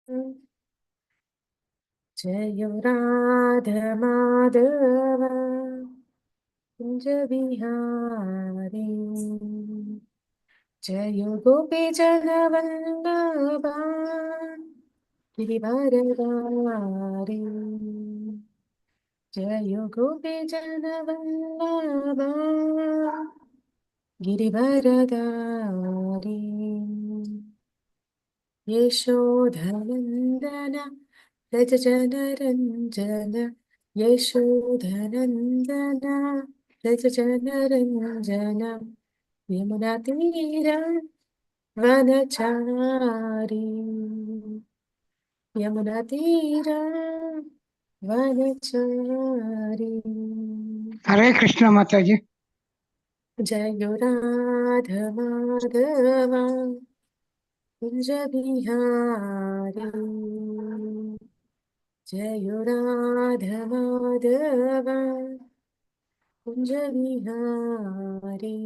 जय राधा माधव कुंज बिहारी, जय गोपी जन वल्लभा गिरिवरधारी, जय गोपी जन वल्लभा गिरिवरधारी, यशोधनन्दन व्रज जनरञ्जन, यशोधनन्दन व्रज जनरञ्जन, यमुनातीर वनचारी, यमुनातीर वनचारी। हरे कृष्ण माताजी। जय राधा माधव कुंज बिहारी, जय राधा माधव कुंज बिहारी।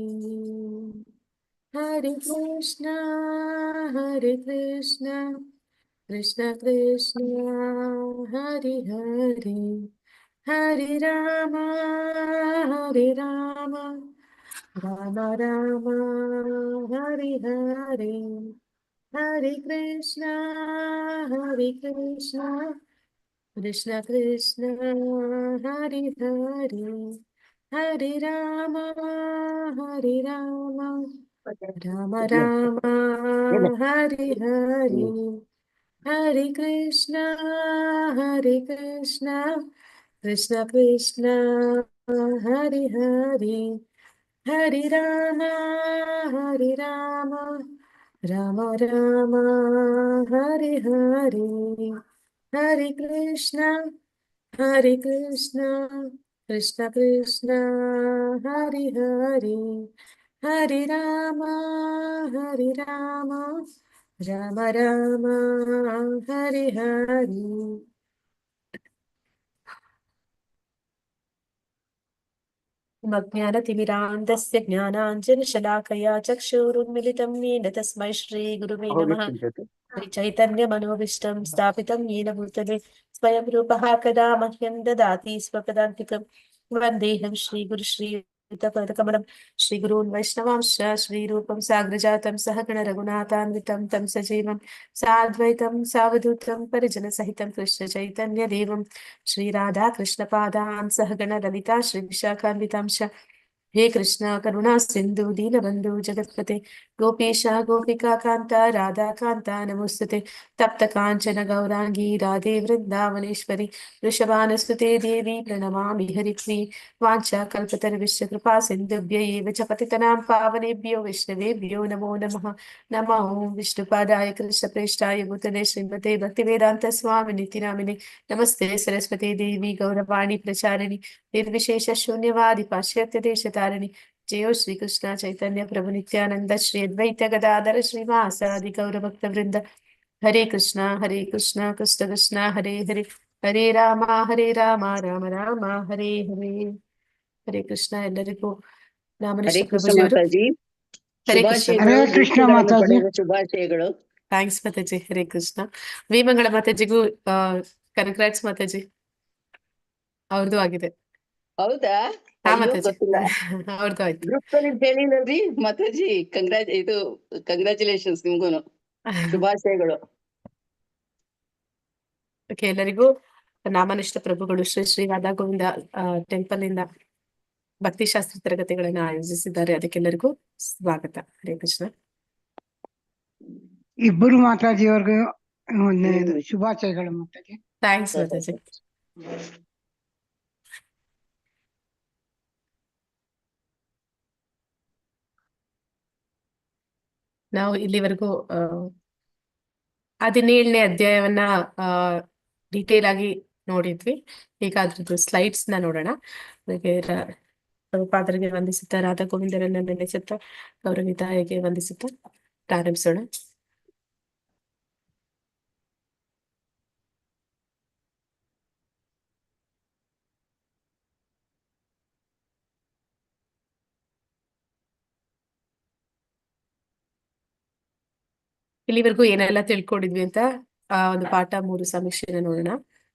हरे कृष्णा कृष्ण कृष्ण हरे हरे, हरे राम राम राम हरे हरे, हरे कृष्णा कृष्ण कृष्ण हरे हरे, हरे राम राम राम हरे हरे, हरे कृष्णा कृष्ण कृष्ण हरे हरे, हरे राम राम राम हरे हरे, हरे कृष्ण कृष्ण कृष्ण हरे हरे, हरे राम राम राम हरे हरे। ज्ञानतिमिरान्धस्य ज्ञानाञ्जनशलाकया चक्षुरुन्मिलितं येन तस्मै श्रीगुरुवे नमः। श्रीचैतन्यमनोभीष्टं स्थापितं येन भूतले स्वयं रूपः कदा मह्यं ददाति स्वपदान्तिकं। वन्देऽहं श्रीगुरुश्रीयुतपदकमलं श्रीगुरून् वैष्णवांश्च श्रीरूपं साग्रजातं सहगण रघुनाथान्वितं तं सजीवं साद्वैतं सावधूतं परिजनसहितं कृष्णचैतन्यदेवं श्रीराधाकृष्णपादान् सहगण ललिता श्रीविशाखान्वितांश्च। हे कृष्णा करुणा सिंधु दीनबंधु जगत्पते गोपीश गोपिका कांता राधा कांता नमोस्तुते। तप्त कांचन गौरांगी राधे वृंदावनेश्वरी वृषभानुसुते देवी प्रणमामि हरिप्रिये। वाञ्छा कल्पतरुश्च कृपा सिन्धुभ्य एव च पतितनां पावनेभ्यो विष्णवेभ्यो नमो नमः। नमो विष्णुपादाय कृष्णप्रेष्ठाय भूतले श्रीमते भक्तिवेदांत स्वामिनिति नामिने। नमस्ते सरस्वती देवी गौरवाणी प्रचारिणि निर्विशेष शून्यवादि पाश्चात्य देश तारिणि। जयो श्री कृष्ण चैतन्य प्रभु नित्यानंद श्री अद्वैत गदाधर श्रीवासादि गौर भक्त वृंद। हरे कृष्णा कृष्ण कृष्ण हरे हरे, हरे राम राम राम हरे हरे। ಹರೇ ಕೃಷ್ಣ ಎಲ್ಲರಿಗೂ ಹರೇ ರಾಮನಿಷ್ಠ ಕೃಷ್ಣ ಪ್ರಭುಜಿಯವರು. ಮಾತಾಜಿ, ಹರೇ ಕೃಷ್ಣ ಹರೇ ಶುಭಾಶಯಗಳು, ಕೃಷ್ಣ ದೀಕ್ಷೆಗಳನ್ನು ಮಾತಾಜಿ. ಪಡೆದ ಶುಭಾಶಯಗಳು. ಥ್ಯಾಂಕ್ಸ್ ಮಾತಾಜಿ. ಹರೇ ಕೃಷ್ಣ. ವಿಮಂಗಳ ಮಾತಾಜಿಗೂ ಕನ್ಗ್ರಾಟ್ಸ್ ಮಾತಾಜಿ, ಅವ್ರದ್ದು ಆಗಿದೆ. ಹೌದಾ? ಹಾ ಅಯ್ಯೋ, ಮಾತಾಜಿ, ಗೊತ್ತಿಲ್ಲ. ಅವ್ರದ್ದು ಆಯ್ತು. ಗ್ರೂಪ್ ಅಲ್ಲಿ ಹೇಳಿಲ್ಲರಿ ಮಾತಾಜಿ. ಕಂಗ್ರಾಚುಲೇಷನ್ಸ್ ನಿಮ್ಗೂನು. ಶುಭಾಶಯಗಳು. ಓಕೆ, ಎಲ್ಲರಿಗೂ ನಾಮನಿಷ್ಠ ಪ್ರಭುಗಳು ಶ್ರೀ ಶ್ರೀ ರಾಧಾ ಗೋವಿಂದ ಟೆಂಪಲ್ ಇಂದ ಭಕ್ತಿಶಾಸ್ತ್ರ ತರಗತಿಗಳನ್ನು ಆಯೋಜಿಸಿದ್ದಾರೆ. ಅದಕ್ಕೆಲ್ಲರಿಗೂ ಸ್ವಾಗತ. ಹರೇ ಕೃಷ್ಣ. ಇಬ್ಬರು ಮಾತಾಜಿಯವ್ರಿಗೂ ಶುಭಾಶಯಗಳು ಮಾತಾಜಿ. ಥ್ಯಾಂಕ್ಸ್ ಮಾತಾಜಿ. ನಾವು ಇಲ್ಲಿವರೆಗೂ 17ನೇ ಅಧ್ಯಾಯವನ್ನ ಡೀಟೇಲ್ ಆಗಿ ನೋಡಿದ್ವಿ. ಈಗ ಅದ್ರದ್ದು ಸ್ಲೈಡ್ಸ್ ನ ನೋಡೋಣ. ಹಾಗೆ ಪ್ರಭುಪಾದರಿಗೆ ವಂದಿಸುತ್ತಾ, ರಾಧಾ ಗೋವಿಂದರನ್ನ ನೆನೆಸುತ್ತಾ, ಗೌರವಿತಾಯಿಗೆ ವಂದಿಸುತ್ತಾ ಪ್ರಾರಂಭಿಸೋಣ. ಇಲ್ಲಿವರೆಗೂ ಏನೆಲ್ಲ ತಿಳ್ಕೊಂಡಿದ್ವಿ ಅಂತ ಒಂದು ಪಾಠ 3 ಸಮೀಕ್ಷೆನ ನೋಡೋಣ.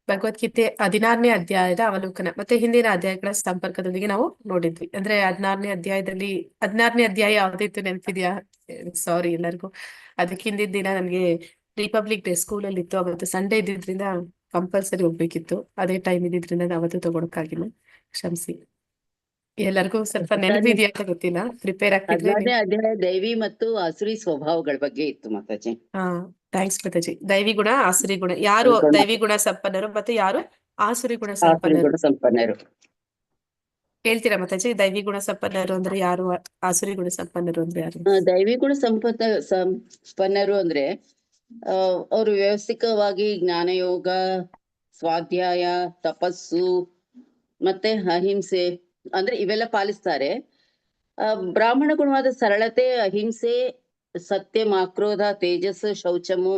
ಭಗವದ್ಗೀತೆ 16ನೇ ಅಧ್ಯಾಯದ ಅವಲೋಕನ ಮತ್ತೆ ಹಿಂದಿನ ಅಧ್ಯಾಯಗಳ ಸಂಪರ್ಕದೊಂದಿಗೆ ನಾವು ನೋಡಿದ್ವಿ. ಅಂದ್ರೆ 16ನೇ ಅಧ್ಯಾಯ ಯಾವ್ದಿತ್ತು ನೆನಪಿದ್ಯಾ? ಸಾರಿ ಎಲ್ಲರಿಗೂ. ಅದಕ್ಕೆ ಹಿಂದಿನ ದಿನ ನನ್ಗೆ ರಿಪಬ್ಲಿಕ್ ಡೇ ಸ್ಕೂಲಲ್ಲಿ ಇತ್ತು, ಅವತ್ತು ಸಂಡೇ ಇದ್ದಿದ್ರಿಂದ ಕಂಪಲ್ಸರಿ ಹೋಗ್ಬೇಕಿತ್ತು. ಅದೇ ಟೈಮ್ ಇದ್ದಿದ್ರಿಂದ ಅವತ್ತು ತಗೊಳಕ್ಕಾಗಿಲ್ಲ, ಕ್ಷಮಿಸಿ. ಎಲ್ಲರಿಗೂ ಸ್ವಲ್ಪ ನೆನಪಿದೆಯಾ ಅಂತ ಗೊತ್ತಿಲ್ಲ, ಪ್ರಿಪೇರ್ ಆಗ್ತಿದ್ರೆ 16ನೇ ಅಧ್ಯಾಯ ದೈವಿ ಮತ್ತು ಆಸುರಿ ಸ್ವಭಾವಗಳ ಬಗ್ಗೆ ಇತ್ತು ಮಾತಾಜಿ. ಹಾ, ಥ್ಯಾಂಕ್ಸ್ ಮಾತಾಜಿ. ದೈವಿ ಗುಣ, ಆಸುರಿ ಗುಣ, ಯಾರು ಗುಣ. ದೈವಿ ಗುಣ ಸಂಪನ್ನರು ಮತ್ತೆ ಯಾರು ಆಸುರಿ ಗುಣ ಆಸುರಿ ಸಂಪನ್ನರು ಗುಣ ಸಂಪನ್ನರು. ಹೇಳ್ತೀರಾ ಮಾತಾಜಿ? ದೈವಿ ಗುಣ ಸಂಪನ್ನರು ಅಂದ್ರೆ ಯಾರು, ಆಸುರಿ ಗುಣ ಸಂಪನ್ನರು ಅಂದ್ರೆ ಯಾರು? ದೈವಿ ಗುಣ ಸಂಪನ್ನರು ಅಂದ್ರೆ ಅವರು ವ್ಯವಸ್ಥಿತವಾಗಿ ಜ್ಞಾನಯೋಗ, ಸ್ವಾಧ್ಯಾಯ, ತಪಸ್ಸು ಮತ್ತೆ ಅಹಿಂಸೆ ಅಂದ್ರೆ ಇವೆಲ್ಲ ಪಾಲಿಸ್ತಾರೆ. ಬ್ರಾಹ್ಮಣ ಗುಣವಾದ ಸರಳತೆ, ಅಹಿಂಸೆ, ಸತ್ಯಂ, ಆಕ್ರೋಧ, ತೇಜಸ್ಸು, ಶೌಚಮು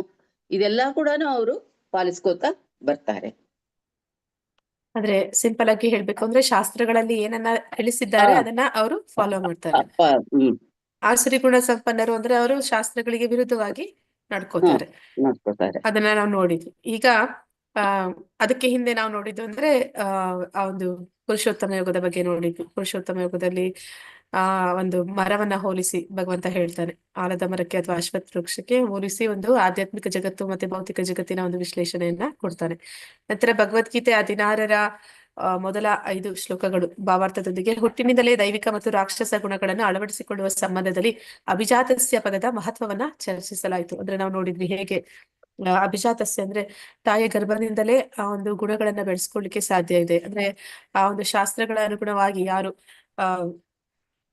ಇದೆಲ್ಲಾ ಕೂಡ ಅವರು ಪಾಲಿಸ್ಕೋತಾ ಬರ್ತಾರೆ. ಅಂದ್ರೆ ಸಿಂಪಲ್ ಆಗಿ ಹೇಳ್ಬೇಕು ಅಂದ್ರೆ ಶಾಸ್ತ್ರಗಳಲ್ಲಿ ಏನನ್ನ ತಿಳಿಸಿದ್ದಾರೆ ಹಾ. ಅದನ್ನ ಅವರು ಫಾಲೋ ಮಾಡ್ತಾರೆ. ಹ್ಮ್ ಆಸುರಿ ಗುಣ ಸಂಪನ್ನರು ಅಂದ್ರೆ ಅವರು ಶಾಸ್ತ್ರಗಳಿಗೆ ವಿರುದ್ಧವಾಗಿ ನಡ್ಕೋತಾರೆ. ನೋಡ್ಕೋತಾರೆ. ಅದನ್ನ ನಾವು ನೋಡಿದ್ವಿ. ಈಗ ಆ ಅದಕ್ಕೆ ಹಿಂದೆ ನಾವು ನೋಡಿದ್ದು ಅಂದ್ರೆ ಆ ಒಂದು ಪುರುಷೋತ್ತಮ ಯೋಗದ ಬಗ್ಗೆ ನೋಡಿದ್ವಿ. ಪುರುಷೋತ್ತಮ ಯೋಗದಲ್ಲಿ ಒಂದು ಮರವನ್ನ ಹೋಲಿಸಿ ಭಗವಂತ ಹೇಳ್ತಾನೆ, ಆಲದ ಮರಕ್ಕೆ ಅಥವಾ ಅಶ್ವತ್ಥ ವೃಕ್ಷಕ್ಕೆ ಹೋಲಿಸಿ ಒಂದು ಆಧ್ಯಾತ್ಮಿಕ ಜಗತ್ತು ಮತ್ತೆ ಭೌತಿಕ ಜಗತ್ತಿನ ಒಂದು ವಿಶ್ಲೇಷಣೆಯನ್ನ ಕೊಡ್ತಾನೆ. ನಂತರ ಭಗವದ್ಗೀತೆ 16ರ ಮೊದಲ 5 ಶ್ಲೋಕಗಳು ಭಾವಾರ್ಥದೊಂದಿಗೆ ಹುಟ್ಟಿನಿಂದಲೇ ದೈವಿಕ ಮತ್ತು ರಾಕ್ಷಸ ಗುಣಗಳನ್ನು ಅಳವಡಿಸಿಕೊಳ್ಳುವ ಸಂಬಂಧದಲ್ಲಿ ಅಭಿಜಾತಸ್ಯ ಪದದ ಮಹತ್ವವನ್ನ ಚರ್ಚಿಸಲಾಯಿತು. ಅಂದ್ರೆ ನಾವು ನೋಡಿದ್ವಿ ಹೇಗೆ ಅಭಿಜಾತಸ್ಯ ಅಂದ್ರೆ ತಾಯಿಯ ಗರ್ಭದಿಂದಲೇ ಆ ಒಂದು ಗುಣಗಳನ್ನ ಬೆಳೆಸ್ಕೊಳ್ಳಿಕ್ಕೆ ಸಾಧ್ಯ ಇದೆ. ಅಂದ್ರೆ ಆ ಒಂದು ಶಾಸ್ತ್ರಗಳ ಅನುಗುಣವಾಗಿ ಯಾರು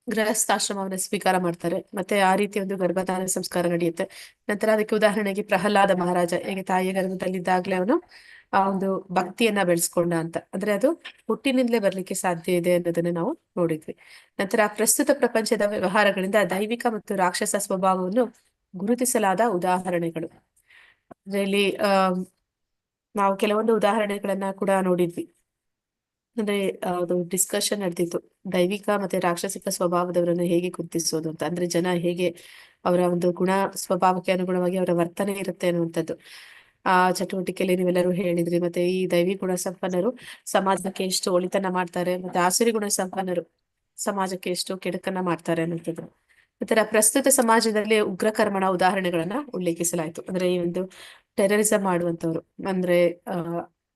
ಗೃಹಸ್ಥಾಶ್ರಮವನ್ನು ಸ್ವೀಕಾರ ಮಾಡ್ತಾರೆ ಮತ್ತೆ ಆ ರೀತಿ ಒಂದು ಗರ್ಭಧಾರಣ ಸಂಸ್ಕಾರ ನಡೆಯುತ್ತೆ. ನಂತರ ಅದಕ್ಕೆ ಉದಾಹರಣೆಗೆ ಪ್ರಹ್ಲಾದ ಮಹಾರಾಜ ಹೇಗೆ ತಾಯಿಯ ಗರ್ಭದಲ್ಲಿದ್ದಾಗ್ಲೇ ಅವನು ಆ ಒಂದು ಭಕ್ತಿಯನ್ನ ಬೆಳೆಸ್ಕೊಂಡ ಅಂತ, ಅಂದ್ರೆ ಅದು ಹುಟ್ಟಿನಿಂದಲೇ ಬರ್ಲಿಕ್ಕೆ ಸಾಧ್ಯ ಇದೆ ಅನ್ನೋದನ್ನ ನಾವು ನೋಡಿದ್ವಿ. ನಂತರ ಪ್ರಸ್ತುತ ಪ್ರಪಂಚದ ವ್ಯವಹಾರಗಳಿಂದ ದೈವಿಕ ಮತ್ತು ರಾಕ್ಷಸ ಸ್ವಭಾವವನ್ನು ಗುರುತಿಸಲಾದ ಉದಾಹರಣೆಗಳು. ಅದರಲ್ಲಿ ನಾವು ಕೆಲವೊಂದು ಉದಾಹರಣೆಗಳನ್ನ ಕೂಡ ನೋಡಿದ್ವಿ. ಅಂದ್ರೆ ಅದು ಡಿಸ್ಕಷನ್ ನಡೆದಿತ್ತು, ದೈವಿಕ ಮತ್ತೆ ರಾಕ್ಷಸಿಕ ಸ್ವಭಾವದವರನ್ನು ಹೇಗೆ ಗುರುತಿಸೋದು ಅಂತ. ಅಂದ್ರೆ ಜನ ಹೇಗೆ ಅವರ ಒಂದು ಗುಣ ಸ್ವಭಾವಕ್ಕೆ ಅನುಗುಣವಾಗಿ ಅವರ ವರ್ತನೆ ಇರುತ್ತೆ ಅನ್ನುವಂಥದ್ದು ಆ ಚಟುವಟಿಕೆಯಲ್ಲಿ ನೀವೆಲ್ಲರೂ ಹೇಳಿದ್ರಿ. ಮತ್ತೆ ಈ ದೈವಿ ಗುಣ ಸಂಪನ್ನರು ಸಮಾಜಕ್ಕೆ ಎಷ್ಟು ಒಳಿತನ್ನ ಮಾಡ್ತಾರೆ, ಮತ್ತೆ ಆಸುರಿ ಗುಣ ಸಂಪನ್ನರು ಸಮಾಜಕ್ಕೆ ಎಷ್ಟು ಕೆಡುಕನ್ನ ಮಾಡ್ತಾರೆ ಅನ್ನುವಂಥದ್ದು. ನಂತರ ಪ್ರಸ್ತುತ ಸಮಾಜದಲ್ಲಿ ಉಗ್ರ ಕರ್ಮಣ ಉದಾಹರಣೆಗಳನ್ನ ಉಲ್ಲೇಖಿಸಲಾಯಿತು. ಅಂದ್ರೆ ಈ ಒಂದು ಟೆರರಿಸಂ ಮಾಡುವಂತವ್ರು, ಅಂದ್ರೆ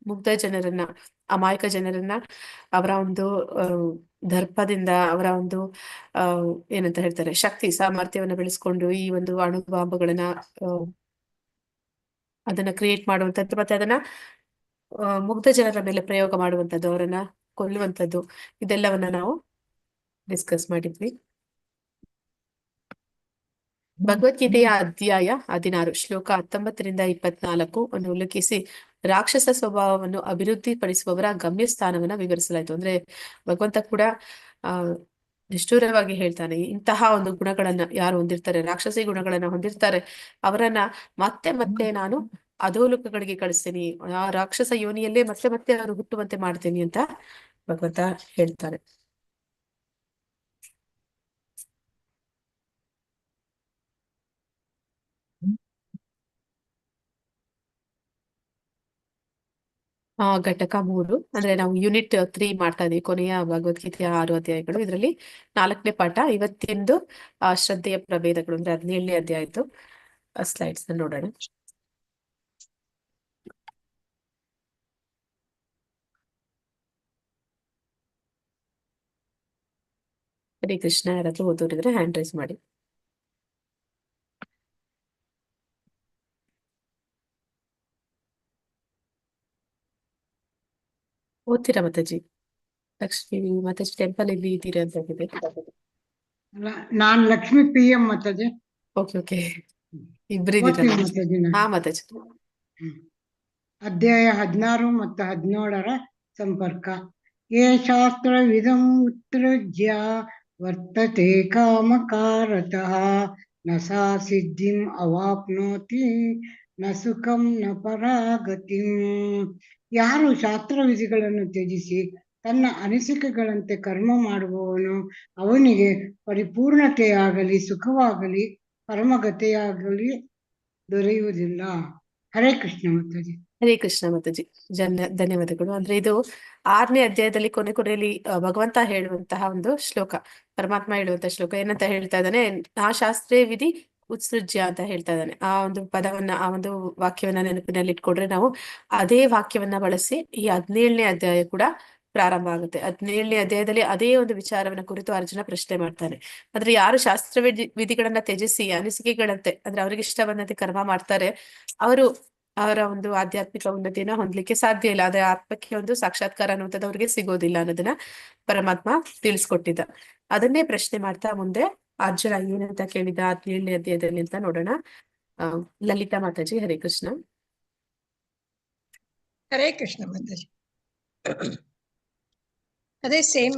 ಮುಗ್ಧ ಜನರನ್ನ, ಅಮಾಯಕ ಜನರನ್ನ ಅವರ ಒಂದು ದರ್ಪದಿಂದ, ಅವರ ಒಂದು ಏನಂತ ಹೇಳ್ತಾರೆ, ಶಕ್ತಿ ಸಾಮರ್ಥ್ಯವನ್ನ ಬೆಳೆಸ್ಕೊಂಡು ಈ ಒಂದು ಅಣು ಬಾಂಬ್ಗಳನ್ನ ಅದನ್ನ ಕ್ರಿಯೇಟ್ ಮಾಡುವಂಥದ್ದು ಮತ್ತೆ ಅದನ್ನ ಮುಗ್ಧ ಜನರ ಮೇಲೆ ಪ್ರಯೋಗ ಮಾಡುವಂಥದ್ದು, ಅವರನ್ನ ಕೊಲ್ಲುವಂಥದ್ದು, ಇದೆಲ್ಲವನ್ನ ನಾವು ಡಿಸ್ಕಸ್ ಮಾಡಿದ್ವಿ. ಭಗವದ್ಗೀತೆಯ ಅಧ್ಯಾಯ 16 ಶ್ಲೋಕ 19ರಿಂದ 24 ಅನ್ನು ಉಲ್ಲೇಖಿಸಿ ರಾಕ್ಷಸ ಸ್ವಭಾವವನ್ನು ಅಭಿವೃದ್ಧಿಪಡಿಸುವವರ ಗಮ್ಯ ಸ್ಥಾನವನ್ನ ವಿವರಿಸಲಾಯಿತು. ಅಂದ್ರೆ ಭಗವಂತ ಕೂಡ ನಿಷ್ಠುರವಾಗಿ ಹೇಳ್ತಾನೆ, ಇಂತಹ ಒಂದು ಗುಣಗಳನ್ನ ಯಾರು ಹೊಂದಿರ್ತಾರೆ, ರಾಕ್ಷಸಿ ಗುಣಗಳನ್ನ ಹೊಂದಿರ್ತಾರೆ, ಅವರನ್ನ ಮತ್ತೆ ಮತ್ತೆ ನಾನು ಅಧೋಲೋಕಗಳಿಗೆ ಕಳಿಸ್ತೀನಿ, ಆ ರಾಕ್ಷಸ ಯೋನಿಯಲ್ಲೇ ಮತ್ತೆ ಮತ್ತೆ ಅವರು ಹುಟ್ಟುವಂತೆ ಮಾಡ್ತೀನಿ ಅಂತ ಭಗವಂತ ಹೇಳ್ತಾರೆ. ಘಟಕ 3 ಅಂದ್ರೆ ನಾವು ಯೂನಿಟ್ 3 ಮಾಡ್ತಾ ಇದೀವಿ. ಕೊನೆಯ ಭಗವದ್ಗೀತೆಯ 6 ಅಧ್ಯಾಯಗಳು. ಇದರಲ್ಲಿ 4ನೇ ಪಾಠ ಇವತ್ತಿಂದು ಶ್ರದ್ಧೆಯ ಪ್ರಭೇದಗಳು, ಅಂದ್ರೆ 17ನೇ ಅಧ್ಯಾಯ ಇತ್ತು. ಸ್ಲೈಡ್ಸ್ ನೋಡೋಣ. ಹರೇ ಕೃಷ್ಣ. ಯಾರಾದ್ರೂ ಓದೋರಿದ್ರೆ ಹ್ಯಾಂಡ್ ರೈಸ್ ಮಾಡಿ. ಓದ್ತೀರಾ ಮಾತಾಜಿ? ಲಕ್ಷ್ಮಿ ಮಾತಾಜಿ ಟೆಂಪಲ್ ಇಲ್ಲಿ ಇದ್ದೀರಾ ಅಂತ ಹೇಳಿದೆ. ನಾನ್ Lakshmi PM Mataji. Okay okay, ಇಬ್ಬರಿದ್ದೀರಾ? ಹಾ ಮಾತಾಜಿ. ಅಧ್ಯಾಯ 16 ಮತ್ತು 17ರ ಸಂಪರ್ಕ. ಯೇ ಶಾಸ್ತ್ರವಿದಂ ಉತ್ಸೃಜ್ಯ ವರ್ತತೆ ಕಾಮಕಾರತಃ ನ ಸಾ ಸಿದ್ಧಿಂ ಅವಾಪ್ನೋತಿ ನ ಸುಖಂ ನ ಪರಾಗತಿಂ. ಯಾರು ಶಾಸ್ತ್ರವಿಧಿಗಳನ್ನು ತ್ಯಜಿಸಿ ತನ್ನ ಅನಿಸಿಕೆಗಳಂತೆ ಕರ್ಮ ಮಾಡುವವನು ಅವನಿಗೆ ಪರಿಪೂರ್ಣತೆಯಾಗಲಿ ಸುಖವಾಗಲಿ ಪರಮಗತಿಯಾಗಲಿ ದೊರೆಯುವುದಿಲ್ಲ. ಹರೇ ಕೃಷ್ಣ ಮಾತಾಜಿ. ಹರೇ ಕೃಷ್ಣ ಮಾತಾಜಿ. ಧನ್ಯವಾದಗಳು. ಅಂದ್ರೆ ಇದು 6ನೇ ಅಧ್ಯಾಯದಲ್ಲಿ ಕೊನೆಯಲ್ಲಿ ಭಗವಂತ ಹೇಳುವಂತಹ ಒಂದು ಶ್ಲೋಕ, ಪರಮಾತ್ಮ ಹೇಳುವಂತಹ ಶ್ಲೋಕ ಏನಂತ ಹೇಳ್ತಾ ಇದ್ದಾನೆ, ಆ ಶಾಸ್ತ್ರೇ ವಿಧಿ ಉತ್ಸೃಜ್ಯ ಅಂತ ಹೇಳ್ತಾ ಇದ್ದಾನೆ. ಆ ಒಂದು ಪದವನ್ನ, ಆ ಒಂದು ವಾಕ್ಯವನ್ನ ನೆನಪಿನಲ್ಲಿ ಇಟ್ಕೊಂಡ್ರೆ ನಾವು ಅದೇ ವಾಕ್ಯವನ್ನ ಬಳಸಿ ಈ 17ನೇ ಅಧ್ಯಾಯ ಕೂಡ ಪ್ರಾರಂಭ ಆಗುತ್ತೆ. 17ನೇ ಅಧ್ಯಾಯದಲ್ಲಿ ಅದೇ ಒಂದು ವಿಚಾರವನ್ನ ಕುರಿತು ಅರ್ಜುನ ಪ್ರಶ್ನೆ ಮಾಡ್ತಾನೆ. ಆದ್ರೆ ಯಾರು ಶಾಸ್ತ್ರ ವಿಧಿಗಳನ್ನ ತ್ಯಜಿಸಿ ಅನಿಸಿಕೆಗಳಂತೆ, ಅಂದ್ರೆ ಅವ್ರಿಗೆ ಇಷ್ಟ ಬಂದಂತೆ ಕರ್ಮ ಮಾಡ್ತಾರೆ, ಅವರು ಅವರ ಒಂದು ಆಧ್ಯಾತ್ಮಿಕ ಉನ್ನತಿಯನ್ನ ಹೊಂದಲಿಕ್ಕೆ ಸಾಧ್ಯ ಇಲ್ಲ. ಆದ್ರೆ ಆತ್ಮಕ್ಕೆ ಒಂದು ಸಾಕ್ಷಾತ್ಕಾರ ಅನ್ನುವಂಥದ್ದು ಅವ್ರಿಗೆ ಸಿಗೋದಿಲ್ಲ ಅನ್ನೋದನ್ನ ಪರಮಾತ್ಮ ತಿಳಿಸ್ಕೊಟ್ಟಿದ್ದ. ಅದನ್ನೇ ಪ್ರಶ್ನೆ ಮಾಡ್ತಾ ಮುಂದೆ ಅರ್ಜುನ ಏನಂತ ಕೇಳಿದ 17ನೇ ಅಧ್ಯಾಯದಲ್ಲಿ ಅಂತ ನೋಡೋಣ. ಲಲಿತಾ ಮಾತಾಜಿ, ಹರೇ ಕೃಷ್ಣ. ಹರೇ ಕೃಷ್ಣ ಮಾತಾಜಿ. ಅದೇ ಸೇಮ್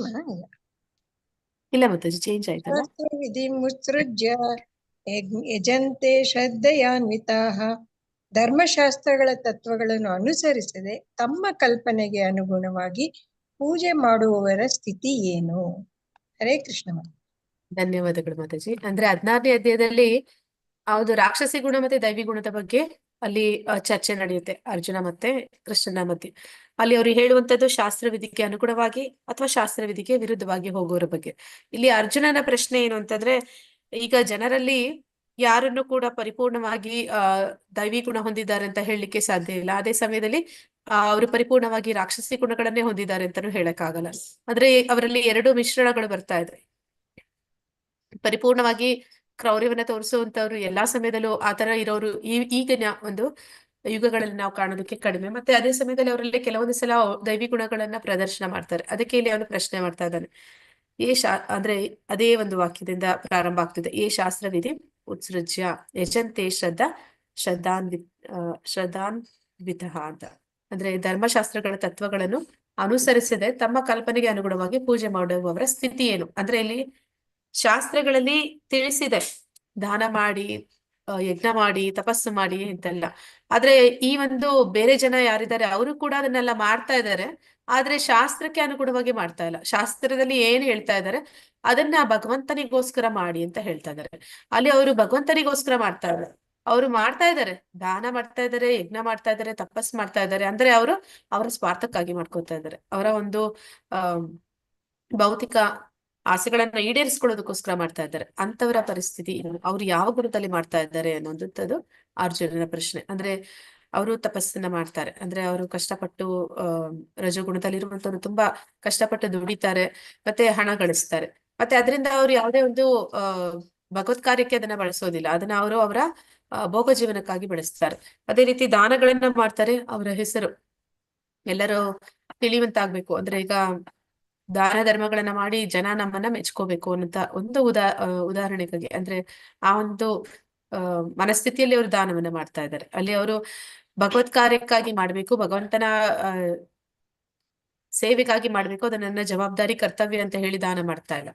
ಇಲ್ಲ ಮಾತಾಜಿ, ಚೇಂಜ್ ಆಯ್ತಲ್ಲ. ವಿಧಿ ಮುತ್ಸೃಜ್ಯ ಯಜಂತೆ ಶ್ರದ್ಧೆಯಾನ್ವಿತಾಃ. ಧರ್ಮಶಾಸ್ತ್ರಗಳ ತತ್ವಗಳನ್ನು ಅನುಸರಿಸದೆ ತಮ್ಮ ಕಲ್ಪನೆಗೆ ಅನುಗುಣವಾಗಿ ಪೂಜೆ ಮಾಡುವವರ ಸ್ಥಿತಿ ಏನು? ಹರೇ ಕೃಷ್ಣ ಮಾತಾಜಿ. ಧನ್ಯವಾದಗಳು ಮಾತಾಜಿ. ಅಂದ್ರೆ 16ನೇ ಅಧ್ಯಾಯದಲ್ಲಿ ಅದು ರಾಕ್ಷಸಿ ಗುಣ ಮತ್ತೆ ದೈವಿ ಗುಣದ ಬಗ್ಗೆ ಅಲ್ಲಿ ಚರ್ಚೆ ನಡೆಯುತ್ತೆ ಅರ್ಜುನ ಮತ್ತೆ ಕೃಷ್ಣನ ಮಧ್ಯೆ. ಅಲ್ಲಿ ಅವ್ರು ಹೇಳುವಂತದ್ದು ಶಾಸ್ತ್ರ ವಿಧಿಗೆ ಅನುಗುಣವಾಗಿ ಅಥವಾ ಶಾಸ್ತ್ರ ವಿಧಿಗೆ ವಿರುದ್ಧವಾಗಿ ಹೋಗೋರ ಬಗ್ಗೆ. ಇಲ್ಲಿ ಅರ್ಜುನನ ಪ್ರಶ್ನೆ ಏನು ಅಂತಂದ್ರೆ, ಈಗ ಜನರಲ್ಲಿ ಯಾರನ್ನು ಕೂಡ ಪರಿಪೂರ್ಣವಾಗಿ ದೈವಿ ಗುಣ ಹೊಂದಿದ್ದಾರೆ ಅಂತ ಹೇಳಲಿಕ್ಕೆ ಸಾಧ್ಯ ಇಲ್ಲ. ಅದೇ ಸಮಯದಲ್ಲಿ ಅವರು ಪರಿಪೂರ್ಣವಾಗಿ ರಾಕ್ಷಸಿ ಗುಣಗಳನ್ನೇ ಹೊಂದಿದ್ದಾರೆ ಅಂತಾನು ಹೇಳಕ್ಕಾಗಲ್ಲ. ಆದ್ರೆ ಅವರಲ್ಲಿ 2 ಮಿಶ್ರಣಗಳು ಬರ್ತಾ ಇದೆ. ಪರಿಪೂರ್ಣವಾಗಿ ಕ್ರೌರ್ಯವನ್ನ ತೋರಿಸುವಂತವ್ರು ಎಲ್ಲಾ ಸಮಯದಲ್ಲೂ ಆತರ ಇರೋರು ಈಗಿನ ಒಂದು ಯುಗಗಳಲ್ಲಿ ನಾವು ಕಾಣೋದಕ್ಕೆ ಕಡಿಮೆ. ಮತ್ತೆ ಅದೇ ಸಮಯದಲ್ಲಿ ಅವರಲ್ಲಿ ಕೆಲವೊಂದು ಸಲ ದೈವಿ ಗುಣಗಳನ್ನ ಪ್ರದರ್ಶನ ಮಾಡ್ತಾರೆ. ಅದಕ್ಕೆ ಇಲ್ಲಿ ಅವನು ಪ್ರಶ್ನೆ ಮಾಡ್ತಾ ಇದ್ದಾನೆ. ಅಂದ್ರೆ ಅದೇ ಒಂದು ವಾಕ್ಯದಿಂದ ಪ್ರಾರಂಭ ಆಗ್ತಿದೆ. ಶಾಸ್ತ್ರ ವಿಧಿ ಉತ್ಸೃಜ್ಯ ಯಜಂತೆ ಶ್ರದ್ಧಾನ್ವಿತಃ ಅಂತ. ಅಂದ್ರೆ ಧರ್ಮಶಾಸ್ತ್ರಗಳ ತತ್ವಗಳನ್ನು ಅನುಸರಿಸದೆ ತಮ್ಮ ಕಲ್ಪನೆಗೆ ಅನುಗುಣವಾಗಿ ಪೂಜೆ ಮಾಡುವವರ ಸ್ಥಿತಿ ಏನು? ಅಂದ್ರೆ ಇಲ್ಲಿ ಶಾಸ್ತ್ರಗಳಲ್ಲಿ ತಿಳಿಸಿದೆ ದಾನ ಮಾಡಿ, ಯಜ್ಞ ಮಾಡಿ, ತಪಸ್ಸು ಮಾಡಿ ಅಂತೆಲ್ಲ. ಆದ್ರೆ ಈ ಒಂದು ಬೇರೆ ಜನ ಯಾರಿದ್ದಾರೆ ಅವರು ಕೂಡ ಅದನ್ನೆಲ್ಲ ಮಾಡ್ತಾ ಇದ್ದಾರೆ. ಆದ್ರೆ ಶಾಸ್ತ್ರಕ್ಕೆ ಅನುಗುಣವಾಗಿ ಮಾಡ್ತಾ ಇಲ್ಲ. ಶಾಸ್ತ್ರದಲ್ಲಿ ಏನ್ ಹೇಳ್ತಾ ಇದ್ದಾರೆ ಅದನ್ನ ಭಗವಂತನಿಗೋಸ್ಕರ ಮಾಡಿ ಅಂತ ಹೇಳ್ತಾ ಇದ್ದಾರೆ. ಅಲ್ಲಿ ಅವರು ಭಗವಂತನಿಗೋಸ್ಕರ ಮಾಡ್ತಾ ಇದ್ದಾರೆ. ಅವರು ಮಾಡ್ತಾ ಇದ್ದಾರೆ, ದಾನ ಮಾಡ್ತಾ ಇದ್ದಾರೆ, ಯಜ್ಞ ಮಾಡ್ತಾ ಇದ್ದಾರೆ, ತಪಸ್ ಮಾಡ್ತಾ ಇದ್ದಾರೆ. ಅಂದ್ರೆ ಅವರು ಅವರ ಸ್ವಾರ್ಥಕ್ಕಾಗಿ ಮಾಡ್ಕೊತಾ ಇದ್ದಾರೆ. ಅವರ ಒಂದು ಭೌತಿಕ ಆಸೆಗಳನ್ನ ಈಡೇರಿಸ್ಕೊಳ್ಳೋದಕ್ಕೋಸ್ಕರ ಮಾಡ್ತಾ ಇದ್ದಾರೆ. ಅಂತವರ ಪರಿಸ್ಥಿತಿ ಅವ್ರು ಯಾವ ಗುಣದಲ್ಲಿ ಮಾಡ್ತಾ ಇದ್ದಾರೆ ಅನ್ನೋದು ಅರ್ಜುನನ ಪ್ರಶ್ನೆ. ಅಂದ್ರೆ ಅವರು ತಪಸ್ಸನ್ನ ಮಾಡ್ತಾರೆ, ಅಂದ್ರೆ ಅವರು ಕಷ್ಟಪಟ್ಟು ರಜಗುಣದಲ್ಲಿರುವಂತವ್ರು ತುಂಬಾ ಕಷ್ಟಪಟ್ಟು ದುಡಿತಾರೆ, ಮತ್ತೆ ಹಣ ಗಳಿಸ್ತಾರೆ. ಮತ್ತೆ ಅದರಿಂದ ಅವ್ರು ಯಾವುದೇ ಒಂದು ಭಗವತ್ ಕಾರ್ಯಕ್ಕೆ ಅದನ್ನ ಬಳಸೋದಿಲ್ಲ. ಅದನ್ನ ಅವರು ಅವರ ಭೋಗ ಜೀವನಕ್ಕಾಗಿ ಬಳಸ್ತಾರೆ. ಅದೇ ರೀತಿ ದಾನಗಳನ್ನ ಮಾಡ್ತಾರೆ. ಅವರ ಹೆಸರು ಎಲ್ಲರೂ ತಿಳಿಯುವಂತಾಗ್ಬೇಕು. ಅಂದ್ರೆ ಈಗ ದಾನ ಧರ್ಮಗಳನ್ನ ಮಾಡಿ ಜನ ನಮ್ಮನ್ನ ಮೆಚ್ಕೋಬೇಕು ಅನ್ನೋಂತ ಒಂದು ಉದಾಹರಣೆಗಾಗಿ, ಅಂದ್ರೆ ಆ ಒಂದು ಮನಸ್ಥಿತಿಯಲ್ಲಿ ಅವರು ದಾನವನ್ನ ಮಾಡ್ತಾ ಇದ್ದಾರೆ. ಅಲ್ಲಿ ಅವರು ಭಗವತ್ ಕಾರ್ಯಕ್ಕಾಗಿ ಮಾಡ್ಬೇಕು, ಭಗವಂತನ ಸೇವೆಗಾಗಿ ಮಾಡ್ಬೇಕು, ಅದು ನನ್ನ ಜವಾಬ್ದಾರಿ ಕರ್ತವ್ಯ ಅಂತ ಹೇಳಿ ದಾನ ಮಾಡ್ತಾ ಇಲ್ಲ.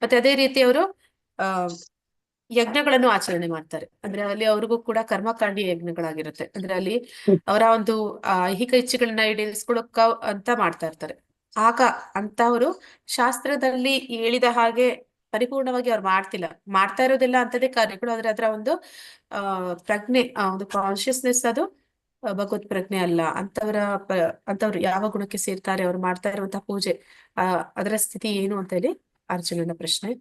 ಮತ್ತೆ ಅದೇ ರೀತಿ ಅವರು ಯಜ್ಞಗಳನ್ನು ಆಚರಣೆ ಮಾಡ್ತಾರೆ. ಅಂದ್ರೆ ಅಲ್ಲಿ ಅವ್ರಿಗೂ ಕೂಡ ಕರ್ಮಕಾಂಡಿ ಯಜ್ಞಗಳಾಗಿರುತ್ತೆ. ಅಂದ್ರೆ ಅಲ್ಲಿ ಅವರ ಒಂದು ಐಹಿಕ ಇಚ್ಛೆಗಳನ್ನ ಈಡೇರಿಸ್ಕೊಳಕ ಅಂತ ಮಾಡ್ತಾ ಇರ್ತಾರೆ. ಆಗ ಅಂತವರು ಶಾಸ್ತ್ರದಲ್ಲಿ ಹೇಳಿದ ಹಾಗೆ ಪರಿಪೂರ್ಣವಾಗಿ ಅವ್ರು ಮಾಡ್ತಾ ಇರೋದೆಲ್ಲ ಅಂತದೇ ಕಾರ್ಯಗಳು. ಆದ್ರೆ ಅದರ ಒಂದು ಪ್ರಜ್ಞೆ, ಒಂದು ಕಾನ್ಶಿಯಸ್ನೆಸ್ ಅದು ಭಗವತ್ ಪ್ರಜ್ಞೆ ಅಲ್ಲ. ಅಂತವ್ರು ಯಾವ ಗುಣಕ್ಕೆ ಸೇರ್ತಾರೆ, ಅವ್ರು ಮಾಡ್ತಾ ಇರುವಂತಹ ಪೂಜೆ ಅದರ ಸ್ಥಿತಿ ಏನು ಅಂತ ಹೇಳಿ ಅರ್ಜುನನ ಪ್ರಶ್ನೆ.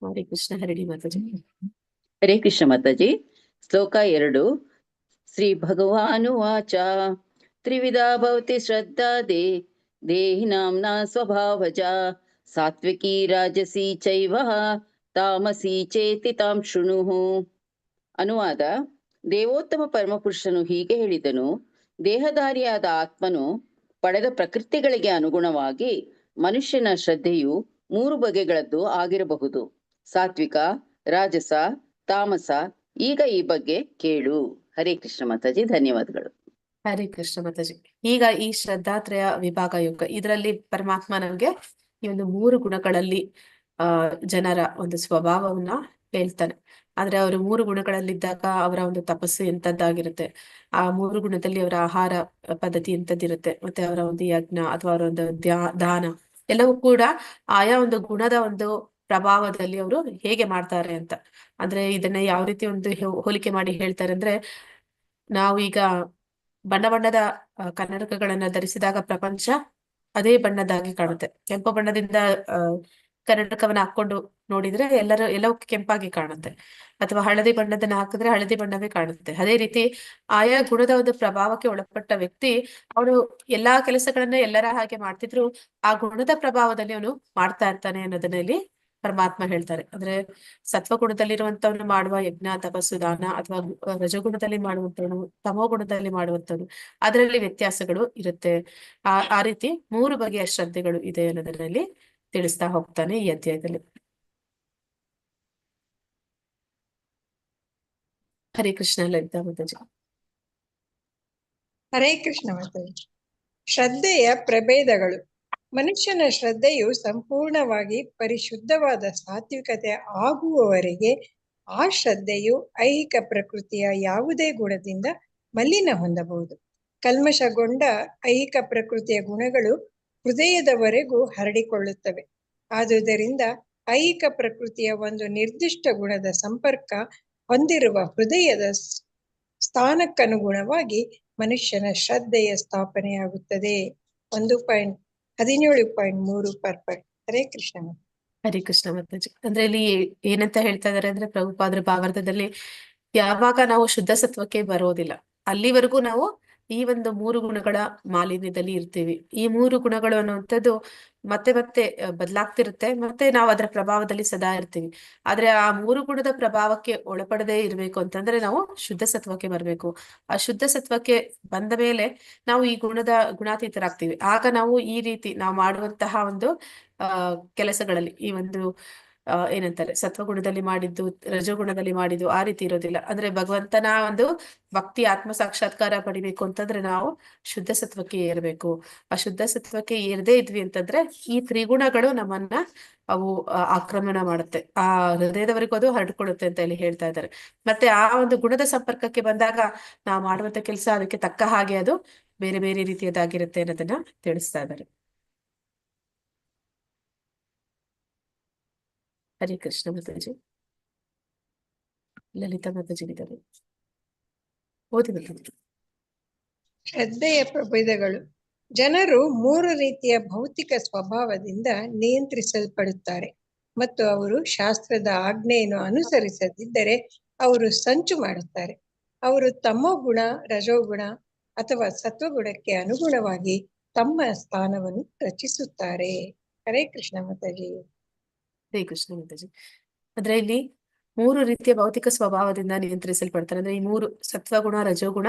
ಹರೇ ಕೃಷ್ಣ. ಹರಡಿ ಮಾತಾಜಿ. ಹರೇ ಕೃಷ್ಣ ಮಾತಾಜಿ. ಶ್ಲೋಕ 2. ಶ್ರೀ ಭಗವಾನುವಾಚ ತ್ರಿವಿಧಾ ಭವತಿ ಶ್ರದ್ಧಾ ದೇಹಿನಾಂನ ಸ್ವಭಾವಜ ಸಾತ್ವಿಕಿ ರಾಜಸಿ ಚೈವ ತಾಮಸಿ ಚೇತಿ ತಾಂ ಶೃಣು. ಅನುವಾದ: ದೇವೋತ್ತಮ ಪರಮಪುರುಷನು ಹೀಗೆ ಹೇಳಿದನು, ದೇಹಧಾರಿಯಾದ ಆತ್ಮನು ಪಡೆದ ಪ್ರಕೃತಿಗಳಿಗೆ ಅನುಗುಣವಾಗಿ ಮನುಷ್ಯನ ಶ್ರದ್ಧೆಯು 3 ಬಗೆಗಳದ್ದು ಆಗಿರಬಹುದು: ಸಾತ್ವಿಕ, ರಾಜಸ, ತಾಮಸ. ಈಗ ಈ ಬಗ್ಗೆ ಕೇಳು. ಹರೇ ಕೃಷ್ಣ ಮಾತಾಜಿ. ಧನ್ಯವಾದಗಳು. ಹರೇ ಕೃಷ್ಣ ಮಾತಾಜಿ. ಈಗ ಈ ಶ್ರದ್ಧಾತ್ರಯ ವಿಭಾಗ ಯೋಗ ಇದರಲ್ಲಿ ಪರಮಾತ್ಮ ನಮ್ಗೆ ಈ ಒಂದು 3 ಗುಣಗಳಲ್ಲಿ ಜನರ ಒಂದು ಸ್ವಭಾವವನ್ನ ಹೇಳ್ತಾನೆ. ಆದ್ರೆ ಅವರು 3 ಗುಣಗಳಲ್ಲಿದ್ದಾಗ ಅವರ ಒಂದು ತಪಸ್ಸು ಎಂತದ್ದಾಗಿರುತ್ತೆ, ಆ 3 ಗುಣದಲ್ಲಿ ಅವರ ಆಹಾರ ಪದ್ಧತಿ ಎಂತದ್ದಿರುತ್ತೆ, ಮತ್ತೆ ಅವರ ಒಂದು ಯಜ್ಞ ಅಥವಾ ಅವರ ಒಂದು ದಾನ ಎಲ್ಲವೂ ಕೂಡ ಆಯಾ ಒಂದು ಗುಣದ ಒಂದು ಪ್ರಭಾವದಲ್ಲಿ ಅವರು ಹೇಗೆ ಮಾಡ್ತಾರೆ ಅಂತ. ಅಂದ್ರೆ ಇದನ್ನ ಯಾವ ರೀತಿ ಒಂದು ಹೋಲಿಕೆ ಮಾಡಿ ಹೇಳ್ತಾರೆ ಅಂದ್ರೆ, ನಾವು ಈಗ ಬಣ್ಣ ಬಣ್ಣದ ಕನ್ನಡಕಗಳನ್ನ ಧರಿಸಿದಾಗ ಪ್ರಪಂಚ ಅದೇ ಬಣ್ಣದಾಗಿ ಕಾಣುತ್ತೆ. ಕೆಂಪು ಬಣ್ಣದಿಂದ ಕನ್ನಡಕವನ್ನ ಹಾಕೊಂಡು ನೋಡಿದ್ರೆ ಎಲ್ಲವೂ ಕೆಂಪಾಗಿ ಕಾಣುತ್ತೆ. ಅಥವಾ ಹಳದಿ ಬಣ್ಣದನ್ನ ಹಾಕಿದ್ರೆ ಹಳದಿ ಬಣ್ಣವೇ ಕಾಣುತ್ತೆ. ಅದೇ ರೀತಿ ಆಯಾ ಗುಣದ ಒಂದು ಪ್ರಭಾವಕ್ಕೆ ಒಳಪಟ್ಟ ವ್ಯಕ್ತಿ ಅವನು ಎಲ್ಲಾ ಕೆಲಸಗಳನ್ನ ಎಲ್ಲರ ಹಾಗೆ ಮಾಡ್ತಿದ್ರು ಆ ಗುಣದ ಪ್ರಭಾವದಲ್ಲಿ ಅವನು ಮಾಡ್ತಾ ಇರ್ತಾನೆ ಅನ್ನೋದನ್ನ ಇಲ್ಲಿ ಪರಮಾತ್ಮ ಹೇಳ್ತಾರೆ. ಅಂದ್ರೆ ಸತ್ವಗುಣದಲ್ಲಿರುವಂತವನು ಮಾಡುವ ಯಜ್ಞ ತಪಸ್ಸು ದಾನ, ಅಥವಾ ರಜಗುಣದಲ್ಲಿ ಮಾಡುವಂತವನು ತಮೋ ಗುಣದಲ್ಲಿ ಮಾಡುವಂತವನು, ಅದರಲ್ಲಿ ವ್ಯತ್ಯಾಸಗಳು ಇರುತ್ತೆ. ಆ ರೀತಿ 3 ಬಗೆಯ ಶ್ರದ್ಧೆಗಳು ಇದೆ ಅನ್ನೋದರಲ್ಲಿ ತಿಳಿಸ್ತಾ ಹೋಗ್ತಾನೆ ಈ ಅಧ್ಯಾಯದಲ್ಲಿ. ಹರೇ ಕೃಷ್ಣ ಲಲಿತಾ ಮಾತಾಜಿ. ಹರೇ ಕೃಷ್ಣ ಮಾತಾಜಿ. ಶ್ರದ್ಧೆಯ ಪ್ರಭೇದಗಳು. ಮನುಷ್ಯನ ಶ್ರದ್ಧೆಯು ಸಂಪೂರ್ಣವಾಗಿ ಪರಿಶುದ್ಧವಾದ ಸಾತ್ವಿಕತೆ ಆಗುವವರೆಗೆ ಆ ಶ್ರದ್ಧೆಯು ಐಹಿಕ ಪ್ರಕೃತಿಯ ಯಾವುದೇ ಗುಣದಿಂದ ಮಲಿನ ಹೊಂದಬಹುದು. ಕಲ್ಮಶಗೊಂಡ ಐಹಿಕ ಪ್ರಕೃತಿಯ ಗುಣಗಳು ಹೃದಯದವರೆಗೂ ಹರಡಿಕೊಳ್ಳುತ್ತವೆ. ಆದುದರಿಂದ ಐಹಿಕ ಪ್ರಕೃತಿಯ ಒಂದು ನಿರ್ದಿಷ್ಟ ಗುಣದ ಸಂಪರ್ಕ ಹೊಂದಿರುವ ಹೃದಯದ ಸ್ಥಾನಕ್ಕನುಗುಣವಾಗಿ ಮನುಷ್ಯನ ಶ್ರದ್ಧೆಯ ಸ್ಥಾಪನೆಯಾಗುತ್ತದೆ. 1.17.3 ಪರ್ಫೆಕ್ಟ್. ಹರೇ ಕೃಷ್ಣ. ಹರೇ ಕೃಷ್ಣ ಮಾತಾಜಿ. ಅಂದ್ರೆ ಇಲ್ಲಿ ಏನಂತ ಹೇಳ್ತಾ ಇದಾರೆ ಅಂದ್ರೆ, ಪ್ರಭುಪಾದರ ಭಾವಾರ್ಥದಲ್ಲಿ ಯಾವಾಗ ನಾವು ಶುದ್ಧ ಸತ್ವಕ್ಕೆ ಬರೋದಿಲ್ಲ ಅಲ್ಲಿವರೆಗೂ ನಾವು ಈ ಒಂದು 3 ಗುಣಗಳ ಮಾಲಿನ್ಯದಲ್ಲಿ ಇರ್ತೀವಿ. ಈ 3 ಗುಣಗಳು ಅನ್ನುವಂಥದ್ದು ಮತ್ತೆ ಮತ್ತೆ ಬದಲಾಗ್ತಿರುತ್ತೆ, ಮತ್ತೆ ನಾವು ಅದರ ಪ್ರಭಾವದಲ್ಲಿ ಸದಾ ಇರ್ತೀವಿ. ಆದ್ರೆ ಆ 3 ಗುಣದ ಪ್ರಭಾವಕ್ಕೆ ಒಳಪಡದೆ ಇರ್ಬೇಕು ಅಂತಂದ್ರೆ ನಾವು ಶುದ್ಧ ಸತ್ವಕ್ಕೆ ಬರ್ಬೇಕು. ಆ ಶುದ್ಧ ಸತ್ವಕ್ಕೆ ಬಂದ ಮೇಲೆ ನಾವು ಈ ಗುಣಾತೀತರಾಗ್ತೀವಿ. ಆಗ ನಾವು ಈ ರೀತಿ ನಾವು ಮಾಡುವಂತಹ ಒಂದು ಕೆಲಸಗಳಲ್ಲಿ ಈ ಒಂದು ಏನಂತಾರೆ ಸತ್ವಗುಣದಲ್ಲಿ ಮಾಡಿದ್ದು, ರಜೋಗುಣದಲ್ಲಿ ಮಾಡಿದ್ದು ಆ ರೀತಿ ಇರೋದಿಲ್ಲ. ಅಂದ್ರೆ ಭಗವಂತನ ಒಂದು ಭಕ್ತಿ ಆತ್ಮ ಸಾಕ್ಷಾತ್ಕಾರ ಪಡಿಬೇಕು ಅಂತಂದ್ರೆ ನಾವು ಶುದ್ಧ ಸತ್ವಕ್ಕೆ ಏರ್ಬೇಕು. ಆ ಶುದ್ಧ ಸತ್ವಕ್ಕೆ ಏರದೇ ಇದ್ವಿ ಅಂತಂದ್ರೆ ಈ ತ್ರಿಗುಣಗಳು ನಮ್ಮನ್ನ ಅವು ಆಕ್ರಮಣ ಮಾಡುತ್ತೆ, ಆ ಹೃದಯದವರೆಗೂ ಅದು ಹರಡ್ಕೊಳ್ಳುತ್ತೆ ಅಂತ ಹೇಳಿ ಹೇಳ್ತಾ ಇದ್ದಾರೆ. ಮತ್ತೆ ಆ ಒಂದು ಗುಣದ ಸಂಪರ್ಕಕ್ಕೆ ಬಂದಾಗ ನಾವು ಮಾಡುವಂತ ಕೆಲಸ ಅದಕ್ಕೆ ತಕ್ಕ ಹಾಗೆ ಅದು ಬೇರೆ ಬೇರೆ ರೀತಿಯದಾಗಿರುತ್ತೆ ಅನ್ನೋದನ್ನ ತಿಳಿಸ್ತಾ ಇದ್ದಾರೆ. ಹರೇ ಕೃಷ್ಣ ಮಾತಾಜಿ. ಲಲಿತಾ ಮಾತಾಜಿ ಇದ್ದಾರೆ, ಓದಿ ಮಾತಾಜಿ. ಶ್ರದ್ಧೆಯ ಪ್ರಭೇದಗಳು. ಜನರು 3 ರೀತಿಯ ಭೌತಿಕ ಸ್ವಭಾವದಿಂದ ನಿಯಂತ್ರಿಸಲ್ಪಡುತ್ತಾರೆ ಮತ್ತು ಅವರು ಶಾಸ್ತ್ರದ ಆಜ್ಞೆಯನ್ನು ಅನುಸರಿಸದಿದ್ದರೆ ಅವರು ಸಂಚು ಮಾಡುತ್ತಾರೆ. ಅವರು ತಮೋಗುಣ, ರಜೋಗುಣ ಅಥವಾ ಸತ್ವಗುಣಕ್ಕೆ ಅನುಗುಣವಾಗಿ ತಮ್ಮ ಸ್ಥಾನವನ್ನು ರಚಿಸುತ್ತಾರೆ. ಹರೇ ಕೃಷ್ಣ ಮಾತಾಜಿ. ಹರೇ ಕೃಷ್ಣ ಮಾತಾಜಿ. ಅಂದ್ರೆ ಇಲ್ಲಿ 3 ರೀತಿಯ ಭೌತಿಕ ಸ್ವಭಾವದಿಂದ ನಿಯಂತ್ರಿಸಲ್ಪಡ್ತಾರೆ. ಅಂದ್ರೆ ಈ 3 ಸತ್ವಗುಣ, ರಜೋಗುಣ,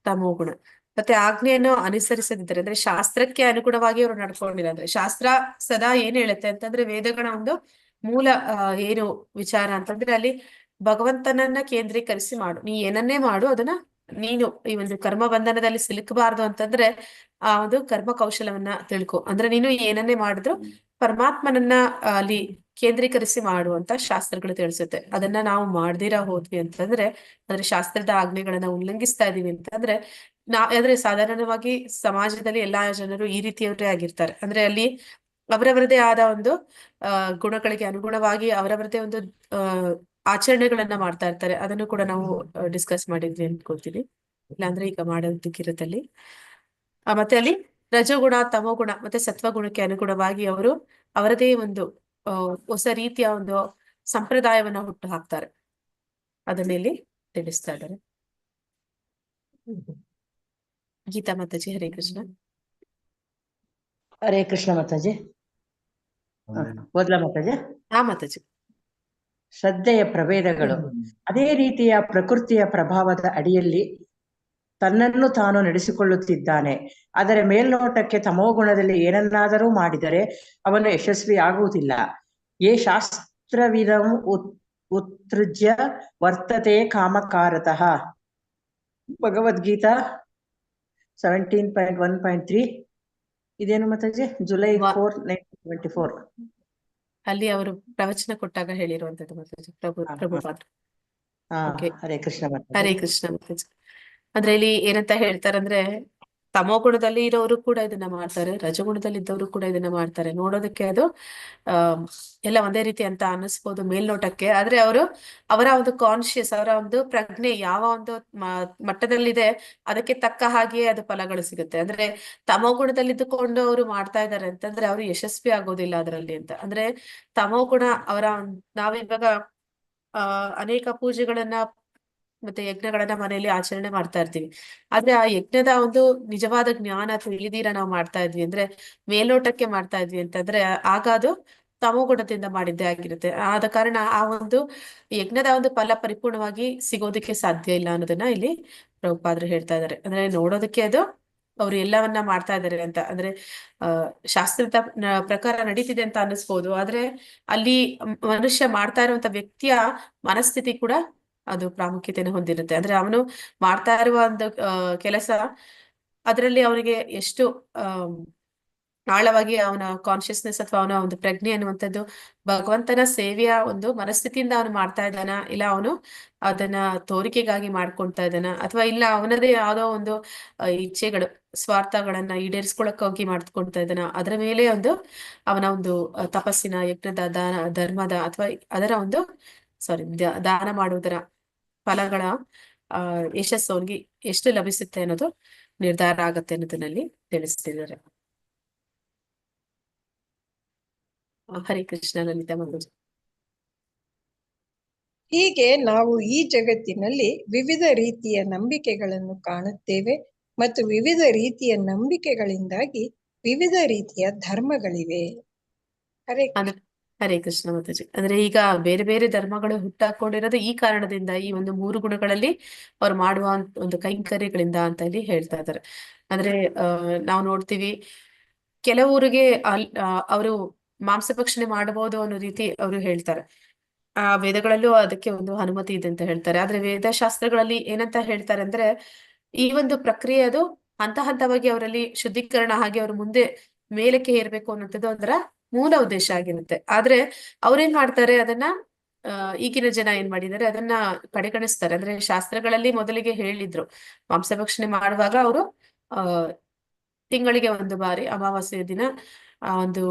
ತಮೋಗುಣ. ಮತ್ತೆ ಆಜ್ಞೆಯನ್ನು ಅನುಸರಿಸದಿದ್ದಾರೆ ಅಂದ್ರೆ ಶಾಸ್ತ್ರಕ್ಕೆ ಅನುಗುಣವಾಗಿ ಅವರು ನಡ್ಕೊಂಡಿಲ್ಲ. ಅಂದ್ರೆ ಶಾಸ್ತ್ರ ಸದಾ ಏನ್ ಹೇಳುತ್ತೆ ಅಂತಂದ್ರೆ, ವೇದಗಳ ಒಂದು ಮೂಲ ಏನು ವಿಚಾರ ಅಂತಂದ್ರೆ ಅಲ್ಲಿ ಭಗವಂತನನ್ನ ಕೇಂದ್ರೀಕರಿಸಿ ಮಾಡು, ನೀ ಏನನ್ನೇ ಮಾಡು ಅದನ್ನ ನೀನು ಈ ಒಂದು ಕರ್ಮ ಬಂಧನದಲ್ಲಿ ಸಿಲುಕಬಾರ್ದು ಅಂತಂದ್ರೆ ಆ ಒಂದು ಕರ್ಮ ಕೌಶಲವನ್ನ ತಿಳ್ಕೊ. ಅಂದ್ರೆ ನೀನು ಏನನ್ನೇ ಮಾಡಿದ್ರು ಪರಮಾತ್ಮನನ್ನ ಅಲ್ಲಿ ಕೇಂದ್ರೀಕರಿಸಿ ಮಾಡುವಂತ ಶಾಸ್ತ್ರಗಳು ತಿಳಿಸುತ್ತೆ. ಅದನ್ನ ನಾವು ಮಾಡ್ದಿರಾ ಹೋದ್ವಿ ಅಂತಂದ್ರೆ, ಅಂದ್ರೆ ಶಾಸ್ತ್ರದ ಆಜ್ಞೆಗಳನ್ನ ಉಲ್ಲಂಘಿಸ್ತಾ ಇದೀವಿ ಅಂತಂದ್ರೆ ಅಂದ್ರೆ ಸಾಧಾರಣವಾಗಿ ಸಮಾಜದಲ್ಲಿ ಎಲ್ಲಾ ಜನರು ಈ ರೀತಿಯವರೇ ಆಗಿರ್ತಾರೆ. ಅಂದ್ರೆ ಅಲ್ಲಿ ಅವರವರದೇ ಆದ ಒಂದು ಗುಣಗಳಿಗೆ ಅನುಗುಣವಾಗಿ ಅವರವರದೇ ಒಂದು ಆಚರಣೆಗಳನ್ನ ಮಾಡ್ತಾ ಇರ್ತಾರೆ. ಅದನ್ನು ಕೂಡ ನಾವು ಡಿಸ್ಕಸ್ ಮಾಡಿದ್ವಿ ಅನ್ಕೊಳ್ತೀವಿ, ಇಲ್ಲಾಂದ್ರೆ ಈಗ ಮಾಡೋದಕ್ಕಿರತ್ತಲ್ಲಿ. ಮತ್ತೆ ಅಲ್ಲಿ ರಜೋಗುಣ, ತಮೋಗುಣ ಮತ್ತೆ ಸತ್ವಗುಣಕ್ಕೆ ಅನುಗುಣವಾಗಿ ಅವರು ಅವರದೇ ಒಂದು ಹೊಸ ರೀತಿಯ ಒಂದು ಸಂಪ್ರದಾಯವನ್ನ ಹುಟ್ಟು ಹಾಕ್ತಾರೆ. ಅದನ್ನ ಇಲ್ಲಿ ತಿಳಿಸ್ತಾ ಇದ್ದಾರೆ. ಗೀತಾ ಮಾತಾಜಿ. ಹರೇ ಕೃಷ್ಣ. ಹರೇ ಕೃಷ್ಣ ಮಾತಾಜಿ. ಓದ್ಲಾ ಮಾತಾಜಿ? ಹಾ ಮಾತಾಜಿ. ಶ್ರದ್ಧೆಯ ಪ್ರಭೇದಗಳು. ಅದೇ ರೀತಿಯ ಪ್ರಕೃತಿಯ ಪ್ರಭಾವದ ಅಡಿಯಲ್ಲಿ ತನ್ನನ್ನು ತಾನು ನಡೆಸಿಕೊಳ್ಳುತ್ತಿದ್ದಾನೆ. ಆದರೆ ಮೇಲ್ನೋಟಕ್ಕೆ ತಮೋಗುಣದಲ್ಲಿ ಏನನ್ನಾದರೂ ಮಾಡಿದರೆ ಅವನು ಯಶಸ್ವಿ ಆಗುವುದಿಲ್ಲ. ಯೇ ಶಾಸ್ತ್ರವಿದಂ ಉತ್ಸೃಜ್ಯ ವರ್ತತೆ ಕಾಮಕಾರತಃ. ಭಗವದ್ಗೀತಾ 17.1.3. ಇದೇನು ಮಾತಾಜಿ? ಜುಲೈ 4, 1974. ಅಲ್ಲಿ ಅವರು ಪ್ರವಚನ ಕೊಟ್ಟಾಗ ಹೇಳಿರುವಂತದ್ದು ಮಾತಾಜಿ, ಪ್ರಭುಪಾದ. ಹರೇ ಕೃಷ್ಣ ಮಾತಾಜಿ. ಹರೇ ಕೃಷ್ಣ ಮಾತಾಜಿ. ಅಂದ್ರೆ ಇಲ್ಲಿ ಏನಂತ ಹೇಳ್ತಾರಂದ್ರೆ, ತಮೋ ಗುಣದಲ್ಲಿ ಇರೋರು ಕೂಡ ಇದನ್ನ ಮಾಡ್ತಾರೆ, ರಜಗುಣದಲ್ಲಿ ಇದ್ದವರು ಕೂಡ ಇದನ್ನ ಮಾಡ್ತಾರೆ. ನೋಡೋದಕ್ಕೆ ಅದು ಆ ಎಲ್ಲ ಒಂದೇ ರೀತಿ ಅಂತ ಅನ್ನಿಸ್ಬೋದು ಮೇಲ್ನೋಟಕ್ಕೆ. ಆದ್ರೆ ಅವರ ಒಂದು ಕಾನ್ಶಿಯಸ್, ಅವರ ಒಂದು ಪ್ರಜ್ಞೆ ಯಾವ ಒಂದು ಮಟ್ಟದಲ್ಲಿದೆ ಅದಕ್ಕೆ ತಕ್ಕ ಹಾಗೆಯೇ ಅದು ಫಲಗಳು ಸಿಗುತ್ತೆ. ಅಂದ್ರೆ ತಮೋ ಗುಣದಲ್ಲಿ ಇದ್ದುಕೊಂಡು ಅವರು ಮಾಡ್ತಾ ಇದ್ದಾರೆ ಅಂತಂದ್ರೆ ಅವರು ಯಶಸ್ವಿ ಆಗೋದಿಲ್ಲ ಅದರಲ್ಲಿ ಅಂತ. ಅಂದ್ರೆ ತಮೋ ಗುಣ ನಾವಿವಾಗ ಅನೇಕ ಪೂಜೆಗಳನ್ನ ಮತ್ತೆ ಯಜ್ಞಗಳನ್ನ ಮನೆಯಲ್ಲಿ ಆಚರಣೆ ಮಾಡ್ತಾ ಇರ್ತೀವಿ. ಆದ್ರೆ ಆ ಯಜ್ಞದ ಒಂದು ನಿಜವಾದ ಜ್ಞಾನ ತಿಳಿದೀರ ನಾವು ಮಾಡ್ತಾ ಇದ್ವಿ ಅಂದ್ರೆ, ಮೇಲ್ನೋಟಕ್ಕೆ ಮಾಡ್ತಾ ಇದ್ವಿ ಅಂತಂದ್ರೆ ಆಗ ಅದು ತಮೋಗುಣದಿಂದ ಮಾಡಿದ್ದೇ ಆಗಿರುತ್ತೆ. ಆದ ಕಾರಣ ಆ ಒಂದು ಯಜ್ಞದ ಒಂದು ಫಲ ಪರಿಪೂರ್ಣವಾಗಿ ಸಿಗೋದಕ್ಕೆ ಸಾಧ್ಯ ಇಲ್ಲ ಅನ್ನೋದನ್ನ ಇಲ್ಲಿ ಪ್ರಭುಪಾದರು ಹೇಳ್ತಾ ಇದ್ದಾರೆ. ಅಂದ್ರೆ ನೋಡೋದಕ್ಕೆ ಅದು ಅವ್ರು ಎಲ್ಲವನ್ನ ಮಾಡ್ತಾ ಇದ್ದಾರೆ ಅಂತ, ಅಂದ್ರೆ ಶಾಸ್ತ್ರದ ಪ್ರಕಾರ ನಡೀತಿದೆ ಅಂತ ಅನ್ನಿಸ್ಬೋದು. ಆದ್ರೆ ಅಲ್ಲಿ ಮನುಷ್ಯ ಮಾಡ್ತಾ ಇರುವಂತ ವ್ಯಕ್ತಿಯ ಮನಸ್ಥಿತಿ ಕೂಡ ಅದು ಪ್ರಾಮುಖ್ಯತೆಯನ್ನು ಹೊಂದಿರುತ್ತೆ. ಅಂದ್ರೆ ಅವನು ಮಾಡ್ತಾ ಇರುವ ಒಂದು ಕೆಲಸ ಅದರಲ್ಲಿ ಅವನಿಗೆ ಎಷ್ಟು ಆಳವಾಗಿ ಅವನ ಕಾನ್ಶಿಯಸ್ನೆಸ್ ಅಥವಾ ಅವನ ಒಂದು ಪ್ರಜ್ಞೆ ಅನ್ನುವಂಥದ್ದು ಭಗವಂತನ ಸೇವೆಯ ಒಂದು ಮನಸ್ಥಿತಿಯಿಂದ ಅವನು ಮಾಡ್ತಾ ಇದ್ದಾನ, ಇಲ್ಲ ಅವನು ಅದನ್ನ ತೋರಿಕೆಗಾಗಿ ಮಾಡ್ಕೊಳ್ತಾ ಇದ್ದಾನ, ಅಥವಾ ಇಲ್ಲ ಅವನದೇ ಯಾವ್ದೋ ಒಂದು ಇಚ್ಛೆಗಳು ಸ್ವಾರ್ಥಗಳನ್ನ ಈಡೇರಿಸ್ಕೊಳಕ್ಕಾಗಿ ಮಾಡ್ಕೊಳ್ತಾ ಇದ್ದಾನ, ಅದರ ಮೇಲೆ ಅವನ ಒಂದು ತಪಸ್ಸಿನ, ಯಜ್ಞದ, ಧರ್ಮದ ಅಥವಾ ಅದರ ಒಂದು ದಾನ ಮಾಡುವುದರ ಫಲಗಳ ಯಶಸ್ಸು ಅವನಿಗೆ ಎಷ್ಟು ಲಭಿಸುತ್ತೆ ಅನ್ನೋದು ನಿರ್ಧಾರ ಆಗತ್ತೆ ಅನ್ನೋದನ್ನಲ್ಲಿ ತಿಳಿಸ್ತಿದ್ದಾರೆ. ಹರೇ ಕೃಷ್ಣ. ಲಲಿತಾ ಮಾತಾಜಿ. ಹೀಗೆ ನಾವು ಈ ಜಗತ್ತಿನಲ್ಲಿ ವಿವಿಧ ರೀತಿಯ ನಂಬಿಕೆಗಳನ್ನು ಕಾಣುತ್ತೇವೆ ಮತ್ತು ವಿವಿಧ ರೀತಿಯ ನಂಬಿಕೆಗಳಿಂದಾಗಿ ವಿವಿಧ ರೀತಿಯ ಧರ್ಮಗಳಿವೆ. ಹರೇ ಕೃಷ್ಣ ಮಾತಾಜಿ. ಅಂದ್ರೆ ಈಗ ಬೇರೆ ಬೇರೆ ಧರ್ಮಗಳು ಹುಟ್ಟಾಕೊಂಡಿರೋದು ಈ ಕಾರಣದಿಂದ, ಈ ಒಂದು 3 ಗುಣಗಳಲ್ಲಿ ಅವ್ರು ಮಾಡುವ ಒಂದು ಕೈಂಕರ್ಯಗಳಿಂದ ಅಂತ ಇಲ್ಲಿ ಹೇಳ್ತಾ ಇದ್ದಾರೆ. ಅಂದ್ರೆ ನಾವು ನೋಡ್ತೀವಿ ಕೆಲವರಿಗೆ ಅವರು ಮಾಂಸಭಕ್ಷಣೆ ಮಾಡಬಹುದು ಅನ್ನೋ ರೀತಿ ಅವರು ಹೇಳ್ತಾರೆ. ವೇದಗಳಲ್ಲೂ ಅದಕ್ಕೆ ಒಂದು ಅನುಮತಿ ಇದೆ ಅಂತ ಹೇಳ್ತಾರೆ. ಆದ್ರೆ ವೇದಶಾಸ್ತ್ರಗಳಲ್ಲಿ ಏನಂತ ಹೇಳ್ತಾರೆ ಅಂದ್ರೆ, ಈ ಒಂದು ಪ್ರಕ್ರಿಯೆ ಅದು ಹಂತ ಹಂತವಾಗಿ ಅವರಲ್ಲಿ ಶುದ್ಧೀಕರಣ ಹಾಗೆ ಅವರು ಮುಂದೆ ಮೇಲಕ್ಕೆ ಏರ್ಬೇಕು ಅನ್ನೋಂಥದ್ದು ಅದರ ಮೂಲ ಉದ್ದೇಶ ಆಗಿರುತ್ತೆ. ಆದ್ರೆ ಅವ್ರೇನ್ ಮಾಡ್ತಾರೆ, ಅದನ್ನ ಈಗಿನ ಜನ ಏನ್ ಮಾಡಿದ್ದಾರೆ, ಅದನ್ನ ಕಡೆಗಣಿಸ್ತಾರೆ. ಅಂದ್ರೆ ಶಾಸ್ತ್ರಗಳಲ್ಲಿ ಮೊದಲಿಗೆ ಹೇಳಿದ್ರು, ಮಾಂಸಭಕ್ಷಣೆ ಮಾಡುವಾಗ ಅವರು ತಿಂಗಳಿಗೆ 1 ಬಾರಿ ಅಮಾವಾಸ್ಯೆಯ ದಿನ ಒಂದು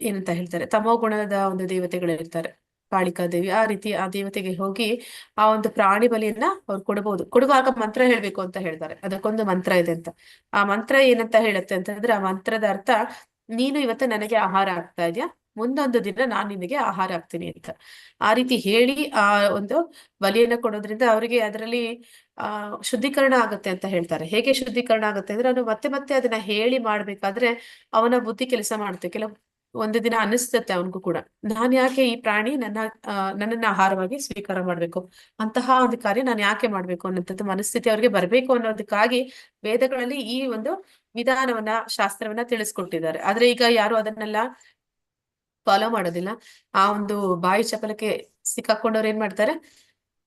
ಏನಂತ ಹೇಳ್ತಾರೆ, ತಮೋ ಗುಣದ ಒಂದು ದೇವತೆಗಳು ಇರ್ತಾರೆ, ಕಾಳಿಕಾದೇವಿ, ಆ ರೀತಿ ಆ ದೇವತೆಗೆ ಹೋಗಿ ಆ ಒಂದು ಪ್ರಾಣಿ ಬಲಿಯನ್ನ ಅವ್ರು ಕೊಡಬಹುದು. ಕೊಡುವಾಗ ಮಂತ್ರ ಹೇಳ್ಬೇಕು ಅಂತ ಹೇಳ್ತಾರೆ. ಅದಕ್ಕೊಂದು ಮಂತ್ರ ಇದೆ ಅಂತ. ಆ ಮಂತ್ರ ಏನಂತ ಹೇಳುತ್ತೆ ಅಂತಂದ್ರೆ, ಆ ಮಂತ್ರದ ಅರ್ಥ, ನೀನು ಇವತ್ತು ನನಗೆ ಆಹಾರ ಆಗ್ತಾ ಇದೆಯಾ, ಮುಂದೊಂದು ದಿನ ನಾನು ನಿನಗೆ ಆಹಾರ ಆಗ್ತೀನಿ ಅಂತ. ಆ ರೀತಿ ಹೇಳಿ ಆ ಒಂದು ಬಲಿಯನ್ನ ಕೊಡೋದ್ರಿಂದ ಅವರಿಗೆ ಅದರಲ್ಲಿ ಶುದ್ಧೀಕರಣ ಆಗುತ್ತೆ ಅಂತ ಹೇಳ್ತಾರೆ. ಹೇಗೆ ಶುದ್ಧೀಕರಣ ಆಗುತ್ತೆ ಅಂದ್ರೆ, ಅವನು ಮತ್ತೆ ಮತ್ತೆ ಅದನ್ನ ಹೇಳಿ ಮಾಡ್ಬೇಕಾದ್ರೆ ಅವನ ಬುದ್ಧಿ ಕೆಲಸ ಮಾಡುತ್ತೆ. ಒಂದು ದಿನ ಅನಿಸ್ತತೆ ಅವನಿಗೂ ಕೂಡ, ನಾನ್ ಯಾಕೆ ಈ ಪ್ರಾಣಿ ನನ್ನನ್ನ ಆಹಾರವಾಗಿ ಸ್ವೀಕಾರ ಮಾಡ್ಬೇಕು, ಅಂತಹ ಒಂದು ಕಾರ್ಯ ನಾನು ಯಾಕೆ ಮಾಡ್ಬೇಕು ಅನ್ನೋಂಥದ್ದು ಮನಸ್ಥಿತಿ ಅವ್ರಿಗೆ ಬರ್ಬೇಕು ಅನ್ನೋದಕ್ಕಾಗಿ ವೇದಗಳಲ್ಲಿ ಈ ಒಂದು ವಿಧಾನವನ್ನ, ಶಾಸ್ತ್ರವನ್ನ ತಿಳಿಸ್ಕೊಟ್ಟಿದ್ದಾರೆ. ಆದ್ರೆ ಈಗ ಯಾರು ಅದನ್ನೆಲ್ಲ ಫಾಲೋ ಮಾಡೋದಿಲ್ಲ. ಆ ಒಂದು ಬಾಯಿ ಚಪಲಕ್ಕೆ ಸಿಕ್ಕಾಕೊಂಡವ್ರು ಏನ್ ಮಾಡ್ತಾರೆ,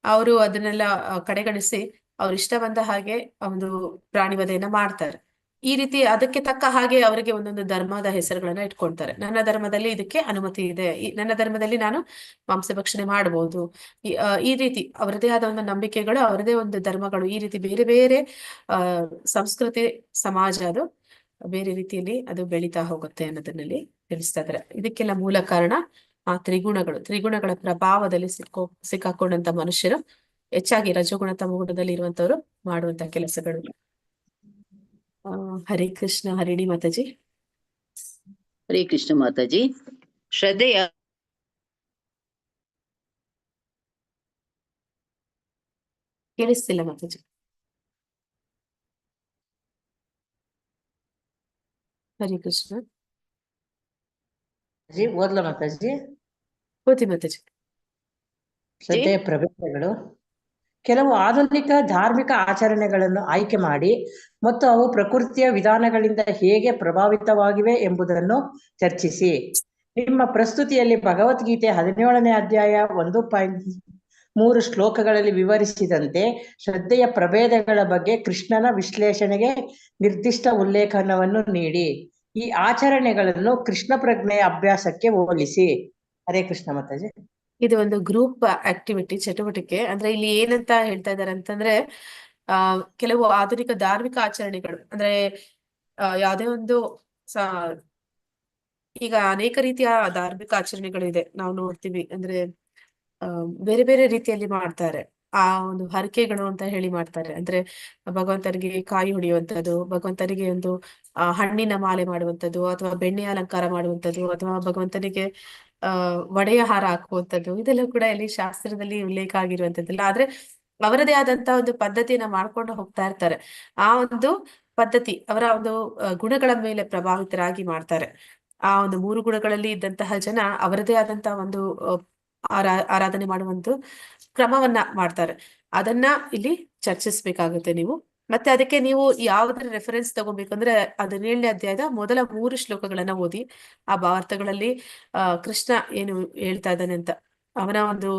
ಅವರು ಅದನ್ನೆಲ್ಲ ಕಡೆಗಣಿಸಿ ಅವ್ರ ಇಷ್ಟ ಬಂದ ಹಾಗೆ ಒಂದು ಪ್ರಾಣಿ ವಧೆಯನ್ನ ಮಾಡ್ತಾರೆ. ಈ ರೀತಿ ಅದಕ್ಕೆ ತಕ್ಕ ಹಾಗೆ ಅವರಿಗೆ ಒಂದೊಂದು ಧರ್ಮದ ಹೆಸರುಗಳನ್ನ ಇಟ್ಕೊಳ್ತಾರೆ. ನನ್ನ ಧರ್ಮದಲ್ಲಿ ಇದಕ್ಕೆ ಅನುಮತಿ ಇದೆ, ನನ್ನ ಧರ್ಮದಲ್ಲಿ ನಾನು ಮಾಂಸಭಕ್ಷಣೆ ಮಾಡಬಹುದು. ಈ ರೀತಿ ಅವರದೇ ಆದ ಒಂದು ನಂಬಿಕೆಗಳು, ಅವರದೇ ಒಂದು ಧರ್ಮಗಳು, ಈ ರೀತಿ ಬೇರೆ ಬೇರೆ ಸಂಸ್ಕೃತಿ, ಸಮಾಜ ಅದು ಬೇರೆ ರೀತಿಯಲ್ಲಿ ಅದು ಬೆಳೀತಾ ಹೋಗುತ್ತೆ ಅನ್ನೋದನ್ನಲ್ಲಿ ತಿಳಿಸ್ತಾ ಇದ್ದಾರೆ. ಇದಕ್ಕೆಲ್ಲ ಮೂಲ ಕಾರಣ ಆ ತ್ರಿಗುಣಗಳ ಪ್ರಭಾವದಲ್ಲಿ ಸಿಕ್ಕಾಕೊಂಡಂತ ಮನುಷ್ಯರು, ಹೆಚ್ಚಾಗಿ ರಜೋಗುಣ ತಮೋಗುಣದಲ್ಲಿ ಇರುವಂತವ್ರು ಮಾಡುವಂತ ಕೆಲಸಗಳು. ಹರೇ ಕೃಷ್ಣ. ಹರಿಣಿ ಮಾತಾಜಿ. ಹರೇ ಕೃಷ್ಣ ಮಾತಾಜಿ. ಶ್ರದ್ಧೆಯ ಕೇಳಿಸ್ತಿಲ್ಲ ಮಾತಾಜಿ. ಹರೇ ಕೃಷ್ಣ. ಓದ್ಲ ಮಾತಾಜಿ. ಓದಿ ಮಾತಾಜಿ. ಶ್ರದ್ಧೆಯ ಪ್ರಭೇದಗಳು. ಕೆಲವು ಆಧುನಿಕ ಧಾರ್ಮಿಕ ಆಚರಣೆಗಳನ್ನು ಆಯ್ಕೆ ಮಾಡಿ ಮತ್ತು ಅವು ಪ್ರಕೃತಿಯ ವಿಧಾನಗಳಿಂದ ಹೇಗೆ ಪ್ರಭಾವಿತವಾಗಿವೆ ಎಂಬುದನ್ನು ಚರ್ಚಿಸಿ. ನಿಮ್ಮ ಪ್ರಸ್ತುತಿಯಲ್ಲಿ ಭಗವದ್ಗೀತೆ 17ನೇ ಅಧ್ಯಾಯ 1.3 ಶ್ಲೋಕಗಳಲ್ಲಿ ವಿವರಿಸಿದಂತೆ ಶ್ರದ್ಧೆಯ ಪ್ರಭೇದಗಳ ಬಗ್ಗೆ ಕೃಷ್ಣನ ವಿಶ್ಲೇಷಣೆಗೆ ನಿರ್ದಿಷ್ಟ ಉಲ್ಲೇಖನವನ್ನು ನೀಡಿ ಈ ಆಚರಣೆಗಳನ್ನು ಕೃಷ್ಣ ಪ್ರಜ್ಞೆಯ ಅಭ್ಯಾಸಕ್ಕೆ ಹೋಲಿಸಿ. ಹರೇ ಕೃಷ್ಣ ಮಾತಾಜಿ. ಇದು ಒಂದು ಗ್ರೂಪ್ ಆಕ್ಟಿವಿಟಿ, ಚಟುವಟಿಕೆ. ಅಂದ್ರೆ ಇಲ್ಲಿ ಏನಂತ ಹೇಳ್ತಾ ಇದ್ದಾರೆ ಅಂತಂದ್ರೆ, ಕೆಲವು ಆಧುನಿಕ ಧಾರ್ಮಿಕ ಆಚರಣೆಗಳು ಅಂದ್ರೆ ಯಾವುದೇ ಒಂದು ಈಗ ಅನೇಕ ರೀತಿಯ ಧಾರ್ಮಿಕ ಆಚರಣೆಗಳು ಇದೆ, ನಾವು ನೋಡ್ತೀವಿ. ಅಂದ್ರೆ ಬೇರೆ ಬೇರೆ ರೀತಿಯಲ್ಲಿ ಮಾಡ್ತಾರೆ. ಆ ಒಂದು ಹರಕೆಗಳು ಅಂತ ಹೇಳಿ ಮಾಡ್ತಾರೆ. ಅಂದ್ರೆ ಭಗವಂತನಿಗೆ ಕಾಯಿ ಹೊಡೆಯುವಂಥದ್ದು, ಭಗವಂತನಿಗೆ ಒಂದು ಹಣ್ಣಿನ ಮಾಲೆ ಮಾಡುವಂಥದ್ದು, ಅಥವಾ ಬೆಣ್ಣೆ ಅಲಂಕಾರ ಮಾಡುವಂಥದ್ದು, ಅಥವಾ ಭಗವಂತನಿಗೆ ಒಡೆಯ ಹಾರ ಹಾಕುವಂಥದ್ದು, ಇದೆಲ್ಲ ಕೂಡ ಇಲ್ಲಿ ಶಾಸ್ತ್ರದಲ್ಲಿ ಉಲ್ಲೇಖ ಆಗಿರುವಂತದ್ದಲ್ಲ. ಆದ್ರೆ ಅವರದೇ ಆದಂತ ಒಂದು ಪದ್ಧತಿಯನ್ನ ಮಾಡ್ಕೊಂಡು ಹೋಗ್ತಾ ಇರ್ತಾರೆ. ಆ ಒಂದು ಪದ್ಧತಿ ಅವರ ಒಂದು ಗುಣಗಳ ಮೇಲೆ ಪ್ರಭಾವಿತರಾಗಿ ಮಾಡ್ತಾರೆ. ಆ ಒಂದು ಮೂರು ಗುಣಗಳಲ್ಲಿ ಇದ್ದಂತಹ ಜನ ಅವರದೇ ಆದಂತಹ ಒಂದು ಆರಾಧನೆ ಮಾಡುವಂತ ಕ್ರಮವನ್ನ ಮಾಡ್ತಾರೆ. ಅದನ್ನ ಇಲ್ಲಿ ಚರ್ಚಿಸ್ಬೇಕಾಗುತ್ತೆ ನೀವು. ಮತ್ತೆ ಅದಕ್ಕೆ ನೀವು ಯಾವ್ದ್ರ ರೆಫರೆನ್ಸ್ ತಗೋಬೇಕು ಅಂದ್ರೆ 17ನೇ ಅಧ್ಯಾಯದ ಮೊದಲ 3 ಶ್ಲೋಕಗಳನ್ನ ಓದಿ. ಆ ಭಾವಾರ್ಥಗಳಲ್ಲಿ ಕೃಷ್ಣ ಏನು ಹೇಳ್ತಾ ಇದ್ದಾನೆ ಅಂತ, ಅವನ ಒಂದು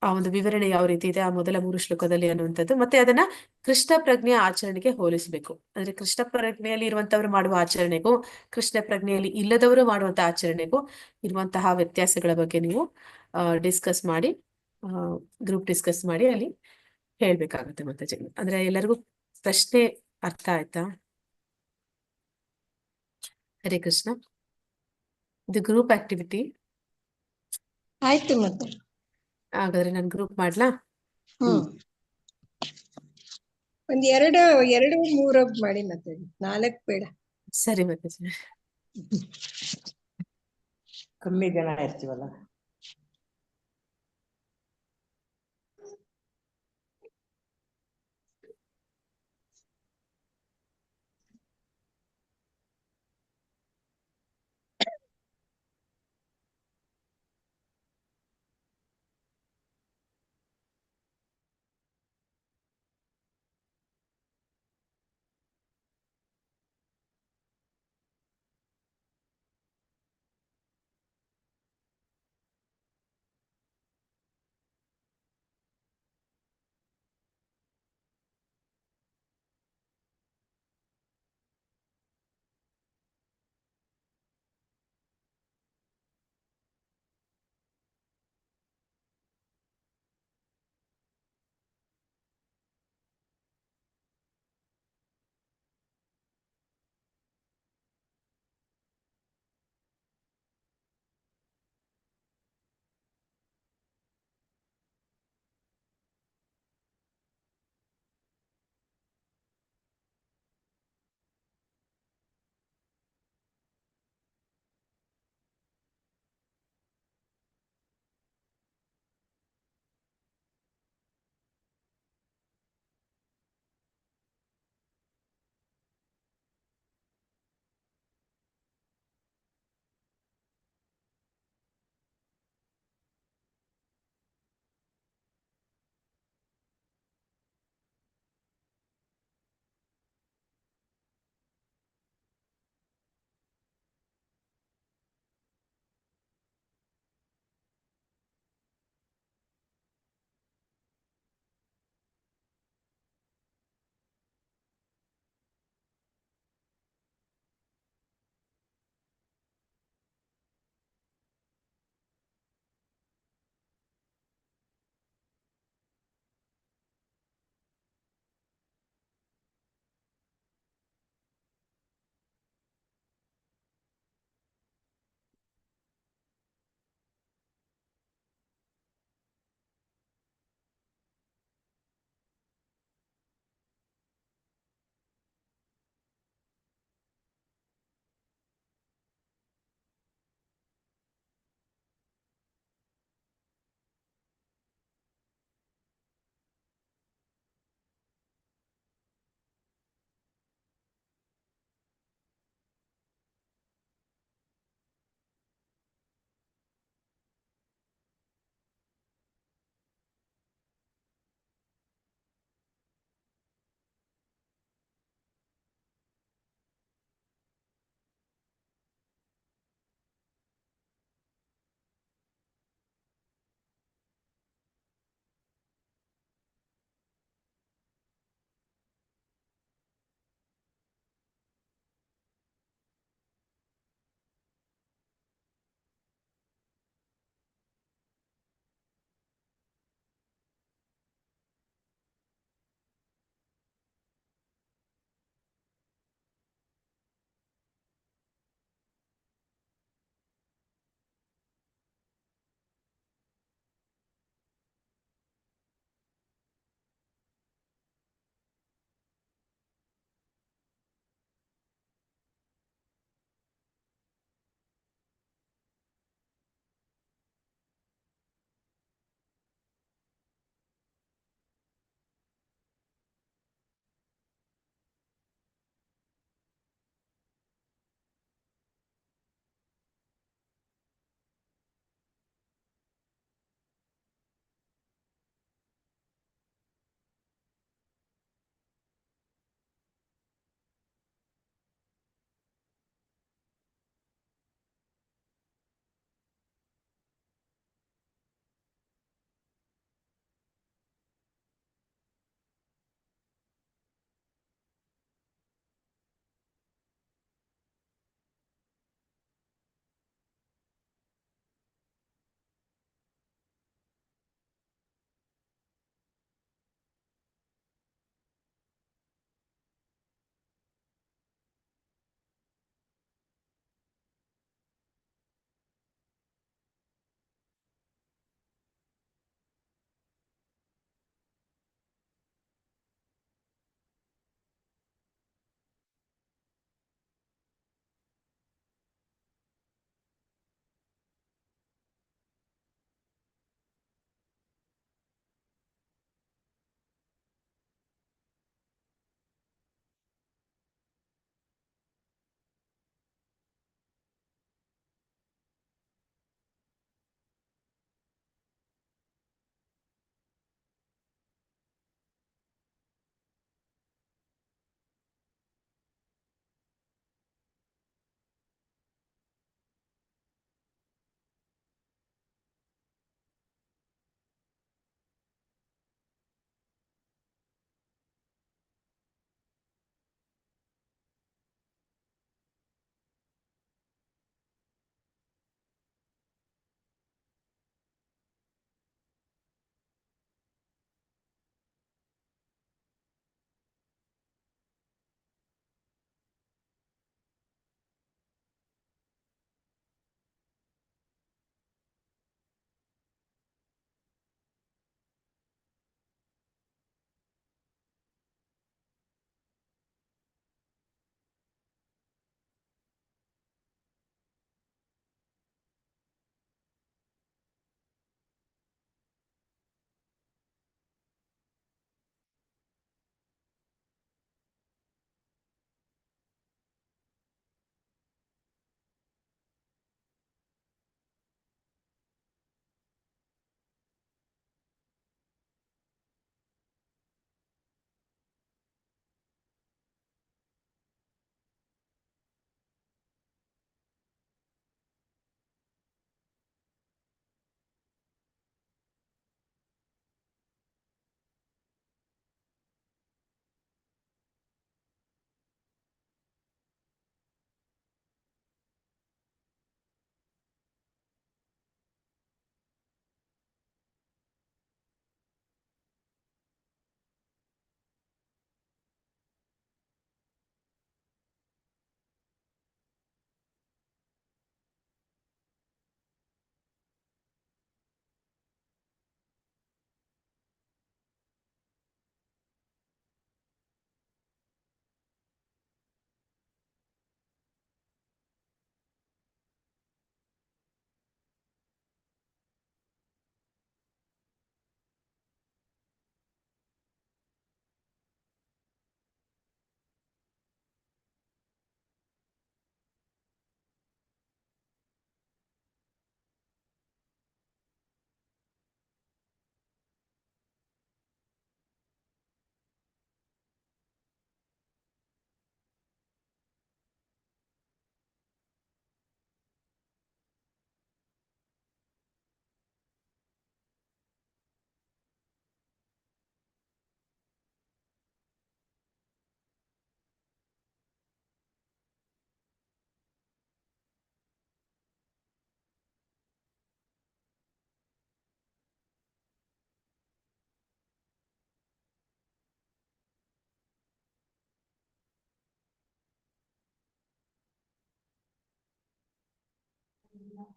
ಆ ಒಂದು ವಿವರಣೆ ಯಾವ ರೀತಿ ಇದೆ ಆ ಮೊದಲ 3 ಶ್ಲೋಕದಲ್ಲಿ ಅನ್ನುವಂಥದ್ದು. ಮತ್ತೆ ಅದನ್ನ ಕೃಷ್ಣ ಪ್ರಜ್ಞೆಯ ಆಚರಣೆಗೆ ಹೋಲಿಸಬೇಕು. ಅಂದ್ರೆ ಕೃಷ್ಣ ಪ್ರಜ್ಞೆಯಲ್ಲಿ ಇರುವಂತವ್ರು ಮಾಡುವ ಆಚರಣೆಗೂ, ಕೃಷ್ಣ ಪ್ರಜ್ಞೆಯಲ್ಲಿ ಇಲ್ಲದವರು ಮಾಡುವಂತಹ ಆಚರಣೆಗೂ ಇರುವಂತಹ ವ್ಯತ್ಯಾಸಗಳ ಬಗ್ಗೆ ನೀವು ಡಿಸ್ಕಸ್ ಮಾಡಿ, ಗ್ರೂಪ್ ಡಿಸ್ಕಸ್ ಮಾಡಿ ಅಲ್ಲಿ ಹೇಳ್ಬೇಕಾಗುತ್ತೆ. ಮತ್ತೆ ಅಂದ್ರೆ ಎಲ್ಲರಿಗೂ ಪ್ರಶ್ನೆ ಅರ್ಥ ಆಯ್ತಾ? ಹರೇ ಕೃಷ್ಣ. ಇದು ಗ್ರೂಪ್ ಆಕ್ಟಿವಿಟಿ. ಆಯ್ತು ಮತ್ತೆ. ಹಾಗಾದ್ರೆ ನಾನು ಗ್ರೂಪ್ ಮಾಡ್ಲಾ? ಒಂದ್ ಎರಡು ಮೂರು ಮಾಡಿ ಮತ್ತೆ, 4 ಬೇಡ. ಸರಿ ಮತ್ತೆ ಕಮ್ಮಿ ಜನ ಇರ್ತೀವಲ್ಲ.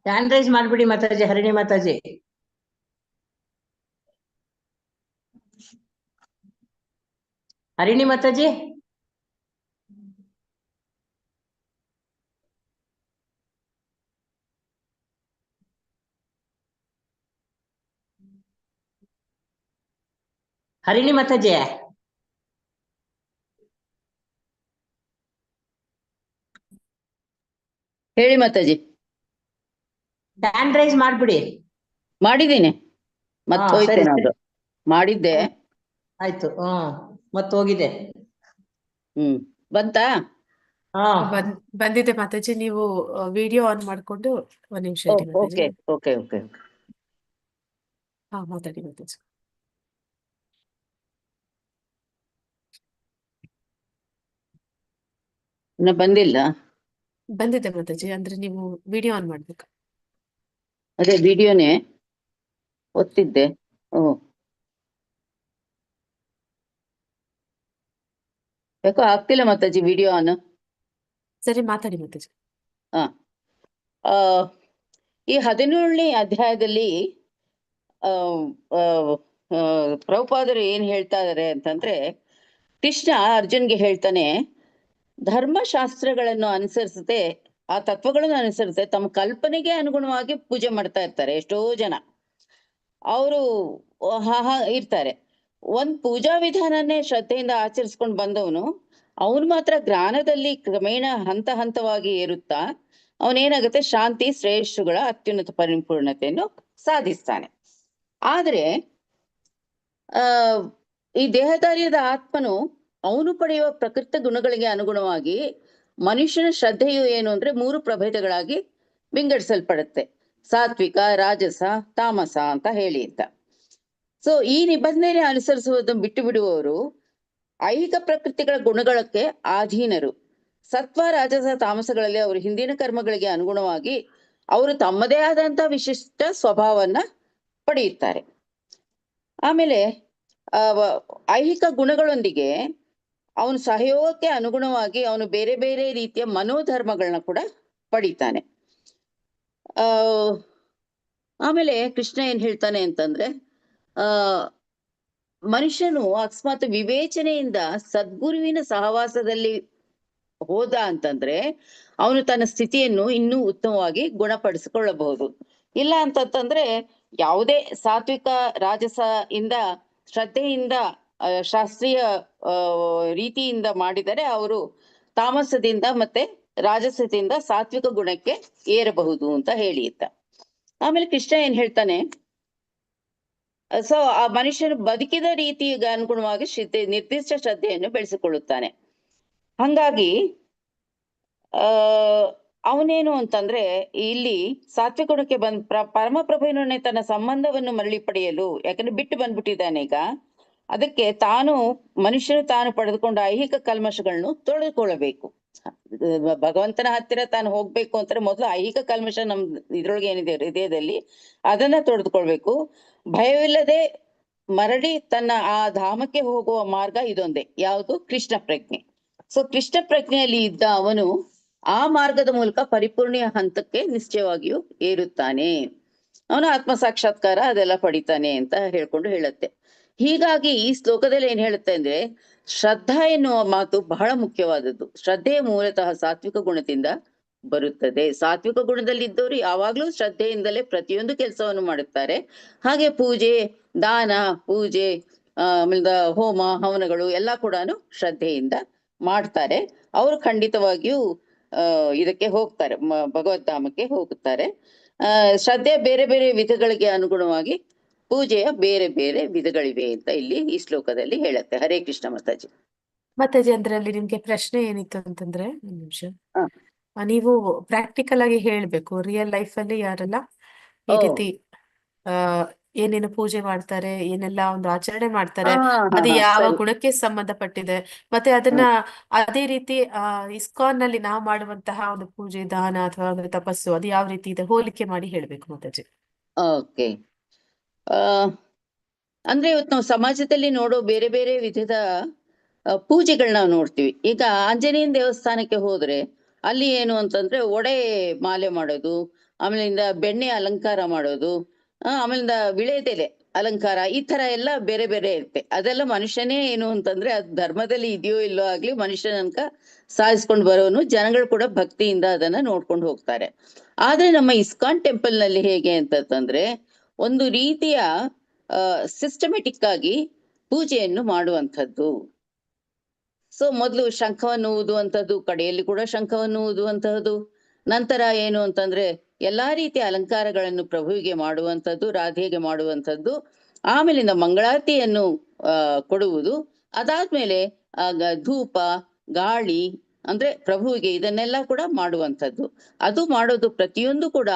ಹ್ಯಾಂಡ್ ರೈಸ್ ಮಾಡ್ಬಿಡಿ ಮಾತಾಜಿ, ಹರಿಣಿ ಮಾತಾಜಿ. ಹರಿಣಿ ಮಾತಾಜಿ. ಹರಿಣಿ ಮಾತಾಜಿ. ಹೇಳಿ ಮಾತಾಜಿ. ಹ್ಯಾಂಡ್ ರೈಸ್ ಮಾಡ್ಬಿಡಿ. ಮಾಡಿದ್ದೀನಿ, ಮತ್ ಹಾ, ಹೋಯ್ತೆ ಸರಿ, ಅದು ಮಾಡಿದ್ದೆ. ಆಯ್ತು. ಮತ್ ಹೋಗಿದೆ. ಬಂತಾ? ಹಾ, ಬಂದಿದೆ ಮಾತಾಜಿ. ನೀವು ವಿಡಿಯೋ ಆನ್ ಮಾಡ್ಕೊಂಡು ಒಂದ್ ನಿಮಿಷ ಇರಿ ಮಾತಾಜಿ. Okay okay okay. ಹಾ, ಮಾತಾಡಿ ಮಾತಾಜಿ. ಇನ್ನ ಬಂದಿಲ್ಲ. ಬಂದಿದೆ ಮಾತಾಜಿ, ಅಂದ್ರೆ ನೀವು ವಿಡಿಯೋ ಆನ್ ಮಾಡ್ಬೇಕು. ಅದೇ ವಿಡಿಯೋನೇ ಒತ್ತಿದ್ದೆ. ಯಾಕೋ ಆಗ್ತಿಲ್ಲ ಮಾತಾಜಿ ವಿಡಿಯೋ ಆನ್. ಸರಿ, ಮಾತಾಡಿ ಮಾತಾಜಿ. ಆ ಈ 17ನೇ ಅಧ್ಯಾಯದಲ್ಲಿ ಪ್ರಭುಪಾದರು ಏನ್ ಹೇಳ್ತಾ ಇದಾರೆ ಅಂತಂದ್ರೆ, ಕೃಷ್ಣ ಅರ್ಜುನ್ಗೆ ಹೇಳ್ತಾನೆ, ಧರ್ಮಶಾಸ್ತ್ರಗಳನ್ನು ಅನುಸರಿಸದೆ, ಆ ತತ್ವಗಳನ್ನು ಅನುಸರಿಸದೆ ತಮ್ಮ ಕಲ್ಪನೆಗೆ ಅನುಗುಣವಾಗಿ ಪೂಜೆ ಮಾಡ್ತಾ ಇರ್ತಾರೆ ಎಷ್ಟೋ ಜನ. ಅವರು ಇರ್ತಾರೆ. ಒಂದ್ ಪೂಜಾ ವಿಧಾನನೇ ಶ್ರದ್ಧೆಯಿಂದ ಆಚರಿಸ್ಕೊಂಡು ಬಂದವನು, ಅವನು ಮಾತ್ರ ಜ್ಞಾನದಲ್ಲಿ ಕ್ರಮೇಣ ಹಂತ ಹಂತವಾಗಿ ಏರುತ್ತಾ ಅವನೇನಾಗುತ್ತೆ, ಶಾಂತಿ ಶ್ರೇಯಸ್ಸುಗಳ ಅತ್ಯುನ್ನತ ಪರಿಪೂರ್ಣತೆಯನ್ನು ಸಾಧಿಸ್ತಾನೆ. ಆದ್ರೆ ಈ ದೇಹಧಾರಿಯಾದ ಆತ್ಮನು ಅವನು ಪಡೆಯುವ ಪ್ರಕೃತ ಗುಣಗಳಿಗೆ ಅನುಗುಣವಾಗಿ ಮನುಷ್ಯನ ಶ್ರದ್ಧೆಯು ಏನು ಅಂದ್ರೆ 3 ಪ್ರಭೇದಗಳಾಗಿ ವಿಂಗಡಿಸಲ್ಪಡುತ್ತೆ. ಸಾತ್ವಿಕ, ರಾಜಸ, ತಾಮಸ ಅಂತ ಹೇಳಿ ಅಂತ. ಸೊ ಈ ನಿಬಂಧನೆ ಅನುಸರಿಸುವುದನ್ನು ಬಿಟ್ಟು ಬಿಡುವವರು ಐಹಿಕ ಪ್ರಕೃತಿಗಳ ಗುಣಗಳಕ್ಕೆ ಅಧೀನರು. ಸತ್ವ, ರಾಜಸ, ತಾಮಸಗಳಲ್ಲಿ ಅವರು ಹಿಂದಿನ ಕರ್ಮಗಳಿಗೆ ಅನುಗುಣವಾಗಿ ಅವರು ತಮ್ಮದೇ ಆದಂತಹ ವಿಶಿಷ್ಟ ಸ್ವಭಾವವನ್ನ ಪಡೆಯುತ್ತಾರೆ. ಆಮೇಲೆ ಐಹಿಕ ಗುಣಗಳೊಂದಿಗೆ ಅವನು ಸಹಯೋಗಕ್ಕೆ ಅನುಗುಣವಾಗಿ ಅವನು ಬೇರೆ ಬೇರೆ ರೀತಿಯ ಮನೋಧರ್ಮಗಳನ್ನ ಕೂಡ ಪಡಿತಾನೆ. ಆಮೇಲೆ ಕೃಷ್ಣ ಏನ್ ಹೇಳ್ತಾನೆ ಅಂತಂದ್ರೆ, ಮನುಷ್ಯನು ಅಕಸ್ಮಾತ್ ವಿವೇಚನೆಯಿಂದ ಸದ್ಗುರುವಿನ ಸಹವಾಸದಲ್ಲಿ ಹೋದ ಅಂತಂದ್ರೆ ಅವನು ತನ್ನ ಸ್ಥಿತಿಯನ್ನು ಇನ್ನೂ ಉತ್ತಮವಾಗಿ ಗುಣಪಡಿಸಿಕೊಳ್ಳಬಹುದು. ಇಲ್ಲ ಅಂತಂದ್ರೆ ಯಾವುದೇ ಸಾತ್ವಿಕ, ರಾಜಸ ಇಂದ ಶ್ರದ್ಧೆಯಿಂದ ಶಾಸ್ತ್ರೀಯ ರೀತಿಯಿಂದ ಮಾಡಿದರೆ ಅವರು ತಾಮಸದಿಂದ ಮತ್ತೆ ರಾಜಸದಿಂದ ಸಾತ್ವಿಕ ಗುಣಕ್ಕೆ ಏರಬಹುದು ಅಂತ ಹೇಳಿ ಅಂತ. ಆಮೇಲೆ ಕೃಷ್ಣ ಏನ್ ಹೇಳ್ತಾನೆ, ಸೊ ಆ ಮನುಷ್ಯನು ಬದುಕಿದ ರೀತಿಗೆ ಅನುಗುಣವಾಗಿ ನಿರ್ದಿಷ್ಟ ಶ್ರದ್ಧೆಯನ್ನು ಬೆಳೆಸಿಕೊಳ್ಳುತ್ತಾನೆ. ಹಂಗಾಗಿ ಅವನೇನು ಅಂತಂದ್ರೆ, ಇಲ್ಲಿ ಸಾತ್ವಿಕ ಗುಣಕ್ಕೆ ಪರಮಪ್ರಭುವಿನೊಡನೆ ತನ್ನ ಸಂಬಂಧವನ್ನು ಮರಳಿ ಪಡೆಯಲು, ಯಾಕಂದ್ರೆ ಬಿಟ್ಟು ಬಂದ್ಬಿಟ್ಟಿದ್ದಾನೆ ಈಗ, ಅದಕ್ಕೆ ಮನುಷ್ಯನು ತಾನು ಪಡೆದುಕೊಂಡ ಐಹಿಕ ಕಲ್ಮಶಗಳನ್ನು ತೊಳೆದುಕೊಳ್ಳಬೇಕು. ಭಗವಂತನ ಹತ್ತಿರ ತಾನು ಹೋಗ್ಬೇಕು ಅಂತಂದ್ರೆ ಮೊದಲು ಐಹಿಕ ಕಲ್ಮಶ ನಮ್ ಇದ್ರೊಳಗೆ ಏನಿದೆ ಹೃದಯದಲ್ಲಿ ಅದನ್ನ ತೊಳೆದುಕೊಳ್ಬೇಕು. ಭಯವಿಲ್ಲದೆ ಮರಳಿ ತನ್ನ ಆ ಧಾಮಕ್ಕೆ ಹೋಗುವ ಮಾರ್ಗ ಇದೊಂದೇ, ಯಾವುದು? ಕೃಷ್ಣ ಪ್ರಜ್ಞೆ. ಸೊ ಕೃಷ್ಣ ಪ್ರಜ್ಞೆಯಲ್ಲಿ ಇದ್ದ ಅವನು ಆ ಮಾರ್ಗದ ಮೂಲಕ ಪರಿಪೂರ್ಣ ಹಂತಕ್ಕೆ ನಿಶ್ಚಯವಾಗಿಯೂ ಏರುತ್ತಾನೆ. ಅವನು ಆತ್ಮ ಸಾಕ್ಷಾತ್ಕಾರ ಅದೆಲ್ಲ ಪಡಿತಾನೆ ಅಂತ ಹೇಳ್ಕೊಂಡು ಹೇಳುತ್ತೆ. ಹೀಗಾಗಿ ಈ ಶ್ಲೋಕದಲ್ಲಿ ಏನ್ ಹೇಳುತ್ತೆ ಅಂದ್ರೆ, ಶ್ರದ್ಧಾ ಎನ್ನುವ ಮಾತು ಬಹಳ ಮುಖ್ಯವಾದದ್ದು. ಶ್ರದ್ಧೆಯ ಮೂಲತಃ ಸಾತ್ವಿಕ ಗುಣದಿಂದ ಬರುತ್ತದೆ. ಸಾತ್ವಿಕ ಗುಣದಲ್ಲಿ ಇದ್ದವರು ಯಾವಾಗ್ಲೂ ಶ್ರದ್ಧೆಯಿಂದಲೇ ಪ್ರತಿಯೊಂದು ಕೆಲಸವನ್ನು ಮಾಡುತ್ತಾರೆ. ಹಾಗೆ ಪೂಜೆ, ದಾನ, ಪೂಜೆ, ಆಮೇಲೆ ಹೋಮ ಹವನಗಳು ಎಲ್ಲ ಕೂಡ ಶ್ರದ್ಧೆಯಿಂದ ಮಾಡ್ತಾರೆ. ಅವರು ಖಂಡಿತವಾಗಿಯೂ ಇದಕ್ಕೆ ಹೋಗ್ತಾರೆ, ಭಗವದ್ಧಾಮಕ್ಕೆ ಹೋಗುತ್ತಾರೆ. ಶ್ರದ್ಧೆ ಬೇರೆ ಬೇರೆ ವಿಧಗಳಿಗೆ ಅನುಗುಣವಾಗಿ ಪೂಜೆಯ ಬೇರೆ ಬೇರೆ ವಿಧಗಳಿವೆ ಅಂತ ಇಲ್ಲಿ ಈ ಶ್ಲೋಕದಲ್ಲಿ ಹೇಳುತ್ತೆ. ಹರೇ ಕೃಷ್ಣ ಮಾತಾಜಿ. ಮಾತಾಜಿ, ಅಂದ್ರೆ ಅಲ್ಲಿ ನಿಮ್ಗೆ ಪ್ರಶ್ನೆ ಏನಿತ್ತು ಅಂತಂದ್ರೆ, ಒಂದ್ ನಿಮಿಷ, ನೀವು ಪ್ರಾಕ್ಟಿಕಲ್ ಆಗಿ ಹೇಳ್ಬೇಕು, ರಿಯಲ್ ಲೈಫ್ ಅಲ್ಲಿ ಯಾರೆಲ್ಲ ಈ ರೀತಿ ಏನೇನು ಪೂಜೆ ಮಾಡ್ತಾರೆ, ಏನೆಲ್ಲ ಒಂದು ಆಚರಣೆ ಮಾಡ್ತಾರೆ, ಅದು ಯಾವ ಗುಣಕ್ಕೆ ಸಂಬಂಧಪಟ್ಟಿದೆ, ಮತ್ತೆ ಅದನ್ನ ಅದೇ ರೀತಿ ಇಸ್ಕಾನ್ ನಲ್ಲಿ ನಾವು ಮಾಡುವಂತಹ ಒಂದು ಪೂಜೆ, ದಾನ ಅಥವಾ ಒಂದು ತಪಸ್ಸು, ಅದು ಯಾವ ರೀತಿ ಇದೆ ಹೋಲಿಕೆ ಮಾಡಿ ಹೇಳ್ಬೇಕು ಮಾತಾಜಿ. ಓಕೆ. ಅಂದ್ರೆ ಇವತ್ತು ನಾವು ಸಮಾಜದಲ್ಲಿ ನೋಡೋ ಬೇರೆ ಬೇರೆ ವಿಧದ ಪೂಜೆಗಳನ್ನ ನೋಡ್ತೀವಿ. ಈಗ ಆಂಜನೇಯನ ದೇವಸ್ಥಾನಕ್ಕೆ ಹೋದ್ರೆ ಅಲ್ಲಿ ಏನು ಅಂತಂದ್ರೆ ಒಡೆ ಮಾಲೆ ಮಾಡೋದು, ಆಮೇಲಿಂದ ಬೆಣ್ಣೆ ಅಲಂಕಾರ ಮಾಡೋದು, ಆಮೇಲಿಂದ ವಿಳೆದೆಲೆ ಅಲಂಕಾರ, ಈ ತರ ಎಲ್ಲ ಬೇರೆ ಬೇರೆ ಇರುತ್ತೆ. ಅದೆಲ್ಲ ಮನುಷ್ಯನೇ ಏನು ಅಂತಂದ್ರೆ ಅದು ಧರ್ಮದಲ್ಲಿ ಇದೆಯೋ ಇಲ್ಲೋ ಆಗ್ಲಿ ಮನುಷ್ಯನಂಕ ಸಾಧಿಸ್ಕೊಂಡು ಬರೋನು, ಜನಗಳು ಕೂಡ ಭಕ್ತಿಯಿಂದ ಅದನ್ನ ನೋಡ್ಕೊಂಡು ಹೋಗ್ತಾರೆ. ಆದ್ರೆ ನಮ್ಮ ಇಸ್ಕಾನ್ ಟೆಂಪಲ್ ನಲ್ಲಿ ಹೇಗೆ ಅಂತಂದ್ರೆ ಒಂದು ರೀತಿಯ ಸಿಸ್ಟಮೆಟಿಕ್ ಆಗಿ ಪೂಜೆಯನ್ನು ಮಾಡುವಂಥದ್ದು. ಸೊ ಮೊದಲು ಶಂಖವನ್ನು ಊದುವಂಥದ್ದು, ಕಡೆಯಲ್ಲಿ ಕೂಡ ಶಂಖವನ್ನು ಊದುವಂತಹದ್ದು, ನಂತರ ಏನು ಅಂತಂದ್ರೆ ಎಲ್ಲಾ ರೀತಿಯ ಅಲಂಕಾರಗಳನ್ನು ಪ್ರಭುವಿಗೆ ಮಾಡುವಂಥದ್ದು, ರಾಧೆಗೆ ಮಾಡುವಂಥದ್ದು, ಆಮೇಲಿಂದ ಮಂಗಳಾರತಿಯನ್ನು ಕೊಡುವುದು, ಅದಾದ್ಮೇಲೆ ಧೂಪ, ಗಾಳಿ ಅಂದ್ರೆ ಪ್ರಭುವಿಗೆ ಇದನ್ನೆಲ್ಲ ಕೂಡ ಮಾಡುವಂಥದ್ದು. ಅದು ಮಾಡೋದು ಪ್ರತಿಯೊಂದು ಕೂಡ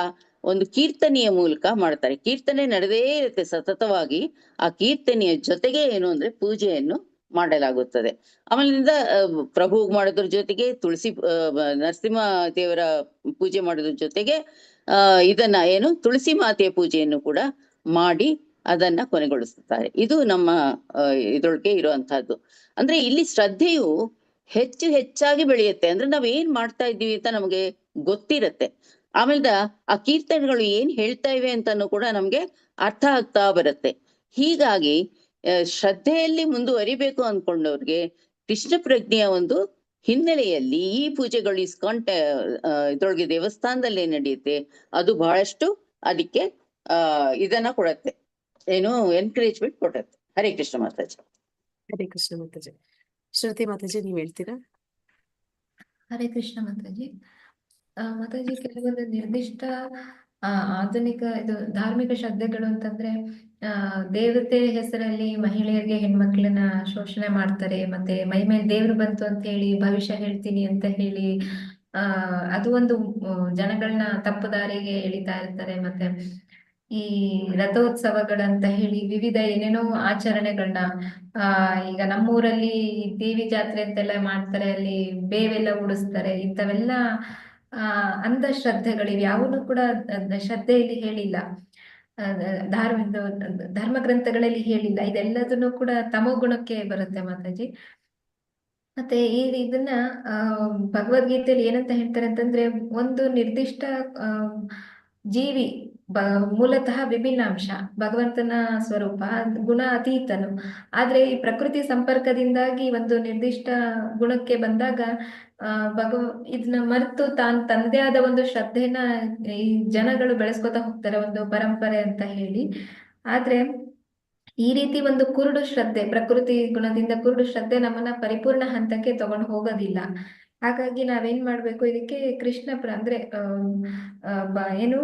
ಒಂದು ಕೀರ್ತನೆಯ ಮೂಲಕ ಮಾಡ್ತಾರೆ. ಕೀರ್ತನೆ ನಡೆದೇ ಇರುತ್ತೆ ಸತತವಾಗಿ. ಆ ಕೀರ್ತನೆಯ ಜೊತೆಗೆ ಏನು ಅಂದ್ರೆ ಪೂಜೆಯನ್ನು ಮಾಡಲಾಗುತ್ತದೆ. ಆಮೇಲಿಂದ ಪ್ರಭು ಮಾಡೋದ್ರ ಜೊತೆಗೆ ತುಳಸಿ ನರಸಿಂಹ ದೇವರ ಪೂಜೆ ಮಾಡೋದ್ರ ಜೊತೆಗೆ ಇದನ್ನ ಏನು ತುಳಸಿ ಮಾತೆಯ ಪೂಜೆಯನ್ನು ಕೂಡ ಮಾಡಿ ಅದನ್ನ ಕೊನೆಗೊಳಿಸುತ್ತಾರೆ. ಇದು ನಮ್ಮ ಇದ್ರೊಳಗೆ ಇರುವಂತಹದ್ದು. ಅಂದ್ರೆ ಇಲ್ಲಿ ಶ್ರದ್ಧೆಯು ಹೆಚ್ಚು ಹೆಚ್ಚಾಗಿ ಬೆಳೆಯುತ್ತೆ. ಅಂದ್ರೆ ನಾವ್ ಏನ್ ಮಾಡ್ತಾ ಇದ್ದೀವಿ ಅಂತ ನಮಗೆ ಗೊತ್ತಿರತ್ತೆ. ಆಮೇಲೆ ಆ ಕೀರ್ತನೆಗಳು ಏನ್ ಹೇಳ್ತಾ ಇವೆ ಅಂತಾನು ಕೂಡ ನಮ್ಗೆ ಅರ್ಥ ಆಗ್ತಾ ಬರುತ್ತೆ. ಹೀಗಾಗಿ ಶ್ರದ್ಧೆಯಲ್ಲಿ ಮುಂದುವರಿಬೇಕು ಅನ್ಕೊಂಡವ್ರಿಗೆ ಕೃಷ್ಣ ಪ್ರಜ್ಞೆಯ ಒಂದು ಹಿನ್ನೆಲೆಯಲ್ಲಿ ಈ ಪೂಜೆಗಳು ಇಸ್ಕಾನ್ ಇದ್ರೊಳಗೆ ದೇವಸ್ಥಾನದಲ್ಲಿ ನಡೆಯುತ್ತೆ. ಅದು ಬಹಳಷ್ಟು ಅದಕ್ಕೆ ಇದನ್ನ ಕೊಡತ್ತೆ, ಏನು ಎನ್ಕರೇಜ್ಮೆಂಟ್ ಕೊಡತ್ತೆ. ಹರೇ ಕೃಷ್ಣ ಮಾತಾಜಿ. ಹರೇ ಕೃಷ್ಣ ಮಾತಾಜಿ. ಶ್ರುತಿ ಮಾತಾಜಿ, ನೀವ್ ಹೇಳ್ತೀರಾ? ಹರೇ ಕೃಷ್ಣ ಮಾತಾಜಿ. ಮಾತಾಜಿ, ಕೆಲವೊಂದು ನಿರ್ದಿಷ್ಟ ಆಧುನಿಕ ಇದು ಧಾರ್ಮಿಕ ಶ್ರದ್ಧೆಗಳು ಅಂತಂದ್ರೆ ದೇವತೆ ಹೆಸರಲ್ಲಿ ಮಹಿಳೆಯರಿಗೆ ಹೆಣ್ಮಕ್ಳನ್ನ ಶೋಷಣೆ ಮಾಡ್ತಾರೆ. ಮತ್ತೆ ಮೈ ಮೇಲೆ ದೇವ್ರು ಬಂತು ಅಂತ ಹೇಳಿ ಭವಿಷ್ಯ ಹೇಳ್ತೀನಿ ಅಂತ ಹೇಳಿ ಅದು ಒಂದು ಜನಗಳನ್ನ ತಪ್ಪು ದಾರಿಗೆ ಎಳಿತಾ ಇರ್ತಾರೆ. ಮತ್ತೆ ಈ ರಥೋತ್ಸವಗಳಂತ ಹೇಳಿ ವಿವಿಧ ಏನೇನೋ ಆಚರಣೆಗಳನ್ನ ಈಗ ನಮ್ಮೂರಲ್ಲಿ ದೇವಿ ಜಾತ್ರೆ ಅಂತೆಲ್ಲ ಮಾಡ್ತಾರೆ, ಅಲ್ಲಿ ಬೇವೆಲ್ಲ ಉಡಿಸ್ತಾರೆ. ಇಂಥವೆಲ್ಲ ಅಂಧಶ್ರದ್ಧೆಗಳಿವೆ. ಯಾವನು ಕೂಡ ಶ್ರದ್ಧೆಯಲ್ಲಿ ಹೇಳಿಲ್ಲ, ಧರ್ಮ ಗ್ರಂಥಗಳಲ್ಲಿ ಹೇಳಿಲ್ಲ. ಇದೆಲ್ಲದನ್ನು ಕೂಡ ತಮೋಗುಣಕ್ಕೆ ಬರುತ್ತೆ ಮಾತಾಜಿ. ಮತ್ತೆ ಇದನ್ನ ಭಗವದ್ಗೀತೆಯಲ್ಲಿ ಏನಂತ ಹೇಳ್ತಾರೆ ಅಂತಂದ್ರೆ, ಒಂದು ನಿರ್ದಿಷ್ಟ ಜೀವಿ ಮೂಲತಃ ವಿಭಿನ್ನಾಂಶ, ಭಗವಂತನ ಸ್ವರೂಪ ಗುಣ ಅತೀತನು. ಆದ್ರೆ ಈ ಪ್ರಕೃತಿ ಸಂಪರ್ಕದಿಂದಾಗಿ ಒಂದು ನಿರ್ದಿಷ್ಟ ಗುಣಕ್ಕೆ ಬಂದಾಗ ಇದನ್ನ ಮರೆತು ತಂದೆ ಆದ ಒಂದು ಶ್ರದ್ಧೆನ ಈ ಜನಗಳು ಬೆಳೆಸ್ಕೊತಾ ಹೋಗ್ತಾರೆ, ಒಂದು ಪರಂಪರೆ ಅಂತ ಹೇಳಿ. ಆದ್ರೆ ಈ ರೀತಿ ಒಂದು ಕುರುಡು ಶ್ರದ್ಧೆ, ಪ್ರಕೃತಿ ಗುಣದಿಂದ ಕುರುಡು ಶ್ರದ್ಧೆ ನಮ್ಮನ್ನ ಪರಿಪೂರ್ಣ ಹಂತಕ್ಕೆ ತಗೊಂಡು ಹೋಗೋದಿಲ್ಲ. ಹಾಗಾಗಿ ನಾವೇನ್ ಮಾಡ್ಬೇಕು, ಇದಕ್ಕೆ ಕೃಷ್ಣ ಅಂದ್ರೆ ಏನು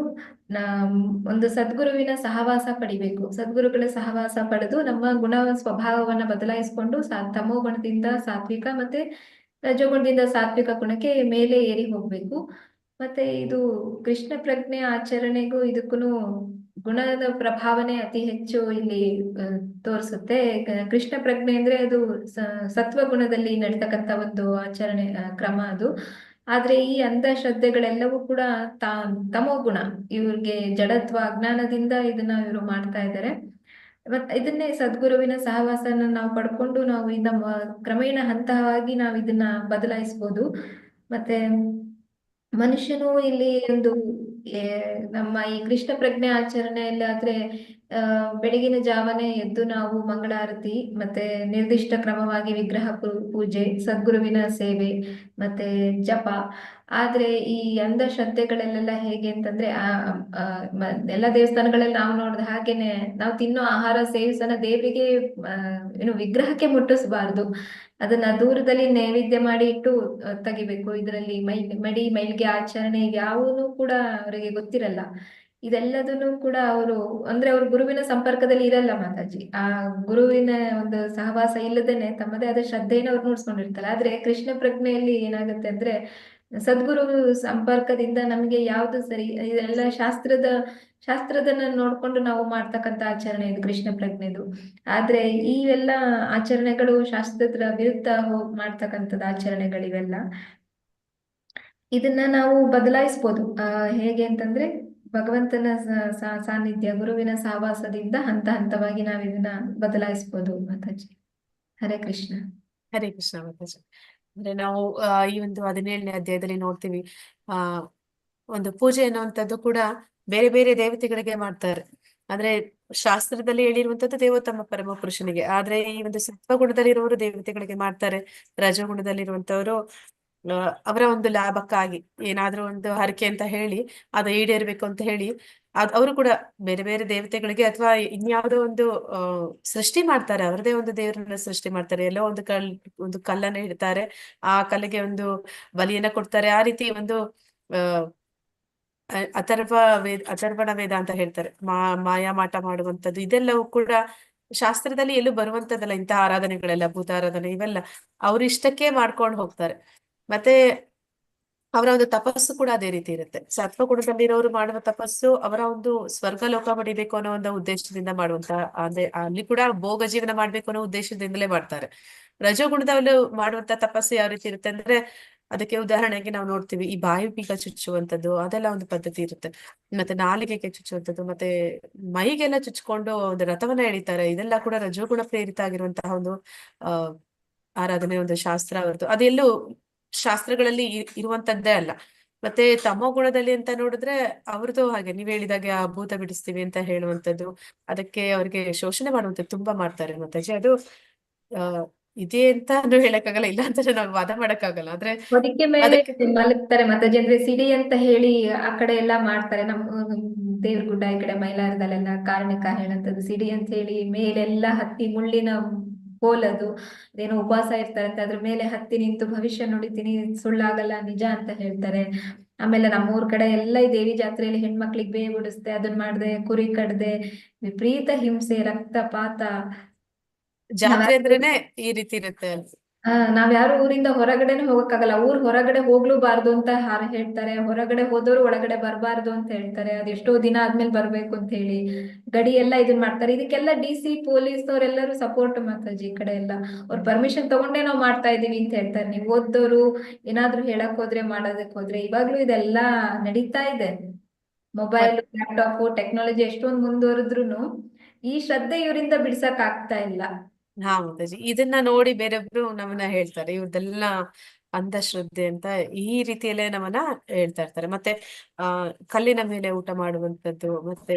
ಒಂದು ಸದ್ಗುರುವಿನ ಸಹವಾಸ ಪಡಿಬೇಕು. ಸದ್ಗುರುಗಳ ಸಹವಾಸ ಪಡೆದು ನಮ್ಮ ಗುಣ ಸ್ವಭಾವವನ್ನ ಬದಲಾಯಿಸಿಕೊಂಡು ತಮೋ ಗುಣದಿಂದ ಸಾತ್ವಿಕ ಮತ್ತೆ ರಜೋಗುಣದಿಂದ ಸಾತ್ವಿಕ ಗುಣಕ್ಕೆ ಮೇಲೆ ಏರಿ ಹೋಗ್ಬೇಕು. ಮತ್ತೆ ಇದು ಕೃಷ್ಣ ಪ್ರಜ್ಞೆ ಆಚರಣೆಗೂ ಇದಕ್ಕೂ ಗುಣದ ಪ್ರಭಾವನೆ ಅತಿ ಹೆಚ್ಚು ಇಲ್ಲಿ ತೋರಿಸುತ್ತೆ. ಕೃಷ್ಣ ಪ್ರಜ್ಞೆ ಅಂದ್ರೆ ಅದು ಸತ್ವ ಗುಣದಲ್ಲಿ ನಡೀತಕ್ಕಂಥ ಒಂದು ಆಚರಣೆ ಕ್ರಮ ಅದು. ಆದ್ರೆ ಈ ಅಂಧಶ್ರದ್ಧೆಗಳೆಲ್ಲವೂ ಕೂಡ ತಮೋ ಗುಣ, ಇವ್ರಿಗೆ ಜಡತ್ವ ಅಜ್ಞಾನದಿಂದ ಇದನ್ನ ಇವರು ಮಾಡ್ತಾ ಇದ್ದಾರೆ. ಇದನ್ನೇ ಸದ್ಗುರುವಿನ ಸಹವಾಸನ ನಾವು ಪಡ್ಕೊಂಡು ನಾವು ನಮ್ಮ ಕ್ರಮೇಣ ಹಂತವಾಗಿ ನಾವು ಇದನ್ನ ಬದಲಾಯಿಸ್ಬೋದು. ಮತ್ತೆ ಮನುಷ್ಯನು ಇಲ್ಲಿ ಒಂದು ನಮ್ಮ ಈ ಕೃಷ್ಣ ಪ್ರಜ್ಞೆ ಆಚರಣೆಯಲ್ಲಿ ಆದ್ರೆ ಬೆಳಗಿನ ಜಾವನೆ ಎದ್ದು ನಾವು ಮಂಗಳಾರತಿ ಮತ್ತೆ ನಿರ್ದಿಷ್ಟ ಕ್ರಮವಾಗಿ ವಿಗ್ರಹ ಪೂಜೆ, ಸದ್ಗುರುವಿನ ಸೇವೆ ಮತ್ತೆ ಜಪ. ಆದ್ರೆ ಈ ಅಂಧಶ್ರದ್ಧೆಗಳಲ್ಲೆಲ್ಲ ಹೇಗೆ ಅಂತಂದ್ರೆ ಎಲ್ಲ ದೇವಸ್ಥಾನಗಳಲ್ಲಿ ನಾವು ನೋಡಿದ ಹಾಗೇನೆ ನಾವು ತಿನ್ನೋ ಆಹಾರ ಸೇವಿಸನ ದೇವರಿಗೆ ಏನು ವಿಗ್ರಹಕ್ಕೆ ಮುಟ್ಟಿಸಬಾರ್ದು, ಅದನ್ನ ದೂರದಲ್ಲಿ ನೈವೇದ್ಯ ಮಾಡಿ ಇಟ್ಟು ತೆಗಿಬೇಕು. ಇದರಲ್ಲಿ ಮೈಲಿಗೆ ಆಚರಣೆ ಯಾವೂ ಕೂಡ ಅವರಿಗೆ ಗೊತ್ತಿರಲ್ಲ. ಇದೆಲ್ಲದನ್ನು ಕೂಡ ಅವರು ಅಂದ್ರೆ ಅವ್ರ ಗುರುವಿನ ಸಂಪರ್ಕದಲ್ಲಿ ಇರಲ್ಲ ಮಾತಾಜಿ. ಆ ಗುರುವಿನ ಒಂದು ಸಹವಾಸ ಇಲ್ಲದೇನೆ ತಮ್ಮದೇ ಆದ ಶ್ರದ್ಧೆಯನ್ನು ಅವ್ರು ಮೂಡಿಸ್ಕೊಂಡಿರ್ತಾರೆ. ಆದ್ರೆ ಕೃಷ್ಣ ಪ್ರಜ್ಞೆಯಲ್ಲಿ ಏನಾಗುತ್ತೆ ಅಂದ್ರೆ ಸದ್ಗುರು ಸಂಪರ್ಕದಿಂದ ನಮ್ಗೆ ಯಾವ್ದು ಸರಿ, ಇದೆಲ್ಲ ಶಾಸ್ತ್ರದನ್ನ ನೋಡ್ಕೊಂಡು ನಾವು ಮಾಡ್ತಕ್ಕಂಥ ಆಚರಣೆ ಇದು ಕೃಷ್ಣ ಪ್ರಜ್ಞೆದು. ಆದ್ರೆ ಈ ಎಲ್ಲ ಆಚರಣೆಗಳು ಶಾಸ್ತ್ರದ ವಿರುದ್ಧ ಮಾಡ್ತಕ್ಕಂಥದ್ದು ಆಚರಣೆಗಳಿವೆಲ್ಲ. ಇದನ್ನ ನಾವು ಬದಲಾಯಿಸ್ಬೋದು. ಹೇಗೆ ಅಂತಂದ್ರೆ ಭಗವಂತನ ಸಾನ್ನಿಧ್ಯ, ಗುರುವಿನ ಸಹವಾಸದಿಂದ ಹಂತ ಹಂತವಾಗಿ ನಾವ್ ಇದನ್ನ ಬದಲಾಯಿಸ್ಬೋದು ಮಾತಾಜಿ. ಹರೇ ಕೃಷ್ಣ. ಹರೇ ಕೃಷ್ಣ ಮಾತಾಜಿ. ಅಂದ್ರೆ ನಾವು ಈ ಒಂದು 17ನೇ ಅಧ್ಯಾಯದಲ್ಲಿ ನೋಡ್ತೀವಿ, ಒಂದು ಪೂಜೆ ಅನ್ನುವಂಥದ್ದು ಕೂಡ ಬೇರೆ ಬೇರೆ ದೇವತೆಗಳಿಗೆ ಮಾಡ್ತಾರೆ. ಅಂದ್ರೆ ಶಾಸ್ತ್ರದಲ್ಲಿ ಹೇಳಿರುವಂತದ್ದು ದೇವೋತ್ತಮ ಪರಮ ಪುರುಷನಿಗೆ, ಆದ್ರೆ ಈ ಒಂದು ಸತ್ವಗುಣದಲ್ಲಿರುವವರು ದೇವತೆಗಳಿಗೆ ಮಾಡ್ತಾರೆ. ರಜೋಗುಣದಲ್ಲಿರುವಂತವರು ಅವರ ಒಂದು ಲಾಭಕ್ಕಾಗಿ ಏನಾದ್ರೂ ಒಂದು ಹರಕೆ ಅಂತ ಹೇಳಿ ಅದು ಈಡೇರ್ಬೇಕು ಅಂತ ಹೇಳಿ ಅವರು ಕೂಡ ಬೇರೆ ಬೇರೆ ದೇವತೆಗಳಿಗೆ ಅಥವಾ ಇನ್ಯಾವುದೋ ಒಂದು ಸೃಷ್ಟಿ ಮಾಡ್ತಾರೆ. ಅವರದೇ ಒಂದು ದೇವರನ್ನ ಸೃಷ್ಟಿ ಮಾಡ್ತಾರೆ. ಎಲ್ಲೋ ಒಂದು ಕಲ್ಲನ್ನ ಇಡ್ತಾರೆ, ಆ ಕಲ್ಲಿಗೆ ಒಂದು ಬಲಿಯನ್ನ ಕೊಡ್ತಾರೆ. ಆ ರೀತಿ ಒಂದು ಅಥರ್ವಣ ವೇದ ಅಂತ ಹೇಳ್ತಾರೆ, ಮಾಯಾಮಾಟ ಮಾಡುವಂಥದ್ದು. ಇದೆಲ್ಲವೂ ಕೂಡ ಶಾಸ್ತ್ರದಲ್ಲಿ ಎಲ್ಲೂ ಬರುವಂತದ್ದಲ್ಲ. ಇಂತಹ ಆರಾಧನೆಗಳೆಲ್ಲ, ಭೂತಾರಾಧನೆ ಇವೆಲ್ಲ ಅವ್ರ ಇಷ್ಟಕ್ಕೆ ಮಾಡ್ಕೊಂಡು ಹೋಗ್ತಾರೆ. ಮತ್ತೆ ಅವರ ಒಂದು ತಪಸ್ಸು ಕೂಡ ಅದೇ ರೀತಿ ಇರುತ್ತೆ. ಸತ್ವಗುಣದಲ್ಲಿರೋರು ಮಾಡುವ ತಪಸ್ಸು ಅವರ ಒಂದು ಸ್ವರ್ಗ ಲೋಕ ಪಡಿಬೇಕು ಅನ್ನೋ ಒಂದು ಉದ್ದೇಶದಿಂದ ಮಾಡುವಂತ, ಅಂದ್ರೆ ಅಲ್ಲಿ ಕೂಡ ಭೋಗ ಜೀವನ ಮಾಡ್ಬೇಕು ಅನ್ನೋ ಉದ್ದೇಶದಿಂದಲೇ ಮಾಡ್ತಾರೆ. ರಜೋಗುಣದಲ್ಲೂ ಮಾಡುವಂತ ತಪಸ್ಸು ಯಾವ ರೀತಿ ಇರುತ್ತೆ ಅಂದ್ರೆ, ಅದಕ್ಕೆ ಉದಾಹರಣೆಗೆ ನಾವು ನೋಡ್ತೀವಿ, ಈ ಬಾಯಿ ಬೀಗ ಚುಚ್ಚುವಂಥದ್ದು, ಅದೆಲ್ಲ ಒಂದು ಪದ್ಧತಿ ಇರುತ್ತೆ. ಮತ್ತೆ ನಾಲಿಗೆಗೆ ಚುಚ್ಚುವಂಥದ್ದು, ಮತ್ತೆ ಮೈಗೆಲ್ಲ ಚುಚ್ಕೊಂಡು ಒಂದು ರಥವನ್ನ ಎಳಿತಾರೆ. ಇದೆಲ್ಲ ಕೂಡ ರಜೋಗುಣ ಪ್ರೇರಿತ ಆಗಿರುವಂತಹ ಒಂದು ಆರಾಧನೆ, ಒಂದು ಶಾಸ್ತ್ರ ಅವರದ್ದು. ಅದೆಲ್ಲೂ ಶಾಸ್ತ್ರಗಳಲ್ಲಿ ಇರುವಂತದ್ದೇ ಅಲ್ಲ. ಮತ್ತೆ ತಮೋ ಗುಣದಲ್ಲಿ ಅಂತ ನೋಡಿದ್ರೆ ಅವ್ರದ್ದು ಹಾಗೆ ನೀವ್ ಹೇಳಿದಾಗೆ ಆ ಭೂತ ಬಿಡಿಸ್ತೀವಿ ಅಂತ ಹೇಳುವಂತದ್ದು, ಅದಕ್ಕೆ ಅವ್ರಿಗೆ ಶೋಷಣೆ ಮಾಡುವಂಥದ್ದು ತುಂಬಾ ಮಾಡ್ತಾರೆ ಮಾತಾಜಿ. ಅದು ಇದೆ ಅಂತ ಹೇಳಕ್ಕಾಗಲ್ಲ, ಇಲ್ಲ ಅಂತ ನಾವು ವಾದ ಮಾಡಕ್ಕಾಗಲ್ಲ. ಆದ್ರೆ ಹೊದಿಕೆ ಮೇಲೆ ಅದಕ್ಕೆ ಮಲಗ್ತಾರೆ ಮಾತಾಜಿ. ಅಂದ್ರೆ ಸಿಡಿ ಅಂತ ಹೇಳಿ ಆ ಕಡೆ ಎಲ್ಲಾ ಮಾಡ್ತಾರೆ. ನಮ್ಮ ದೇವ್ರಗುಡ್ಡ ಈ ಕಡೆ ಮೈಲಾರದಲ್ಲೆಲ್ಲ ಕಾರ್ಣಿಕ ಹೇಳಂತದ್ದು ಸಿಡಿ ಅಂತ ಹೇಳಿ ಮೇಲೆಲ್ಲ ಹತ್ತಿ ಮುಳ್ಳಿನ ಹೋಲದು, ಅದೇನೋ ಉಪವಾಸ ಇರ್ತಾರಂತೆ, ಅದ್ರ ಮೇಲೆ ಹತ್ತಿ ನಿಂತು ಭವಿಷ್ಯ ನುಡಿತೀನಿ, ಸುಳ್ಳಾಗಲ್ಲ ನಿಜ ಅಂತ ಹೇಳ್ತಾರೆ. ಆಮೇಲೆ ನಮ್ಮೂರ್ ಕಡೆ ಎಲ್ಲ ಈ ದೇವಿ ಜಾತ್ರೆಯಲ್ಲಿ ಹೆಣ್ಮಕ್ಳಿಗೆ ಬೇವು ಬಿಡಿಸ್ದೆ, ಅದನ್ನ ಮಾಡ್ದೆ, ಕುರಿ ಕಡ್ದೆ, ವಿಪರೀತ ಹಿಂಸೆ, ರಕ್ತಪಾತ. ಜಾತ್ರೆ ಅಂದ್ರೇನೆ ಈ ರೀತಿ ಇರುತ್ತೆ. ನಾವ್ಯಾರು ಊರಿಂದ ಹೊರಗಡೆನೆ ಹೋಗಕ್ಕಾಗಲ್ಲ. ಊರ್ ಹೊರಗಡೆ ಹೋಗ್ಲೂಬಾರ್ದು ಅಂತ ಹೇಳ್ತಾರೆ. ಹೊರಗಡೆ ಹೋದವ್ರು ಒಳಗಡೆ ಬರಬಾರ್ದು ಅಂತ ಹೇಳ್ತಾರೆ. ಅದೆಷ್ಟೋ ದಿನ ಆದ್ಮೇಲೆ ಬರ್ಬೇಕು ಅಂತ ಹೇಳಿ ಗಡಿ ಎಲ್ಲ ಇದನ್ ಮಾಡ್ತಾರೆ. ಇದಕ್ಕೆಲ್ಲ DC ಪೊಲೀಸ್ ಅವರೆಲ್ಲರೂ ಸಪೋರ್ಟ್ ಮಾತಾಜಿ. ಈ ಕಡೆ ಎಲ್ಲ ಅವ್ರ ಪರ್ಮಿಷನ್ ತಗೊಂಡೇ ನಾವು ಮಾಡ್ತಾ ಇದೀವಿ ಅಂತ ಹೇಳ್ತಾರೆ. ನೀವು ಓದ್ದವ್ರು ಏನಾದ್ರು ಹೇಳಕ್ ಹೋದ್ರೆ, ಮಾಡೋದಕ್ ಹೋದ್ರೆ, ಇವಾಗ್ಲೂ ಇದೆಲ್ಲ ನಡೀತಾ ಇದೆ. ಮೊಬೈಲ್, ಲ್ಯಾಪ್ಟಾಪ್, ಟೆಕ್ನಾಲಜಿ ಎಷ್ಟೊಂದು ಮುಂದುವರೆದ್ರುನು ಈ ಶ್ರದ್ಧೆ ಇವರಿಂದ ಬಿಡ್ಸಕ್ ಆಗ್ತಾ ಇಲ್ಲ. ಹಾ ಮಾತಾಜಿ, ಇದನ್ನ ನೋಡಿ ಬೇರೊಬ್ರು ನಮ್ಮನ್ನ ಹೇಳ್ತಾರೆ ಇವ್ರದೆಲ್ಲ ಅಂಧಶ್ರದ್ಧೆ ಅಂತ, ಈ ರೀತಿಯಲ್ಲೇ ನಮ್ಮನ್ನ ಹೇಳ್ತಾ ಇರ್ತಾರೆ. ಮತ್ತೆ ಕಲ್ಲಿನ ಮೇಲೆ ಊಟ ಮಾಡುವಂತದ್ದು, ಮತ್ತೆ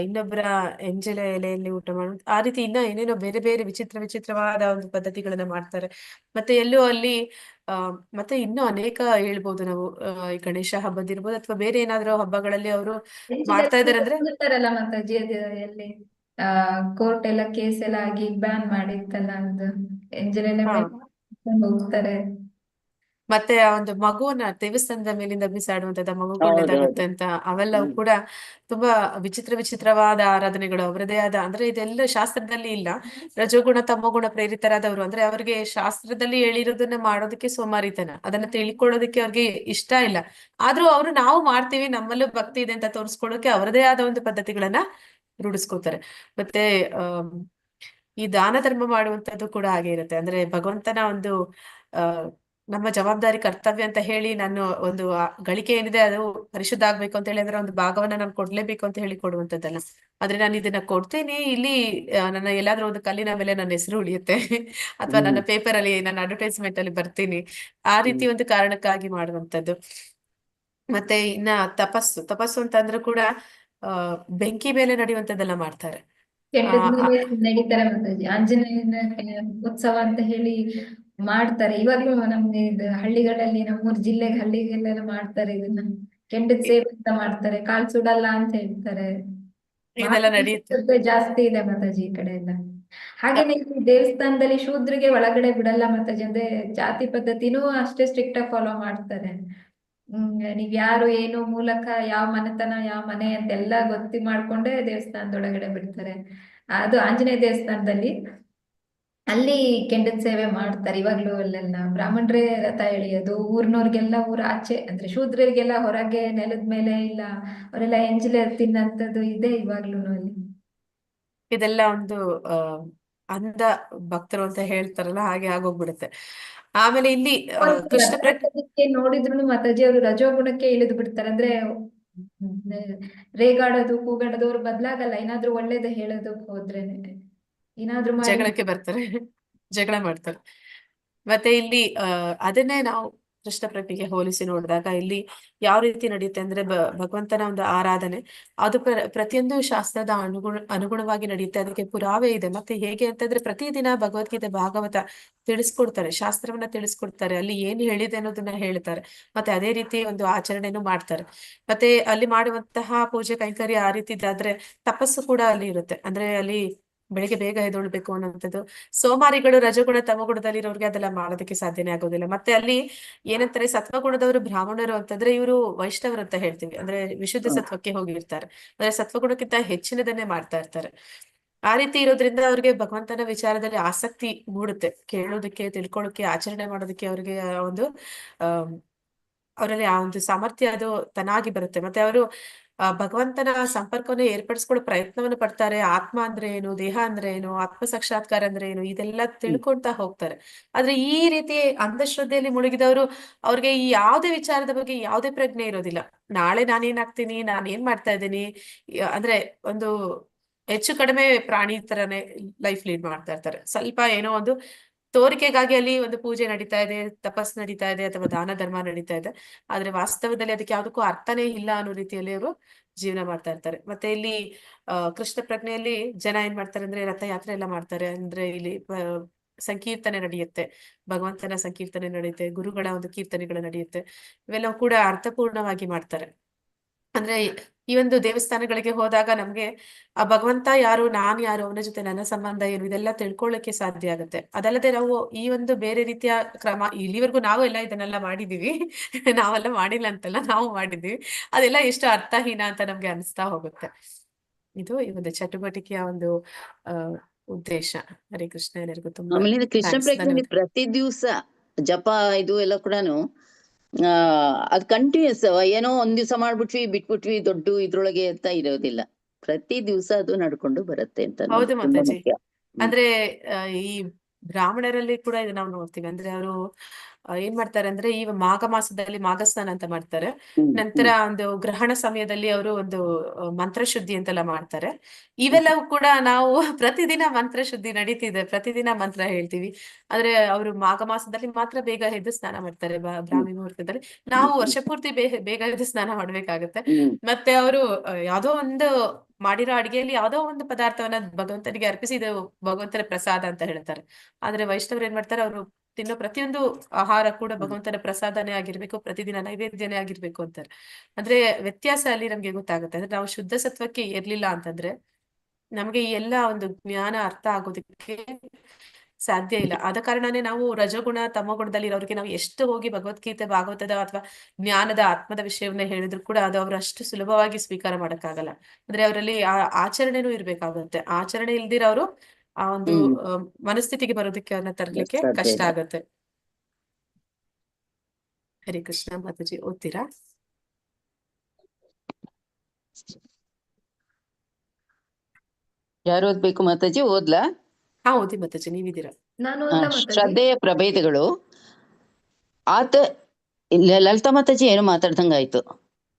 ಇನ್ನೊಬ್ಬರ ಎಂಜಲ ಎಲೆಯಲ್ಲಿ ಊಟ ಮಾಡುವಂತ, ಆ ರೀತಿ ಇನ್ನ ಏನೇನೋ ಬೇರೆ ಬೇರೆ ವಿಚಿತ್ರವಾದ ಒಂದು ಪದ್ಧತಿಗಳನ್ನ ಮಾಡ್ತಾರೆ. ಮತ್ತೆ ಎಲ್ಲೋ ಅಲ್ಲಿ ಮತ್ತೆ ಇನ್ನೂ ಅನೇಕ ಹೇಳ್ಬೋದು ನಾವು. ಈ ಗಣೇಶ ಹಬ್ಬದಿರ್ಬೋದು ಅಥವಾ ಬೇರೆ ಏನಾದ್ರೂ ಹಬ್ಬಗಳಲ್ಲಿ ಅವರು ಮಾಡ್ತಾ ಇದಾರೆ ಅಂದ್ರೆ ಅಂತಾರಲ್ಲ ಮಾತಾಜಿ, ಅದು ಎಲ್ಲಿ ಕೋರ್ಟ್ ಎಲ್ಲ ಕೇಸ್ ಎಲ್ಲ ಆಗಿ ಬ್ಯಾನ್ ಮಾಡಿತ್ತಲ್ಲ, ಅದು ಎಂಜಲೆಲ್ಲ ಹಾ, ಹೋಗ್ತಾರೆ. ಮತ್ತೆ ಆ ಒಂದು ಮಗುವನ್ನ ದೇವಸ್ಥಾನದ ಮೇಲಿಂದ ಬಿಸಾಡುವಂತದ, ಮಗು ಹೌದೌದು. ಒಳ್ಳೇದಾಗುತ್ತೆ ಅಂತ, ಅವೆಲ್ಲವೂ ಕೂಡ ತುಂಬಾ ವಿಚಿತ್ರವಾದ ಆರಾಧನೆಗಳು ಅವರದೇ ಆದ. ಅಂದ್ರೆ ಇದೆಲ್ಲ ಶಾಸ್ತ್ರದಲ್ಲಿ ಇಲ್ಲ. ರಜೋಗುಣ ತಮೋಗುಣ ಪ್ರೇರಿತರಾದವರು ಅಂದ್ರೆ ಅವ್ರಿಗೆ ಶಾಸ್ತ್ರದಲ್ಲಿ ಹೇಳಿರೋದನ್ನ ಮಾಡೋದಕ್ಕೆ ಸೋಮಾರಿತನ, ಅದನ್ನ ತಿಳ್ಕೊಳ್ಳೋದಕ್ಕೆ ಅವ್ರಿಗೆ ಇಷ್ಟ ಇಲ್ಲ. ಆದ್ರೂ ಅವರು ನಾವು ಮಾಡ್ತೀವಿ, ನಮ್ಮಲ್ಲೂ ಭಕ್ತಿ ಇದೆ ಅಂತ ತೋರಿಸ್ಕೊಳ್ಳೋಕೆ ಅವರದೇ ಆದ ಒಂದು ಪದ್ಧತಿಗಳನ್ನ ರೂಢಿಸ್ಕೋತಾರೆ. ಮತ್ತೆ ಈ ದಾನ ಧರ್ಮ ಮಾಡುವಂತದ್ದು ಕೂಡ ಹಾಗೆ ಇರುತ್ತೆ. ಅಂದ್ರೆ ಭಗವಂತನ ಒಂದು ನಮ್ಮ ಜವಾಬ್ದಾರಿ, ಕರ್ತವ್ಯ ಅಂತ ಹೇಳಿ ನಾನು ಒಂದು ಗಳಿಕೆ ಏನಿದೆ ಅದು ಪರಿಶುದ್ಧ ಆಗ್ಬೇಕು ಅಂತ ಹೇಳಿ ಅಂದ್ರೆ ಒಂದು ಭಾಗವನ್ನ ನಾನು ಕೊಡ್ಲೇಬೇಕು ಅಂತ ಹೇಳಿ ಕೊಡುವಂತದ್ದಲ್ಲ. ಆದ್ರೆ ನಾನು ಇದನ್ನ ಕೊಡ್ತೇನೆ, ಇಲ್ಲಿ ನನ್ನ ಎಲ್ಲಾದ್ರೂ ಒಂದು ಕಲ್ಲಿನ ಮೇಲೆ ನನ್ನ ಹೆಸರು ಉಳಿಯುತ್ತೆ ಅಥವಾ ನನ್ನ ಪೇಪರ್ ಅಲ್ಲಿ, ನನ್ನ ಅಡ್ವರ್ಟೈಸ್ಮೆಂಟ್ ಅಲ್ಲಿ ಬರ್ತೀನಿ, ಆ ರೀತಿ ಒಂದು ಕಾರಣಕ್ಕಾಗಿ ಮಾಡುವಂತದ್ದು. ಮತ್ತೆ ಇನ್ನ ತಪಸ್ಸು ಅಂತ ಅಂದ್ರೆ ಕೂಡ ಬೆಂಕಿ ಮೇಲೆ ನಡೆಯುವಂತದ್ದೆಲ್ಲ ಮಾಡ್ತಾರೆ. ಕೆಟ್ಟದ ಮೇಲೆ ನಡೀತಾರೆ ಮಾತಾಜಿ. ಆಂಜನೇಯನ ಉತ್ಸವ ಅಂತ ಹೇಳಿ ಮಾಡ್ತಾರೆ. ಇವಾಗ್ಲೂ ನಮ್ಗೆ ಇದು ಹಳ್ಳಿಗಳಲ್ಲಿ, ನಮ್ಮೂರ್ ಜಿಲ್ಲೆಗೆ ಹಳ್ಳಿಗೆಲ್ಲ ಮಾಡ್ತಾರೆ. ಇದನ್ನ ಕೆಂಡದ ಸೇವೆ ಅಂತ ಮಾಡ್ತಾರೆ. ಕಾಲ್ ಸುಡಲ್ಲ ಅಂತ ಹೇಳ್ತಾರೆ. ಇದೆಲ್ಲ ನಡೆಯುತ್ತೆ. ಶ್ರದ್ಧೆ ಜಾಸ್ತಿ ಇದೆ ಮಾತಾಜಿ ಈ ಕಡೆ ಎಲ್ಲ. ಹಾಗೇನೆ ಈ ದೇವಸ್ಥಾನದಲ್ಲಿ ಶೂದ್ರಿಗೆ ಒಳಗಡೆ ಬಿಡಲ್ಲ ಮಾತಾಜಿ. ಅಂದ್ರೆ ಜಾತಿ ಪದ್ಧತಿನೂ ಅಷ್ಟೇ ಸ್ಟ್ರಿಕ್ಟ್ ಆಗಿ ಫಾಲೋ ಮಾಡ್ತಾರೆ. ನೀವ್ ಯಾರು, ಏನು, ಮೂಲಕ, ಯಾವ ಮನೆತನ, ಯಾವ ಮನೆ ಅಂತೆಲ್ಲ ಗೊತ್ತಿ ಮಾಡ್ಕೊಂಡೇ ದೇವಸ್ಥಾನದೊಳಗಡೆ ಬಿಡ್ತಾರೆ. ಅದು ಆಂಜನೇಯ ದೇವಸ್ಥಾನದಲ್ಲಿ ಅಲ್ಲಿ ಕೆಂಡದ ಸೇವೆ ಮಾಡ್ತಾರೆ ಇವಾಗ್ಲೂ. ಅಲ್ಲೆಲ್ಲ ಬ್ರಾಹ್ಮಣರೇ ರಥ ಎಳೆಯೋದು, ಊರ್ನವ್ರಿಗೆಲ್ಲ ಊರ ಆಚೆ ಅಂದ್ರೆ ಶೂದ್ರರಿಗೆಲ್ಲ ಹೊರಗೆ ನೆಲದ ಮೇಲೆ ಇಲ್ಲ, ಅವರೆಲ್ಲ ಎಂಜಲೆ ತಿನ್ನಂತದ್ದು ಇದೆ ಇವಾಗ್ಲೂ ಅಲ್ಲಿ. ಇದೆಲ್ಲ ಒಂದು ಅಂಧ ಭಕ್ತರು ಅಂತ ಹೇಳ್ತಾರಲ್ಲ, ಹಾಗೆ ಆಗೋಗ್ಬಿಡುತ್ತೆ. ಆಮೇಲೆ ಇಲ್ಲಿ ಕೃಷ್ಣ ನೋಡಿದ್ರು ಮಾತಾಜಿ ಅವರು ರಜೋಗುಣಕ್ಕೆ ಇಳಿದು ಬಿಡ್ತಾರೆ. ಅಂದ್ರೆ ರೇಗಾಡೋದು, ಕೂಗಾಡೋದು ಅವ್ರು ಬದ್ಲಾಗಲ್ಲ. ಏನಾದ್ರೂ ಒಳ್ಳೇದು ಹೇಳೋದಕ್ ಹೋದ್ರೇನೆ ಏನಾದ್ರೂ ಮಾಡಿ ಜಗಳಕ್ಕೆ ಬರ್ತಾರೆ, ಜಗಳ ಮಾಡ್ತಾರೆ. ಮತ್ತೆ ಇಲ್ಲಿ ಅದನ್ನೇ ನಾವು ಕೃಷ್ಣ ಪ್ರಜ್ಞೆಗೆ ಹೋಲಿಸಿ ನೋಡಿದಾಗ ಇಲ್ಲಿ ಯಾವ ರೀತಿ ನಡೆಯುತ್ತೆ ಅಂದ್ರೆ ಭಗವಂತನ ಒಂದು ಆರಾಧನೆ ಅದು ಪ್ರತಿಯೊಂದು ಶಾಸ್ತ್ರದ ಅನುಗುಣವಾಗಿ ನಡೆಯುತ್ತೆ. ಅದಕ್ಕೆ ಪುರಾವೆ ಇದೆ. ಮತ್ತೆ ಹೇಗೆ ಅಂತಂದ್ರೆ ಪ್ರತಿದಿನ ಭಗವದ್ಗೀತೆ ಭಾಗವತ ತಿಳಿಸ್ಕೊಡ್ತಾರೆ, ಶಾಸ್ತ್ರವನ್ನ ತಿಳಿಸ್ಕೊಡ್ತಾರೆ, ಅಲ್ಲಿ ಏನ್ ಹೇಳಿದೆ ಅನ್ನೋದನ್ನ ಹೇಳ್ತಾರೆ. ಮತ್ತೆ ಅದೇ ರೀತಿ ಒಂದು ಆಚರಣೆನೂ ಮಾಡ್ತಾರೆ. ಮತ್ತೆ ಅಲ್ಲಿ ಮಾಡುವಂತಹ ಪೂಜೆ ಕೈಂಕರ್ಯ ಆ ರೀತಿ ಇದಾದ್ರೆ ತಪಸ್ಸು ಕೂಡ ಅಲ್ಲಿ ಇರುತ್ತೆ. ಅಂದ್ರೆ ಅಲ್ಲಿ ಬೆಳಿಗ್ಗೆ ಬೇಗ ಎದ್ದೇಳ್ಬೇಕು ಅನ್ನೋಂಥದ್ದು. ಸೋಮಾರಿಗಳು ರಜಗುಣ ತಮಗುಣದಲ್ಲಿರೋರ್ಗೆ ಅದೆಲ್ಲ ಮಾಡೋದಕ್ಕೆ ಸಾಧ್ಯನೇ ಆಗೋದಿಲ್ಲ. ಮತ್ತೆ ಅಲ್ಲಿ ಏನಂತಾರೆ, ಸತ್ವಗುಣದವರು ಬ್ರಾಹ್ಮಣರು ಅಂತಂದ್ರೆ ಇವರು ವೈಷ್ಣವರು ಅಂತ ಹೇಳ್ತೀವಿ. ಅಂದ್ರೆ ವಿಶುದ್ಧ ಸತ್ವಕ್ಕೆ ಹೋಗಿರ್ತಾರೆ. ಅಂದ್ರೆ ಸತ್ವಗುಣಕ್ಕಿಂತ ಹೆಚ್ಚಿನದನ್ನೇ ಮಾಡ್ತಾ ಇರ್ತಾರೆ. ಆ ರೀತಿ ಇರೋದ್ರಿಂದ ಅವ್ರಿಗೆ ಭಗವಂತನ ವಿಚಾರದಲ್ಲಿ ಆಸಕ್ತಿ ಮೂಡುತ್ತೆ, ಕೇಳೋದಕ್ಕೆ, ತಿಳ್ಕೊಳ್ಳೋಕೆ, ಆಚರಣೆ ಮಾಡೋದಕ್ಕೆ ಅವ್ರಿಗೆ ಒಂದು ಅವರಲ್ಲಿ ಆ ಒಂದು ಸಾಮರ್ಥ್ಯ ಅದು ತನಾಗಿ ಬರುತ್ತೆ. ಮತ್ತೆ ಅವರು ಭಗವಂತನ ಸಂಪರ್ಕವನ್ನು ಏರ್ಪಡಿಸ್ಕೊಳ್ಳೋ ಪ್ರಯತ್ನವನ್ನು ಪಡ್ತಾರೆ. ಆತ್ಮ ಅಂದ್ರೆ ಏನು, ದೇಹ ಅಂದ್ರೆ ಏನು, ಆತ್ಮ ಸಾಕ್ಷಾತ್ಕಾರ ಅಂದ್ರೆ ಏನು, ಇದೆಲ್ಲ ತಿಳ್ಕೊಂತಾ ಹೋಗ್ತಾರೆ. ಆದ್ರೆ ಈ ರೀತಿ ಅಂಧಶ್ರದ್ಧೆಯಲ್ಲಿ ಮುಳುಗಿದವರು, ಅವ್ರಿಗೆ ಈ ಯಾವುದೇ ವಿಚಾರದ ಬಗ್ಗೆ ಯಾವುದೇ ಪ್ರಜ್ಞೆ ಇರೋದಿಲ್ಲ. ನಾಳೆ ನಾನೇನಾಗ್ತೀನಿ, ನಾನ್ ಏನ್ ಮಾಡ್ತಾ ಇದ್ದೀನಿ, ಅಂದ್ರೆ ಒಂದು ಹೆಚ್ಚು ಕಡಿಮೆ ಪ್ರಾಣಿ ತರನೇ ಲೈಫ್ ಲೀಡ್ ಮಾಡ್ತಾ ಇರ್ತಾರೆ. ಸ್ವಲ್ಪ ಏನೋ ಒಂದು ತೋರಿಕೆಗಾಗಿ ಅಲ್ಲಿ ಒಂದು ಪೂಜೆ ನಡೀತಾ ಇದೆ, ತಪಸ್ ನಡೀತಾ ಇದೆ, ಅಥವಾ ದಾನ ಧರ್ಮ ನಡೀತಾ ಇದೆ. ಆದ್ರೆ ವಾಸ್ತವದಲ್ಲಿ ಅದಕ್ಕೆ ಯಾವ್ದಕ್ಕೂ ಅರ್ಥನೇ ಇಲ್ಲ ಅನ್ನೋ ರೀತಿಯಲ್ಲಿ ಅವರು ಜೀವನ ಮಾಡ್ತಾ ಇರ್ತಾರೆ. ಮತ್ತೆ ಇಲ್ಲಿ ಕೃಷ್ಣ ಪ್ರಜ್ಞೆಯಲ್ಲಿ ಜನ ಏನ್ ಮಾಡ್ತಾರೆ ಅಂದ್ರೆ ರಥಯಾತ್ರೆ ಎಲ್ಲ ಮಾಡ್ತಾರೆ. ಅಂದ್ರೆ ಇಲ್ಲಿ ಸಂಕೀರ್ತನೆ ನಡೆಯುತ್ತೆ, ಭಗವಂತನ ಸಂಕೀರ್ತನೆ ನಡೆಯುತ್ತೆ, ಗುರುಗಳ ಒಂದು ಕೀರ್ತನೆಗಳು ನಡೆಯುತ್ತೆ. ಇವೆಲ್ಲವೂ ಕೂಡ ಅರ್ಥಪೂರ್ಣವಾಗಿ ಮಾಡ್ತಾರೆ. ಅಂದ್ರೆ ಈ ಒಂದು ದೇವಸ್ಥಾನಗಳಿಗೆ ಹೋದಾಗ ನಮ್ಗೆ ಆ ಭಗವಂತ ಯಾರು, ನಾನ್ ಯಾರು, ಅವನ ಜೊತೆ ನನ್ನ ಸಂಬಂಧ ಏನು, ಇದೆಲ್ಲ ತಿಳ್ಕೊಳ್ಳಕ್ಕೆ ಸಾಧ್ಯ ಆಗುತ್ತೆ. ಅದಲ್ಲದೆ ನಾವು ಈ ಒಂದು ಬೇರೆ ರೀತಿಯ ಕ್ರಮ, ಇಲ್ಲಿವರೆಗೂ ನಾವು ಎಲ್ಲ ಇದನ್ನೆಲ್ಲ ಮಾಡಿದೀವಿ ನಾವೆಲ್ಲ ಮಾಡಿಲ್ಲ ಅಂತಲ್ಲ, ನಾವು ಮಾಡಿದೀವಿ. ಅದೆಲ್ಲ ಎಷ್ಟು ಅರ್ಥಹೀನ ಅಂತ ನಮ್ಗೆ ಅನಿಸ್ತಾ ಹೋಗುತ್ತೆ. ಇದು ಈ ಒಂದು ಚಟುವಟಿಕೆಯ ಒಂದು ಉದ್ದೇಶ. ಹರೇ ಕೃಷ್ಣ. ಎಲ್ಲರಿಗೂ ತುಂಬಾ ಆಮೇಲೆ ಕೃಷ್ಣ ಥ್ಯಾಂಕ್ಸ್. ಪ್ರಜ್ಞೆಯಲ್ಲಿ ಪ್ರತಿ ದಿವ್ಸ ಜಪ ಇದು ಎಲ್ಲ ಕೂಡನು ಅದ್ ಕಂಟಿನ್ಯೂಸ್, ಏನೋ ಒಂದ್ ದಿವ್ಸ ಮಾಡ್ಬಿಟ್ವಿ ಬಿಟ್ಬಿಟ್ವಿ ದೊಡ್ಡ ಇದ್ರೊಳಗೆ ಅಂತ ಇರೋದಿಲ್ಲ. ಪ್ರತಿ ದಿವ್ಸ ಅದು ನಡ್ಕೊಂಡು ಬರುತ್ತೆ ಅಂತ ಅನ್ನೋದು ಹೌದು ತುಂಬಾ ಮಾತಾಜಿ. ಮುಖ್ಯ. ಅಂದ್ರೆ ಈ ಬ್ರಾಹ್ಮಣರಲ್ಲಿ ಕೂಡ ಇದು ನಾವು ನೋಡ್ತೀವಿ. ಅಂದ್ರೆ ಅವರು ಏನ್ ಮಾಡ್ತಾರೆ ಅಂದ್ರೆ ಈ ಮಾಘ ಮಾಸದಲ್ಲಿ ಮಾಘಸ್ನಾನ ಅಂತ ಮಾಡ್ತಾರೆ. ನಂತರ ಒಂದು ಗ್ರಹಣ ಸಮಯದಲ್ಲಿ ಅವರು ಒಂದು ಮಂತ್ರಶುದ್ಧಿ ಅಂತೆಲ್ಲ ಮಾಡ್ತಾರೆ. ಇವೆಲ್ಲವೂ ಕೂಡ ನಾವು ಪ್ರತಿದಿನ ಮಂತ್ರಶುದ್ಧಿ ನಡೀತಿದೆ, ಪ್ರತಿದಿನ ಮಂತ್ರ ಹೇಳ್ತೀವಿ. ಆದ್ರೆ ಅವರು ಮಾಘ ಮಾಸದಲ್ಲಿ ಮಾತ್ರ ಬೇಗ ಎದ್ದು ಸ್ನಾನ ಮಾಡ್ತಾರೆ, ಬ್ರಾಹ್ಮಿ ಮುಹೂರ್ತದಲ್ಲಿ. ನಾವು ವರ್ಷ ಪೂರ್ತಿ ಬೇಗ ಎದ್ದು ಸ್ನಾನ ಮಾಡ್ಬೇಕಾಗತ್ತೆ. ಮತ್ತೆ ಅವರು ಯಾವ್ದೋ ಒಂದು ಮಾಡಿರೋ ಅಡಿಗೆಯಲ್ಲಿ ಯಾವ್ದೋ ಒಂದು ಪದಾರ್ಥವನ್ನ ಭಗವಂತನಿಗೆ ಅರ್ಪಿಸಿ ಇದು ಭಗವಂತನ ಪ್ರಸಾದ ಅಂತ ಹೇಳ್ತಾರೆ. ಆದ್ರೆ ವೈಷ್ಣವರು ಏನ್ ಮಾಡ್ತಾರೆ, ಅವರು ತಿನ್ನೋ ಪ್ರತಿಯೊಂದು ಆಹಾರ ಕೂಡ ಭಗವಂತನ ಪ್ರಸಾದನೇ ಆಗಿರ್ಬೇಕು, ಪ್ರತಿದಿನ ನೈವೇದ್ಯನೇ ಆಗಿರ್ಬೇಕು ಅಂತಾರೆ. ಅಂದ್ರೆ ವ್ಯತ್ಯಾಸ ಅಲ್ಲಿ ನಮ್ಗೆ ಗೊತ್ತಾಗುತ್ತೆ. ಅಂದ್ರೆ ನಾವು ಶುದ್ಧ ಸತ್ವಕ್ಕೆ ಇರ್ಲಿಲ್ಲ ಅಂತಂದ್ರೆ ನಮ್ಗೆ ಈ ಎಲ್ಲ ಒಂದು ಜ್ಞಾನ ಅರ್ಥ ಆಗೋದಕ್ಕೆ ಸಾಧ್ಯ ಇಲ್ಲ. ಆದ ಕಾರಣನೇ ನಾವು ರಜಗುಣ ತಮಗುಣದಲ್ಲಿ ಇರೋರಿಗೆ ನಾವು ಎಷ್ಟು ಹೋಗಿ ಭಗವದ್ಗೀತೆ, ಭಾಗವತದ ಅಥವಾ ಜ್ಞಾನದ ಆತ್ಮದ ವಿಷಯವನ್ನ ಹೇಳಿದ್ರು ಕೂಡ ಅದು ಅವ್ರು ಅಷ್ಟು ಸುಲಭವಾಗಿ ಸ್ವೀಕಾರ ಮಾಡಕ್ಕಾಗಲ್ಲ. ಅಂದ್ರೆ ಅವರಲ್ಲಿ ಆ ಆಚರಣೆನೂ ಇರ್ಬೇಕಾಗುತ್ತೆ. ಆಚರಣೆ ಇಲ್ದಿರ ಅವರು ಆ ಒಂದು ಮನಸ್ಥಿತಿಗೆ ಬರೋದಕ್ಕೆ ಅವ್ರನ್ನ ತರ್ಲಿಕ್ಕೆ ಸಾಧ್ಯ ಕಷ್ಟ ಇಲ್ಲ. ಆಗತ್ತೆ. ಹರೇ ಕೃಷ್ಣ. ಮಾತಾಜಿ ಓದ್ತೀರಾ? ಯಾರು ಓದ್ಬೇಕು ಮಾತಾಜಿ? ಓದ್ಲಾ? ಹಾ ಓದಿ ಮಾತಾಜಿ, ನೀವಿದ್ದೀರಾ? ನಾನು ಓದ್ಲಾ ಮಾತಾಜಿ? ಶ್ರದ್ಧೆಯ ಪ್ರಭೇದಗಳು. ಲಲಿತಾ ಮಾತಾಜಿ ಏನು ಮಾತಾಡ್ದಂಗಾಯ್ತು.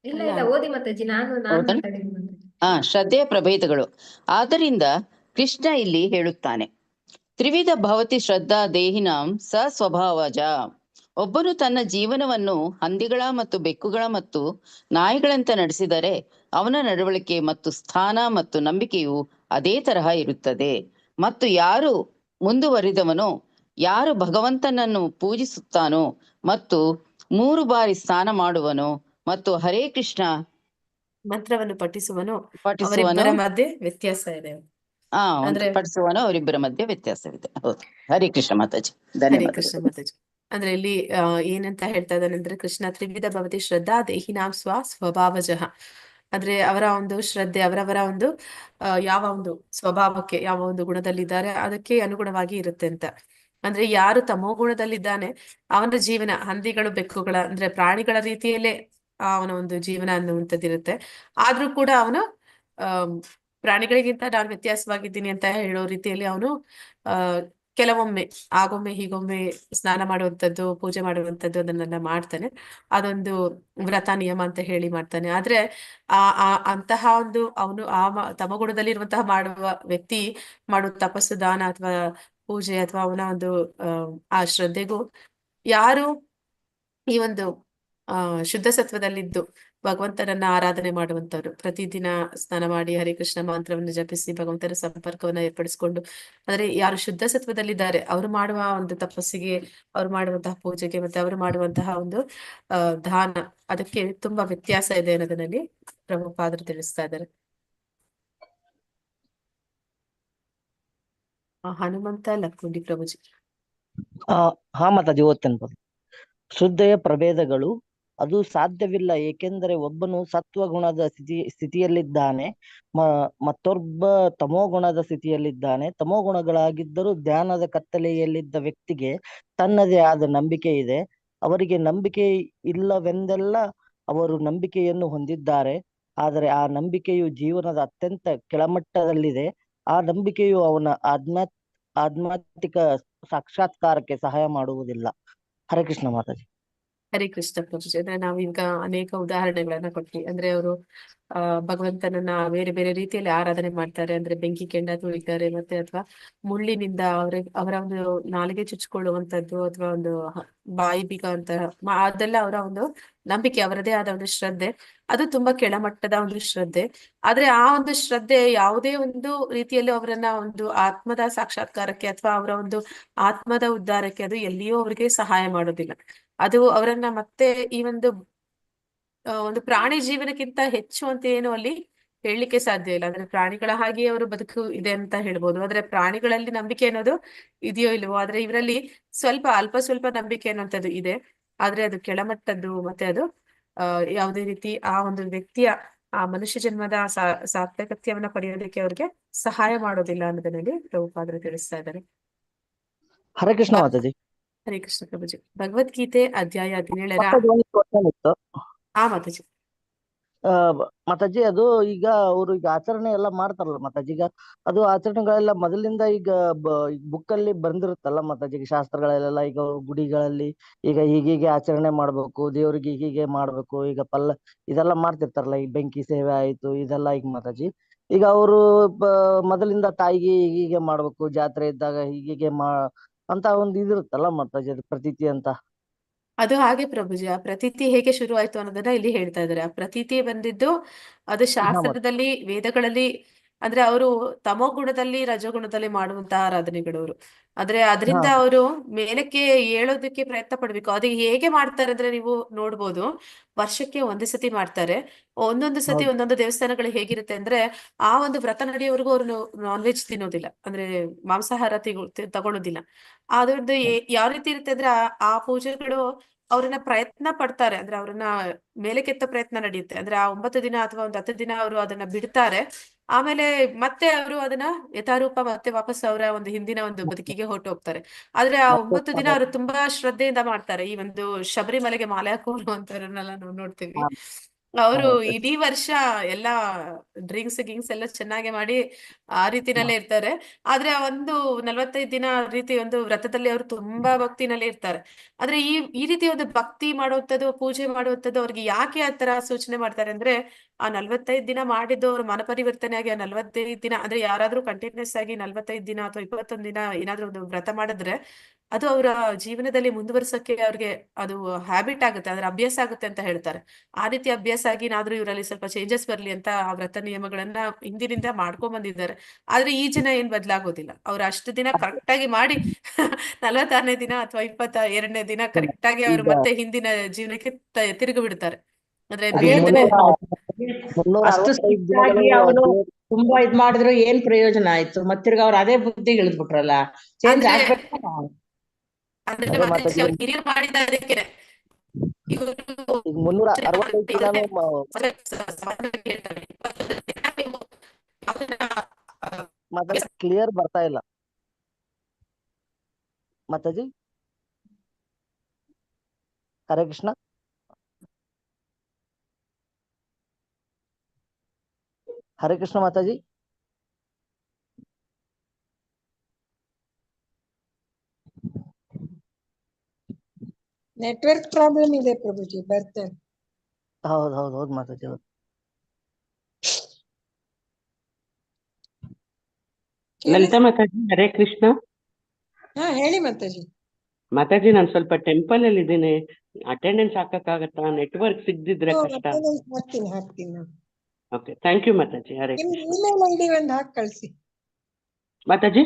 ಇಲ್ಲ ಇಲ್ಲ, ಓದಿ ಮಾತಾಜಿ. ನಾನು ಹೌದಾ? ಮಾತಾಡಿದ್ದೀನಿ ಮಾತಾಜಿ. ಶ್ರದ್ಧೆಯ ಪ್ರಭೇದಗಳು. ಆದ್ದರಿಂದ ಕೃಷ್ಣ ಇಲ್ಲಿ ಹೇಳುತ್ತಾನೆ, ತ್ರಿವಿಧ ಭವತಿ ಶ್ರದ್ಧಾ ದೇಹಿನಾಂ ಸ ಸ್ವಭಾವಜ. ಒಬ್ಬನು ತನ್ನ ಜೀವನವನ್ನು ಹಂದಿಗಳ ಮತ್ತು ಬೆಕ್ಕುಗಳ ಮತ್ತು ನಾಯಿಗಳಂತ ನಡೆಸಿದರೆ ಅವನ ನಡವಳಿಕೆ ಮತ್ತು ಸ್ಥಾನ ಮತ್ತು ನಂಬಿಕೆಯು ಅದೇ ತರಹ ಇರುತ್ತದೆ. ಮತ್ತು ಯಾರು ಮುಂದುವರಿದವನೋ, ಯಾರು ಭಗವಂತನನ್ನು ಪೂಜಿಸುತ್ತಾನೋ ಮತ್ತು 3 ಬಾರಿ ಸ್ನಾನ ಮಾಡುವನೋ ಮತ್ತು ಹರೇ ಕೃಷ್ಣ ಮಂತ್ರವನ್ನು ಪಠಿಸುವನು, ಪಠಿಸುವನೋ, ಅವರಿಬ್ಬರ ಮಧ್ಯೆ ವ್ಯತ್ಯಾಸ ಇದೆ. ಅಂದ್ರೆ ಪಠಿಸುವನೋ ಅವರಿಬ್ಬರ ಮಧ್ಯೆ ವ್ಯತ್ಯಾಸವಿದೆ. ಹೌದು. ಹರೇ ಕೃಷ್ಣ ಮಾತಾಜಿ, ಹರೇ ಧನ್ಯವಾದ. ಕೃಷ್ಣ ಮಾತಾಜಿ. ಅಂದ್ರೆ ಇಲ್ಲಿ ಏನಂತ ಹೇಳ್ತಾ ಇದ್ದಾನೆ ಅಂದ್ರೆ, ಕೃಷ್ಣ ತ್ರಿವಿಧ ಭವತಿ ಶ್ರದ್ಧಾ ದೇಹಿನಾಂ ಸ್ವಭಾವಜಃ. ಅಂದ್ರೆ ಅವರ ಒಂದು ಶ್ರದ್ಧೆ ಅವರವರ ಒಂದು ಯಾವ ಒಂದು ಸ್ವಭಾವಕ್ಕೆ, ಯಾವ ಒಂದು ಗುಣದಲ್ಲಿದ್ದಾರೆ ಅದಕ್ಕೆ ಅನುಗುಣವಾಗಿ ಇರುತ್ತೆ ಅಂತ. ಅಂದ್ರೆ ಯಾರು ತಮೋ ಗುಣದಲ್ಲಿದ್ದಾನೆ ಅವನ ಜೀವನ ಹಂದಿಗಳು ಬೆಕ್ಕುಗಳ ಅಂದ್ರೆ ಪ್ರಾಣಿಗಳ ರೀತಿಯಲ್ಲೇ ಅವನ ಒಂದು ಜೀವನ ಅನ್ನುವಂಥದ್ದಿರುತ್ತೆ. ಆದ್ರೂ ಕೂಡ ಅವನು ಪ್ರಾಣಿಗಳಿಗಿಂತ ನಾನು ವ್ಯತ್ಯಾಸವಾಗಿದ್ದೀನಿ ಅಂತ ಹೇಳೋ ರೀತಿಯಲ್ಲಿ ಅವನು ಕೆಲವೊಮ್ಮೆ ಆಗೊಮ್ಮೆ ಹೀಗೊಮ್ಮೆ ಸ್ನಾನ ಮಾಡುವಂಥದ್ದು, ಪೂಜೆ ಮಾಡುವಂಥದ್ದು ಅದನ್ನೆಲ್ಲ ಮಾಡ್ತಾನೆ. ಅದೊಂದು ವ್ರತ ನಿಯಮ ಅಂತ ಹೇಳಿ ಮಾಡ್ತಾನೆ. ಆದ್ರೆ ಅಂತಹ ಒಂದು ಅವನು ತಮಗುಣದಲ್ಲಿರುವಂತಹ ಮಾಡುವ ವ್ಯಕ್ತಿ ಮಾಡುವ ತಪಸ್ಸು, ದಾನ ಅಥವಾ ಪೂಜೆ ಅಥವಾ ಅವನ ಒಂದು ಆ ಶ್ರದ್ಧೆಗೂ ಯಾರು ಈ ಒಂದು ಶುದ್ಧ ಸತ್ವದಲ್ಲಿದ್ದು ಭಗವಂತನನ್ನ ಆರಾಧನೆ ಮಾಡುವಂತವ್ರು ಪ್ರತಿದಿನ ಸ್ನಾನ ಮಾಡಿ ಹರೇ ಕೃಷ್ಣ ಮಂತ್ರವನ್ನು ಜಪಿಸಿ ಭಗವಂತನ ಸಂಪರ್ಕವನ್ನ ಏರ್ಪಡಿಸಿಕೊಂಡು, ಅಂದ್ರೆ ಯಾರು ಶುದ್ಧ ಸತ್ವದಲ್ಲಿದ್ದಾರೆ ಅವರು ಮಾಡುವ ಒಂದು ತಪಸ್ಸಿಗೆ, ಅವ್ರು ಮಾಡುವಂತಹ ಪೂಜೆಗೆ, ಮತ್ತೆ ಅವರು ಮಾಡುವಂತಹ ಒಂದು ದಾನ, ಅದಕ್ಕೆ ತುಂಬಾ ವ್ಯತ್ಯಾಸ ಇದೆ ಅನ್ನೋದನ್ನಲ್ಲಿ ಪ್ರಭುಪಾದರು ತಿಳಿಸ್ತಾ ಇದ್ದಾರೆ. ಹನುಮಂತ ಲಕ್ಕುಂಡಿ ಪ್ರಭುಜಿ. ಹಾ ಮಾತಾಜಿ, ಓದ್ತೇನೆ ಬನ್ನಿ. ಶ್ರದ್ಧೆಯ ಪ್ರಭೇದಗಳು ಅದು ಸಾಧ್ಯವಿಲ್ಲ, ಏಕೆಂದರೆ ಒಬ್ಬನು ಸತ್ವಗುಣದ ಸ್ಥಿತಿಯಲ್ಲಿದ್ದಾನೆ, ಮತ್ತೊಬ್ಬ ತಮೋಗುಣದ ಸ್ಥಿತಿಯಲ್ಲಿದ್ದಾನೆ. ತಮೋಗುಣಗಳಾಗಿದ್ದರೂ ಧ್ಯಾನದ ಕತ್ತಲೆಯಲ್ಲಿದ್ದ ವ್ಯಕ್ತಿಗೆ ತನ್ನದೇ ಆದ ನಂಬಿಕೆ ಇದೆ. ಅವರಿಗೆ ನಂಬಿಕೆ ಇಲ್ಲವೆಂದೆಲ್ಲ ಅವರು ನಂಬಿಕೆಯನ್ನು ಹೊಂದಿದ್ದಾರೆ, ಆದರೆ ಆ ನಂಬಿಕೆಯು ಜೀವನದ ಅತ್ಯಂತ ಕೆಳಮಟ್ಟದಲ್ಲಿದೆ. ಆ ನಂಬಿಕೆಯು ಅವನ ಆಧ್ಯಾತ್ಮಿಕ ಸಾಕ್ಷಾತ್ಕಾರಕ್ಕೆ ಸಹಾಯ ಮಾಡುವುದಿಲ್ಲ. ಹರೇ ಕೃಷ್ಣ ಮಾತಾಜಿ. ಹರೇ ಕೃಷ್ಣ ಪ್ರಭುಜಿ. ಅಂದ್ರೆ ನಾವೀಗ ಅನೇಕ ಉದಾಹರಣೆಗಳನ್ನ ಕೊಟ್ವಿ. ಅಂದ್ರೆ ಅವರು ಭಗವಂತನನ್ನ ಬೇರೆ ಬೇರೆ ರೀತಿಯಲ್ಲಿ ಆರಾಧನೆ ಮಾಡ್ತಾರೆ. ಅಂದ್ರೆ ಬೆಂಕಿ ಕೆಂಡ ತುಳಿತಾರೆ, ಮತ್ತೆ ಅಥವಾ ಮುಳ್ಳಿನಿಂದ ಅವರ ಒಂದು ನಾಲಿಗೆ ಚುಚ್ಕೊಳ್ಳುವಂತದ್ದು, ಅಥವಾ ಒಂದು ಬಾಯಿ ಬೀಗ ಅಂತ ಅದೆಲ್ಲ ಅವರ ಒಂದು ನಂಬಿಕೆ, ಅವರದೇ ಆದ ಒಂದು ಶ್ರದ್ಧೆ. ಅದು ತುಂಬಾ ಕೆಳಮಟ್ಟದ ಒಂದು ಶ್ರದ್ಧೆ. ಆದ್ರೆ ಆ ಒಂದು ಶ್ರದ್ಧೆ ಯಾವುದೇ ಒಂದು ರೀತಿಯಲ್ಲಿ ಅವರನ್ನ ಒಂದು ಆತ್ಮದ ಸಾಕ್ಷಾತ್ಕಾರಕ್ಕೆ ಅಥವಾ ಅವರ ಒಂದು ಆತ್ಮದ ಉದ್ಧಾರಕ್ಕೆ ಅದು ಎಲ್ಲಿಯೂ ಅವರಿಗೆ ಸಹಾಯ ಮಾಡೋದಿಲ್ಲ. ಅದು ಅವರನ್ನ ಮತ್ತೆ ಈ ಒಂದು ಪ್ರಾಣಿ ಜೀವನಕ್ಕಿಂತ ಹೆಚ್ಚು ಅಂತ ಏನು ಅಲ್ಲಿ ಹೇಳಲಿಕ್ಕೆ ಸಾಧ್ಯ ಇಲ್ಲ. ಅಂದ್ರೆ ಪ್ರಾಣಿಗಳ ಹಾಗೆ ಅವರು ಬದುಕು ಇದೆ ಅಂತ ಹೇಳ್ಬೋದು, ಆದ್ರೆ ಪ್ರಾಣಿಗಳಲ್ಲಿ ನಂಬಿಕೆ ಅನ್ನೋದು ಇದೆಯೋ ಇಲ್ವೋ, ಆದ್ರೆ ಇವರಲ್ಲಿ ಅಲ್ಪ ಸ್ವಲ್ಪ ನಂಬಿಕೆ ಅನ್ನುವಂಥದ್ದು ಇದೆ. ಆದ್ರೆ ಅದು ಕೆಳಮಟ್ಟದ್ದು, ಮತ್ತೆ ಅದು ಯಾವುದೇ ರೀತಿ ಆ ಒಂದು ವ್ಯಕ್ತಿಯ ಆ ಮನುಷ್ಯ ಜನ್ಮದ ಸಾರ್ಥಕತ್ಯವನ್ನ ಪಡೆಯೋದಕ್ಕೆ ಅವ್ರಿಗೆ ಸಹಾಯ ಮಾಡೋದಿಲ್ಲ ಅನ್ನೋದನ್ನಲ್ಲಿ ಪ್ರಭುಪಾದರು ತಿಳಿಸ್ತಾ ಇದ್ದಾರೆ. ಹರೇ ಕೃಷ್ಣ ಮಾತಾಜಿ. ಹರೇ ಕೃಷ್ಣ ಪ್ರಭುಜಿ. ಭಗವದ್ಗೀತೆ ಅಧ್ಯಾಯ 17 ಮಾತಾಜಿ. ಮಾತಾಜಿ, ಅದು ಈಗ ಅವರು ಈಗ ಆಚರಣೆ ಎಲ್ಲ ಮಾಡ್ತಾರಲ್ಲ ಮಾತಾಜಿ, ಈಗ ಅದು ಆಚರಣೆಗಳೆಲ್ಲ ಮೊದಲಿಂದ ಈಗ ಬುಕ್ ಅಲ್ಲಿ ಬಂದಿರುತ್ತಲ್ಲ ಮಾತಾಜಿ, ಈಗ ಶಾಸ್ತ್ರಗಳೆಲ್ಲ ಈಗ ಗುಡಿಗಳಲ್ಲಿ ಈಗ ಹೀಗೀಗೆ ಆಚರಣೆ ಮಾಡ್ಬೇಕು, ದೇವ್ರಿಗೆ ಹೀಗೆ ಮಾಡ್ಬೇಕು, ಈಗ ಇದೆಲ್ಲ ಮಾಡ್ತಿರ್ತಾರಲ್ಲ, ಈ ಬೆಂಕಿ ಸೇವೆ ಆಯ್ತು ಇದೆಲ್ಲ. ಈಗ ಮಾತಾಜಿ ಈಗ ಅವರು ಮೊದಲಿಂದ ತಾಯಿಗೆ ಹೀಗೆ ಮಾಡ್ಬೇಕು, ಜಾತ್ರೆ ಇದ್ದಾಗ ಹೀಗೆ ಅಂತ ಒಂದು ಇದಿರುತ್ತಲ್ಲ ಮಾತಾಜಿ, ಅದು ಪ್ರತೀತಿ ಅಂತ. ಅದು ಹಾಗೆ ಪ್ರಭುಜಿ. ಆ ಪ್ರತೀತಿ ಹೇಗೆ ಶುರು ಆಯ್ತು ಅನ್ನೋದನ್ನ ಇಲ್ಲಿ ಹೇಳ್ತಾ ಇದ್ದಾರೆ. ಆ ಪ್ರತೀತಿ ಬಂದಿದ್ದು ಅದು ಶಾಸ್ತ್ರದಲ್ಲಿ, ವೇದಗಳಲ್ಲಿ, ಅಂದ್ರೆ ಅವರು ತಮೋಗುಣದಲ್ಲಿ ರಜೋಗುಣದಲ್ಲಿ ಮಾಡುವಂತಹ ಆರಾಧನೆಗಳವರು. ಆದ್ರೆ ಅದರಿಂದ ಅವರು ಮೇಲಕ್ಕೆ ಏಳೋದಕ್ಕೆ ಪ್ರಯತ್ನ ಪಡ್ಬೇಕು. ಅದು ಹೇಗೆ ಮಾಡ್ತಾರೆ ಅಂದ್ರೆ ನೀವು ನೋಡ್ಬೋದು, ವರ್ಷಕ್ಕೆ ಒಂದು ಸತಿ ಮಾಡ್ತಾರೆ. ಒಂದೊಂದು ಸತಿ ಒಂದೊಂದು ದೇವಸ್ಥಾನಗಳು ಹೇಗಿರುತ್ತೆ ಅಂದ್ರೆ, ಆ ಒಂದು ವ್ರತ ನಡೆಯೋವರೆಗೂ ಅವರು ನಾನ್ ವೆಜ್ ತಿನ್ನೋದಿಲ್ಲ, ಅಂದ್ರೆ ಮಾಂಸಾಹಾರ ತಗೊಳ್ಳೋದಿಲ್ಲ. ಅದ್ರದ್ದು ಯಾವ ರೀತಿ ಇರುತ್ತೆ ಅಂದ್ರೆ, ಆ ಪೂಜೆಗಳು ಅವ್ರನ್ನ ಪ್ರಯತ್ನ ಪಡ್ತಾರೆ, ಅಂದ್ರೆ ಅವ್ರನ್ನ ಮೇಲಕ್ಕೆತ್ತ ಪ್ರಯತ್ನ ನಡೆಯುತ್ತೆ. ಅಂದ್ರೆ ಆ 9 ದಿನ ಅಥವಾ ಒಂದು 10 ದಿನ ಅವರು ಅದನ್ನ ಬಿಡ್ತಾರೆ. ಆಮೇಲೆ ಮತ್ತೆ ಅವರು ಅದನ್ನ ಯಥಾರೂಪ ಮತ್ತೆ ವಾಪಸ್ ಅವರ ಒಂದು ಹಿಂದಿನ ಒಂದು ಬದುಕಿಗೆ ಹೊರಟು ಹೋಗ್ತಾರೆ. ಆದ್ರೆ ಆ 9 ದಿನ ಅವರು ತುಂಬಾ ಶ್ರದ್ಧೆಯಿಂದ ಮಾಡ್ತಾರೆ. ಈ ಒಂದು ಶಬರಿಮಲೆಗೆ ಮಾಲೆ ಹಾಕೋರು ಅಂತವ್ರನ್ನೆಲ್ಲ ನಾವು ನೋಡ್ತೀವಿ. ಅವರು ಇಡೀ ವರ್ಷ ಎಲ್ಲಾ ಡ್ರಿಂಕ್ಸ್ ಗಿಂಕ್ಸ್ ಎಲ್ಲ ಚೆನ್ನಾಗಿ ಮಾಡಿ ಆ ರೀತಿನಲ್ಲೇ ಇರ್ತಾರೆ. ಆದ್ರೆ ಆ ಒಂದು 45 ದಿನ ರೀತಿ ಒಂದು ವ್ರತದಲ್ಲಿ ಅವರು ತುಂಬಾ ಭಕ್ತಿನಲ್ಲಿ ಇರ್ತಾರೆ. ಆದ್ರೆ ಈ ರೀತಿ ಒಂದು ಭಕ್ತಿ ಮಾಡುವಂಥದ್ದು, ಪೂಜೆ ಮಾಡುವಂಥದ್ದು ಅವ್ರಿಗೆ ಯಾಕೆ ಆ ತರ ಸೂಚನೆ ಮಾಡ್ತಾರೆ ಅಂದ್ರೆ, ಆ 45 ದಿನ ಮಾಡಿದ್ದು ಅವ್ರ ಮನಪರಿವರ್ತನೆ ಆಗಿ ಆ 45 ದಿನ, ಅಂದ್ರೆ ಯಾರಾದ್ರೂ ಕಂಟಿನ್ಯೂಸ್ ಆಗಿ 45 ದಿನ ಅಥವಾ 21 ದಿನ ಏನಾದ್ರೂ ಒಂದು ವ್ರತ ಮಾಡಿದ್ರೆ ಅದು ಅವರ ಜೀವನದಲ್ಲಿ ಮುಂದುವರ್ಸಕ್ಕೆ ಅವ್ರಿಗೆ ಅದು ಹ್ಯಾಬಿಟ್ ಆಗುತ್ತೆ, ಅದ್ರ ಅಭ್ಯಾಸ ಆಗುತ್ತೆ ಅಂತ ಹೇಳ್ತಾರೆ. ಆ ರೀತಿ ಅಭ್ಯಾಸ ಆಗಿ ಏನಾದ್ರೂ ಇವರಲ್ಲಿ ಸ್ವಲ್ಪ ಚೇಂಜಸ್ ಬರ್ಲಿ ಅಂತ ಆ ವ್ರತ ನಿಯಮಗಳನ್ನ ಹಿಂದಿನಿಂದ ಮಾಡ್ಕೊಂಡ್ ಬಂದಿದ್ದಾರೆ. ಆದ್ರೆ ಈ ಜನ ಏನ್ ಬದಲಾಗೋದಿಲ್ಲ. ಅವ್ರು ಅಷ್ಟು ದಿನ ಕರೆಕ್ಟ್ ಆಗಿ ಮಾಡಿ 46ನೇ ದಿನ ಅಥವಾ 22ನೇ ದಿನ ಕರೆಕ್ಟ್ ಆಗಿ ಅವ್ರು ಮತ್ತೆ ಹಿಂದಿನ ಜೀವನಕ್ಕೆ ತಿರುಗಿ ಬಿಡ್ತಾರೆ. ಅಂದ್ರೆ ಬೇಡದನೆ ಅಷ್ಟು ಸ್ಟ್ರಿಕ್ಟಾಗಿ ಅವರು ತುಂಬಾ ಇದ್ ಮಾಡಿದ್ರು ಏನ್ ಪ್ರಯೋಜನ ಆಯ್ತು? ಮತ್ತಿರ್ಗ ಅವ್ರು ಅದೇ ಬುದ್ಧಿಗೆ ಇಳಿದ್ಬಿಟ್ರಲ್ಲ, ಚೇಂಜ್ ಆಗ್ಬೇಕು. ಅಂದ್ರೆ ಅವ್ರು ಹಿರಿಯರು ಮಾಡಿದ ಅದಕ್ಕೆ ಇವರು 365 ದಿನಾನು ಕ್ಲಿಯರ್ ಬರ್ತಾ ಇಲ್ಲ ಮಾತಾಜಿ. ಹರೇ ಕೃಷ್ಣ. ಹರೇ ಕೃಷ್ಣ ಮಾತಾಜಿ. ನೆಟ್ವರ್ಕ್ ಪ್ರಾಬ್ಲಮ್ ಇದೆ ಪ್ರಭುಜಿ, ಬರ್ತಾರೆ. ಹೌದು ಮಾತಾಜಿ, ಹೌದು. ಲಲಿತಾ ಮಾತಾಜಿ, ಹರೇ ಕೃಷ್ಣ. ಹಾ ಹೇಳಿ ಮಾತಾಜಿ. ಮಾತಾಜಿ, ನಾನು ಸ್ವಲ್ಪ ಟೆಂಪಲ್ ಅಲ್ಲಿ ಇದ್ದೀನಿ, ಅಟೆಂಡೆನ್ಸ್ ಹಾಕಕ್ಕಾಗತ್ತಾ? ನೆಟ್ವರ್ಕ್ ಸಿಗದಿದ್ರೆ ಕಷ್ಟ. ಹಾಕ್ತೀನಿ ನಾನು. Okay, thank you Mataji. Hare ನಿಮ್ದು ಕೃಷ್ಣ. ಇಮೇಲ್ ಐಡಿ ಒಂದು ಹಾಕಿ ಕಳ್ಸಿ. ಮಾತಾಜಿ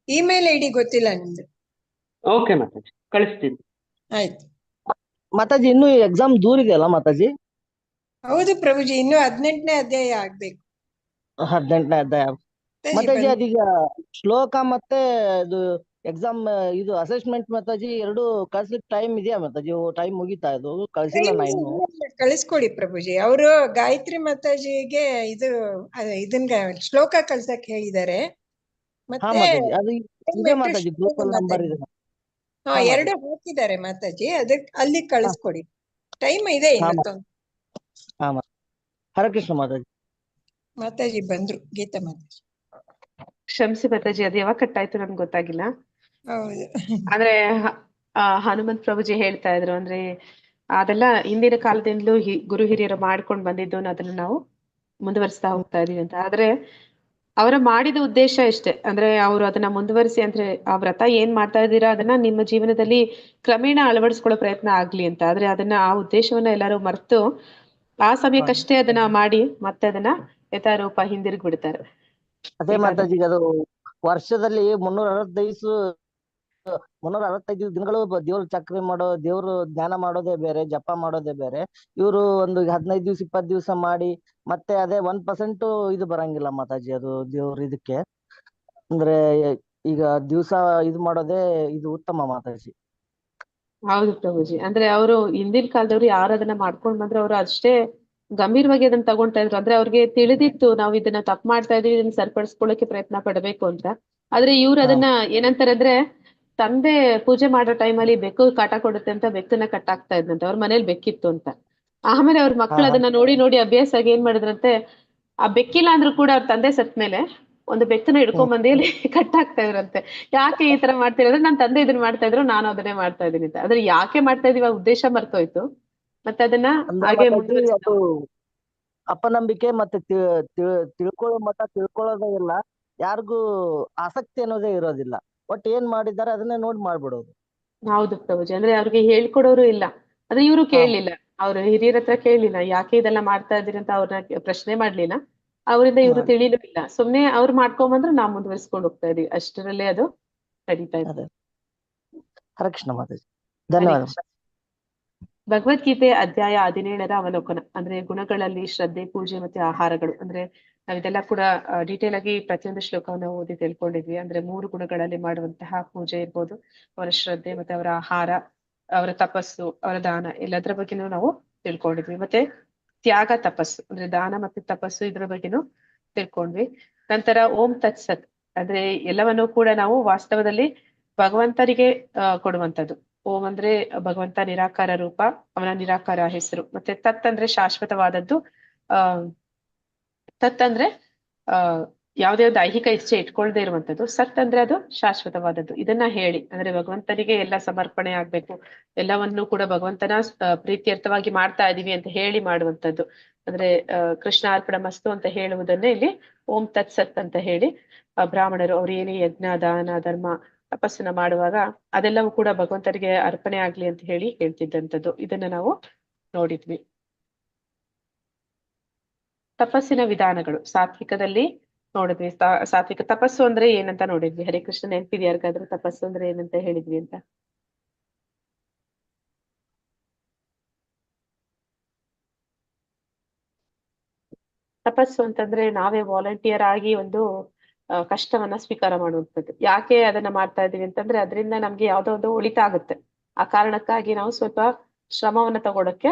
ಇಮೇಲ್ ಐಡಿ ಗೊತ್ತಿಲ್ಲ ನಿಮ್ದು. ಓಕೆ ಮಾತಾಜಿ, ಕಳಿಸ್ತೀನಿ. ಆಯ್ತು. ಮಾತಾಜಿ ಇನ್ನು ಎಕ್ಸಾಮ್ ದೂರ ಇದೆಯಲ್ಲ ಮಾತಾಜಿ? ಹೌದು ಪ್ರಭುಜಿ, ಇನ್ನು 18ನೇ ಅಧ್ಯಾಯ ಆಗ್ಬೇಕು. 18ನೇ ಅಧ್ಯಾಯ. ಮಾತಾಜಿ ಬಂದು ಅದೀಗ ಶ್ಲೋಕ ಮತ್ತೆ ಇದು ಎಕ್ಸಾಮ್ ಇದು ಅಸೆಸ್ಮೆಂಟ್ ಮಾತಾಜಿ ಎರಡು ಕಳ್ಸ್ಲಿಕ್ಕೆ ಟೈಮ್ ಇದೆಯಾ ಮಾತಾಜಿ? ಟೈಮ್ ಮುಗೀತಾ? ಇದು ಕಳ್ಸಿಲ್ಲ ನಾ ಇನ್ನು. ಕಳಿಸ್ಕೊಡಿ ಪ್ರಭುಜಿ. ಅವರು ಗಾಯತ್ರಿ ಮಾತಾಜಿಗೆ ಇದನ್ನ ಶ್ಲೋಕ ಕಳ್ಸಕ್ ಹೇಳಿದ್ದಾರೆ. ಹಾ ಮತ್ತೆ ಮಾತಾಜಿ, ಅದು ಇದೆ ಮಾತಾಜಿ, ಗ್ರೂಪ್ ಅಲ್ಲಿ ನಂಬರ್ ಇದೆ. ಹಾ, ಹಾ ಎರಡು ಮಾತಾಜಿ. ಹಾಕಿದ್ದಾರೆ ಮಾತಾಜಿ. ಅದಕ್ಕೆ ಅಲ್ಲಿ ಹಾ ಕಳಿಸ್ಕೊಡಿ. ಟೈಮ್ ಇದೆ ಹಾ ಇನ್ನೊಂದು. ಹಾ ಹರೇ ಕೃಷ್ಣ ಮಾತಾಜಿ. ಮಾತಾಜಿ ಬಂದ್ರು, ಗೀತಾ ಮಾತಾಜಿ. ಕ್ಷಮಿಸಿ ಮಾತಾಜಿ, ಅದು ಯಾವಾಗ ಕಟ್ಟಾಯ್ತು ನನ್ಗೆ ಗೊತ್ತಾಗಿಲ್ಲ. ಹೌದು. ಅಂದ್ರೆ ಹನುಮಂತ್ ಪ್ರಭುಜಿ ಹೇಳ್ತಾ ಇದ್ರು, ಅಂದ್ರೆ ಅದೆಲ್ಲ ಹಿಂದಿನ ಕಾಲದಿಂದಲೂ ಗುರು ಹಿರಿಯರು ಮಾಡ್ಕೊಂಡು ಬಂದಿದ್ದು, ಅದನ್ನ ನಾವು ಮುಂದುವರಿಸ್ತಾ ಹೋಗ್ತಾ ಇದೀವಿ ಅಂತ. ಆದ್ರೆ ಅವರ ಮಾಡಿದ ಉದ್ದೇಶ ಇಷ್ಟೇ, ಅಂದ್ರೆ ಅವರು ಅದನ್ನ ಮುಂದುವರಿಸಿ, ಅಂದ್ರೆ ಆ ವ್ರತ ಏನ್ ಮಾಡ್ತಾ ಇದ್ದೀರಾ ಅದನ್ನ ನಿಮ್ಮ ಜೀವನದಲ್ಲಿ ಕ್ರಮೇಣ ಅಳವಡಿಸ್ಕೊಳ್ಳೋ ಪ್ರಯತ್ನ ಆಗ್ಲಿ ಅಂತ. ಆದ್ರೆ ಅದನ್ನ ಆ ಉದ್ದೇಶವನ್ನ ಎಲ್ಲರೂ ಮರೆತು ಆ ಸಮಯಕ್ಕಷ್ಟೇ ಅದನ್ನ ಮಾಡಿ ಮತ್ತೆ ಅದನ್ನ ಯಥಾರೂಪ ಹಿಂದಿರುಗಿ ಬಿಡ್ತಾರೆ. ಅದೇ ಈಗ ಮಾತಾಜಿ, ಅದು ವರ್ಷದಲ್ಲಿ 365 ದಿನಗಳು ದೇವ್ರ ಚಕ್ರ ಮಾಡೋ, ದೇವ್ರು ಧ್ಯಾನ ಮಾಡೋದೇ ಬೇರೆ, ಜಪ ಮಾಡೋದೇ ಬೇರೆ. ಇವರು ಒಂದು 15 ದಿವ್ಸ 20 ದಿವ್ಸ ಮಾಡಿ ಮತ್ತೆ ಅದೇ 1% ಇದು ಬರಂಗಿಲ್ಲ ಮಾತಾಜಿ. ಅದು ದೇವ್ರ ಇದಕ್ಕೆ ಅಂದ್ರೆ ಈಗ ದಿವ್ಸ ಇದು ಮಾಡೋದೇ ಇದು ಉತ್ತಮ ಮಾತಾಜಿ. ಹೌದು ಪ್ರಭುಜಿ, ಅಂದ್ರೆ ಅವರು ಹಿಂದಿನ ಕಾಲದವ್ರು ಯಾರು ಅದನ್ನ ಮಾಡ್ಕೊಂಡ್ ಬಂದ್ರೆ ಅವರು ಅಷ್ಟೇ ಗಂಭೀರವಾಗಿ ಅದನ್ನ ತಗೊಂತಾ ಇದ್ರು. ಅಂದ್ರೆ ಅವ್ರಿಗೆ ತಿಳಿದಿತ್ತು ನಾವು ಇದನ್ನ ತಪ್ಪು ಮಾಡ್ತಾ ಇದೀವಿ, ಇದನ್ನ ಸರಿಪಡಿಸ್ಕೊಳ್ಳೋಕೆ ಪ್ರಯತ್ನ ಪಡ್ಬೇಕು ಅಂತ. ಆದ್ರೆ ಇವ್ರು ಅದನ್ನ ಏನಂತಾರೆ ಅಂದ್ರೆ, ತಂದೆ ಪೂಜೆ ಮಾಡೋ ಟೈಮಲ್ಲಿ ಬೆಕ್ಕು ಕಾಟ ಕೊಡುತ್ತೆ ಅಂತ ಬೆಕ್ಕನ್ನ ಕಟ್ಟಾಕ್ತಾ ಇದ್ರಂತೆ. ಅವ್ರ ಮನೇಲಿ ಬೆಕ್ಕಿತ್ತು ಅಂತ. ಆಮೇಲೆ ಅವ್ರ ಮಕ್ಳು ಅದನ್ನ ನೋಡಿ ನೋಡಿ ಅಭ್ಯಾಸ ಆಗಿ ಏನ್ ಮಾಡಿದ್ರಂತೆ, ಆ ಬೆಕ್ಕಿಲ್ಲ ಅಂದ್ರೂ ಕೂಡ ಅವ್ರ ತಂದೆ ಸತ್ ಮೇಲೆ ಒಂದು ಬೆಕ್ಕನ್ನ ಹಿಡ್ಕೊಂಡ್ ಬಂದಿ ಅಲ್ಲಿ ಕಟ್ಟಾಕ್ತಾ ಇದ್ರಂತೆ. ಯಾಕೆ ಈ ತರ ಮಾಡ್ತೀರ ಅಂದ್ರೆ, ನನ್ ತಂದೆ ಇದನ್ನ ಮಾಡ್ತಾ ಇದ್ರು, ನಾನು ಅದನ್ನೇ ಮಾಡ್ತಾ ಇದೀನಿ ಅಂತ. ಆದ್ರೆ ಯಾಕೆ ಮಾಡ್ತಾ ಇದೀವಿ ಆ ಉದ್ದೇಶ ಮರ್ತೋಯ್ತು. ಮತ್ತೆ ಅದನ್ನ ಅಂದ್ರೆ ಹಾಗೆ ಮಾತಾಜಿ ಅದು ಮುಂದುವರಿಸ್ತಾ ಅಪನಂಬಿಕೆ ಮತ್ತೆ ತಿಳ್ಕೊಳ್ಳೋ ಮಟ್ಟ ತಿಳ್ಕೊಳ್ಳೋದೇ ಇಲ್ಲ, ಯಾರಿಗೂ ಆಸಕ್ತಿ ಅನ್ನೋದೇ ಇರೋದಿಲ್ಲ. ಒಟ್ಟು ಏನ್ ಮಾಡಿದ್ದಾರೆ ಅದನ್ನೇ ನೋಡಿ ಮಾಡ್ಬಿಡೋದು. ಹೌದು ಪ್ರಭುಜಿ, ಅಂದ್ರೆ ಅವ್ರಿಗೆ ಹೇಳ್ಕೊಡೋರು ಇಲ್ಲ. ಅಂದ್ರೆ ಇವರು ಹಾ ಕೇಳಲಿಲ್ಲ, ಅವ್ರ ಹಿರಿಯರ ಹತ್ರ ಕೇಳಲಿಲ್ಲ, ಯಾಕೆ ಇದೆಲ್ಲ ಮಾಡ್ತಾ ಇದೀರಿ ಅಂತ ಅವ್ರನ್ನ ಪ್ರಶ್ನೆ ಮಾಡ್ಲಿಲ್ಲ. ಅವರಿಂದ ಇವರು ಮಾಡಿ ತಿಳಿಲೂ ಇಲ್ಲ. ಸುಮ್ನೆ ಅವ್ರು ಮಾಡ್ಕೊಂಬಂದ್ರು ನಾವು ಮುಂದುವರಿಸ್ಕೊಂಡು ಹೋಗ್ತಾ ಇದೀವಿ, ಅಷ್ಟರಲ್ಲೇ ಅದು ನಡೀತಾ ಇದೆ. ಅದೇ. ಹರೇ ಕೃಷ್ಣ ಮಾತಾಜಿ, ಹರೇ ಧನ್ಯವಾದ. ಕೃಷ್ಣ. ಭಗವದ್ಗೀತೆ ಅಧ್ಯಾಯ 17ರ ಅವಲೋಕನ, ಅಂದ್ರೆ ಗುಣಗಳಲ್ಲಿ ಶ್ರದ್ಧೆ, ಪೂಜೆ ಮತ್ತೆ ಆಹಾರಗಳು. ಅಂದ್ರೆ ನಾವಿದೆಲ್ಲ ಕೂಡ ಡೀಟೇಲ್ ಆಗಿ ಪ್ರತಿಯೊಂದು ಶ್ಲೋಕವನ್ನು ಓದಿ ತಿಳ್ಕೊಂಡಿದ್ವಿ. ಅಂದ್ರೆ 3 ಗುಣಗಳಲ್ಲಿ ಮಾಡುವಂತಹ ಪೂಜೆ ಇರ್ಬೋದು, ಅವರ ಶ್ರದ್ಧೆ ಮತ್ತೆ ಅವರ ಆಹಾರ, ಅವರ ತಪಸ್ಸು, ಅವರ ದಾನ, ಎಲ್ಲದರ ಬಗ್ಗೆನೂ ನಾವು ತಿಳ್ಕೊಂಡಿದ್ವಿ. ಮತ್ತೆ ತ್ಯಾಗ ತಪಸ್ಸು, ಅಂದ್ರೆ ದಾನ ಮತ್ತೆ ತಪಸ್ಸು, ಇದ್ರ ಬಗ್ಗೆನೂ ತಿಳ್ಕೊಂಡ್ವಿ. ನಂತರ ಓಂ ತತ್ಸತ್, ಅಂದ್ರೆ ಎಲ್ಲವನ್ನೂ ಕೂಡ ನಾವು ವಾಸ್ತವದಲ್ಲಿ ಭಗವಂತನಿಗೆ ಕೊಡುವಂಥದ್ದು. ಓಂ ಅಂದ್ರೆ ಭಗವಂತ ನಿರಾಕಾರ ರೂಪ, ಅವನ ನಿರಾಕಾರ ಹೆಸರು. ಮತ್ತೆ ತತ್ ಅಂದ್ರೆ ಶಾಶ್ವತವಾದದ್ದು. ಆ ತತ್ ಅಂದ್ರೆ ಯಾವುದೇ ಒಂದು ಐಹಿಕ ಇಚ್ಛೆ ಇಟ್ಕೊಳ್ದೇ ಇರುವಂತದ್ದು. ಸತ್ ಅಂದ್ರೆ ಅದು ಶಾಶ್ವತವಾದದ್ದು. ಇದನ್ನ ಹೇಳಿ, ಅಂದ್ರೆ ಭಗವಂತನಿಗೆ ಎಲ್ಲ ಸಮರ್ಪಣೆ ಆಗ್ಬೇಕು, ಎಲ್ಲವನ್ನೂ ಕೂಡ ಭಗವಂತನ ಪ್ರೀತ್ಯರ್ಥವಾಗಿ ಮಾಡ್ತಾ ಇದೀವಿ ಅಂತ ಹೇಳಿ ಮಾಡುವಂತದ್ದು. ಅಂದ್ರೆ ಕೃಷ್ಣ ಅರ್ಪಣ ಮಸ್ತು ಅಂತ ಹೇಳುವುದನ್ನೇ ಇಲ್ಲಿ ಓಂ ತತ್ ಸತ್ ಅಂತ ಹೇಳಿ, ಬ್ರಾಹ್ಮಣರು ಅವ್ರು ಏನೇ ಯಜ್ಞ, ದಾನ, ಧರ್ಮ, ತಪಸ್ಸನ್ನ ಮಾಡುವಾಗ ಅದೆಲ್ಲವೂ ಕೂಡ ಭಗವಂತನಿಗೆ ಅರ್ಪಣೆ ಆಗ್ಲಿ ಅಂತ ಹೇಳಿ ಹೇಳ್ತಿದ್ದಂಥದ್ದು. ಇದನ್ನ ನಾವು ನೋಡಿದ್ವಿ. ತಪಸ್ಸಿನ ವಿಧಾನಗಳು ಸಾತ್ವಿಕದಲ್ಲಿ ನೋಡಿದ್ವಿ. ಸಾತ್ವಿಕ ತಪಸ್ಸು ಅಂದ್ರೆ ಏನಂತ ನೋಡಿದ್ವಿ. ಹರೇ ಕೃಷ್ಣ, ನೆನಪಿದೆ ಯಾರಿಗಾದ್ರೂ ತಪಸ್ಸು ಅಂದ್ರೆ ಏನಂತ ಹೇಳಿದ್ವಿ ಅಂತ? ತಪಸ್ಸು ಅಂತಂದ್ರೆ ನಾವೇ ವಾಲಂಟಿಯರ್ ಆಗಿ ಒಂದು ಕಷ್ಟವನ್ನ ಸ್ವೀಕಾರ ಮಾಡುವಂಥದ್ದು. ಯಾಕೆ ಅದನ್ನ ಮಾಡ್ತಾ ಇದೀವಿ ಅಂತಂದ್ರೆ, ಅದರಿಂದ ನಮ್ಗೆ ಯಾವ್ದೋ ಒಂದು ಉಳಿತಾಯ ಆಗುತ್ತೆ. ಆ ಕಾರಣಕ್ಕಾಗಿ ನಾವು ಸ್ವಲ್ಪ ಶ್ರಮವನ್ನ ತಗೊಳಕ್ಕೆ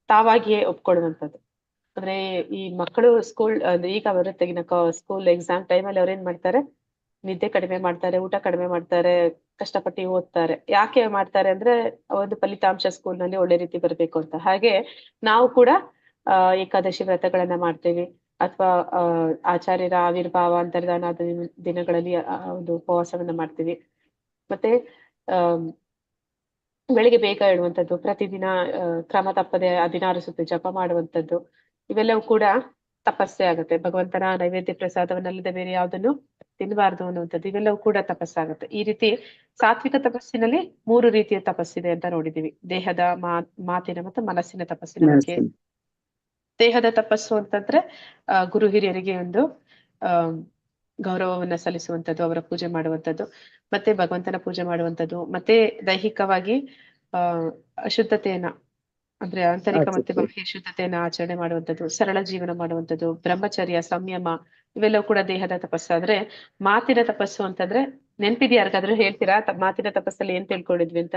ತಾವಾಗಿಯೇ ಒಪ್ಕೊಳ್ಳುವಂಥದ್ದು. ಅಂದ್ರೆ ಈ ಮಕ್ಕಳು ಸ್ಕೂಲ್ ಈಗ ಬರುತ್ತೆ, ಸ್ಕೂಲ್ ಎಕ್ಸಾಮ್ ಟೈಮಲ್ಲಿ ಅವ್ರೇನ್ ಮಾಡ್ತಾರೆ, ನಿದ್ದೆ ಕಡಿಮೆ ಮಾಡ್ತಾರೆ, ಊಟ ಕಡಿಮೆ ಮಾಡ್ತಾರೆ, ಕಷ್ಟಪಟ್ಟು ಓದ್ತಾರೆ. ಯಾಕೆ ಮಾಡ್ತಾರೆ ಅಂದ್ರೆ, ಒಂದು ಫಲಿತಾಂಶ ಸ್ಕೂಲ್ ನಲ್ಲಿ ಒಳ್ಳೆ ರೀತಿ ಬರ್ಬೇಕು ಅಂತ. ಹಾಗೆ ನಾವು ಕೂಡ ಏಕಾದಶಿ ವ್ರತಗಳನ್ನ ಮಾಡ್ತೇವೆ, ಅಥವಾ ಆಚಾರ್ಯರ ಆವಿರ್ಭಾವ, ಅಂತರ್ಧಾನ ದಿನಗಳಲ್ಲಿ ಒಂದು ಉಪವಾಸವನ್ನ ಮಾಡ್ತೀವಿ. ಮತ್ತೆ ಬೆಳಿಗ್ಗೆ ಬೇಗ ಏಳುವಂಥದ್ದು, ಪ್ರತಿದಿನ ಕ್ರಮ ತಪ್ಪದೆ 16 ಸುತ್ತು ಜಪ ಮಾಡುವಂಥದ್ದು, ಇವೆಲ್ಲವೂ ಕೂಡ ತಪಸ್ಸೆ ಆಗುತ್ತೆ. ಭಗವಂತನ ನೈವೇದ್ಯ ಪ್ರಸಾದವನ್ನಲ್ಲದೆ ಬೇರೆ ಯಾವುದನ್ನು ತಿನ್ನಬಾರ್ದು ಅನ್ನುವಂಥದ್ದು, ಇವೆಲ್ಲವೂ ಕೂಡ ತಪಸ್ಸಾಗುತ್ತೆ. ಈ ರೀತಿ ಸಾತ್ವಿಕ ತಪಸ್ಸಿನಲ್ಲಿ 3 ರೀತಿಯ ತಪಸ್ಸಿದೆ ಅಂತ ನೋಡಿದೀವಿ. ದೇಹದ, ಮಾತಿನ ಮತ್ತು ಮನಸ್ಸಿನ ತಪಸ್ಸಿನ ಬಗ್ಗೆ. ದೇಹದ ತಪಸ್ಸು ಅಂತಂದ್ರೆ ಗುರು ಹಿರಿಯರಿಗೆ ಒಂದು ಗೌರವವನ್ನ ಸಲ್ಲಿಸುವಂಥದ್ದು, ಅವರ ಪೂಜೆ ಮಾಡುವಂಥದ್ದು, ಮತ್ತೆ ಭಗವಂತನ ಪೂಜೆ ಮಾಡುವಂಥದ್ದು, ಮತ್ತೆ ದೈಹಿಕವಾಗಿ ಅಶುದ್ಧತೆಯನ್ನ ಅಂದ್ರೆ ಆಂತರಿಕ ಮತ್ತೆ ಬಾಹ್ಯ ಶುದ್ಧತೆಯನ್ನ ಆಚರಣೆ ಮಾಡುವಂಥದ್ದು, ಸರಳ ಜೀವನ ಮಾಡುವಂಥದ್ದು, ಬ್ರಹ್ಮಚರ್ಯ, ಸಂಯಮ, ಇವೆಲ್ಲವೂ ಕೂಡ ದೇಹದ ತಪಸ್ಸು. ಆದ್ರೆ ಮಾತಿನ ತಪಸ್ಸು ಅಂತಂದ್ರೆ ನೆನ್ಪಿದ್ಯಾ? ಯಾರಿಗಾದ್ರೂ ಹೇಳ್ತೀರಾ ಮಾತಿನ ತಪಸ್ಸಲ್ಲಿ ಏನ್ ತಿಳ್ಕೊಂಡಿದ್ವಿ ಅಂತ?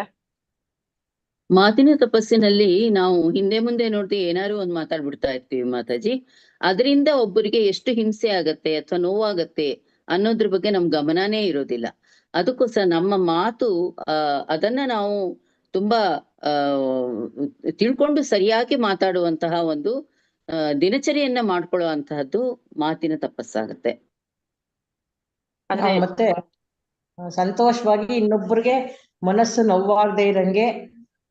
ಮಾತಿನ ತಪಸ್ಸಿನಲ್ಲಿ ನಾವು ಹಿಂದೆ ಮುಂದೆ ನೋಡಿ ಏನಾದ್ರು ಒಂದ್ ಮಾತಾಡ್ಬಿಡ್ತಾ ಇರ್ತೀವಿ ಮಾತಾಜಿ. ಅದರಿಂದ ಒಬ್ಬರಿಗೆ ಎಷ್ಟು ಹಿಂಸೆ ಆಗತ್ತೆ ಅಥವಾ ನೋವಾಗತ್ತೆ ಅನ್ನೋದ್ರ ಬಗ್ಗೆ ನಮ್ ಗಮನನೇ ಇರೋದಿಲ್ಲ. ಅದಕ್ಕೋಸ್ಕರ ನಮ್ಮ ಮಾತು ಅದನ್ನ ನಾವು ತುಂಬಾ ತಿಳ್ಕೊಂಡು ಸರಿಯಾಗಿ ಮಾತಾಡುವಂತಹ ಒಂದು ದಿನಚರಿಯನ್ನ ಮಾಡ್ಕೊಳ್ಳುವಂತಹದ್ದು ಮಾತಿನ ತಪಸ್ಸಾಗತ್ತೆ. ಮತ್ತೆ ಸಂತೋಷವಾಗಿ ಇನ್ನೊಬ್ಬರಿಗೆ ಮನಸ್ಸು ನೋವಾಗದೆ ಇರಂಗೆ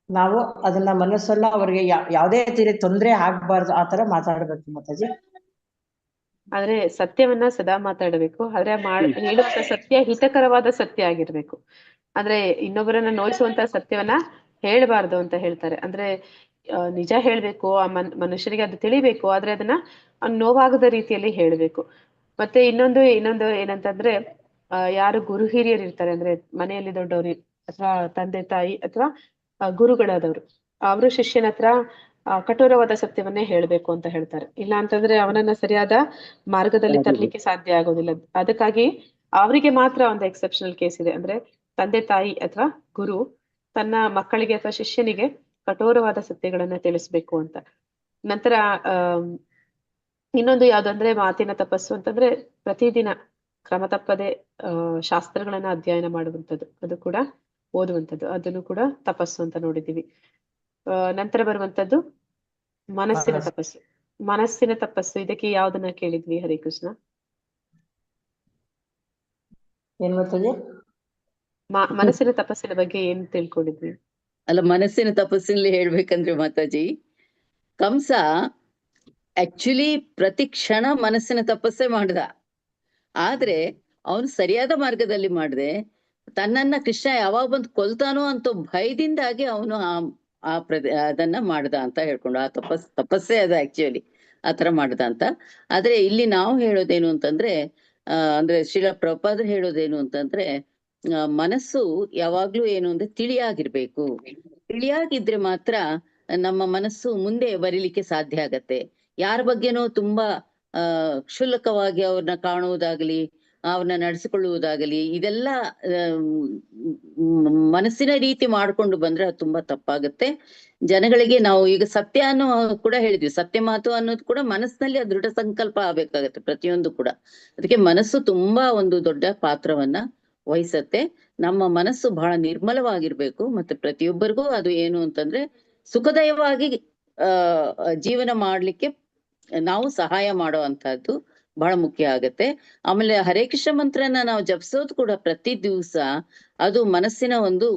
ನಾವು ಅದನ್ನ ಮನಸ್ಸನ್ನ ಅವ್ರಿಗೆ ಯಾವುದೇ ರೀತಿ ತೊಂದರೆ ಆಗ್ಬಾರ್ದು ಆತರ ಮಾತಾಡ್ಬೇಕು ಮಾತಾಜಿ. ಆದ್ರೆ ಸತ್ಯವನ್ನ ಸದಾ ಮಾತಾಡಬೇಕು. ಆದ್ರೆ ಹೇಳುವಂತ ಸತ್ಯ ಹಿತಕರವಾದ ಸತ್ಯ ಆಗಿರ್ಬೇಕು. ಅಂದ್ರೆ ಇನ್ನೊಬ್ಬರನ್ನ ನೋಯಿಸುವಂತ ಸತ್ಯವನ್ನ ಹೇಳ್ಬಾರ್ದು ಅಂತ ಹೇಳ್ತಾರೆ. ಅಂದ್ರೆ ನಿಜ ಹೇಳ್ಬೇಕು, ಆ ಮನುಷ್ಯರಿಗೆ ಅದು ತಿಳಿಬೇಕು, ಆದ್ರೆ ಅದನ್ನ ನೋವಾಗದ ರೀತಿಯಲ್ಲಿ ಹೇಳ್ಬೇಕು. ಮತ್ತೆ ಇನ್ನೊಂದು ಏನಂತಂದ್ರೆ ಯಾರು ಗುರು ಹಿರಿಯರು ಇರ್ತಾರೆ, ಅಂದ್ರೆ ಮನೆಯಲ್ಲಿ ದೊಡ್ಡವರು ಅಥವಾ ತಂದೆ ತಾಯಿ ಅಥವಾ ಗುರುಗಳಾದವರು, ಅವರು ಶಿಷ್ಯನ ಹತ್ರ ಕಠೋರವಾದ ಸತ್ಯವನ್ನೇ ಹೇಳ್ಬೇಕು ಅಂತ ಹೇಳ್ತಾರೆ. ಇಲ್ಲ ಅಂತಂದ್ರೆ ಅವನನ್ನ ಸರಿಯಾದ ಮಾರ್ಗದಲ್ಲಿ ತರ್ಲಿಕ್ಕೆ ಸಾಧ್ಯ ಆಗೋದಿಲ್ಲ. ಅದಕ್ಕಾಗಿ ಅವರಿಗೆ ಮಾತ್ರ ಒಂದು ಎಕ್ಸೆಪ್ಷನಲ್ ಕೇಸ್ ಇದೆ. ಅಂದ್ರೆ ತಂದೆ ತಾಯಿ ಅಥವಾ ಗುರು ತನ್ನ ಮಕ್ಕಳಿಗೆ ಅಥವಾ ಶಿಷ್ಯನಿಗೆ ಕಠೋರವಾದ ಸತ್ಯಗಳನ್ನ ತಿಳಿಸ್ಬೇಕು ಅಂತ. ನಂತರ ಇನ್ನೊಂದು ಯಾವ್ದಂದ್ರೆ ಮಾತಿನ ತಪಸ್ಸು ಅಂತಂದ್ರೆ ಪ್ರತಿದಿನ ಕ್ರಮ ತಪ್ಪದೆ ಶಾಸ್ತ್ರಗಳನ್ನ ಅಧ್ಯಯನ ಮಾಡುವಂಥದ್ದು, ಅದು ಕೂಡ ಓದುವಂಥದ್ದು, ಅದನ್ನು ಕೂಡ ತಪಸ್ಸು ಅಂತ ನೋಡಿದೀವಿ. ನಂತರ ಬರುವಂತದ್ದು ಮನಸ್ಸಿನ ತಪಸ್ಸು. ಮನಸ್ಸಿನ ತಪಸ್ಸು ಇದಕ್ಕೆ ಯಾವ್ದನ್ನ ಕೇಳಿದ್ವಿ ಹರಿಕೃಷ್ಣ? ಏನ್ ಬರ್ತದೆ? ಮನಸ್ಸಿನ ತಪಸ್ಸಿನ ಬಗ್ಗೆ ಏನ್ ತಿಳ್ಕೊಂಡಿದ್ವಿ? ಅಲ್ಲ, ಮನಸ್ಸಿನ ತಪಸ್ಸಿನಲ್ಲಿ ಹೇಳ್ಬೇಕಂದ್ರೆ ಮಾತಾಜಿ, ಕಂಸ ಆಕ್ಚುಲಿ ಪ್ರತಿ ಕ್ಷಣ ಮನಸ್ಸಿನ ತಪಸ್ಸೇ ಮಾಡ್ದ. ಆದ್ರೆ ಅವನು ಸರಿಯಾದ ಮಾರ್ಗದಲ್ಲಿ ಮಾಡ್ದೆ, ತನ್ನನ್ನ ಕೃಷ್ಣ ಯಾವಾಗ ಬಂದು ಕೊಲ್ತಾನೋ ಅಂತ ಭಯದಿಂದಾಗಿ ಅವನು ಅದನ್ನ ಮಾಡ್ದ ಅಂತ ಹೇಳ್ಕೊಂಡು ಆ ತಪಸ್ಸೇ ಅದ ಆಕ್ಚುಲಿ ಆತರ ಮಾಡ್ದ ಅಂತ. ಆದ್ರೆ ಇಲ್ಲಿ ನಾವು ಹೇಳೋದೇನು ಅಂತಂದ್ರೆ ಅಂದ್ರೆ ಶ್ರೀಲ ಪ್ರಭುಪಾದರು ಹೇಳೋದೇನು ಅಂತಂದ್ರೆ ಮನಸ್ಸು ಯಾವಾಗ್ಲೂ ಏನು ಅಂದ್ರೆ ತಿಳಿಯಾಗಿರ್ಬೇಕು. ತಿಳಿಯಾಗಿದ್ರೆ ಮಾತ್ರ ನಮ್ಮ ಮನಸ್ಸು ಮುಂದೆ ಬರೀಲಿಕ್ಕೆ ಸಾಧ್ಯ ಆಗತ್ತೆ. ಯಾರ ಬಗ್ಗೆನೋ ತುಂಬಾ ಕ್ಷುಲ್ಲಕವಾಗಿ ಅವ್ರನ್ನ ಕಾಣುವುದಾಗಲಿ, ಅವ್ರನ್ನ ನಡೆಸಿಕೊಳ್ಳುವುದಾಗಲಿ, ಇದೆಲ್ಲ ಮನಸ್ಸಿನ ರೀತಿ ಮಾಡ್ಕೊಂಡು ಬಂದ್ರೆ ಅದು ತುಂಬಾ ತಪ್ಪಾಗತ್ತೆ. ಜನಗಳಿಗೆ ನಾವು ಈಗ ಸತ್ಯ ಅನ್ನೋ ಕೂಡ ಹೇಳಿದ್ವಿ, ಸತ್ಯ ಮಾತು ಅನ್ನೋದು ಕೂಡ ಮನಸ್ಸಿನಲ್ಲಿ ದೃಢ ಸಂಕಲ್ಪ ಆಗ್ಬೇಕಾಗತ್ತೆ ಪ್ರತಿಯೊಂದು ಕೂಡ. ಅದಕ್ಕೆ ಮನಸ್ಸು ತುಂಬಾ ಒಂದು ದೊಡ್ಡ ಪಾತ್ರವನ್ನ ವಹಿಸತ್ತೆ. ನಮ್ಮ ಮನಸ್ಸು ಬಹಳ ನಿರ್ಮಲವಾಗಿರ್ಬೇಕು. ಮತ್ತೆ ಪ್ರತಿಯೊಬ್ಬರಿಗೂ ಅದು ಏನು ಅಂತಂದ್ರೆ ಸುಖದಾಯವಾಗಿ ಜೀವನ ಮಾಡ್ಲಿಕ್ಕೆ ನಾವು ಸಹಾಯ ಮಾಡೋ ಅಂತಹದ್ದು ಬಹಳ ಮುಖ್ಯ ಆಗತ್ತೆ. ಆಮೇಲೆ ಹರೇ ಕೃಷ್ಣ ಮಂತ್ರನ ನಾವು ಜಪಿಸೋದು ಕೂಡ ಪ್ರತಿ ದಿವಸ ಅದು ಮನಸ್ಸಿನ ಒಂದು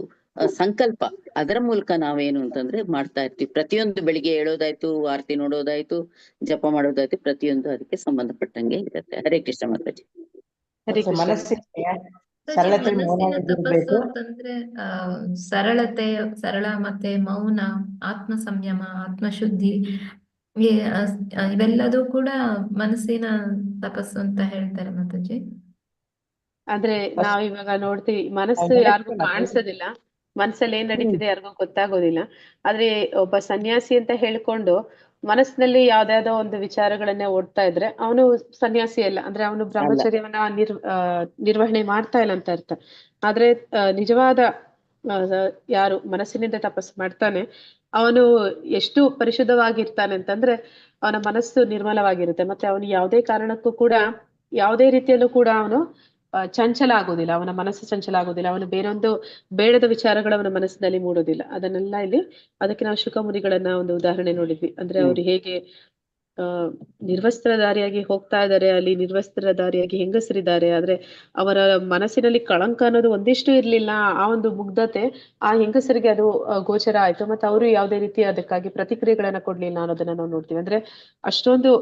ಸಂಕಲ್ಪ. ಅದರ ಮೂಲಕ ನಾವೇನು ಅಂತಂದ್ರೆ ಮಾಡ್ತಾ ಇರ್ತೀವಿ. ಪ್ರತಿಯೊಂದು ಬೆಳಿಗ್ಗೆ ಹೇಳೋದಾಯ್ತು, ಆರತಿ ನೋಡೋದಾಯ್ತು, ಜಪ ಮಾಡೋದಾಯ್ತು, ಪ್ರತಿಯೊಂದು ಅದಕ್ಕೆ ಸಂಬಂಧಪಟ್ಟಂಗೆ ಇರುತ್ತೆ. ಹರೇ ಕೃಷ್ಣ ಮಾತಾಜಿ. ಮನಸ್ಸಿನ ತಪಸ್ಸು ಅಂತಂದ್ರೆ ಸರಳ ಮತ್ತೆ ಮೌನ, ಆತ್ಮ ಸಂಯಮ, ಆತ್ಮಶುದ್ಧಿ, ಇವೆಲ್ಲದೂ ಕೂಡ ಮನಸ್ಸಿನ ತಪಸ್ಸು ಅಂತ ಹೇಳ್ತಾರೆ ಮಾತಾಜಿ. ಆದ್ರೆ ನಾವ್ ಇವಾಗ ನೋಡ್ತೀವಿ, ಮನಸ್ಸು ಯಾರಿಗೂ ಕಾಣಿಸೋದಿಲ್ಲ, ಮನಸ್ಸಲ್ಲಿ ಏನ್ ನಡೀತಿದೆ ಯಾರಿಗೂ ಗೊತ್ತಾಗೋದಿಲ್ಲ. ಆದ್ರೆ ಒಬ್ಬ ಸನ್ಯಾಸಿ ಅಂತ ಹೇಳ್ಕೊಂಡು ಮನಸ್ಸಿನಲ್ಲಿ ಯಾವ್ದಾವ್ದೋ ಒಂದು ವಿಚಾರಗಳನ್ನೇ ಓಡ್ತಾ ಇದ್ರೆ ಅವನು ಸನ್ಯಾಸಿ ಅಲ್ಲ, ಅಂದ್ರೆ ಅವನು ಬ್ರಹ್ಮಚರ್ಯವನ್ನ ನಿರ್ವಹಣೆ ಮಾಡ್ತಾ ಇಲ್ಲ ಅಂತ ಅರ್ಥ. ಆದ್ರೆ ನಿಜವಾದ ಯಾರು ಮನಸ್ಸಿನಿಂದ ತಪಸ್ಸು ಮಾಡ್ತಾನೆ ಅವನು ಎಷ್ಟು ಪರಿಶುದ್ಧವಾಗಿರ್ತಾನೆ ಅಂತಂದ್ರೆ ಅವನ ಮನಸ್ಸು ನಿರ್ಮಲವಾಗಿರುತ್ತೆ. ಮತ್ತೆ ಅವನು ಯಾವುದೇ ಕಾರಣಕ್ಕೂ ಕೂಡ ಯಾವುದೇ ರೀತಿಯಲ್ಲೂ ಕೂಡ ಅವನು ಚಂಚಲ ಆಗೋದಿಲ್ಲ, ಅವನ ಮನಸ್ಸು ಚಂಚಲ ಆಗೋದಿಲ್ಲ, ಅವನು ಬೇರೊಂದು ಬೇಡದ ವಿಚಾರಗಳು ಅವನ ಮನಸ್ಸಿನಲ್ಲಿ ಮೂಡೋದಿಲ್ಲ. ಅದನ್ನೆಲ್ಲ ಇಲ್ಲಿ ಅದಕ್ಕೆ ನಾವು ಶುಕ ಮುನಿಗಳನ್ನ ಒಂದು ಉದಾಹರಣೆ ನೋಡಿದ್ವಿ. ಅಂದ್ರೆ ಅವ್ರು ಹೇಗೆ ನಿರ್ವಸ್ತ್ರಧಾರಿಯಾಗಿ ಹೋಗ್ತಾ ಇದ್ದಾರೆ, ಅಲ್ಲಿ ನಿರ್ವಸ್ತ್ರಧಾರಿಯಾಗಿ ಹೆಂಗಸರಿದ್ದಾರೆ, ಆದ್ರೆ ಅವರ ಮನಸ್ಸಿನಲ್ಲಿ ಕಳಂಕ ಅನ್ನೋದು ಒಂದಿಷ್ಟು ಇರ್ಲಿಲ್ಲ. ಆ ಒಂದು ಮುಗ್ಧತೆ ಆ ಹೆಂಗಸರಿಗೆ ಅದು ಗೋಚರ ಆಯ್ತು. ಮತ್ತೆ ಅವರು ಯಾವುದೇ ರೀತಿ ಅದಕ್ಕಾಗಿ ಪ್ರತಿಕ್ರಿಯೆಗಳನ್ನ ಕೊಡ್ಲಿಲ್ಲ ಅನ್ನೋದನ್ನ ನಾವು ನೋಡ್ತೀವಿ. ಅಂದ್ರೆ ಅಷ್ಟೊಂದು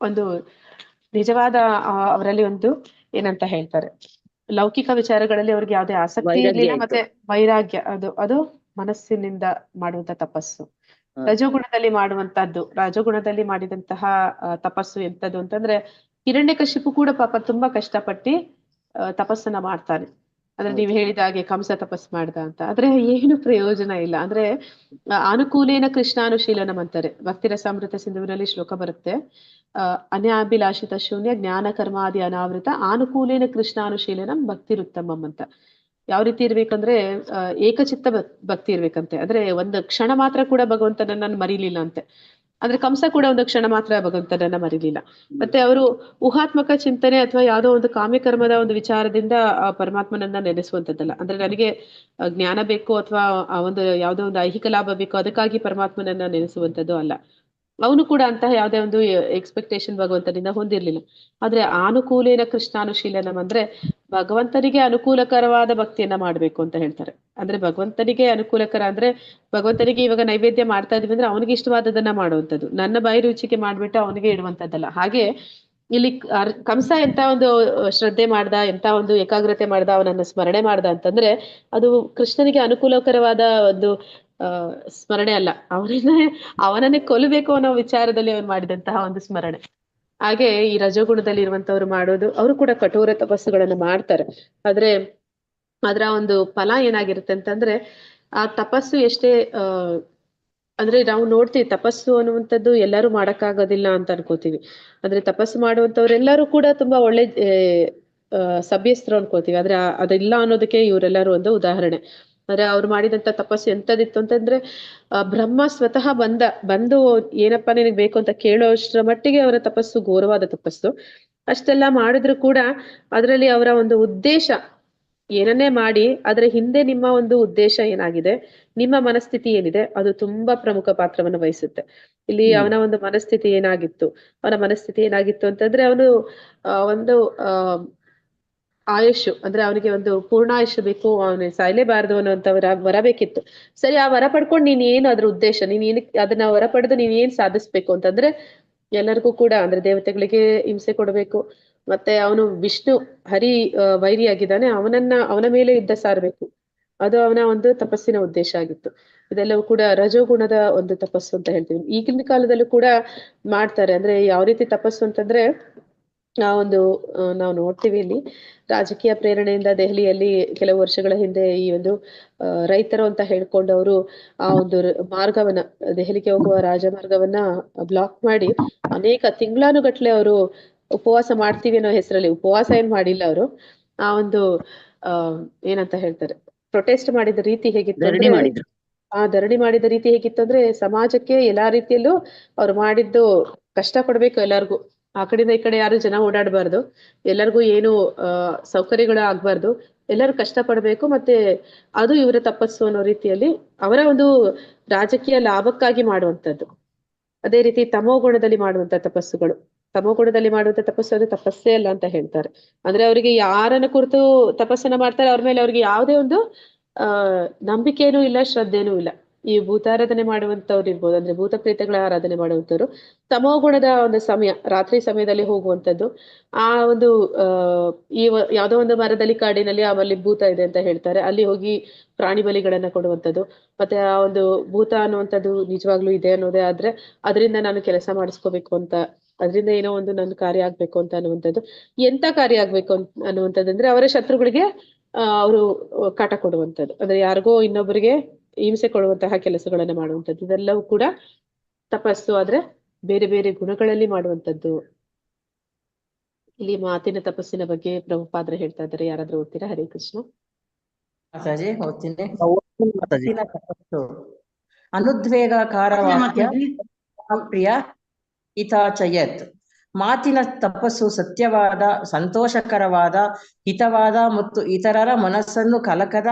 ಒಂದು ನಿಜವಾದ ಅವರಲ್ಲಿ ಒಂದು ಏನಂತ ಹೇಳ್ತಾರೆ, ಲೌಕಿಕ ವಿಚಾರಗಳಲ್ಲಿ ಅವ್ರಿಗೆ ಯಾವುದೇ ಆಸಕ್ತಿ ವೈರಾಗ್ಯ ಇರ್ಲಿಲ್ಲ, ಇತ್ತು. ಮತ್ತೆ ವೈರಾಗ್ಯ, ಅದು ಮನಸ್ಸಿನಿಂದ ಮಾಡುವಂತ ತಪಸ್ಸು. ರಜೋಗುಣದಲ್ಲಿ ಮಾಡುವಂತಹದ್ದು, ರಜೋಗುಣದಲ್ಲಿ ಮಾಡಿದಂತಹ ತಪಸ್ಸು ಎಂತದ್ದು ಅಂತಂದ್ರೆ, ಹಿರಣ್ಯಕಶಿಪು ಕೂಡ ಪಾಪ ತುಂಬಾ ಕಷ್ಟಪಟ್ಟು ತಪಸ್ಸನ್ನ ಮಾಡ್ತಾನೆ. ಅಂದ್ರೆ ನೀವು ಹೇಳಿದ ಹಾಗೆ ಕಂಸ ತಪಸ್ ಮಾಡ್ದ ಅಂತ, ಆದ್ರೆ ಏನು ಪ್ರಯೋಜನ ಇಲ್ಲ. ಅಂದ್ರೆ ಅನುಕೂಲೇನ ಕೃಷ್ಣಾನುಶೀಲನಂ ಅಂತಾರೆ, ಭಕ್ತಿರಸಾಮೃತ ಸಿಂಧುವಿನಲ್ಲಿ ಶ್ಲೋಕ ಬರುತ್ತೆ. ಅನ್ಯಾಭಿಲಾಷಿತ ಶೂನ್ಯ ಜ್ಞಾನ ಕರ್ಮಾದಿ ಅನಾವೃತ ಅನುಕೂಲೇನ ಕೃಷ್ಣಾನುಶೀಲನಂ ಭಕ್ತಿರುತ್ತಮಂ ಅಂತ. ಯಾವ ರೀತಿ ಇರ್ಬೇಕಂದ್ರೆ ಏಕಚಿತ್ತ ಭಕ್ತಿ ಇರ್ಬೇಕಂತೆ. ಅಂದ್ರೆ ಒಂದು ಕ್ಷಣ ಮಾತ್ರ ಕೂಡ ಭಗವಂತನನ್ನ ಮರಿಲಿಲ್ಲ ಅಂತೆ. ಅಂದ್ರೆ ಕಂಸ ಕೂಡ ಒಂದು ಕ್ಷಣ ಮಾತ್ರ ಭಗವಂತನನ್ನ ಮರಿಲಿಲ್ಲ. ಮತ್ತೆ ಅವರು ಊಹಾತ್ಮಕ ಚಿಂತನೆ ಅಥವಾ ಯಾವುದೋ ಒಂದು ಕಾಮ್ಯಕರ್ಮದ ಒಂದು ವಿಚಾರದಿಂದ ಪರಮಾತ್ಮನನ್ನ ನೆನೆಸುವಂತದ್ದಲ್ಲ. ಅಂದ್ರೆ ನನಗೆ ಜ್ಞಾನ ಬೇಕು ಅಥವಾ ಒಂದು ಯಾವುದೋ ಒಂದು ಐಹಿಕ ಲಾಭ ಬೇಕು ಅದಕ್ಕಾಗಿ ಪರಮಾತ್ಮನನ್ನ ನೆನೆಸುವಂತದ್ದು ಅಲ್ಲ. ಅವನು ಕೂಡ ಅಂತಹ ಯಾವುದೇ ಒಂದು ಎಕ್ಸ್ಪೆಕ್ಟೇಷನ್ ಭಗವಂತನಿಂದ ಹೊಂದಿರ್ಲಿಲ್ಲ. ಆದ್ರೆ ಅನುಕೂಲೇನ ಕೃಷ್ಣಾನುಶೀಲನಂ ಅಂದ್ರೆ ಭಗವಂತನಿಗೆ ಅನುಕೂಲಕರವಾದ ಭಕ್ತಿಯನ್ನ ಮಾಡ್ಬೇಕು ಅಂತ ಹೇಳ್ತಾರೆ. ಅಂದ್ರೆ ಭಗವಂತನಿಗೆ ಅನುಕೂಲಕರ ಅಂದ್ರೆ, ಭಗವಂತನಿಗೆ ಇವಾಗ ನೈವೇದ್ಯ ಮಾಡ್ತಾ ಇದೀವಿ ಅಂದ್ರೆ ಅವನಿಗೆ ಇಷ್ಟವಾದದನ್ನ ಮಾಡುವಂಥದ್ದು, ನನ್ನ ಬಾಯಿ ರುಚಿಗೆ ಮಾಡ್ಬಿಟ್ಟು ಅವನಿಗೆ ಇಡುವಂತದ್ದಲ್ಲ. ಹಾಗೆ ಇಲ್ಲಿ ಕಂಸ ಎಂತ ಒಂದು ಶ್ರದ್ಧೆ ಮಾಡ್ದ, ಎಂತ ಒಂದು ಏಕಾಗ್ರತೆ ಮಾಡ್ದ, ಅವನನ್ನ ಸ್ಮರಣೆ ಮಾಡ್ದ ಅಂತಂದ್ರೆ ಅದು ಕೃಷ್ಣನಿಗೆ ಅನುಕೂಲಕರವಾದ ಒಂದು ಸ್ಮರಣೆ ಅಲ್ಲ, ಅವನನ್ನೇ ಕೊಲ್ಲಬೇಕು ಅನ್ನೋ ವಿಚಾರದಲ್ಲಿ ಅವನು ಮಾಡಿದಂತಹ ಒಂದು ಸ್ಮರಣೆ. ಹಾಗೆ ಈ ರಜೋಗುಣದಲ್ಲಿ ಇರುವಂತವ್ರು ಮಾಡೋದು, ಅವರು ಕೂಡ ಕಠೋರ ತಪಸ್ಸುಗಳನ್ನ ಮಾಡ್ತಾರೆ. ಆದ್ರೆ ಅದರ ಒಂದು ಫಲ ಏನಾಗಿರುತ್ತೆ ಅಂತಂದ್ರೆ, ಆ ತಪಸ್ಸು ಎಷ್ಟೇ ಅಂದ್ರೆ ನಾವು ನೋಡ್ತೀವಿ, ತಪಸ್ಸು ಅನ್ನುವಂಥದ್ದು ಎಲ್ಲರೂ ಮಾಡಕ್ಕಾಗೋದಿಲ್ಲ ಅಂತ ಅನ್ಕೋತೀವಿ. ಅಂದ್ರೆ ತಪಸ್ಸು ಮಾಡುವಂತವ್ರೆಲ್ಲರೂ ಕೂಡ ತುಂಬಾ ಒಳ್ಳೆ ಸಭ್ಯಸ್ಥರು ಅನ್ಕೋತೀವಿ. ಆದ್ರೆ ಅದೆಲ್ಲ ಅನ್ನೋದಕ್ಕೆ ಇವರೆಲ್ಲರೂ ಒಂದು ಉದಾಹರಣೆ. ಅಂದ್ರೆ ಅವ್ರು ಮಾಡಿದಂತ ತಪಸ್ಸು ಎಂತದಿತ್ತು ಅಂತಂದ್ರೆ, ಬ್ರಹ್ಮ ಸ್ವತಃ ಬಂದು ಏನಪ್ಪಾ ನಿನಗೆ ಬೇಕು ಅಂತ ಕೇಳೋಷ್ಟ್ರ ಮಟ್ಟಿಗೆ ಅವರ ತಪಸ್ಸು ಘೋರವಾದ ತಪಸ್ಸು. ಅಷ್ಟೆಲ್ಲ ಮಾಡಿದ್ರು ಕೂಡ ಅದರಲ್ಲಿ ಅವರ ಒಂದು ಉದ್ದೇಶ, ಏನನ್ನೇ ಮಾಡಿ ಅದರ ಹಿಂದೆ ನಿಮ್ಮ ಒಂದು ಉದ್ದೇಶ ಏನಾಗಿದೆ, ನಿಮ್ಮ ಮನಸ್ಥಿತಿ ಏನಿದೆ, ಅದು ತುಂಬಾ ಪ್ರಮುಖ ಪಾತ್ರವನ್ನು ವಹಿಸುತ್ತೆ. ಇಲ್ಲಿ ಅವನ ಒಂದು ಮನಸ್ಥಿತಿ ಏನಾಗಿತ್ತು ಅಂತಂದ್ರೆ, ಅವನು ಒಂದು ಆಯುಷ್ ಅಂದ್ರೆ ಅವನಿಗೆ ಒಂದು ಪೂರ್ಣಾಯುಷ್ಯ ಬೇಕು, ಅವನಿಗೆ ಸಾಯ್ಲೇಬಾರ್ದು ಅನ್ನೋಂತ ವರ ಬೇಕಿತ್ತು. ಸರಿ, ಆ ವರ ಪಡ್ಕೊಂಡು ನೀನ್ ಏನು ಅದ್ರ ಉದ್ದೇಶ, ನೀನ್ ಏನಕ್ಕೆ ಅದನ್ನ ವರ ಪಡೆದು ನೀನ್ ಏನ್ ಸಾಧಿಸ್ಬೇಕು ಅಂತಂದ್ರೆ, ಎಲ್ಲರಿಗೂ ಕೂಡ ಅಂದ್ರೆ ದೇವತೆಗಳಿಗೆ ಹಿಂಸೆ ಕೊಡಬೇಕು, ಮತ್ತೆ ಅವನು ವಿಷ್ಣು ಹರಿ ವೈರಿಯಾಗಿದ್ದಾನೆ, ಅವನ ಮೇಲೆ ಯುದ್ಧ ಸಾರಬೇಕು. ಅದು ಅವನ ಒಂದು ತಪಸ್ಸಿನ ಉದ್ದೇಶ ಆಗಿತ್ತು. ಇದೆಲ್ಲವೂ ಕೂಡ ರಜೋಗುಣದ ಒಂದು ತಪಸ್ಸು ಅಂತ ಹೇಳ್ತೀವಿ. ಈಗಿನ ಕಾಲದಲ್ಲೂ ಕೂಡ ಮಾಡ್ತಾರೆ. ಅಂದ್ರೆ ಯಾವ ರೀತಿ ತಪಸ್ಸು ಅಂತಂದ್ರೆ, ನಾವು ನೋಡ್ತೀವಿ ಇಲ್ಲಿ ರಾಜಕೀಯ ಪ್ರೇರಣೆಯಿಂದ ದೆಹಲಿಯಲ್ಲಿ ಕೆಲವು ವರ್ಷಗಳ ಹಿಂದೆ ಈ ಒಂದು ರೈತರು ಅಂತ ಹೇಳ್ಕೊಂಡು ಅವರು ಆ ಒಂದು ಮಾರ್ಗವನ್ನ, ದೆಹಲಿಗೆ ಹೋಗುವ ರಾಜಮಾರ್ಗವನ್ನ ಬ್ಲಾಕ್ ಮಾಡಿ ಅನೇಕ ತಿಂಗಳಾನುಗಟ್ಲೆ ಅವರು ಉಪವಾಸ ಮಾಡ್ತೀವಿ ಅನ್ನೋ ಹೆಸರಲ್ಲಿ, ಉಪವಾಸ ಏನ್ ಮಾಡಿಲ್ಲ ಅವರು, ಆ ಒಂದು ಏನಂತ ಹೇಳ್ತಾರೆ, ಪ್ರೊಟೆಸ್ಟ್ ಮಾಡಿದ ರೀತಿ ಹೇಗಿತ್ತು ಅಂದ್ರೆ, ಧರಣಿ ಮಾಡಿದ ರೀತಿ ಹೇಗಿತ್ತು ಅಂದ್ರೆ, ಸಮಾಜಕ್ಕೆ ಎಲ್ಲಾ ರೀತಿಯಲ್ಲೂ ಅವ್ರು ಮಾಡಿದ್ದು ಕಷ್ಟ ಕೊಡ್ಬೇಕು ಎಲ್ಲರಿಗೂ. ಆ ಕಡೆಯಿಂದ ಈ ಕಡೆ ಯಾರು ಜನ ಓಡಾಡಬಾರ್ದು, ಎಲ್ಲರಿಗೂ ಏನು ಸೌಕರ್ಯಗಳು ಆಗ್ಬಾರ್ದು, ಎಲ್ಲರೂ ಕಷ್ಟ ಪಡ್ಬೇಕು, ಮತ್ತೆ ಅದು ಇವರ ತಪಸ್ಸು ಅನ್ನೋ ರೀತಿಯಲ್ಲಿ ಅವರ ಒಂದು ರಾಜಕೀಯ ಲಾಭಕ್ಕಾಗಿ ಮಾಡುವಂತದ್ದು. ಅದೇ ರೀತಿ ತಮೋಗುಣದಲ್ಲಿ ಮಾಡುವಂತ ತಪಸ್ಸುಗಳು, ತಮೋಗುಣದಲ್ಲಿ ಮಾಡುವಂತ ತಪಸ್ಸು ಅದು ತಪಸ್ಸೇ ಅಲ್ಲ ಅಂತ ಹೇಳ್ತಾರೆ. ಅಂದ್ರೆ ಅವರಿಗೆ ಯಾರನ್ನ ಕುರಿತು ತಪಸ್ಸನ್ನ ಮಾಡ್ತಾರೆ, ಅವ್ರ ಮೇಲೆ ಅವ್ರಿಗೆ ಯಾವುದೇ ಒಂದು ನಂಬಿಕೆನೂ ಇಲ್ಲ, ಶ್ರದ್ಧೆನೂ ಇಲ್ಲ. ಈ ಭೂತಾರಾಧನೆ ಮಾಡುವಂತವ್ರು ಇರ್ಬೋದು, ಅಂದ್ರೆ ಭೂತ ಪ್ರೇತಗಳ ಆರಾಧನೆ ಮಾಡುವಂತವ್ರು ತಮೋಗುಣದ ಒಂದು ಸಮಯ, ರಾತ್ರಿ ಸಮಯದಲ್ಲಿ ಹೋಗುವಂಥದ್ದು. ಆ ಒಂದು ಯಾವುದೋ ಒಂದು ಮರದಲ್ಲಿ ಕಾಡಿನಲ್ಲಿ ಅಲ್ಲಿ ಭೂತ ಇದೆ ಅಂತ ಹೇಳ್ತಾರೆ, ಅಲ್ಲಿ ಹೋಗಿ ಪ್ರಾಣಿ ಬಲಿಗಳನ್ನ ಕೊಡುವಂಥದ್ದು. ಮತ್ತೆ ಆ ಒಂದು ಭೂತ ಅನ್ನುವಂಥದ್ದು ನಿಜವಾಗ್ಲೂ ಇದೆ ಅನ್ನೋದೇ ಆದ್ರೆ ಅದರಿಂದ ನಾನು ಕೆಲಸ ಮಾಡಿಸ್ಕೋಬೇಕು ಅಂತ, ಅದರಿಂದ ಏನೋ ಒಂದು ನನ್ನ ಕಾರ್ಯ ಆಗ್ಬೇಕು ಅಂತ ಅನ್ನುವಂಥದ್ದು. ಎಂತ ಕಾರ್ಯ ಆಗ್ಬೇಕು ಅನ್ನುವಂಥದ್ದಂದ್ರೆ ಅವರ ಶತ್ರುಗಳಿಗೆ ಅವರು ಕಾಟ ಕೊಡುವಂಥದ್ದು, ಅಂದ್ರೆ ಯಾರಿಗೋ ಇನ್ನೊಬ್ಬರಿಗೆ ಹಿಂಸೆ ಕೊಡುವಂತಹ ಕೆಲಸಗಳನ್ನ ಮಾಡುವಂಥದ್ದು. ಇದೆಲ್ಲವೂ ಕೂಡ ತಪಸ್ಸು, ಆದ್ರೆ ಬೇರೆ ಬೇರೆ ಗುಣಗಳಲ್ಲಿ ಮಾಡುವಂಥದ್ದು. ಇಲ್ಲಿ ಮಾತಿನ ತಪಸ್ಸಿನ ಬಗ್ಗೆ ಪ್ರಭುಪಾದ್ರೆ ಹೇಳ್ತಾ ಇದ್ದಾರೆ, ಯಾರಾದ್ರೂ ಓದ್ತೀರಾ? ಹರೇ ಕೃಷ್ಣ. ಮಾತಾಜಿ ಓದ್ತೀನಿ. ಮಾತಿನ ತಪಸ್ಸು ಅನುದ್ವೇಗಕಾರ ವಾಕ್ಯ ಪ್ರಿಯ ಹಿತಾಚಯತ್. ಮಾತಿನ ತಪಸ್ಸು ಸತ್ಯವಾದ, ಸಂತೋಷಕರವಾದ, ಹಿತವಾದ ಮತ್ತು ಇತರರ ಮನಸ್ಸನ್ನು ಕಲಕದ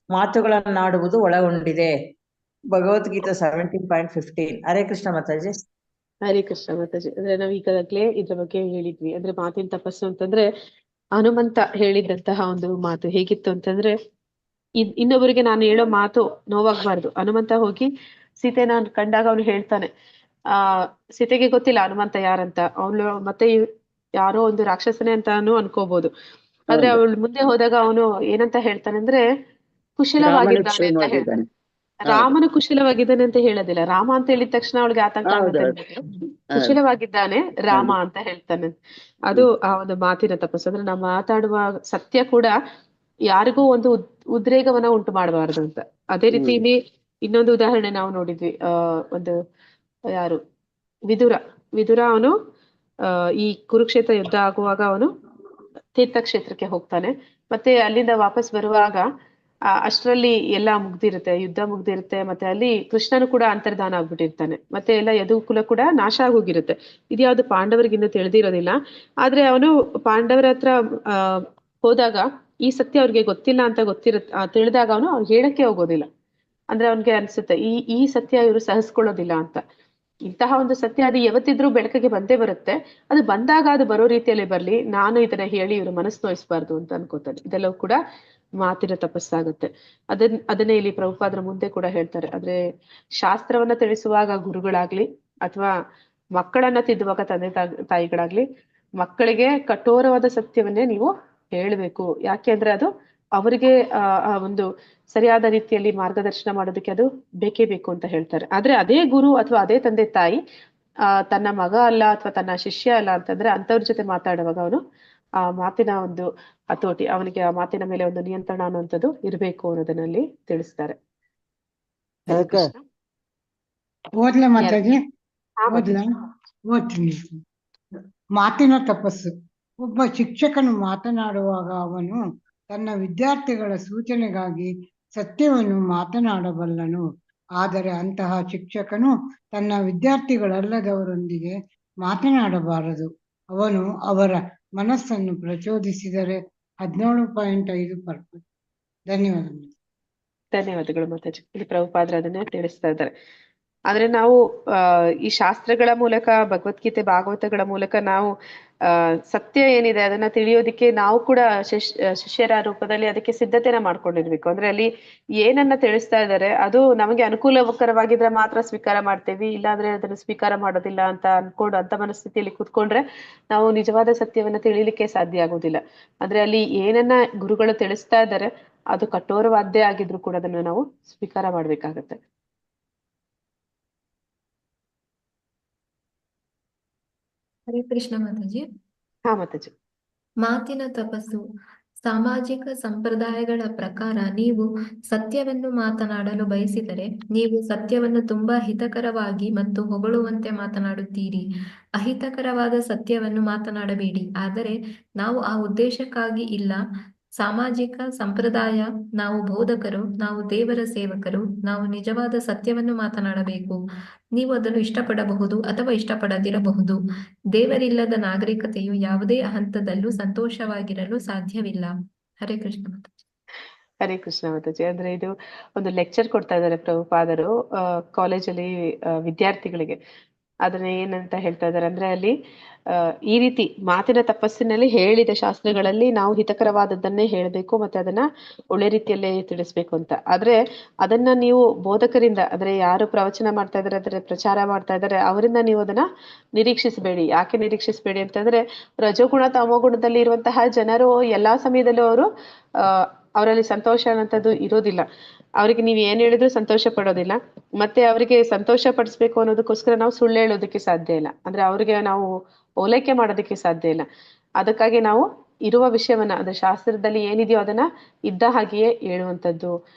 ಮಾತುಗಳನ್ನಾಡುವುದು ಒಳಗೊಂಡಿದೆ. ಭಗವದ್ಗೀತಾ 17.15. ಹರೇ ಕೃಷ್ಣ ಮಾತಾಜಿ. ಹರೇ ಕೃಷ್ಣ ಮಾತಾಜಿ. ಅಂದ್ರೆ ನಾವ್ ಈಗಾಗಲೇ ಇದ್ರ ಬಗ್ಗೆ ಹೇಳಿದ್ವಿ. ಅಂದ್ರೆ ಮಾತಿನ ತಪಸ್ಸು ಅಂತಂದ್ರೆ ಹನುಮಂತ ಹೇಳಿದಂತಹ ಒಂದು ಮಾತು ಹೇಗಿತ್ತು ಅಂತಂದ್ರೆ, ಇನ್ನೊಬ್ಬರಿಗೆ ನಾನು ಹೇಳೋ ಮಾತು ನೋವಾಗ್ಬಾರ್ದು. ಹನುಮಂತ ಹೋಗಿ ಸೀತೆನ ಕಂಡಾಗ ಅವನು ಹೇಳ್ತಾನೆ, ಆ ಸೀತೆಗೆ ಗೊತ್ತಿಲ್ಲ ಹನುಮಂತ ಯಾರಂತ, ಅವಳು ಮತ್ತೆ ಯಾರೋ ಒಂದು ರಾಕ್ಷಸನೇ ಅಂತಾನು ಅನ್ಕೋಬಹುದು. ಆದ್ರೆ ಹೌದು. ಅವಳು ಮುಂದೆ ಹೋದಾಗ ಅವನು ಏನಂತ ಹೇಳ್ತಾನೆ ಅಂದ್ರೆ ರಾಮನು ಕುಶಲವಾಗಿದ್ದಾನೆ ಅಂತ ಹೇಳ್ತಾನೆ. ಕ್ಷೇಮವಾಗಿದ್ದಾನೆ. ಹೌದು ರಾಮನು ಕುಶಲವಾಗಿದ್ದಾನೆ ಅಂತ ಹೇಳೋದಿಲ್ಲ. ರಾಮ ಅಂತ ಹೇಳಿದ ತಕ್ಷಣ ಅವಳಿಗೆ ಆತಂಕ ಆಗುತ್ತೆ ಹೌದೌದು ಅನ್ಬಿಟ್ಟು ಹೌದು ಕುಶಲವಾಗಿದ್ದಾನೆ ರಾಮ ಹೌದು. ಅಂತ ಹೇಳ್ತಾನೆ. ಅದು ಆ ಒಂದು ಮಾತಿನ ತಪಸ್ಸು. ಅಂದ್ರೆ ನಾವು ಮಾತಾಡುವ ಸತ್ಯ ಕೂಡ ಯಾರಿಗೂ ಒಂದು ಉದ್ರೇಕವನ್ನ ಉಂಟು ಮಾಡಬಾರದು ಅಂತ. ಅದೇ ರೀತಿ ಇಲ್ಲಿ ಇನ್ನೊಂದು ಉದಾಹರಣೆ ನಾವು ನೋಡಿದ್ವಿ. ಒಂದು ಯಾರು ವಿದುರ ಅವನು ಈ ಕುರುಕ್ಷೇತ್ರ ಯುದ್ಧ ಆಗುವಾಗ ಅವನು ತೀರ್ಥಕ್ಷೇತ್ರಕ್ಕೆ ಹೋಗ್ತಾನೆ. ಮತ್ತೆ ಅಲ್ಲಿಂದ ವಾಪಸ್ ಬರುವಾಗ ಅಷ್ಟರಲ್ಲಿ ಎಲ್ಲ ಮುಗ್ದಿರುತ್ತೆ, ಯುದ್ಧ ಮುಗ್ದಿರುತ್ತೆ. ಮತ್ತೆ ಅಲ್ಲಿ ಕೃಷ್ಣನು ಕೂಡ ಅಂತರ್ಧಾನ ಆಗ್ಬಿಟ್ಟಿರ್ತಾನೆ. ಮತ್ತೆ ಎಲ್ಲ ಯದುಕುಲ ಕೂಡ ನಾಶ ಆಗೋಗಿರುತ್ತೆ. ಇದ್ಯಾವ್ದು ಪಾಂಡವರಿಗೆ ಇನ್ನೂ ತಿಳಿದಿರೋದಿಲ್ಲ. ಆದ್ರೆ ಅವನು ಪಾಂಡವರ ಹತ್ರ ಹೋದಾಗ ಈ ಸತ್ಯ ಅವ್ರಿಗೆ ಗೊತ್ತಿಲ್ಲ ಅಂತ ತಿಳಿದಾಗ ಅವನು ಹೇಳಕ್ಕೆ ಹೋಗೋದಿಲ್ಲ. ಅಂದ್ರೆ ಅವನ್ಗೆ ಅನ್ಸುತ್ತೆ ಈ ಸತ್ಯ ಇವರು ಸಹಿಸ್ಕೊಳ್ಳೋದಿಲ್ಲ ಅಂತ. ಇಂತಹ ಒಂದು ಸತ್ಯ ಅದು ಯಾವತ್ತಿದ್ರೂ ಬೆಳಕಿಗೆ ಬಂದೇ ಬರುತ್ತೆ. ಅದು ಬಂದಾಗ ಅದು ಬರೋ ರೀತಿಯಲ್ಲಿ ಬರ್ಲಿ, ನಾನು ಇದನ್ನ ಹೇಳಿ ಇವ್ರ ಮನಸ್ಸು ನೋಯಿಸ್ಬಾರ್ದು ಅಂತ ಅನ್ಕೋತಾರೆ. ಇದೆಲ್ಲವೂ ಕೂಡ ಮಾತಿನ ತಪಸ್ಸಾಗುತ್ತೆ. ಅದನ್ನೇ ಇಲ್ಲಿ ಪ್ರಭುಪಾದರ ಮುಂದೆ ಕೂಡ ಹೇಳ್ತಾರೆ. ಆದ್ರೆ ಶಾಸ್ತ್ರವನ್ನ ತಿಳಿಸುವಾಗ ಗುರುಗಳಾಗ್ಲಿ ಅಥವಾ ಮಕ್ಕಳನ್ನ ತಿದ್ದುವಾಗ ತಂದೆ ತಾಯಿಗಳಾಗ್ಲಿ ಮಕ್ಕಳಿಗೆ ಕಠೋರವಾದ ಸತ್ಯವನ್ನೇ ನೀವು ಹೇಳ್ಬೇಕು. ಯಾಕೆ ಅಂದ್ರೆ ಅದು ಅವರಿಗೆ ಒಂದು ಸರಿಯಾದ ರೀತಿಯಲ್ಲಿ ಮಾರ್ಗದರ್ಶನ ಮಾಡೋದಕ್ಕೆ ಅದು ಬೇಕೇ ಬೇಕು ಅಂತ ಹೇಳ್ತಾರೆ. ಆದ್ರೆ ಅದೇ ಗುರು ಅಥವಾ ಅದೇ ತಂದೆ ತಾಯಿ ತನ್ನ ಮಗ ಅಲ್ಲ ಅಥವಾ ತನ್ನ ಶಿಷ್ಯ ಅಲ್ಲ ಅಂತಂದ್ರೆ ಅಂತವ್ರ ಜೊತೆ ಮಾತಾಡುವಾಗ ಅವನು ಆ ಮಾತಿನ ಒಂದು ಹತೋಟಿ, ಅವನಿಗೆ ಆ ಮಾತಿನ ಮೇಲೆ ಒಂದು ನಿಯಂತ್ರಣ ಅನ್ನುವಂಥದ್ದು ಇರ್ಬೇಕು ಅನ್ನೋದನ್ನಲ್ಲಿ ತಿಳಿಸ್ತಾರೆ. ಹರೇ ಅದಕ್ಕೆ ಕೃಷ್ಣ. ಓದ್ಲಾ ಮಾತಾಜಿ? ಹಾ ಓದ್ಲಾ? ಓದ್ತೀನಿ. ಮಾತಿನ ತಪಸ್ಸು. ಒಬ್ಬ ಶಿಕ್ಷಕನು ಮಾತನಾಡುವಾಗ ಅವನು ತನ್ನ ವಿದ್ಯಾರ್ಥಿಗಳ ಸೂಚನೆಗಾಗಿ ಸತ್ಯವನ್ನು ಮಾತನಾಡಬಲ್ಲನು. ಆದರೆ ಅಂತಹ ಶಿಕ್ಷಕನು ತನ್ನ ವಿದ್ಯಾರ್ಥಿಗಳಲ್ಲದವರೊಂದಿಗೆ ಮಾತನಾಡಬಾರದು. ಅವನು ಅವರ ಮನಸ್ಸನ್ನು ಪ್ರಚೋದಿಸಿದರೆ 17.5%. ಧನ್ಯವಾದಗಳು. ಧನ್ಯವಾದಗಳು ಮಾತಾಜಿ. ಇಲ್ಲಿ ಪ್ರಭುಪಾದ್ರ ಅದನ್ನೇ ತಿಳಿಸ್ತಾ ಇದ್ದಾರೆ. ಆದ್ರೆ ನಾವು ಈ ಶಾಸ್ತ್ರಗಳ ಮೂಲಕ, ಭಗವದ್ಗೀತೆ ಭಾಗವತಗಳ ಮೂಲಕ ನಾವು ಸತ್ಯ ಏನಿದೆ ಅದನ್ನ ತಿಳಿಯೋದಿಕ್ಕೆ ನಾವು ಕೂಡ ಶಿಷ್ಯರ ರೂಪದಲ್ಲಿ ಅದಕ್ಕೆ ಸಿದ್ಧತೆನ ಮಾಡ್ಕೊಂಡಿರ್ಬೇಕು. ಅಂದ್ರೆ ಅಲ್ಲಿ ಏನನ್ನ ತಿಳಿಸ್ತಾ ಇದ್ದಾರೆ ಅದು ನಮಗೆ ಅನುಕೂಲಕರವಾಗಿದ್ರೆ ಮಾತ್ರ ಸ್ವೀಕಾರ ಮಾಡ್ತೇವಿ, ಇಲ್ಲಾಂದ್ರೆ ಅದನ್ನ ಸ್ವೀಕಾರ ಮಾಡೋದಿಲ್ಲ ಅಂತ ಅನ್ಕೊಂಡು ಅಂತ ಮನಸ್ಥಿತಿಯಲ್ಲಿ ಕೂತ್ಕೊಂಡ್ರೆ ನಾವು ನಿಜವಾದ ಸತ್ಯವನ್ನ ತಿಳಿಲಿಕ್ಕೆ ಸಾಧ್ಯ ಆಗೋದಿಲ್ಲ. ಅಂದ್ರೆ ಅಲ್ಲಿ ಏನನ್ನ ಗುರುಗಳು ತಿಳಿಸ್ತಾ ಇದ್ದಾರೆ ಅದು ಕಠೋರವಾದ್ದೇ ಆಗಿದ್ರು ಕೂಡ ಅದನ್ನ ನಾವು ಸ್ವೀಕಾರ ಮಾಡ್ಬೇಕಾಗತ್ತೆ. ಹರೇ ಕೃಷ್ಣ ಮಾತಾಜಿ. ಹಾ ಮಾತಾಜಿ. ಮಾತಿನ ತಪಸ್ಸು. ಸಾಮಾಜಿಕ ಸಂಪ್ರದಾಯಗಳ ಪ್ರಕಾರ ನೀವು ಸತ್ಯವನ್ನು ಮಾತನಾಡಲು ಬಯಸಿದರೆ ನೀವು ಸತ್ಯವನ್ನು ತುಂಬಾ ಹಿತಕರವಾಗಿ ಮತ್ತು ಹೊಗಳುವಂತೆ ಮಾತನಾಡುತ್ತೀರಿ. ಅಹಿತಕರವಾದ ಸತ್ಯವನ್ನು ಮಾತನಾಡಬೇಡಿ. ಆದರೆ ನಾವು ಆ ಉದ್ದೇಶಕ್ಕಾಗಿ ಇಲ್ಲ. ಸಾಮಾಜಿಕ ಸಂಪ್ರದಾಯ, ನಾವು ಬೋಧಕರು, ನಾವು ದೇವರ ಸೇವಕರು, ನಾವು ನಿಜವಾದ ಸತ್ಯವನ್ನು ಮಾತನಾಡಬೇಕು. ನೀವು ಅದನ್ನು ಇಷ್ಟಪಡಬಹುದು ಅಥವಾ ಇಷ್ಟಪಡದಿರಬಹುದು. ದೇವರಿಲ್ಲದ ನಾಗರಿಕತೆಯು ಯಾವುದೇ ಹಂತದಲ್ಲೂ ಸಂತೋಷವಾಗಿರಲು ಸಾಧ್ಯವಿಲ್ಲ. ಹರೇ ಕೃಷ್ಣ ಮಾತಾಜಿ. ಹರೇ ಕೃಷ್ಣ ಮಾತಾಜಿ. ಅಂದ್ರೆ ಇದು ಒಂದು ಲೆಕ್ಚರ್ ಕೊಡ್ತಾ ಇದ್ದಾರೆ ಪ್ರಭುಪಾದರು ಕಾಲೇಜಲ್ಲಿ ವಿದ್ಯಾರ್ಥಿಗಳಿಗೆ. ಅದನ್ನ ಏನಂತ ಹೇಳ್ತಾ ಇದ್ದಾರೆ ಅಂದ್ರೆ ಅಲ್ಲಿ ಈ ರೀತಿ ಮಾತಿನ ತಪಸ್ಸಿನಲ್ಲಿ ಹೇಳಿದ ಶಾಸ್ತ್ರಗಳಲ್ಲಿ ನಾವು ಹಿತಕರವಾದದ್ದನ್ನೇ ಹೇಳಬೇಕು ಮತ್ತೆ ಅದನ್ನ ಒಳ್ಳೆ ರೀತಿಯಲ್ಲೇ ತಿಳಿಸ್ಬೇಕು ಅಂತ. ಆದ್ರೆ ಅದನ್ನ ನೀವು ಬೋಧಕರಿಂದ, ಅಂದ್ರೆ ಯಾರು ಪ್ರವಚನ ಮಾಡ್ತಾ ಇದಾರೆ, ಅದರ ಪ್ರಚಾರ ಮಾಡ್ತಾ ಇದಾರೆ, ಅವರಿಂದ ನೀವು ಅದನ್ನ ನಿರೀಕ್ಷಿಸಬೇಡಿ. ಯಾಕೆ ನಿರೀಕ್ಷಿಸಬೇಡಿ ಅಂತಂದ್ರೆ ರಜೋಗುಣ ತಮೋಗುಣದಲ್ಲಿ ಇರುವಂತಹ ಜನರು ಎಲ್ಲಾ ಸಮಯದಲ್ಲೂ ಅವರು ಅವರಲ್ಲಿ ಸಂತೋಷ ಅನ್ನೋಂಥದ್ದು ಇರೋದಿಲ್ಲ. ಅವರಿಗೆ ನೀವು ಏನ್ ಹೇಳಿದ್ರು ಸಂತೋಷ ಪಡೋದಿಲ್ಲ. ಮತ್ತೆ ಅವರಿಗೆ ಸಂತೋಷ ಪಡಿಸ್ಬೇಕು ಅನ್ನೋದಕ್ಕೋಸ್ಕರ ನಾವು ಸುಳ್ಳು ಹೇಳೋದಕ್ಕೆ ಸಾಧ್ಯ ಇಲ್ಲ. ಅಂದ್ರೆ ಅವ್ರಿಗೆ ನಾವು ಓಲೈಕೆ ಮಾಡೋದಕ್ಕೆ ಸಾಧ್ಯ ಇಲ್ಲ. ಅದಕ್ಕಾಗಿ ನಾವು ಇರುವ ವಿಷಯವನ್ನ, ಅಂದ್ರೆ ಶಾಸ್ತ್ರದಲ್ಲಿ ಏನಿದೆಯೋ ಅದನ್ನ ಇದ್ದ ಹಾಗೆಯೇ ಹೇಳುವಂಥದ್ದು.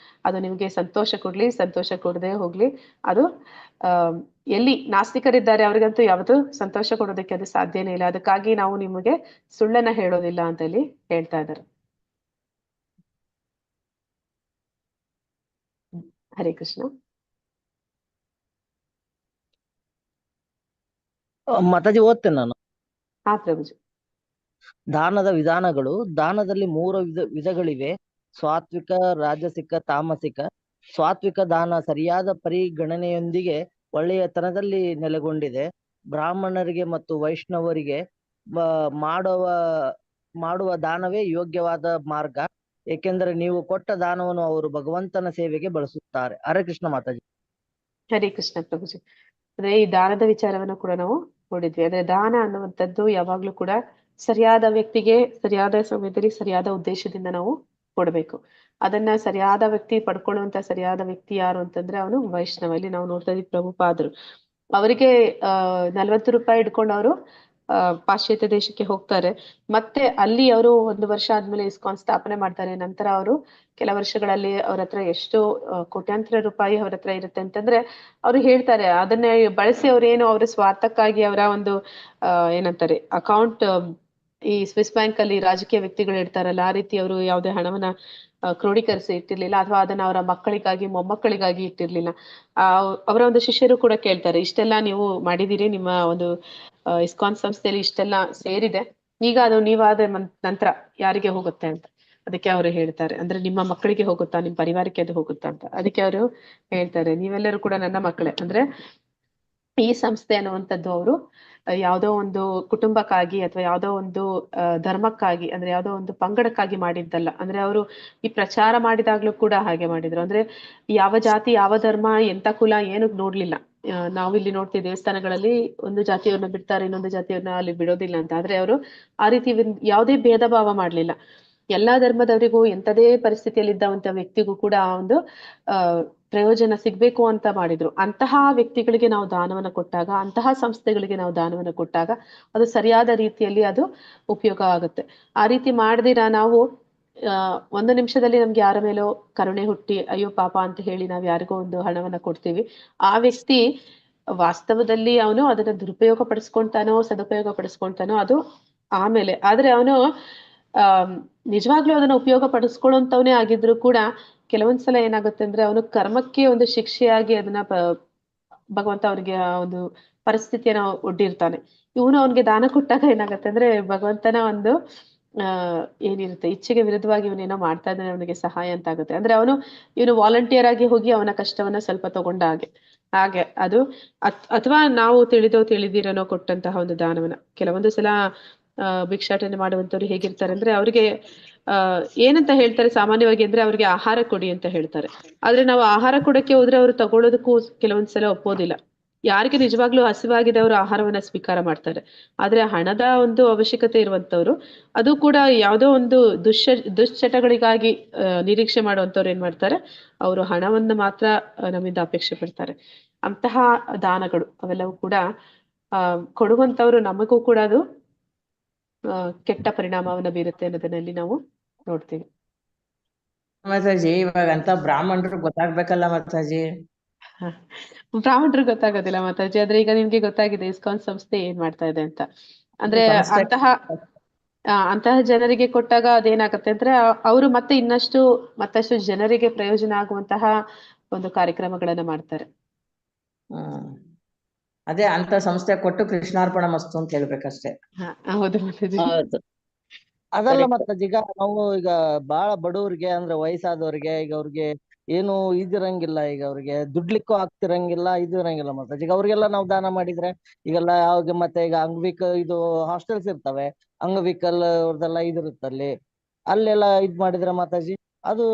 ಅದು ನಿಮ್ಗೆ ಸಂತೋಷ ಕೊಡ್ಲಿ ಸಂತೋಷ ಕೊಡದೆ ಹೋಗ್ಲಿ, ಅದು ಎಲ್ಲಿ ನಾಸ್ತಿಕರಿದ್ದಾರೆ ಅವ್ರಿಗಂತೂ ಯಾವತ್ತೂ ಸಂತೋಷ ಕೊಡೋದಕ್ಕೆ ಅದು ಸಾಧ್ಯನೇ ಇಲ್ಲ. ಅದಕ್ಕಾಗಿ ನಾವು ನಿಮಗೆ ಸುಳ್ಳನ್ನ ಹೇಳೋದಿಲ್ಲ ಅಂತ ಇಲ್ಲಿ ಹೇಳ್ತಾ ಇದ್ದಾರೆ. ಹರೇ ಕೃಷ್ಣ. ಮಾತಾಜಿ ಓದ್ತೇನೆ ನಾನು. ಹಾ ಪ್ರಭುಜಿ. ದಾನದ ವಿಧಾನಗಳು. ದಾನದಲ್ಲಿ 3 ವಿಧಗಳಿವೆ: ಸಾತ್ವಿಕ, ರಾಜಸಿಕ, ತಾಮಸಿಕ. ಸಾತ್ವಿಕ ದಾನ ಸರಿಯಾದ ಪರಿಗಣನೆಯೊಂದಿಗೆ ಒಳ್ಳೆಯತನದಲ್ಲಿ ನೆಲೆಗೊಂಡಿದೆ. ಬ್ರಾಹ್ಮಣರಿಗೆ ಮತ್ತು ವೈಷ್ಣವರಿಗೆ ಮಾಡುವ ದಾನವೇ ಯೋಗ್ಯವಾದ ಮಾರ್ಗ, ಏಕೆಂದರೆ ನೀವು ಕೊಟ್ಟ ದಾನವನ್ನು ಅವರು ಭಗವಂತನ ಸೇವೆಗೆ ಬಳಸುತ್ತಾರೆ. ಹರೇ ಕೃಷ್ಣ ಮಾತಾಜಿ. ಹರೇ ಕೃಷ್ಣ ಪ್ರಭುಜಿ. ಅಂದ್ರೆ ಈ ದಾನದ ವಿಚಾರವನ್ನು ಕೂಡ ನಾವು ನೋಡಿದ್ವಿ. ಅಂದ್ರೆ ದಾನ ಅನ್ನುವಂಥದ್ದು ಯಾವಾಗ್ಲೂ ಕೂಡ ಸರಿಯಾದ ವ್ಯಕ್ತಿಗೆ ಸರಿಯಾದ ಸಮಯದಲ್ಲಿ ಸರಿಯಾದ ಉದ್ದೇಶದಿಂದ ನಾವು ಕೊಡ್ಬೇಕು. ಅದನ್ನ ಸರಿಯಾದ ವ್ಯಕ್ತಿ ಪಡ್ಕೊಳ್ಳುವಂತ ಸರಿಯಾದ ವ್ಯಕ್ತಿ ಯಾರು ಅಂತಂದ್ರೆ ಅವನು ವೈಷ್ಣವ. ಇಲ್ಲಿ ನಾವು ನೋಡ್ತಾ ಇದ್ವಿ ಪ್ರಭುಪಾದರು ಅವರಿಗೆ 40 ರೂಪಾಯಿ ಇಟ್ಕೊಂಡು ಅವರು ಪಾಶ್ಚಾತ್ಯ ದೇಶಕ್ಕೆ ಹೋಗ್ತಾರೆ. ಮತ್ತೆ ಅಲ್ಲಿ ಅವರು 1 ವರ್ಷ ಆದ್ಮೇಲೆ ಇಸ್ಕಾನ್ ಸ್ಥಾಪನೆ ಮಾಡ್ತಾರೆ. ನಂತರ ಅವರು ಕೆಲ ವರ್ಷಗಳಲ್ಲಿ ಅವ್ರ ಹತ್ರ ಎಷ್ಟು ಕೋಟ್ಯಾಂತರ ರೂಪಾಯಿ ಅವ್ರ ಹತ್ರ ಇರುತ್ತೆ ಅಂತಂದ್ರೆ ಅವ್ರು ಹೇಳ್ತಾರೆ. ಅದನ್ನ ಬಳಸಿ ಅವ್ರೇನು ಅವ್ರ ಸ್ವಾರ್ಥಕ್ಕಾಗಿ ಅವರ ಒಂದು ಏನಂತಾರೆ ಅಕೌಂಟ್, ಈ ಸ್ವಿಸ್ ಬ್ಯಾಂಕ್ ಅಲ್ಲಿ ರಾಜಕೀಯ ವ್ಯಕ್ತಿಗಳು ಇರ್ತಾರಲ್ಲ ಆ ರೀತಿ ಅವರು ಯಾವುದೇ ಹಣವನ್ನ ಕ್ರೋಢೀಕರಿಸಿ ಇಟ್ಟಿರ್ಲಿಲ್ಲ, ಅಥವಾ ಅದನ್ನ ಅವರ ಮಕ್ಕಳಿಗಾಗಿ ಮೊಮ್ಮಕ್ಕಳಿಗಾಗಿ ಇಟ್ಟಿರ್ಲಿಲ್ಲ. ಅವರ ಒಂದು ಶಿಷ್ಯರು ಕೂಡ ಕೇಳ್ತಾರೆ, ಇಷ್ಟೆಲ್ಲ ನೀವು ಮಾಡಿದಿರಿ, ನಿಮ್ಮ ಒಂದು ಇಸ್ಕಾನ್ ಸಂಸ್ಥೆಯಲ್ಲಿ ಇಷ್ಟೆಲ್ಲ ಸೇರಿದೆ, ಈಗ ಅದು ನೀವಾದ ನಂತರ ಯಾರಿಗೆ ಹೋಗುತ್ತೆ ಅಂತ. ಅದಕ್ಕೆ ಅವರು ಹೇಳ್ತಾರೆ, ಅಂದ್ರೆ ನಿಮ್ಮ ಮಕ್ಕಳಿಗೆ ಹೋಗುತ್ತಾ, ನಿಮ್ ಪರಿವಾರಕ್ಕೆ ಅದು ಹೋಗುತ್ತಾ ಅಂತ. ಅದಕ್ಕೆ ಅವರು ಹೇಳ್ತಾರೆ, ನೀವೆಲ್ಲರೂ ಕೂಡ ನನ್ನ ಮಕ್ಕಳೇ. ಅಂದ್ರೆ ಈ ಸಂಸ್ಥೆ ಅನ್ನುವಂಥದ್ದು ಅವರು ಯಾವುದೋ ಒಂದು ಕುಟುಂಬಕ್ಕಾಗಿ ಅಥವಾ ಯಾವುದೋ ಒಂದು ಧರ್ಮಕ್ಕಾಗಿ, ಅಂದ್ರೆ ಯಾವುದೋ ಒಂದು ಪಂಗಡಕ್ಕಾಗಿ ಮಾಡಿದ್ದಲ್ಲ. ಅಂದ್ರೆ ಅವರು ಈ ಪ್ರಚಾರ ಮಾಡಿದಾಗ್ಲೂ ಕೂಡ ಹಾಗೆ ಮಾಡಿದ್ರು. ಅಂದ್ರೆ ಯಾವ ಜಾತಿ, ಯಾವ ಧರ್ಮ, ಎಂತ ಕುಲ ಏನು ನೋಡ್ಲಿಲ್ಲ. ನಾವು ಇಲ್ಲಿ ನೋಡ್ತೀವಿ ದೇವಸ್ಥಾನಗಳಲ್ಲಿ ಒಂದು ಜಾತಿಯವ್ರನ್ನ ಬಿಡ್ತಾರೆ, ಇನ್ನೊಂದು ಜಾತಿಯವ್ರನ್ನ ಅಲ್ಲಿ ಬಿಡೋದಿಲ್ಲ ಅಂತ. ಆದ್ರೆ ಅವರು ಆ ರೀತಿ ಯಾವುದೇ ಭೇದ ಭಾವ ಮಾಡ್ಲಿಲ್ಲ. ಎಲ್ಲಾ ಧರ್ಮದವರಿಗೂ ಎಂತದೇ ಪರಿಸ್ಥಿತಿಯಲ್ಲಿದ್ದಂತ ವ್ಯಕ್ತಿಗೂ ಕೂಡ ಆ ಒಂದು ಪ್ರಯೋಜನ ಸಿಗ್ಬೇಕು ಅಂತ ಮಾಡಿದ್ರು. ಅಂತಹ ವ್ಯಕ್ತಿಗಳಿಗೆ ನಾವು ದಾನವನ್ನ ಕೊಟ್ಟಾಗ, ಅಂತಹ ಸಂಸ್ಥೆಗಳಿಗೆ ನಾವು ದಾನವನ್ನ ಕೊಟ್ಟಾಗ ಅದು ಸರಿಯಾದ ರೀತಿಯಲ್ಲಿ ಅದು ಉಪಯೋಗ ಆಗುತ್ತೆ. ಆ ರೀತಿ ಮಾಡದಿರ ನಾವು ಒಂದು ನಿಮಿಷದಲ್ಲಿ ನಮ್ಗೆ ಯಾರ ಮೇಲೋ ಕರುಣೆ ಹುಟ್ಟಿ ಅಯ್ಯೋ ಪಾಪ ಅಂತ ಹೇಳಿ ನಾವ್ ಯಾರಿಗೋ ಒಂದು ಹಣವನ್ನ ಕೊಡ್ತೀವಿ. ಆ ವ್ಯಕ್ತಿ ವಾಸ್ತವದಲ್ಲಿ ಅವನು ಅದನ್ನ ದುರುಪಯೋಗ ಪಡಿಸ್ಕೊಂತಾನೋ ಸದುಪಯೋಗ ಪಡಿಸ್ಕೊಂತಾನೋ ಅದು ಆಮೇಲೆ. ಆದ್ರೆ ಅವನು ನಿಜವಾಗ್ಲೂ ಅದನ್ನ ಉಪಯೋಗ ಪಡಿಸ್ಕೊಳ್ಳೋಂತವನೇ ಆಗಿದ್ರು ಕೂಡ ಕೆಲವೊಂದ್ಸಲ ಏನಾಗುತ್ತೆ ಅಂದ್ರೆ ಅವನು ಕರ್ಮಕ್ಕೆ ಒಂದು ಶಿಕ್ಷೆಯಾಗಿ ಅದನ್ನ ಭಗವಂತ ಅವನಿಗೆ ಆ ಒಂದು ಪರಿಸ್ಥಿತಿಯನ್ನ ಒಡ್ಡಿರ್ತಾನೆ. ಇವನು ಅವನಿಗೆ ದಾನ ಕೊಟ್ಟಾಗ ಏನಾಗುತ್ತೆ ಅಂದ್ರೆ ಭಗವಂತನ ಒಂದು ಏನಿರುತ್ತೆ ಇಚ್ಛೆಗೆ ವಿರುದ್ಧವಾಗಿ ಇವನೇನೋ ಮಾಡ್ತಾ ಇದ್ದಾನೆ, ಅವನಿಗೆ ಸಹಾಯ ಅಂತ ಆಗುತ್ತೆ. ಅಂದ್ರೆ ಇವನು ವಾಲಂಟಿಯರ್ ಆಗಿ ಹೋಗಿ ಅವನ ಕಷ್ಟವನ್ನ ಸ್ವಲ್ಪ ತಗೊಂಡ ಹಾಗೆ ಅದು ಅಥವಾ ನಾವು ತಿಳಿದಿರನೋ ಕೊಟ್ಟಂತಹ ಒಂದು ದಾನವನ್ನ. ಕೆಲವೊಂದು ಸಲ ಭಿಕ್ಷಾಟನೆ ಮಾಡುವಂತವ್ರು ಹೇಗಿರ್ತಾರೆ ಅಂದ್ರೆ ಅವ್ರಿಗೆ ಏನಂತ ಹೇಳ್ತಾರೆ ಸಾಮಾನ್ಯವಾಗಿ ಅಂದ್ರೆ ಅವ್ರಿಗೆ ಆಹಾರ ಕೊಡಿ ಅಂತ ಹೇಳ್ತಾರೆ. ಆದ್ರೆ ನಾವು ಆಹಾರ ಕೊಡಕ್ಕೆ ಹೋದ್ರೆ ಅವ್ರು ತಗೊಳ್ಳೋದಕ್ಕೂ ಕೆಲವೊಂದ್ಸಲ ಒಪ್ಪೋದಿಲ್ಲ. ಯಾರಿಗೆ ನಿಜವಾಗ್ಲೂ ಹಸಿವಾಗಿದೆ ಅವರು ಆಹಾರವನ್ನ ಸ್ವೀಕಾರ ಮಾಡ್ತಾರೆ. ಆದ್ರೆ ಹಣದ ಒಂದು ಅವಶ್ಯಕತೆ ಇರುವಂತವ್ರು, ಅದು ಕೂಡ ಯಾವುದೋ ಒಂದು ದುಶ್ಚಟಗಳಿಗಾಗಿ ನಿರೀಕ್ಷೆ ಮಾಡುವಂತವ್ರು ಏನ್ ಮಾಡ್ತಾರೆ, ಅವರು ಹಣವನ್ನ ಮಾತ್ರ ನಮ್ಮಿಂದ ಅಪೇಕ್ಷೆ ಪಡ್ತಾರೆ. ಅಂತಹ ದಾನಗಳು ಅವೆಲ್ಲವೂ ಕೂಡ ಕೊಡುವಂತವ್ರು ನಮಗೂ ಕೂಡ ಅದು ಕೆಟ್ಟ ಪರಿಣಾಮವನ್ನ ಬೀರುತ್ತೆ ಅನ್ನೋದನ್ನಲ್ಲಿ ನಾವು ನೋಡ್ತೀವಿ. ಮಾತಾಜಿ ಇವಾಗ ಅಂತ ಬ್ರಾಹ್ಮಣರು ಗೊತ್ತಾಗ್ಬೇಕಲ್ಲ ಮಾತಾಜಿ. ಬ್ರಾಹ್ಮಣರು ಗೊತ್ತಾಗೋದಿಲ್ಲ ಮಾತಾಜಿ. ಆದ್ರೆ ಈಗ ನಿಮ್ಗೆ ಗೊತ್ತಾಗಿದೆ ಇಸ್ಕಾನ್ ಸಂಸ್ಥೆ ಏನ್ ಮಾಡ್ತಾ ಇದೆ ಅಂತ. ಅಂದ್ರೆ ಅಂತಹ ಜನರಿಗೆ ಕೊಟ್ಟಾಗ ಅದೇನಾಗತ್ತೆ ಅಂದ್ರೆ ಅವರು ಮತ್ತೆ ಮತ್ತಷ್ಟು ಜನರಿಗೆ ಪ್ರಯೋಜನ ಆಗುವಂತಹ ಒಂದು ಕಾರ್ಯಕ್ರಮಗಳನ್ನ ಮಾಡ್ತಾರೆ. ಅದೇ ಅಂತ ಸಂಸ್ಥೆ ಕೊಟ್ಟು ಕೃಷ್ಣಾರ್ಪಣ ಮಸ್ತು ಅಂತ ಹೇಳ್ಬೇಕಷ್ಟೇ. ಹೌದು ಮಾತಾಜಿ. ಅದಲ್ಲ ಮಾತಾಜಿ, ಈಗ ನಾವು ಈಗ ಬಾಳ ಬಡವ್ರಿಗೆ ಅಂದ್ರೆ ವಯಸ್ಸಾದವ್ರಿಗೆ ಈಗ ಅವ್ರಿಗೆ ಏನು ಇದಿರಂಗಿಲ್ಲ, ಈಗ ಅವ್ರಿಗೆ ದುಡ್ಲಿಕ್ಕೂ ಆಗ್ತಿರಂಗಿಲ್ಲ, ಇದಿರಂಗಿಲ್ಲ ಮಾತಾಜಿ. ಈಗ ಅವ್ರಿಗೆಲ್ಲ ನಾವು ದಾನ ಮಾಡಿದ್ರೆ ಈಗೆಲ್ಲ ಯಾವಾಗ ಮತ್ತೆ ಈಗ ಇದು ಹಾಸ್ಟೆಲ್ಸ್ ಇರ್ತವೆ, ಅಂಗವಿಕಲ್ ಅವ್ರದೆಲ್ಲ ಇದಿರುತ್ತಲ್ಲಿ, ಅಲ್ಲೆಲ್ಲ ಇದ್ ಮಾಡಿದ್ರೆ ಮಾತಾಜಿ ಅದು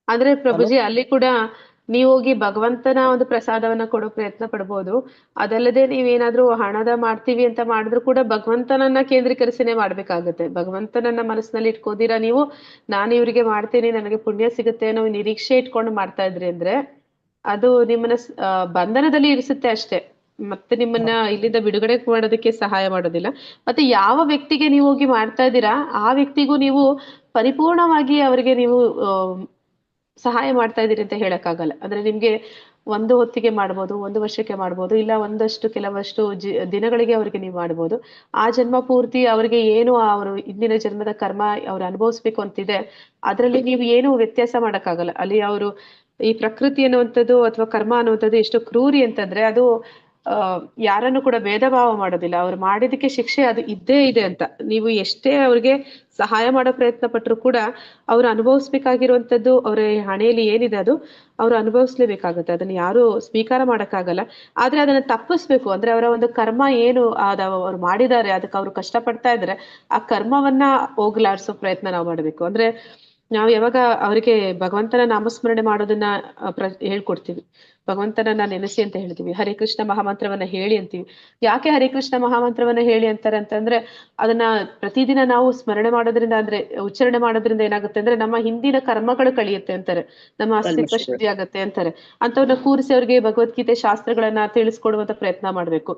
ಅಂದ್ರೆ ಪ್ರಭುಜಿ ಅಲ್ಲಿ ಕೂಡ ನೀವು ಹೋಗಿ ಭಗವಂತನ ಒಂದು ಪ್ರಸಾದವನ್ನ ಕೊಡೋ ಪ್ರಯತ್ನ ಪಡ್ಬೋದು. ಅದಲ್ಲದೆ ನೀವೇನಾದ್ರೂ ಹಣದ ಮಾಡ್ತೀವಿ ಅಂತ ಮಾಡಿದ್ರು ಕೂಡ ಭಗವಂತನನ್ನ ಕೇಂದ್ರೀಕರಿಸಿನೇ ಮಾಡ್ಬೇಕಾಗತ್ತೆ. ಭಗವಂತನನ್ನ ಮನಸ್ಸಿನಲ್ಲಿ ಇಟ್ಕೋದಿರಾ ನೀವು ನಾನು ಇವ್ರಿಗೆ ಮಾಡ್ತೀನಿ ನನಗೆ ಪುಣ್ಯ ಸಿಗುತ್ತೆ ಅನ್ನೋ ನಿರೀಕ್ಷೆ ಇಟ್ಕೊಂಡು ಮಾಡ್ತಾ ಇದ್ರಿ ಅಂದ್ರೆ ಅದು ನಿಮ್ಮನ್ನ ಬಂಧನದಲ್ಲಿ ಇರಿಸುತ್ತೆ ಅಷ್ಟೇ. ಮತ್ತೆ ನಿಮ್ಮನ್ನ ಇಲ್ಲಿಂದ ಬಿಡುಗಡೆ ಮಾಡೋದಕ್ಕೆ ಸಹಾಯ ಮಾಡೋದಿಲ್ಲ. ಮತ್ತೆ ಯಾವ ವ್ಯಕ್ತಿಗೆ ನೀವು ಹೋಗಿ ಮಾಡ್ತಾ ಇದ್ದೀರಾ ಆ ವ್ಯಕ್ತಿಗೂ ನೀವು ಪರಿಪೂರ್ಣವಾಗಿ ಅವರಿಗೆ ನೀವು ಸಹಾಯ ಮಾಡ್ತಾ ಇದ್ದೀರಿ ಅಂತ ಹೇಳಕ್ಕಾಗಲ್ಲ. ಅಂದ್ರೆ ನಿಮ್ಗೆ ಒಂದು ಹೊತ್ತಿಗೆ ಮಾಡ್ಬೋದು, 1 ವರ್ಷಕ್ಕೆ ಮಾಡ್ಬೋದು, ಇಲ್ಲ ಕೆಲವಷ್ಟು ದಿನಗಳಿಗೆ ಅವ್ರಿಗೆ ನೀವು ಮಾಡ್ಬೋದು. ಆ ಜನ್ಮ ಪೂರ್ತಿ ಅವ್ರಿಗೆ ಏನು ಅವರು ಇಂದಿನ ಜನ್ಮದ ಕರ್ಮ ಅವ್ರು ಅನುಭವಿಸ್ಬೇಕು ಅಂತಿದೆ ಅದ್ರಲ್ಲಿ ನೀವು ಏನು ವ್ಯತ್ಯಾಸ ಮಾಡಕ್ಕಾಗಲ್ಲ. ಅಲ್ಲಿ ಅವರು ಈ ಪ್ರಕೃತಿ ಅನ್ನುವಂಥದ್ದು ಅಥವಾ ಕರ್ಮ ಅನ್ನುವಂಥದ್ದು ಎಷ್ಟು ಕ್ರೂರಿ ಅಂತಂದ್ರೆ ಅದು ಯಾರನ್ನು ಕೂಡ ಭೇದ ಭಾವ ಮಾಡೋದಿಲ್ಲ. ಅವ್ರು ಮಾಡಿದಕ್ಕೆ ಶಿಕ್ಷೆ ಅದು ಇದ್ದೇ ಇದೆ ಅಂತ. ನೀವು ಎಷ್ಟೇ ಅವ್ರಿಗೆ ಸಹಾಯ ಮಾಡೋ ಪ್ರಯತ್ನ ಪಟ್ಟರು ಕೂಡ ಅವ್ರು ಅನುಭವಿಸ್ಬೇಕಾಗಿರುವಂತದ್ದು ಅವರ ಹಣೆಯಲ್ಲಿ ಏನಿದೆ ಅದು ಅವ್ರು ಅನುಭವಿಸ್ಲೇಬೇಕಾಗುತ್ತೆ. ಅದನ್ನ ಯಾರು ಸ್ವೀಕಾರ ಮಾಡಕ್ಕಾಗಲ್ಲ. ಆದ್ರೆ ಅದನ್ನ ತಪ್ಪಿಸ್ಬೇಕು. ಅಂದ್ರೆ ಅವರ ಒಂದು ಕರ್ಮ ಏನು ಅವ್ರು ಮಾಡಿದ್ದಾರೆ ಅದಕ್ಕೆ ಅವ್ರು ಕಷ್ಟಪಡ್ತಾ ಇದ್ರೆ ಆ ಕರ್ಮವನ್ನ ಹೋಗ್ಲಾಡ್ಸೋ ಪ್ರಯತ್ನ ನಾವು ಮಾಡ್ಬೇಕು. ಅಂದ್ರೆ ನಾವು ಯಾವಾಗ ಅವರಿಗೆ ಭಗವಂತನ ನಾಮಸ್ಮರಣೆ ಮಾಡೋದನ್ನ ಹೇಳ್ಕೊಡ್ತೀವಿ, ಭಗವಂತನನ್ನ ನೆನೆಸಿ ಅಂತ ಹೇಳ್ತೀವಿ. ಹರೇ ಕೃಷ್ಣ ಮಹಾಮಂತ್ರವನ್ನ ಹೇಳಿ ಅಂತೀವಿ. ಯಾಕೆ ಹರೇ ಕೃಷ್ಣ ಮಹಾಮಂತ್ರವನ್ನ ಹೇಳಿ ಅಂತಾರೆ ಅಂತಂದ್ರೆ, ಅದನ್ನ ಪ್ರತಿದಿನ ನಾವು ಸ್ಮರಣೆ ಮಾಡೋದ್ರಿಂದ, ಅಂದ್ರೆ ಉಚ್ಚಾರಣೆ ಮಾಡೋದ್ರಿಂದ ಏನಾಗುತ್ತೆ ಅಂದ್ರೆ ನಮ್ಮ ಹಿಂದಿನ ಕರ್ಮಗಳು ಕಳಿಯುತ್ತೆ ಅಂತಾರೆ, ನಮ್ಮ ಅಸ್ತಿತ್ವ ಶುದ್ಧಿ ಆಗತ್ತೆ ಅಂತಾರೆ. ಅಂತವ್ರನ್ನ ಕೂರಿಸಿ ಅವ್ರಿಗೆ ಭಗವದ್ಗೀತೆ ಶಾಸ್ತ್ರಗಳನ್ನ ತಿಳಿಸ್ಕೊಡುವಂತ ಪ್ರಯತ್ನ ಮಾಡ್ಬೇಕು.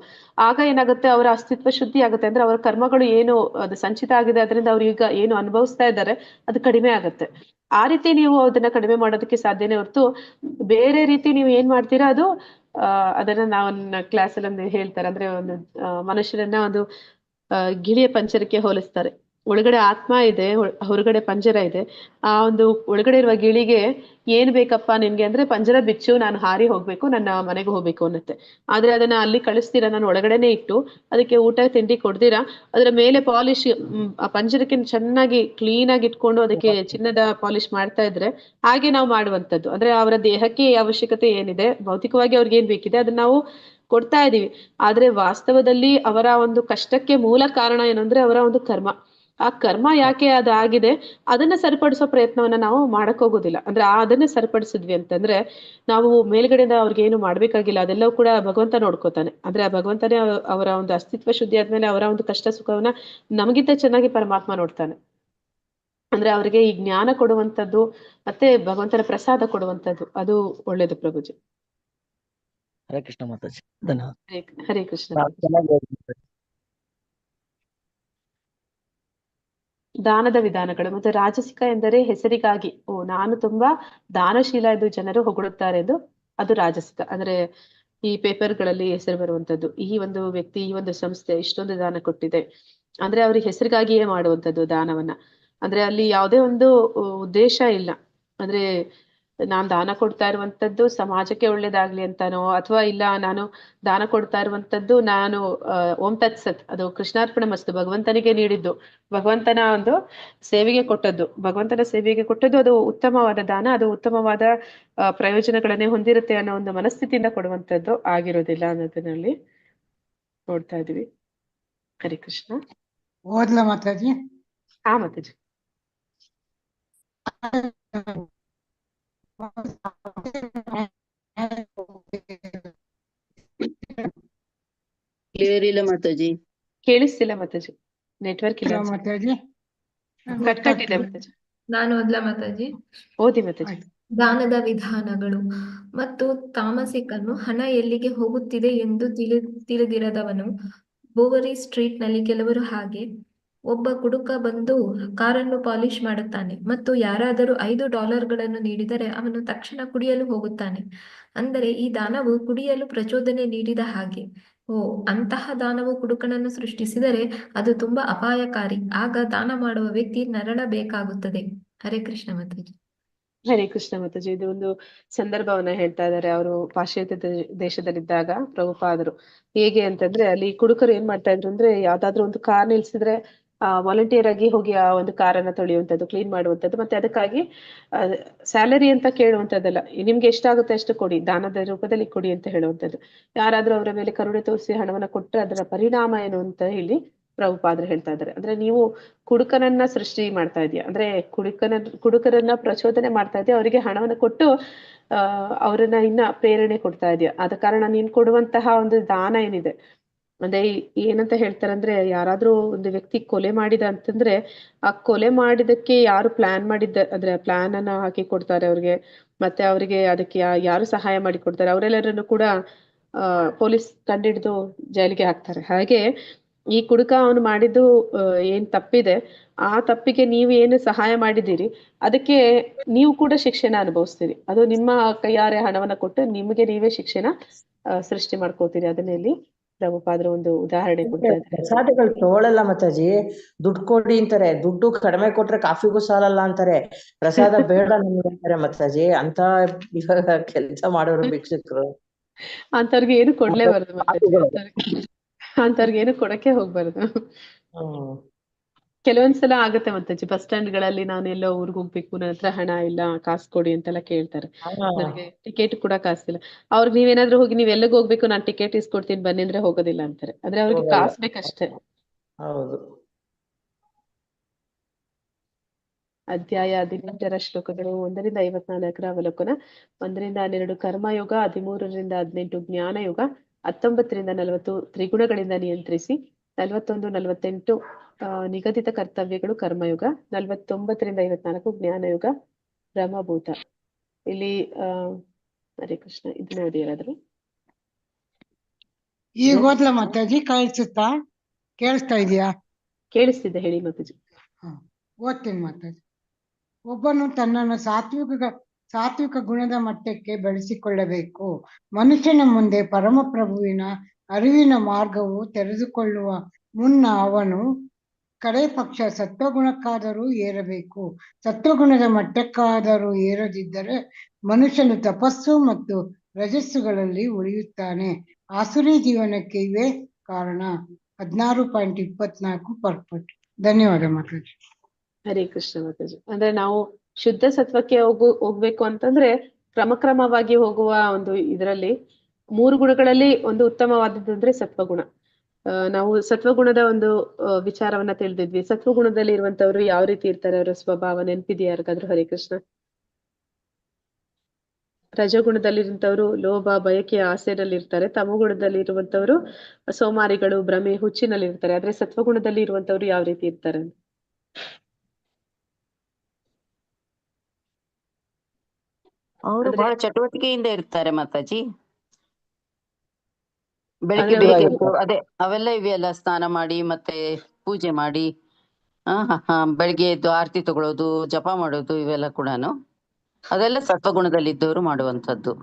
ಆಗ ಏನಾಗುತ್ತೆ, ಅವರ ಅಸ್ತಿತ್ವ ಶುದ್ಧಿ ಆಗುತ್ತೆ. ಅಂದ್ರೆ ಅವರ ಕರ್ಮಗಳು ಏನು ಅದು ಸಂಚಿತ ಆಗಿದೆ, ಅದರಿಂದ ಅವ್ರು ಈಗ ಏನು ಅನುಭವಿಸ್ತಾ ಇದ್ದಾರೆ ಅದು ಕಡಿಮೆ ಆಗುತ್ತೆ. ಆ ರೀತಿ ನೀವು ಅದನ್ನ ಕಡಿಮೆ ಮಾಡೋದಕ್ಕೆ ಸಾಧ್ಯನೇ ಹೊರತು ಬೇರೆ ರೀತಿ ನೀವು ಏನ್ ಮಾಡ್ತೀರಾ ಅದು ಅದನ್ನ ನಾವು ಕ್ಲಾಸಲ್ಲಿ ಒಂದು ಹೇಳ್ತಾರೆ. ಅಂದ್ರೆ ಒಂದು ಮನುಷ್ಯರನ್ನ ಒಂದು ಗಿಳಿಯ ಪಂಜರಕ್ಕೆ ಹೋಲಿಸ್ತಾರೆ. ಒಳಗಡೆ ಆತ್ಮ ಇದೆ, ಹೊರಗಡೆ ಪಂಜರ ಇದೆ. ಆ ಒಂದು ಒಳಗಡೆ ಇರುವ ಗಿಳಿಗೆ ಏನ್ ಬೇಕಪ್ಪ ನಿನ್ಗೆ ಅಂದ್ರೆ, ಪಂಜರ ಬಿಚ್ಚು, ನಾನು ಹಾರಿ ಹೋಗ್ಬೇಕು, ನನ್ನ ಮನೆಗೆ ಹೋಗ್ಬೇಕು ಅನ್ನತ್ತೆ. ಆದ್ರೆ ಅದನ್ನ ಅಲ್ಲಿ ಕಳಿಸ್ತೀರಾ, ನಾನು ಒಳಗಡೆನೆ ಇಟ್ಟು ಅದಕ್ಕೆ ಊಟ ತಿಂಡಿ ಕೊಡ್ತೀರಾ, ಅದರ ಮೇಲೆ ಪಾಲಿಶ್, ಆ ಪಂಜರಕ್ಕೆ ಚೆನ್ನಾಗಿ ಕ್ಲೀನ್ ಆಗಿ ಇಟ್ಕೊಂಡು ಅದಕ್ಕೆ ಚಿನ್ನದ ಪಾಲಿಶ್ ಮಾಡ್ತಾ ಇದ್ರೆ, ಹಾಗೆ ನಾವು ಮಾಡುವಂತದ್ದು. ಅಂದ್ರೆ ಅವರ ದೇಹಕ್ಕೆ ಅವಶ್ಯಕತೆ ಏನಿದೆ, ಭೌತಿಕವಾಗಿ ಅವ್ರಿಗೆ ಏನ್ ಬೇಕಿದೆ ಅದನ್ನ ನಾವು ಕೊಡ್ತಾ ಇದೀವಿ. ಆದ್ರೆ ವಾಸ್ತವದಲ್ಲಿ ಅವರ ಒಂದು ಕಷ್ಟಕ್ಕೆ ಮೂಲ ಕಾರಣ ಏನಂದ್ರೆ ಅವರ ಒಂದು ಕರ್ಮ. ಆ ಕರ್ಮ ಯಾಕೆ ಅದಾಗಿದೆ ಅದನ್ನ ಸರಿಪಡಿಸೋ ಪ್ರಯತ್ನವನ್ನ ನಾವು ಮಾಡಕ್ ಹೋಗೋದಿಲ್ಲ. ಅಂದ್ರೆ ಅದನ್ನ ಸರಿಪಡಿಸಿದ್ವಿ ಅಂತಂದ್ರೆ ನಾವು ಮೇಲ್ಗಡೆಯಿಂದ ಅವ್ರಿಗೆ ಏನು ಮಾಡ್ಬೇಕಾಗಿಲ್ಲ, ಅದೆಲ್ಲವೂ ಕೂಡ ಭಗವಂತ ನೋಡ್ಕೋತಾನೆ. ಅಂದ್ರೆ ಆ ಭಗವಂತನೇ ಅವರ ಒಂದು ಅಸ್ತಿತ್ವ ಶುದ್ಧಿ ಆದ್ಮೇಲೆ ಅವರ ಒಂದು ಕಷ್ಟ ಸುಖವನ್ನ ನಮಗಿಂತ ಚೆನ್ನಾಗಿ ಪರಮಾತ್ಮ ನೋಡ್ತಾನೆ. ಅಂದ್ರೆ ಅವರಿಗೆ ಈ ಜ್ಞಾನ ಕೊಡುವಂಥದ್ದು ಮತ್ತೆ ಭಗವಂತನ ಪ್ರಸಾದ ಕೊಡುವಂಥದ್ದು, ಅದು ಒಳ್ಳೇದು ಪ್ರಭುಜಿ. ಹರೇ ಕೃಷ್ಣ ಮಾತಾಜಿ, ಧನ್ಯವಾದ. ಹರೇ ಕೃಷ್ಣ. ದಾನದ ವಿಧಾನಗಳು ಮತ್ತು ರಾಜಸಿಕ ಎಂದರೆ ಹೆಸರಿಗಾಗಿ, ನಾನು ತುಂಬಾ ದಾನಶೀಲ ಎಂದು ಜನರು ಹೊಗಳುತ್ತಾರೆ ಎಂದು, ಅದು ರಾಜಸಿಕ. ಅಂದ್ರೆ ಈ ಪೇಪರ್ಗಳಲ್ಲಿ ಹೆಸರು ಬರುವಂತದ್ದು, ಈ ಒಂದು ವ್ಯಕ್ತಿ, ಈ ಒಂದು ಸಂಸ್ಥೆ ಇಷ್ಟೊಂದು ದಾನ ಕೊಟ್ಟಿದೆ ಅಂದ್ರೆ ಅವ್ರಿಗೆ ಹೆಸರಿಗಾಗಿಯೇ ಮಾಡುವಂಥದ್ದು ದಾನವನ್ನ. ಅಂದ್ರೆ ಅಲ್ಲಿ ಯಾವುದೇ ಒಂದು ಉದ್ದೇಶ ಇಲ್ಲ. ಅಂದ್ರೆ ನಾನ್ ದಾನ ಕೊಡ್ತಾ ಇರುವಂತದ್ದು ಸಮಾಜಕ್ಕೆ ಒಳ್ಳೇದಾಗ್ಲಿ ಅಂತಾನೋ, ಅಥವಾ ಇಲ್ಲ ನಾನು ದಾನ ಕೊಡ್ತಾ ಇರುವಂತದ್ದು ನಾನು ಓಂ ತತ್ ಸತ್, ಅದು ಕೃಷ್ಣಾರ್ಪಣ ಮಸ್ತು, ಭಗವಂತನಿಗೆ ನೀಡಿದ್ದು, ಭಗವಂತನ ಒಂದು ಸೇವೆಗೆ ಕೊಟ್ಟದ್ದು, ಭಗವಂತನ ಸೇವೆಗೆ ಕೊಟ್ಟದ್ದು, ಅದು ಉತ್ತಮವಾದ ದಾನ, ಅದು ಉತ್ತಮವಾದ ಪ್ರಯೋಜನಗಳನ್ನೇ ಹೊಂದಿರುತ್ತೆ ಅನ್ನೋ ಒಂದು ಮನಸ್ಥಿತಿಯಿಂದ ಕೊಡುವಂತದ್ದು ಆಗಿರೋದಿಲ್ಲ ಅನ್ನೋದನ್ನಲ್ಲಿ ನೋಡ್ತಾ ಇದೀವಿ. ಹರೇ ಕೃಷ್ಣ. ಓದ್ಲಾ ಮಾತಾಜಿ? ಹಾ ಮಾತಾಜಿ. ಕ್ಲಿಯರ್ ಇಲ್ಲ ಮಾತಾಜಿ. ಕೇಳಿಸ್ತಿಲ್ಲ ಮಾತಾಜಿ, ನೆಟ್ವರ್ಕ್ ಇಲ್ಲ ಮಾತಾಜಿ. ಕಟ್ಕಟ್ಟಿದೆ ಮಾತಾಜಿ. ನಾನು ಓದ್ಲಾ ಮಾತಾಜಿ? ಓದಿ ಮಾತಾಜಿ. ದಾನದ ವಿಧಾನಗಳು. ಮತ್ತು ತಾಮಸಿಕನು ಹಣ ಎಲ್ಲಿಗೆ ಹೋಗುತ್ತಿದೆ ಎಂದು ತಿಳಿದಿರದವನು. ಬೋವರಿ ಸ್ಟ್ರೀಟ್ ನಲ್ಲಿ ಕೆಲವರು ಹಾಗೆ. ಒಬ್ಬ ಕುಡುಕ ಬಂದು ಕಾರನ್ನು ಪಾಲಿಶ್ ಮಾಡುತ್ತಾನೆ ಮತ್ತು ಯಾರಾದರೂ $5 ನೀಡಿದರೆ ಅವನು ತಕ್ಷಣ ಕುಡಿಯಲು ಹೋಗುತ್ತಾನೆ. ಅಂದರೆ ಈ ದಾನವು ಕುಡಿಯಲು ಪ್ರಚೋದನೆ ನೀಡಿದ ಹಾಗೆ. ಅಂತಹ ದಾನವು ಕುಡುಕನನ್ನು ಸೃಷ್ಟಿಸಿದರೆ ಅದು ತುಂಬಾ ಅಪಾಯಕಾರಿ. ಆಗ ದಾನ ಮಾಡುವ ವ್ಯಕ್ತಿ ನರಳಬೇಕಾಗುತ್ತದೆ. ಹರೇ ಕೃಷ್ಣ ಮಾತಾಜಿ. ಹರೇ ಕೃಷ್ಣ ಮಾತಾಜಿ. ಇದು ಒಂದು ಸಂದರ್ಭವನ್ನ ಹೇಳ್ತಾ ಇದ್ದಾರೆ. ಅವರು ಪಾಶ್ಚಾತ್ಯ ದೇಶದಲ್ಲಿದ್ದಾಗ ಪ್ರಭುಪಾದರು ಹೇಗೆ ಅಂತಂದ್ರೆ, ಅಲ್ಲಿ ಕುಡುಕರು ಏನ್ ಮಾಡ್ತಾ ಇದ್ರು ಅಂದ್ರೆ, ಯಾವ್ದಾದ್ರು ಒಂದು ಕಾರ್ ನಿಲ್ಸಿದ್ರೆ ವಾಲಂಟಿಯರ್ ಆಗಿ ಹೋಗಿ ಆ ಒಂದು ಕಾರನ್ನ ತೊಳೆಯುವಂಥದ್ದು, ಕ್ಲೀನ್ ಮಾಡುವಂಥದ್ದು, ಮತ್ತೆ ಅದಕ್ಕಾಗಿ ಸ್ಯಾಲರಿ ಅಂತ ಕೇಳುವಂಥದ್ದಲ್ಲ, ನಿಮ್ಗೆ ಎಷ್ಟಾಗುತ್ತೆ ಅಷ್ಟು ಕೊಡಿ, ದಾನದ ರೂಪದಲ್ಲಿ ಕೊಡಿ ಅಂತ ಹೇಳುವಂಥದ್ದು. ಯಾರಾದ್ರೂ ಅವರ ಮೇಲೆ ಕರುಣೆ ತೋರಿಸಿ ಹಣವನ್ನ ಕೊಟ್ಟರೆ ಅದರ ಪರಿಣಾಮ ಏನು ಅಂತ ಹೇಳಿ ಪ್ರಭುಪಾದರು ಹೇಳ್ತಾ ಇದ್ದಾರೆ. ಅಂದ್ರೆ ನೀವು ಕುಡುಕನನ್ನ ಸೃಷ್ಟಿ ಮಾಡ್ತಾ ಇದೀಯ, ಅಂದ್ರೆ ಕುಡುಕರನ್ನ ಪ್ರಚೋದನೆ ಮಾಡ್ತಾ ಇದೆಯಾ, ಅವರಿಗೆ ಹಣವನ್ನು ಕೊಟ್ಟು ಅವರನ್ನ ಇನ್ನ ಪ್ರೇರಣೆ ಕೊಡ್ತಾ ಇದೆಯಾ. ಆದ ಕಾರಣ ನೀನ್ ಕೊಡುವಂತಹ ಒಂದು ದಾನ ಏನಿದೆ, ಅಂದ್ರೆ ಏನಂತ ಹೇಳ್ತಾರಂದ್ರೆ, ಯಾರಾದ್ರೂ ಒಂದು ವ್ಯಕ್ತಿ ಕೊಲೆ ಮಾಡಿದ ಅಂತಂದ್ರೆ, ಆ ಕೊಲೆ ಮಾಡಿದಕ್ಕೆ ಯಾರು ಪ್ಲಾನ್ ಮಾಡಿದ್ದ, ಅಂದ್ರೆ ಪ್ಲಾನ್ ಅನ್ನ ಹಾಕಿ ಕೊಡ್ತಾರೆ ಅವ್ರಿಗೆ, ಮತ್ತೆ ಅವರಿಗೆ ಅದಕ್ಕೆ ಯಾರು ಸಹಾಯ ಮಾಡಿ ಕೊಡ್ತಾರೆ ಅವರೆಲ್ಲರನ್ನು ಕೂಡ ಪೊಲೀಸ್ ಕಂಡಿಡಿದು ಜೈಲಿಗೆ ಹಾಕ್ತಾರೆ. ಹಾಗೆ ಈ ಕುಡುಕ ಅವನು ಮಾಡಿದ್ದು ಏನ್ ತಪ್ಪಿದೆ, ಆ ತಪ್ಪಿಗೆ ನೀವು ಏನು ಸಹಾಯ ಮಾಡಿದ್ದೀರಿ ಅದಕ್ಕೆ ನೀವು ಕೂಡ ಶಿಕ್ಷೆನ ಅನುಭವಿಸ್ತೀರಿ. ಅದು ನಿಮ್ಮ ಕೈಯಾರೆ ಹಣವನ್ನ ಕೊಟ್ಟು ನಿಮಗೆ ನೀವೇ ಶಿಕ್ಷೆನ ಸೃಷ್ಟಿ ಮಾಡ್ಕೋತೀರಿ. ಅದನ್ನ ಇಲ್ಲಿ ಪ್ರಭುಪಾದರು ಒಂದು ಉದಾಹರಣೆ ಕೊಡ್ತಾ ಇದ್ದಾರೆ. ಪ್ರಸಾದಗಳು ತಗೊಳಲ್ಲ ಮಾತಾಜಿ, ದುಡ್ಡು ಕೊಡಿ ಅಂತಾರೆ. ದುಡ್ಡು ಕಡಿಮೆ ಕೊಟ್ರೆ ಕಾಫಿಗೂ ಸಾಲಲ್ಲ ಅಂತಾರೆ. ಪ್ರಸಾದ ಬೇಡ ನಮ್ಗೆ ಅಂತಾರೆ ಮಾತಾಜಿ. ಅಂತ ಇವಾಗ ಕೆಲಸ ಮಾಡೋರು ಭಿಕ್ಷುಕರು ಅಂತವ್ರಿಗೆ ಏನು ಕೊಡ್ಲೇಬಾರ್ದು ಮಾತಾಜಿ, ಅಂತವ್ರಿಗೆ ಏನು ಕೊಡಕ್ಕೆ ಹೋಗ್ಬಾರ್ದು. ಕೆಲವೊಂದ್ಸಲ ಆಗತ್ತೆ ಮಾತಾಜಿ, ಬಸ್ ಸ್ಟ್ಯಾಂಡ್ ಗಳಲ್ಲಿ ನಾನು ಎಲ್ಲೋ ಊರ್ಗ್ ಹೋಗ್ಬೇಕು, ನನ್ನ ಹತ್ರ ಹಣ ಇಲ್ಲ, ಕಾಸು ಕೊಡಿ ಅಂತೆಲ್ಲ ಕೇಳ್ತಾರೆ. ನನಗೆ ಟಿಕೆಟ್ ಕೂಡ ಕಾಸಿಲ್ಲ. ಅವ್ರಿಗೆ ನೀವೇನಾದ್ರೂ ಹೋಗಿ ನೀವ್ ಎಲ್ಲಿಗೆ ಹೋಗ್ಬೇಕು, ನಾನು ಟಿಕೆಟ್ ಇಸ್ಕೊಡ್ತೀನಿ ಬನ್ನಿ ಅಂದ್ರೆ ಹೋಗೋದಿಲ್ಲ ಅಂತಾರೆ. ಅಂದ್ರೆ ಅವ್ರಿಗೆ ಕಾಸು ಬೇಕಷ್ಟೇ. ಹೌದು. ಅಧ್ಯಾಯ 18ರ ಶ್ಲೋಕಗಳು 1ರಿಂದ 54ರ ಅವಲೋಕನ, 1ರಿಂದ 12 ಕರ್ಮಯೋಗ, 13ರಿಂದ 18 ಜ್ಞಾನಯೋಗ, 19ರಿಂದ 40 ತ್ರಿಗುಣಗಳಿಂದ ನಿಯಂತ್ರಿಸಿ, 41 48 ನಿಗದಿತ ಕರ್ತವ್ಯಗಳು ಕರ್ಮಯೋಗ, 49ರಿಂದ 54 ಜ್ಞಾನಯೋಗ ಬ್ರಹ್ಮಭೂತ. ಇಲ್ಲಿ ಹರೇ ಕೃಷ್ಣ ಇದನ್ನ ನೋಡಿ ಯಾರಾದ್ರು. ಈಗ ಓದ್ಲ ಮಾತಾಜಿ ಕಳಿಸುತ್ತಾ? ಕೇಳಿಸ್ತಾ ಇದೆಯಾ? ಕೇಳಿಸ್ತಿದೆ, ಹೇಳಿ ಮಾತಾಜಿ. ಓದ್ತೀನಿ ಮಾತಾಜಿ. ಒಬ್ಬನು ತನ್ನನ್ನು ಸಾತ್ವಿಕ ಗುಣದ ಮಟ್ಟಕ್ಕೆ ಬೆಳೆಸಿಕೊಳ್ಳಬೇಕು. ಮನುಷ್ಯನ ಮುಂದೆ ಪರಮಪ್ರಭುವಿನ ಅರಿವಿನ ಮಾರ್ಗವು ತೆರೆದುಕೊಳ್ಳುವ ಮುನ್ನ ಅವನು ಕಡೆ ಪಕ್ಷ ಸತ್ವಗುಣಕ್ಕಾದರೂ ಏರಬೇಕು. ಸತ್ವಗುಣದ ಮಟ್ಟಕ್ಕಾದರೂ ಏರದಿದ್ದರೆ ಮನುಷ್ಯನು ತಪಸ್ಸು ಮತ್ತು ರಜಸ್ಸುಗಳಲ್ಲಿ ಉಳಿಯುತ್ತಾನೆ. ಆಸುರಿ ಜೀವನಕ್ಕೆ ಇವೇ ಕಾರಣ. 16.24 ಪರ್ಪಟ್. ಧನ್ಯವಾದ ಮಾತಾಜಿ. ಹರೇ ಕೃಷ್ಣ ಮಾತಾಜಿ. ಅಂದ್ರೆ ನಾವು ಶುದ್ಧ ಸತ್ವಕ್ಕೆ ಹೋಗ್ಬೇಕು ಅಂತಂದ್ರೆ ಕ್ರಮವಾಗಿ ಹೋಗುವ ಒಂದು ಇದರಲ್ಲಿ 3 ಗುಣಗಳಲ್ಲಿ ಒಂದು ಉತ್ತಮವಾದದ್ದು ಅಂದ್ರೆ ಸತ್ವಗುಣ. ನಾವು ಸತ್ವಗುಣದ ಒಂದು ವಿಚಾರವನ್ನ ತಿಳಿದಿದ್ವಿ. ಸತ್ವಗುಣದಲ್ಲಿ ಇರುವಂತವ್ರು ಯಾವ ರೀತಿ ಇರ್ತಾರೆ, ಅವರ ಸ್ವಭಾವ ನೆನಪಿದೆಯಾ ಯಾರಿಗಾದ್ರೂ? ಹರೇ ಕೃಷ್ಣ. ರಜಗುಣದಲ್ಲಿರುವಂತವ್ರು ಲೋಭ, ಬಯಕೆ, ಆಸೆನಲ್ಲಿ ಇರ್ತಾರೆ. ತಮಗುಣದಲ್ಲಿ ಇರುವಂತವ್ರು ಸೋಮಾರಿಗಳು, ಭ್ರಮೆ, ಹುಚ್ಚಿನಲ್ಲಿ ಇರ್ತಾರೆ. ಆದ್ರೆ ಸತ್ವಗುಣದಲ್ಲಿ ಇರುವಂತವ್ರು ಯಾವ ರೀತಿ ಇರ್ತಾರೆ? ಅವರು ಅಂದ್ರೆ ಬಹಳ ಚಟುವಟಿಕೆಯಿಂದ ಇರ್ತಾರೆ ಮಾತಾಜಿ. ಬೆಳಿಗ್ಗೆ ಅಂದ್ರೆ ಬೇಗ ಅವ್ರಿಗೆ ಎದ್ದು ಅದೇ ಅವೆಲ್ಲ ಇವೆಯಲ್ಲ, ಸ್ನಾನ ಮಾಡಿ ಮತ್ತೆ ಪೂಜೆ ಮಾಡಿ ಬೆಳಿಗ್ಗೆ ಎದ್ದು ಆರತಿ ತಗೊಳ್ಳೋದು, ಜಪ ಮಾಡೋದು, ಇವೆಲ್ಲ ಕೂಡಾನು ಅದೆಲ್ಲ ಸತ್ವಗುಣದಲ್ಲಿದ್ದವರು ಮಾಡುವಂತದ್ದು.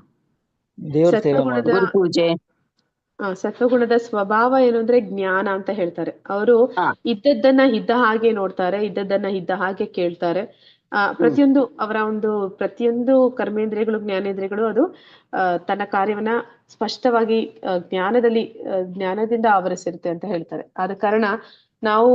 ದೇವ್ರ ಸೇವೆ ಸತ್ವಗುಣದ ಮಾಡೋದು. ಗುರು ಪೂಜೆ. ಸತ್ವಗುಣದ ಸ್ವಭಾವ ಏನು ಅಂದ್ರೆ ಜ್ಞಾನ ಅಂತ ಹೇಳ್ತಾರೆ. ಅವರು ಹಾ ಇದ್ದದ್ದನ್ನ ಇದ್ದ ಹಾಗೆ ನೋಡ್ತಾರೆ, ಇದ್ದದ್ದನ್ನ ಇದ್ದ ಹಾಗೆ ಕೇಳ್ತಾರೆ. ಪ್ರತಿಯೊಂದು ಅವರ ಪ್ರತಿಯೊಂದು ಕರ್ಮೇಂದ್ರಿಯಗಳು, ಜ್ಞಾನೇಂದ್ರಿಯಗಳು ಅದು ತನ್ನ ಕಾರ್ಯವನ್ನ ಸ್ಪಷ್ಟವಾಗಿ ಜ್ಞಾನದಿಂದ ಆವರಿಸಿರುತ್ತೆ ಅಂತ ಹೇಳ್ತಾರೆ. ಆದ ಕಾರಣ ನಾವು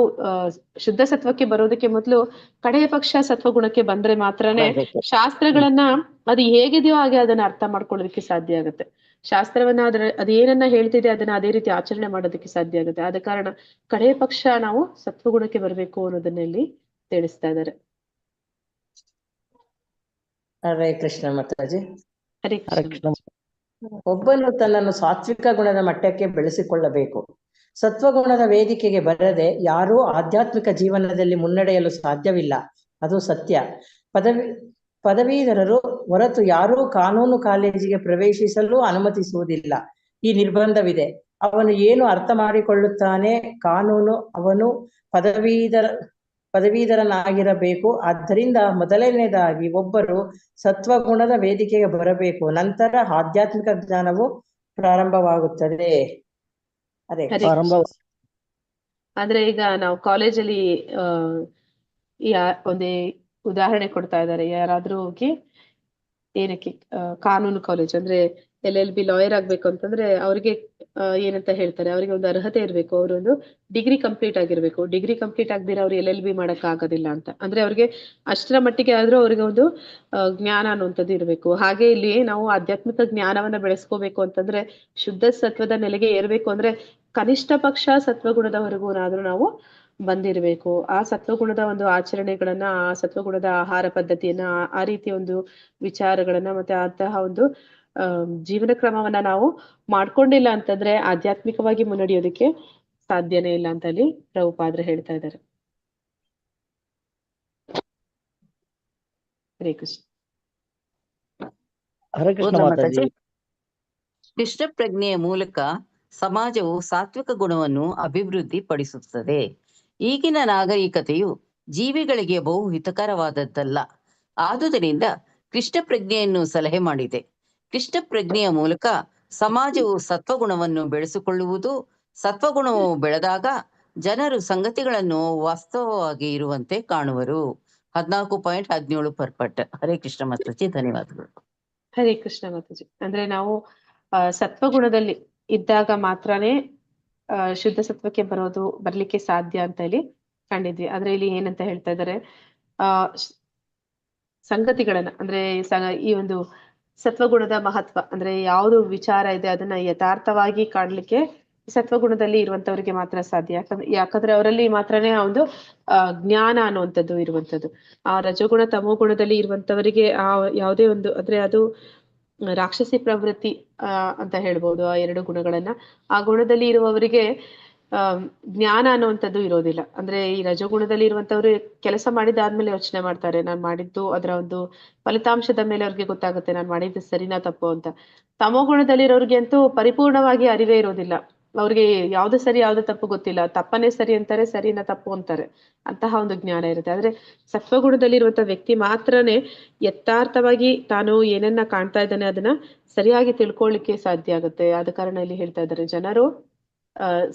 ಶುದ್ಧ ಸತ್ವಕ್ಕೆ ಬರೋದಕ್ಕೆ ಮೊದಲು ಕಡೆಯ ಪಕ್ಷ ಸತ್ವಗುಣಕ್ಕೆ ಬಂದ್ರೆ ಮಾತ್ರನೇ ಬರ್ಬೇಕು. ಶಾಸ್ತ್ರಗಳನ್ನ ಅದು ಹೇಗಿದೆಯೋ ಹಾಗೆ ಅದನ್ನ ಅರ್ಥ ಮಾಡ್ಕೊಳ್ಳೋದಕ್ಕೆ ಸಾಧ್ಯ ಆಗುತ್ತೆ. ಶಾಸ್ತ್ರವನ್ನ ಅದೇನನ್ನ ಹೇಳ್ತಿದೆ ಅದನ್ನ ಅದೇ ರೀತಿ ಆಚರಣೆ ಮಾಡೋದಕ್ಕೆ ಸಾಧ್ಯ ಆಗುತ್ತೆ. ಆದ ಕಾರಣ ಕಡೆಯ ಪಕ್ಷ ನಾವು ಸತ್ವಗುಣಕ್ಕೆ ಬರಬೇಕು ಅನ್ನೋದನ್ನ ಇಲ್ಲಿ ತಿಳಿಸ್ತಾ ಇದ್ದಾರೆ. ಹರೇ ಕೃಷ್ಣ ಮಾತಾಜಿ. ಹರೇ ಹರೇ ಕೃಷ್ಣ. ಕೃಷ್ಣ. ಒಬ್ಬನು ತನ್ನನ್ನು ಸಾತ್ವಿಕ ಗುಣದ ಮಟ್ಟಕ್ಕೆ ಬೆಳೆಸಿಕೊಳ್ಳಬೇಕು. ಸತ್ವಗುಣದ ವೇದಿಕೆಗೆ ಬರದೆ ಯಾರೂ ಆಧ್ಯಾತ್ಮಿಕ ಜೀವನದಲ್ಲಿ ಮುನ್ನಡೆಯಲು ಸಾಧ್ಯವಿಲ್ಲ. ಅದು ಸತ್ಯ. ಪದವೀಧರರು ಹೊರತು ಯಾರೂ ಕಾನೂನು ಕಾಲೇಜಿಗೆ ಪ್ರವೇಶಿಸಲು ಅನುಮತಿಸುವುದಿಲ್ಲ. ಈ ನಿರ್ಬಂಧವಿದೆ. ಅವನು ಏನು ಅರ್ಥ ಮಾಡಿಕೊಳ್ಳುತ್ತಾನೆ ಕಾನೂನು, ಅವನು ಪದವೀಧರನಾಗಿರಬೇಕು. ಆದ್ದರಿಂದ ಮೊದಲನೇದಾಗಿ ಒಬ್ಬರು ಸತ್ವಗುಣದ ವೇದಿಕೆಗೆ ಬರಬೇಕು. ನಂತರ ಆಧ್ಯಾತ್ಮಿಕ ಜ್ಞಾನವು ಪ್ರಾರಂಭವಾಗುತ್ತದೆ. ಅದೇ ಅಂದ್ರೆ ಈಗ ನಾವು ಕಾಲೇಜಲ್ಲಿ ಒಂದೇ ಉದಾಹರಣೆ ಕೊಡ್ತಾ ಇದ್ದಾರೆ. ಯಾರಾದ್ರೂ ಹೋಗಿ ಏನಕ್ಕೆ ಕಾನೂನು ಕಾಲೇಜ್ ಅಂದ್ರೆ LLB ಲಾಯರ್ ಆಗ್ಬೇಕು ಅಂತಂದ್ರೆ ಅವ್ರಿಗೆ ಏನಂತ ಹೇಳ್ತಾರೆ, ಅವ್ರಿಗೆ ಒಂದು ಅರ್ಹತೆ ಇರ್ಬೇಕು, ಅವರೊಂದು ಡಿಗ್ರಿ ಕಂಪ್ಲೀಟ್ ಆಗಿರ್ಬೇಕು. ಡಿಗ್ರಿ ಕಂಪ್ಲೀಟ್ ಆಗದಿರ ಅವ್ರು LLB ಮಾಡಕ್ ಆಗೋದಿಲ್ಲ ಅಂತ. ಅಂದ್ರೆ ಅವ್ರಿಗೆ ಅಷ್ಟರ ಮಟ್ಟಿಗೆ ಆದ್ರೂ ಅವ್ರಿಗೆ ಒಂದು ಜ್ಞಾನ ಅನ್ನುವಂಥದ್ದು ಇರ್ಬೇಕು. ಹಾಗೆ ಇಲ್ಲಿ ನಾವು ಆಧ್ಯಾತ್ಮಿಕ ಜ್ಞಾನವನ್ನ ಬೆಳೆಸ್ಕೋಬೇಕು ಅಂತಂದ್ರೆ, ಶುದ್ಧ ಸತ್ವದ ನೆಲೆಗೆ ಏರ್ಬೇಕು ಅಂದ್ರೆ ಕನಿಷ್ಠ ಪಕ್ಷ ಸತ್ವಗುಣದವರೆಗೂನಾದ್ರೂ ನಾವು ಬಂದಿರ್ಬೇಕು. ಆ ಸತ್ವಗುಣದ ಒಂದು ಆಚರಣೆಗಳನ್ನ, ಆ ಸತ್ವಗುಣದ ಆಹಾರ ಪದ್ಧತಿಯನ್ನ, ಆ ರೀತಿಯ ಒಂದು ವಿಚಾರಗಳನ್ನ ಮತ್ತೆ ಅಂತಹ ಒಂದು ಜೀವನ ಕ್ರಮವನ್ನ ನಾವು ಮಾಡ್ಕೊಂಡಿಲ್ಲ ಅಂತಂದ್ರೆ ಆಧ್ಯಾತ್ಮಿಕವಾಗಿ ಮುನ್ನಡೆಯೋದಕ್ಕೆ ಸಾಧ್ಯನೇ ಇಲ್ಲ ಅಂತ ಅಲ್ಲಿ ಪ್ರಭುಪಾದರು ಹೇಳ್ತಾ ಇದ್ದಾರೆ. ಹರೇ ಕೃಷ್ಣ. ಹರೇ ಕೃಷ್ಣ ಮಾತಾಜಿ. ಕೃಷ್ಣ ಪ್ರಜ್ಞೆಯ ಮೂಲಕ ಸಮಾಜವು ಸಾತ್ವಿಕ ಗುಣವನ್ನು ಅಭಿವೃದ್ಧಿ ಪಡಿಸುತ್ತದೆ. ಈಗಿನ ನಾಗರಿಕತೆಯು ಜೀವಿಗಳಿಗೆ ಬಹು ಹಿತಕರವಾದದ್ದಲ್ಲ. ಆದುದರಿಂದ ಕೃಷ್ಣ ಪ್ರಜ್ಞೆಯನ್ನು ಸಲಹೆ ಮಾಡಿದೆ. ಕೃಷ್ಣ ಪ್ರಜ್ಞೆಯ ಮೂಲಕ ಸಮಾಜವು ಸತ್ವಗುಣವನ್ನು ಬೆಳೆಸಿಕೊಳ್ಳುವುದು. ಸತ್ವಗುಣವು ಬೆಳೆದಾಗ ಜನರು ಸಂಗತಿಗಳನ್ನು ವಾಸ್ತವವಾಗಿ ಇರುವಂತೆ ಕಾಣುವರು. 14.17 ಪರ್ಪಟ್. ಹರೇ ಕೃಷ್ಣ ಮಾತಾಜಿ, ಧನ್ಯವಾದಗಳು. ಹರೇ ಕೃಷ್ಣ ಮಾತಾಜಿ. ಅಂದ್ರೆ ನಾವು ಸತ್ವಗುಣದಲ್ಲಿ ಇದ್ದಾಗ ಮಾತ್ರನೇ ಶುದ್ಧ ಸತ್ವಕ್ಕೆ ಬರ್ಲಿಕ್ಕೆ ಸಾಧ್ಯ ಅಂತ ಇಲ್ಲಿ ಕಂಡಿದ್ವಿ. ಆದ್ರೆ ಇಲ್ಲಿ ಏನಂತ ಹೇಳ್ತಾ ಇದ್ದಾರೆ, ಸಂಗತಿಗಳನ್ನ ಅಂದ್ರೆ ಈ ಒಂದು ಸತ್ವಗುಣದ ಮಹತ್ವ ಅಂದ್ರೆ ಯಾವುದು ವಿಚಾರ ಇದೆ ಅದನ್ನ ಯಥಾರ್ಥವಾಗಿ ಕಾಣ್ಲಿಕ್ಕೆ ಸತ್ವಗುಣದಲ್ಲಿ ಇರುವಂತವರಿಗೆ ಮಾತ್ರ ಸಾಧ್ಯ. ಯಾಕಂದ್ರೆ ಅವರಲ್ಲಿ ಮಾತ್ರನೇ ಆ ಒಂದು ಜ್ಞಾನ ಅನ್ನುವಂಥದ್ದು ಇರುವಂತದ್ದು. ಆ ರಜೋಗುಣ ತಮೋಗುಣದಲ್ಲಿ ಇರುವಂತವರಿಗೆ ಆ ಯಾವುದೇ ಒಂದು ಅಂದ್ರೆ ಅದು ರಾಕ್ಷಸಿ ಪ್ರವೃತ್ತಿ ಅಂತ ಹೇಳ್ಬೋದು ಆ ಎರಡು ಗುಣಗಳನ್ನ. ಆ ಗುಣದಲ್ಲಿ ಇರುವವರಿಗೆ ಜ್ಞಾನ ಅನ್ನುವಂಥದ್ದು ಇರೋದಿಲ್ಲ. ಅಂದ್ರೆ ಈ ರಜೋಗುಣದಲ್ಲಿ ಇರುವಂತವ್ರು ಕೆಲಸ ಮಾಡಿದಾದ್ಮೇಲೆ ಯೋಚನೆ ಮಾಡ್ತಾರೆ, ನಾನ್ ಮಾಡಿದ್ದು ಅದರ ಒಂದು ಫಲಿತಾಂಶದ ಮೇಲೆ ಅವ್ರಿಗೆ ಗೊತ್ತಾಗುತ್ತೆ ನಾನ್ ಮಾಡಿದ್ದು ಸರಿನಾ ತಪ್ಪು ಅಂತ. ತಮೋಗುಣದಲ್ಲಿರೋರ್ಗೆ ಅಂತೂ ಪರಿಪೂರ್ಣವಾಗಿ ಅರಿವೇ ಇರೋದಿಲ್ಲ. ಅವ್ರಿಗೆ ಯಾವ್ದು ಸರಿ ಯಾವ್ದು ತಪ್ಪು ಗೊತ್ತಿಲ್ಲ, ತಪ್ಪನೇ ಸರಿ ಅಂತಾರೆ, ಸರಿನಾ ತಪ್ಪು ಅಂತಾರೆ. ಅಂತಹ ಒಂದು ಜ್ಞಾನ ಇರುತ್ತೆ. ಆದ್ರೆ ಸತ್ವಗುಣದಲ್ಲಿರುವಂತ ವ್ಯಕ್ತಿ ಮಾತ್ರನೇ ಯಥಾರ್ಥವಾಗಿ ತಾನು ಏನನ್ನ ಕಾಣ್ತಾ ಇದ್ದಾನೆ ಅದನ್ನ ಸರಿಯಾಗಿ ತಿಳ್ಕೊಳ್ಳಿಕ್ಕೆ ಸಾಧ್ಯ ಆಗುತ್ತೆ. ಆದ ಕಾರಣ ಇಲ್ಲಿ ಹೇಳ್ತಾ ಇದ್ದಾರೆ, ಜನರು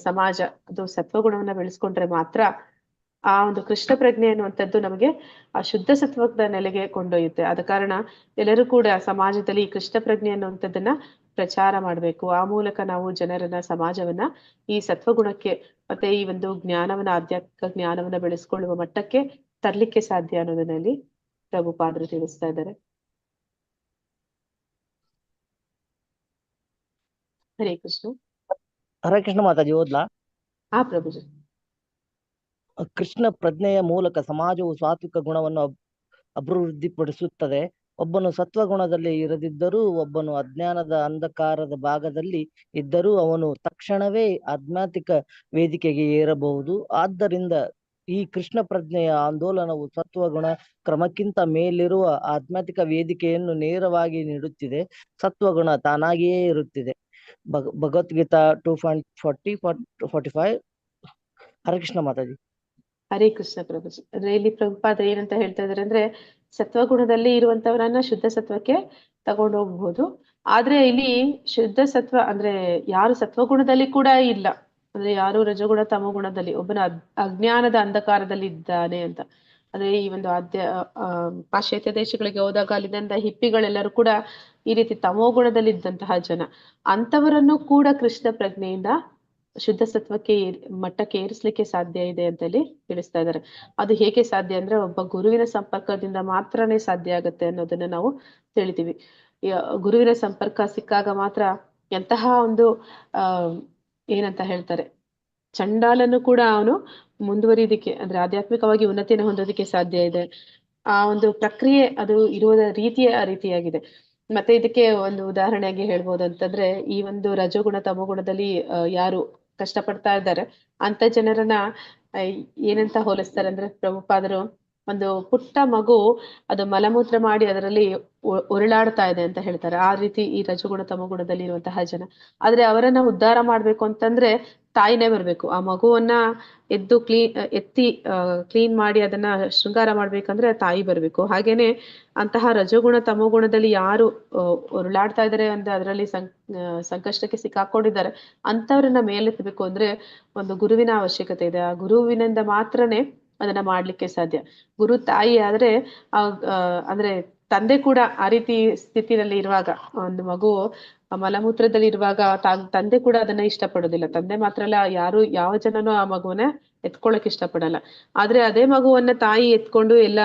ಸಮಾಜ ಅದು ಸತ್ವಗುಣವನ್ನ ಬೆಳೆಸ್ಕೊಂಡ್ರೆ ಮಾತ್ರ ಆ ಒಂದು ಕೃಷ್ಣ ಪ್ರಜ್ಞೆ ಅನ್ನುವಂಥದ್ದು ನಮಗೆ ಆ ಶುದ್ಧ ಸತ್ವದ ನೆಲೆಗೆ ಕೊಂಡೊಯ್ಯುತ್ತೆ. ಆದ ಕಾರಣ ಎಲ್ಲರೂ ಕೂಡ ಸಮಾಜದಲ್ಲಿ ಈ ಕೃಷ್ಣ ಪ್ರಜ್ಞೆ ಅನ್ನುವಂಥದ್ದನ್ನ ಪ್ರಚಾರ ಮಾಡ್ಬೇಕು. ಆ ಮೂಲಕ ನಾವು ಜನರನ್ನ, ಸಮಾಜವನ್ನ ಈ ಸತ್ವಗುಣಕ್ಕೆ ಮತ್ತೆ ಈ ಒಂದು ಜ್ಞಾನವನ್ನ, ಆಧ್ಯಾತ್ಮಿಕ ಜ್ಞಾನವನ್ನ ಬೆಳೆಸ್ಕೊಳ್ಳುವ ಮಟ್ಟಕ್ಕೆ ತರ್ಲಿಕ್ಕೆ ಸಾಧ್ಯ ಅನ್ನೋದನ್ನಲ್ಲಿ ಪ್ರಭುಪಾದರು ತಿಳಿಸ್ತಾ ಇದ್ದಾರೆ. ಹರೇ ಕೃಷ್ಣ. ಹರೇ ಕೃಷ್ಣ ಮಾತಾಜಿ, ಓದ್ಲಾ? ಹಾ ಪ್ರಭುಜಿ. ಕೃಷ್ಣ ಪ್ರಜ್ಞೆಯ ಮೂಲಕ ಸಮಾಜವು ಸಾತ್ವಿಕ ಗುಣವನ್ನು ಅಭಿವೃದ್ಧಿಪಡಿಸುತ್ತದೆ. ಒಬ್ಬನು ಸತ್ವಗುಣದಲ್ಲಿ ಇರದಿದ್ದರೂ, ಒಬ್ಬನು ಅಜ್ಞಾನದ ಅಂಧಕಾರದ ಭಾಗದಲ್ಲಿ ಇದ್ದರೂ ಅವನು ತಕ್ಷಣವೇ ಆಧ್ಯಾತ್ಮಿಕ ವೇದಿಕೆಗೆ ಏರಬಹುದು. ಆದ್ದರಿಂದ ಈ ಕೃಷ್ಣ ಪ್ರಜ್ಞೆಯ ಆಂದೋಲನವು ಸತ್ವಗುಣ ಕ್ರಮಕ್ಕಿಂತ ಮೇಲಿರುವ ಆಧ್ಯಾತ್ಮಿಕ ವೇದಿಕೆಯನ್ನು ನೇರವಾಗಿ ನೀಡುತ್ತಿದೆ. ಸತ್ವಗುಣ ತಾನಾಗಿಯೇ ಇರುತ್ತಿದೆ. ಭಗವದ್ಗೀತಾ 2.40-45. ಹರೇ ಕೃಷ್ಣ ಮಾತಾಜಿ. ಹರೇ ಕೃಷ್ಣ ಪ್ರಭುಜಿ. ಅಂದ್ರೆ ಇಲ್ಲಿ ಪ್ರಭುಪಾದ ಏನಂತ ಹೇಳ್ತಾ ಇದಾರೆ ಅಂದ್ರೆ, ಸತ್ವಗುಣದಲ್ಲಿ ಇರುವಂತವರನ್ನ ಶುದ್ಧ ಸತ್ವಕ್ಕೆ ತಗೊಂಡು ಹೋಗ್ಬಹುದು. ಆದ್ರೆ ಇಲ್ಲಿ ಶುದ್ಧ ಸತ್ವ ಅಂದ್ರೆ ಯಾರು ಸತ್ವಗುಣದಲ್ಲಿ ಕೂಡ ಇಲ್ಲ, ಅಂದ್ರೆ ಯಾರು ರಜಗುಣ ತಮಗುಣದಲ್ಲಿ ಒಬ್ಬನ ಅಜ್ಞಾನದ ಅಂಧಕಾರದಲ್ಲಿ ಇದ್ದಾನೆ ಅಂತ. ಅಂದ್ರೆ ಈ ಒಂದು ಪಾಶ್ಚಾತ್ಯ ದೇಶಗಳಿಗೆ ಹೋದಾಗ ಅಲ್ಲಿದ್ದಂತ ಹಿಪ್ಪಿಗಳೆಲ್ಲರೂ ಕೂಡ ಈ ರೀತಿ ತಮೋಗುಣದಲ್ಲಿ ಇದ್ದಂತಹ ಜನ. ಅಂತವರನ್ನು ಕೂಡ ಕೃಷ್ಣ ಪ್ರಜ್ಞೆಯಿಂದ ಶುದ್ಧ ಸತ್ವಕ್ಕೆ ಮಟ್ಟಕ್ಕೆ ಏರಿಸ್ಲಿಕ್ಕೆ ಸಾಧ್ಯ ಇದೆ ಅಂತ ಹೇಳಿ ತಿಳಿಸ್ತಾ ಇದ್ದಾರೆ. ಅದು ಹೇಗೆ ಸಾಧ್ಯ ಅಂದ್ರೆ ಒಬ್ಬ ಗುರುವಿನ ಸಂಪರ್ಕದಿಂದ ಮಾತ್ರನೇ ಸಾಧ್ಯ ಆಗತ್ತೆ ಅನ್ನೋದನ್ನ ನಾವು ತಿಳಿತೀವಿ. ಗುರುವಿನ ಸಂಪರ್ಕ ಸಿಕ್ಕಾಗ ಮಾತ್ರ ಎಂತಹ ಒಂದು ಏನಂತ ಹೇಳ್ತಾರೆ, ಚಂಡಾಲನ್ನು ಕೂಡ ಅವನು ಮುಂದುವರಿಯೋದಿಕ್ಕೆ ಅಂದ್ರೆ ಆಧ್ಯಾತ್ಮಿಕವಾಗಿ ಉನ್ನತಿಯನ್ನು ಹೊಂದೋದಿಕ್ಕೆ ಸಾಧ್ಯ ಇದೆ. ಆ ಒಂದು ಪ್ರಕ್ರಿಯೆ ಅದು ಇರುವ ರೀತಿಯಾಗಿದೆ. ಮತ್ತೆ ಇದಕ್ಕೆ ಒಂದು ಉದಾಹರಣೆಯಾಗಿ ಹೇಳ್ಬೋದು ಅಂತಂದ್ರೆ, ಈ ಒಂದು ರಜೋಗುಣ ತಮೋಗುಣದಲ್ಲಿ ಯಾರು ಕಷ್ಟಪಡ್ತಾ ಇದ್ದಾರೆ ಅಂತ ಜನರನ್ನ ಏನಂತ ಹೋಲಿಸ್ತಾರೆ ಅಂದ್ರೆ, ಪ್ರಭುಪಾದರು ಒಂದು ಪುಟ್ಟ ಮಗು ಅದು ಮಲಮೂತ್ರ ಮಾಡಿ ಅದರಲ್ಲಿ ಉರುಳಾಡ್ತಾ ಇದೆ ಅಂತ ಹೇಳ್ತಾರೆ. ಆ ರೀತಿ ಈ ರಜಗುಣ ತಮಗುಣದಲ್ಲಿ ಇರುವಂತಹ ಜನ. ಆದ್ರೆ ಅವರನ್ನ ಉದ್ಧಾರ ಮಾಡ್ಬೇಕು ಅಂತಂದ್ರೆ ತಾಯಿನೇ ಬರ್ಬೇಕು. ಆ ಮಗುವನ್ನ ಎತ್ತಿ ಕ್ಲೀನ್ ಮಾಡಿ ಅದನ್ನ ಶೃಂಗಾರ ಮಾಡ್ಬೇಕಂದ್ರೆ ತಾಯಿ ಬರ್ಬೇಕು. ಹಾಗೇನೆ ಅಂತಹ ರಜೋಗುಣ ತಮೋಗುಣದಲ್ಲಿ ಯಾರು ಉರುಳಾಡ್ತಾ ಇದಾರೆ ಅಂದ್ರೆ ಅದರಲ್ಲಿ ಸಂಕಷ್ಟಕ್ಕೆ ಸಿಕ್ಕಾಕೊಂಡಿದ್ದಾರೆ ಅಂತವ್ರನ್ನ ಮೇಲೆತ್ತಬೇಕು ಅಂದ್ರೆ ಒಂದು ಗುರುವಿನ ಅವಶ್ಯಕತೆ ಇದೆ. ಆ ಗುರುವಿನಿಂದ ಮಾತ್ರನೇ ಅದನ್ನ ಮಾಡ್ಲಿಕ್ಕೆ ಸಾಧ್ಯ. ಗುರು ತಾಯಿ ಆದ್ರೆ ಅಂದ್ರೆ ತಂದೆ ಕೂಡ ಆ ರೀತಿ ಸ್ಥಿತಿನಲ್ಲಿ ಇರುವಾಗ, ಒಂದು ಮಗು ಮಲಮೂತ್ರದಲ್ಲಿ ಇರುವಾಗ ತಂದೆ ಕೂಡ ಅದನ್ನ ಇಷ್ಟಪಡೋದಿಲ್ಲ. ತಂದೆ ಮಾತ್ರ ಅಲ್ಲ, ಯಾವ ಜನನೂ ಆ ಮಗುವನ್ನ ಎತ್ಕೊಳಕ್ ಇಷ್ಟಪಡಲ್ಲ. ಆದ್ರೆ ಅದೇ ಮಗುವನ್ನ ತಾಯಿ ಎತ್ಕೊಂಡು ಎಲ್ಲ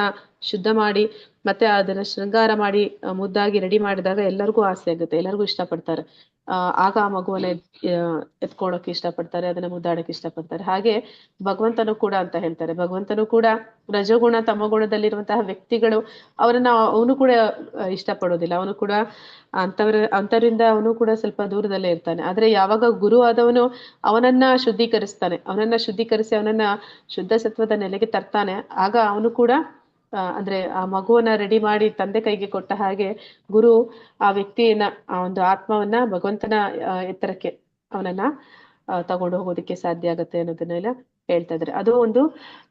ಶುದ್ಧ ಮಾಡಿ ಮತ್ತೆ ಅದನ್ನ ಶೃಂಗಾರ ಮಾಡಿ ಮುದ್ದಾಗಿ ರೆಡಿ ಮಾಡಿದಾಗ ಎಲ್ಲರಿಗೂ ಆಸೆ ಆಗುತ್ತೆ, ಎಲ್ಲರಿಗೂ ಇಷ್ಟಪಡ್ತಾರೆ. ಆಗ ಆ ಮಗುವನ್ನ ಎತ್ಕೊಳಕ್ ಇಷ್ಟಪಡ್ತಾರೆ, ಅದನ್ನ ಮುದ್ದಾಡಕ್ ಇಷ್ಟಪಡ್ತಾರೆ. ಹಾಗೆ ಭಗವಂತನು ಕೂಡ ಅಂತ ಹೇಳ್ತಾರೆ. ಭಗವಂತನು ಕೂಡ ರಜೋಗುಣ ತಮಗುಣದಲ್ಲಿರುವಂತಹ ವ್ಯಕ್ತಿಗಳು ಅವನು ಕೂಡ ಇಷ್ಟಪಡೋದಿಲ್ಲ. ಅವನು ಕೂಡ ಅಂತರಿಂದ ಅವನು ಕೂಡ ಸ್ವಲ್ಪ ದೂರದಲ್ಲೇ ಇರ್ತಾನೆ. ಆದ್ರೆ ಯಾವಾಗ ಗುರು ಆದವನು ಅವನನ್ನ ಶುದ್ಧೀಕರಿಸ್ತಾನೆ, ಅವನನ್ನ ಶುದ್ಧೀಕರಿಸಿ ಅವನನ್ನ ಶುದ್ಧ ಸತ್ವದ ನೆಲೆಗೆ ತರ್ತಾನೆ, ಆಗ ಅವನು ಕೂಡ ಅಂದ್ರೆ ಆ ಮಗುವನ್ನ ರೆಡಿ ಮಾಡಿ ತಂದೆ ಕೈಗೆ ಕೊಟ್ಟ ಹಾಗೆ ಗುರು ಆ ವ್ಯಕ್ತಿಯನ್ನ, ಆ ಒಂದು ಆತ್ಮವನ್ನ ಭಗವಂತನ ಎತ್ತರಕ್ಕೆ ಅವನನ್ನ ತಗೊಂಡು ಹೋಗೋದಕ್ಕೆ ಸಾಧ್ಯ ಆಗತ್ತೆ ಅನ್ನೋದನ್ನೆಲ್ಲ ಹೇಳ್ತಾ ಇದ್ದಾರೆ. ಅದು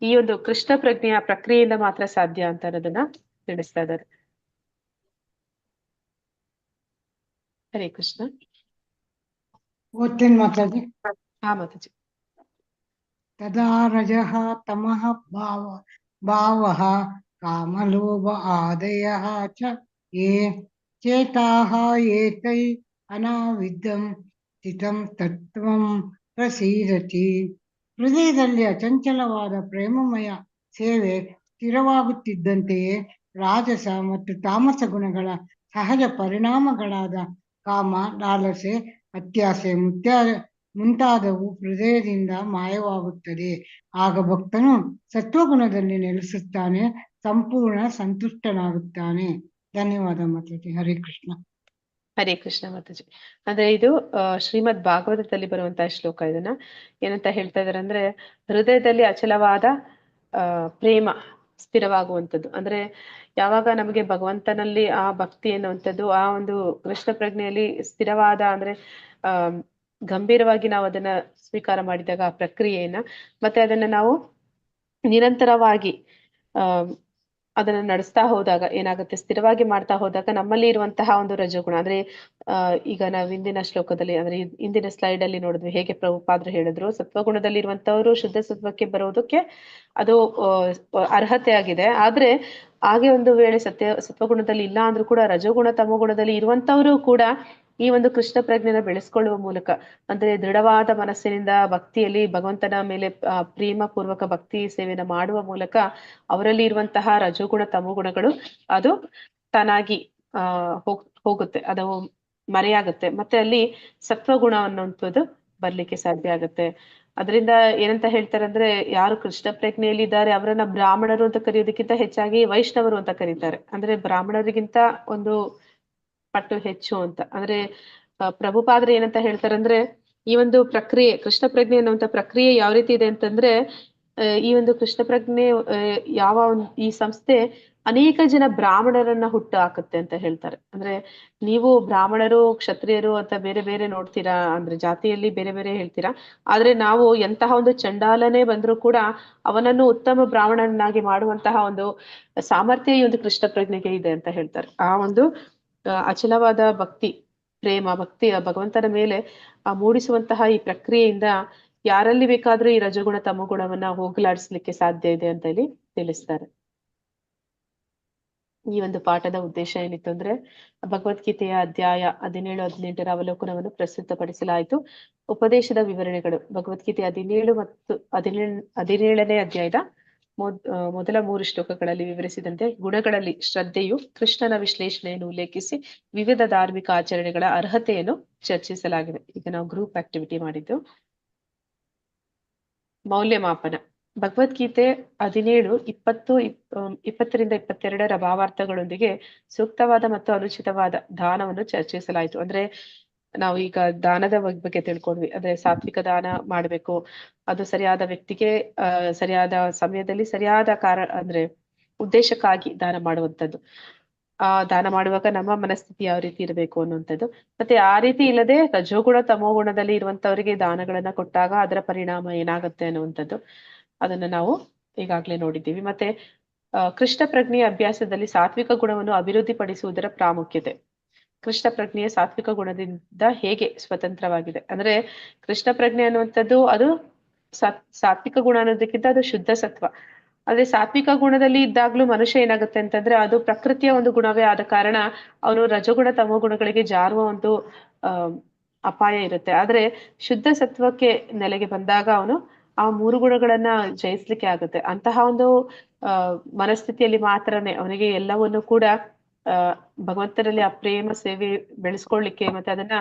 ಈ ಒಂದು ಕೃಷ್ಣ ಪ್ರಜ್ಞೆಯ ಪ್ರಕ್ರಿಯೆಯಿಂದ ಮಾತ್ರ ಸಾಧ್ಯ ಅಂತ ಅನ್ನೋದನ್ನ ತಿಳಿಸ್ತಾ ಇದ್ದಾರೆ. ಹರೇ ಕೃಷ್ಣ. ಓದ್ತೇನೆ ಮಾತಾಜಿ. ಹಾ ಮಾತಾಜಿ. ತದಾ ರಜಃ ತಮಃ ಭಾವಃ ಕಾಮಲೋಭ ಆದಯಃ ಚ ಯೇ ಚೇತಾಃ ಏತೈ ಅನಾವಿದ್ದಂ ಸ್ಥಿತಂ ತತ್ವಂ ಪ್ರಸೀದತಿ. ಹೃದಯದಲ್ಲಿ ಅಚಂಚಲವಾದ ಪ್ರೇಮಮಯ ಸೇವೆ ಸ್ಥಿರವಾಗುತ್ತಿದ್ದಂತೆಯೇ ರಾಜಸ ಮತ್ತು ತಾಮಸ ಗುಣಗಳ ಸಹಜ ಪರಿಣಾಮಗಳಾದ ಕಾಮ, ಲಾಲಸೆ, ಅತ್ಯಾಸೆ ಮುಂತಾದವು ಹೃದಯದಿಂದ ಮಾಯವಾಗುತ್ತದೆ. ಆಗ ಭಕ್ತನು ಸತ್ವಗುಣದಲ್ಲಿ ನೆಲೆಸುತ್ತಾನೆ, ಸಂಪೂರ್ಣ ಸಂತುಷ್ಟನಾಗುತ್ತಾನೆ. ಧನ್ಯವಾದ ಮಾತಾಜಿ. ಹರೇ ಕೃಷ್ಣ. ಹರೇ ಕೃಷ್ಣ ಮಾತಾಜಿ. ಅಂದ್ರೆ ಇದು ಶ್ರೀಮದ್ ಭಾಗವತದಲ್ಲಿ ಬರುವಂತಹ ಶ್ಲೋಕ. ಇದನ್ನ ಏನಂತ ಹೇಳ್ತಾ ಇದಾರೆ ಅಂದ್ರೆ, ಹೃದಯದಲ್ಲಿ ಅಚಲವಾದ ಪ್ರೇಮ ಸ್ಥಿರವಾಗುವಂಥದ್ದು. ಅಂದ್ರೆ ಯಾವಾಗ ನಮಗೆ ಭಗವಂತನಲ್ಲಿ ಆ ಭಕ್ತಿ ಎನ್ನುವಂಥದ್ದು, ಆ ಒಂದು ಕೃಷ್ಣ ಪ್ರಜ್ಞೆಯಲ್ಲಿ ಸ್ಥಿರವಾದ ಅಂದ್ರೆ ಗಂಭೀರವಾಗಿ ನಾವು ಅದನ್ನ ಸ್ವೀಕಾರ ಮಾಡಿದಾಗ ಆ ಪ್ರಕ್ರಿಯೆಯನ್ನ, ಮತ್ತೆ ಅದನ್ನ ನಾವು ನಿರಂತರವಾಗಿ ಅದನ್ನ ನಡೆಸ್ತಾ ಹೋದಾಗ ಏನಾಗುತ್ತೆ, ಸ್ಥಿರವಾಗಿ ಮಾಡ್ತಾ ಹೋದಾಗ ನಮ್ಮಲ್ಲಿ ಇರುವಂತಹ ಒಂದು ರಜೋಗುಣ ಅಂದ್ರೆ ಈಗ ನಾವು ಇಂದಿನ ಶ್ಲೋಕದಲ್ಲಿ ಅಂದ್ರೆ ಇಂದಿನ ಸ್ಲೈಡ್ ಅಲ್ಲಿ ನೋಡಿದ್ವಿ ಹೇಗೆ ಪ್ರಭುಪಾದ್ರು ಹೇಳಿದ್ರು, ಸತ್ವಗುಣದಲ್ಲಿ ಇರುವಂತವರು ಶುದ್ಧ ಸತ್ವಕ್ಕೆ ಬರೋದಕ್ಕೆ ಅದು ಅರ್ಹತೆ ಆಗಿದೆ. ಆದ್ರೆ ಹಾಗೆ ಒಂದು ವೇಳೆ ಸತ್ವಗುಣದಲ್ಲಿ ಇಲ್ಲ ಅಂದ್ರೂ ಕೂಡ ರಜೋಗುಣ ತಮೋಗುಣದಲ್ಲಿ ಇರುವಂತವರು ಕೂಡ ಈ ಒಂದು ಕೃಷ್ಣ ಪ್ರಜ್ಞೆನ ಬೆಳೆಸ್ಕೊಳ್ಳುವ ಮೂಲಕ, ಅಂದ್ರೆ ದೃಢವಾದ ಮನಸ್ಸಿನಿಂದ ಭಕ್ತಿಯಲ್ಲಿ ಭಗವಂತನ ಮೇಲೆ ಪ್ರೇಮ ಪೂರ್ವಕ ಭಕ್ತಿ ಸೇವೆನ ಮಾಡುವ ಮೂಲಕ ಅವರಲ್ಲಿ ಇರುವಂತಹ ರಜೋಗುಣ ತಮೋಗುಣಗಳು ಅದು ತಾನಾಗಿ ಹೋಗುತ್ತೆ, ಅದು ಮರೆಯಾಗುತ್ತೆ. ಮತ್ತೆ ಅಲ್ಲಿ ಸತ್ವಗುಣ ಅನ್ನುವಂಥದ್ದು ಬರ್ಲಿಕ್ಕೆ ಸಾಧ್ಯ ಆಗುತ್ತೆ. ಅದರಿಂದ ಏನಂತ ಹೇಳ್ತಾರೆ ಅಂದ್ರೆ, ಯಾರು ಕೃಷ್ಣ ಪ್ರಜ್ಞೆಯಲ್ಲಿ ಇದ್ದಾರೆ ಅವರನ್ನ ಬ್ರಾಹ್ಮಣರು ಅಂತ ಕರೆಯೋದಕ್ಕಿಂತ ಹೆಚ್ಚಾಗಿ ವೈಷ್ಣವರು ಅಂತ ಕರೀತಾರೆ. ಅಂದ್ರೆ ಬ್ರಾಹ್ಮಣರಿಗಿಂತ ಒಂದು ಪಟ್ಟು ಹೆಚ್ಚು ಅಂತ. ಅಂದ್ರೆ ಪ್ರಭುಪಾದ್ರೆ ಏನಂತ ಹೇಳ್ತಾರೆ ಅಂದ್ರೆ, ಈ ಒಂದು ಪ್ರಕ್ರಿಯೆ ಕೃಷ್ಣ ಪ್ರಜ್ಞೆ ಅನ್ನುವಂಥ ಪ್ರಕ್ರಿಯೆ ಯಾವ ರೀತಿ ಇದೆ ಅಂತಂದ್ರೆ, ಈ ಒಂದು ಕೃಷ್ಣ ಪ್ರಜ್ಞೆ ಯಾವ ಈ ಸಂಸ್ಥೆ ಅನೇಕ ಜನ ಬ್ರಾಹ್ಮಣರನ್ನ ಹುಟ್ಟು ಹಾಕುತ್ತೆ ಅಂತ ಹೇಳ್ತಾರೆ. ಅಂದ್ರೆ ನೀವು ಬ್ರಾಹ್ಮಣರು ಕ್ಷತ್ರಿಯರು ಅಂತ ಬೇರೆ ಬೇರೆ ನೋಡ್ತೀರಾ, ಅಂದ್ರೆ ಜಾತಿಯಲ್ಲಿ ಬೇರೆ ಬೇರೆ ಹೇಳ್ತೀರಾ, ಆದ್ರೆ ನಾವು ಎಂತಹ ಒಂದು ಚಂಡಾಲನೆ ಬಂದ್ರೂ ಕೂಡ ಅವನನ್ನು ಉತ್ತಮ ಬ್ರಾಹ್ಮಣನಾಗಿ ಮಾಡುವಂತಹ ಒಂದು ಸಾಮರ್ಥ್ಯ ಈ ಒಂದು ಕೃಷ್ಣ ಪ್ರಜ್ಞೆಗೆ ಇದೆ ಅಂತ ಹೇಳ್ತಾರೆ. ಆ ಒಂದು ಅಚಲವಾದ ಭಕ್ತಿ ಪ್ರೇಮ ಭಕ್ತಿ ಭಗವಂತನ ಮೇಲೆ ಮೂಡಿಸುವಂತಹ ಈ ಪ್ರಕ್ರಿಯೆಯಿಂದ ಯಾರಲ್ಲಿ ಬೇಕಾದ್ರೂ ಈ ರಜಗುಣ ತಮಗುಣವನ್ನ ಹೋಗಲಾಡಿಸ್ಲಿಕ್ಕೆ ಸಾಧ್ಯ ಇದೆ ಅಂತ ಇಲ್ಲಿ ತಿಳಿಸ್ತಾರೆ. ಈ ಒಂದು ಪಾಠದ ಉದ್ದೇಶ ಏನಿತ್ತು ಅಂದ್ರೆ, ಭಗವದ್ಗೀತೆಯ ಅಧ್ಯಾಯ 17-18 ಅವಲೋಕನವನ್ನು ಪ್ರಸ್ತುತಪಡಿಸಲಾಯಿತು. ಉಪದೇಶದ ವಿವರಣೆಗಳು ಭಗವದ್ಗೀತೆ 17 ಮತ್ತು 17ನೇ ಅಧ್ಯಾಯದ ಮೊದಲ 3 ಶ್ಲೋಕಗಳಲ್ಲಿ ವಿವರಿಸಿದಂತೆ ಗುಣಗಳಲ್ಲಿ ಶ್ರದ್ಧೆಯು ಕೃಷ್ಣನ ವಿಶ್ಲೇಷಣೆಯನ್ನು ಉಲ್ಲೇಖಿಸಿ ವಿವಿಧ ಧಾರ್ಮಿಕ ಆಚರಣೆಗಳ ಅರ್ಹತೆಯನ್ನು ಚರ್ಚಿಸಲಾಗಿದೆ. ಈಗ ನಾವು ಗ್ರೂಪ್ ಆಕ್ಟಿವಿಟಿ ಮಾಡಿದ್ದು. ಮೌಲ್ಯಮಾಪನ ಭಗವದ್ಗೀತೆ 17-20-22 ಭಾವಾರ್ಥಗಳೊಂದಿಗೆ ಸೂಕ್ತವಾದ ಮತ್ತು ಅನುಚಿತವಾದ ದಾನವನ್ನು ಚರ್ಚಿಸಲಾಯಿತು. ಅಂದ್ರೆ ನಾವು ಈಗ ದಾನದ ಬಗ್ಗೆ ತಿಳ್ಕೊಂಡ್ವಿ. ಅಂದ್ರೆ ಸಾತ್ವಿಕ ದಾನ ಮಾಡ್ಬೇಕು, ಅದು ಸರಿಯಾದ ವ್ಯಕ್ತಿಗೆ ಸರಿಯಾದ ಸಮಯದಲ್ಲಿ ಸರಿಯಾದ ಅಂದ್ರೆ ಉದ್ದೇಶಕ್ಕಾಗಿ ದಾನ ಮಾಡುವಂಥದ್ದು. ದಾನ ಮಾಡುವಾಗ ನಮ್ಮ ಮನಸ್ಥಿತಿ ಯಾವ ರೀತಿ ಇರಬೇಕು ಅನ್ನುವಂಥದ್ದು. ಮತ್ತೆ ಆ ರೀತಿ ಇಲ್ಲದೆ ರಜೋಗುಣ ತಮೋಗುಣದಲ್ಲಿ ಇರುವಂತವರಿಗೆ ದಾನಗಳನ್ನ ಕೊಟ್ಟಾಗ ಅದರ ಪರಿಣಾಮ ಏನಾಗುತ್ತೆ ಅನ್ನುವಂಥದ್ದು ಅದನ್ನ ನಾವು ಈಗಾಗ್ಲೇ ನೋಡಿದ್ದೀವಿ. ಮತ್ತೆ ಕೃಷ್ಣ ಪ್ರಜ್ಞೆಯ ಅಭ್ಯಾಸದಲ್ಲಿ ಸಾತ್ವಿಕ ಗುಣವನ್ನು ಅಭಿವೃದ್ಧಿಪಡಿಸುವುದರ ಪ್ರಾಮುಖ್ಯತೆ. ಕೃಷ್ಣ ಪ್ರಜ್ಞೆಯ ಸಾತ್ವಿಕ ಗುಣದಿಂದ ಹೇಗೆ ಸ್ವತಂತ್ರವಾಗಿದೆ ಅಂದ್ರೆ, ಕೃಷ್ಣ ಪ್ರಜ್ಞೆ ಅನ್ನುವಂಥದ್ದು ಅದು ಸಾತ್ವಿಕ ಗುಣ ಅನ್ನೋದಕ್ಕಿಂತ ಅದು ಶುದ್ಧ ಸತ್ವ. ಆದ್ರೆ ಸಾತ್ವಿಕ ಗುಣದಲ್ಲಿ ಇದ್ದಾಗ್ಲೂ ಮನುಷ್ಯ ಏನಾಗುತ್ತೆ ಅಂತಂದ್ರೆ, ಅದು ಪ್ರಕೃತಿಯ ಒಂದು ಗುಣವೇ ಆದ ಕಾರಣ ಅವನು ರಜಗುಣ ತಮೋ ಗುಣಗಳಿಗೆ ಜಾರುವ ಒಂದು ಅಪಾಯ ಇರುತ್ತೆ. ಆದ್ರೆ ಶುದ್ಧ ಸತ್ವಕ್ಕೆ ನೆಲೆಗೆ ಬಂದಾಗ ಅವನು ಆ 3 ಗುಣಗಳನ್ನ ಜಯಿಸ್ಲಿಕ್ಕೆ ಆಗುತ್ತೆ. ಅಂತಹ ಒಂದು ಮನಸ್ಥಿತಿಯಲ್ಲಿ ಮಾತ್ರನೇ ಅವನಿಗೆ ಎಲ್ಲವನ್ನು ಕೂಡ ಭಗವಂತನಲ್ಲಿ ಆ ಪ್ರೇಮ ಸೇವೆ ಬೆಳೆಸ್ಕೊಳ್ಳಿಕ್ಕೆ ಮತ್ತೆ ಅದನ್ನ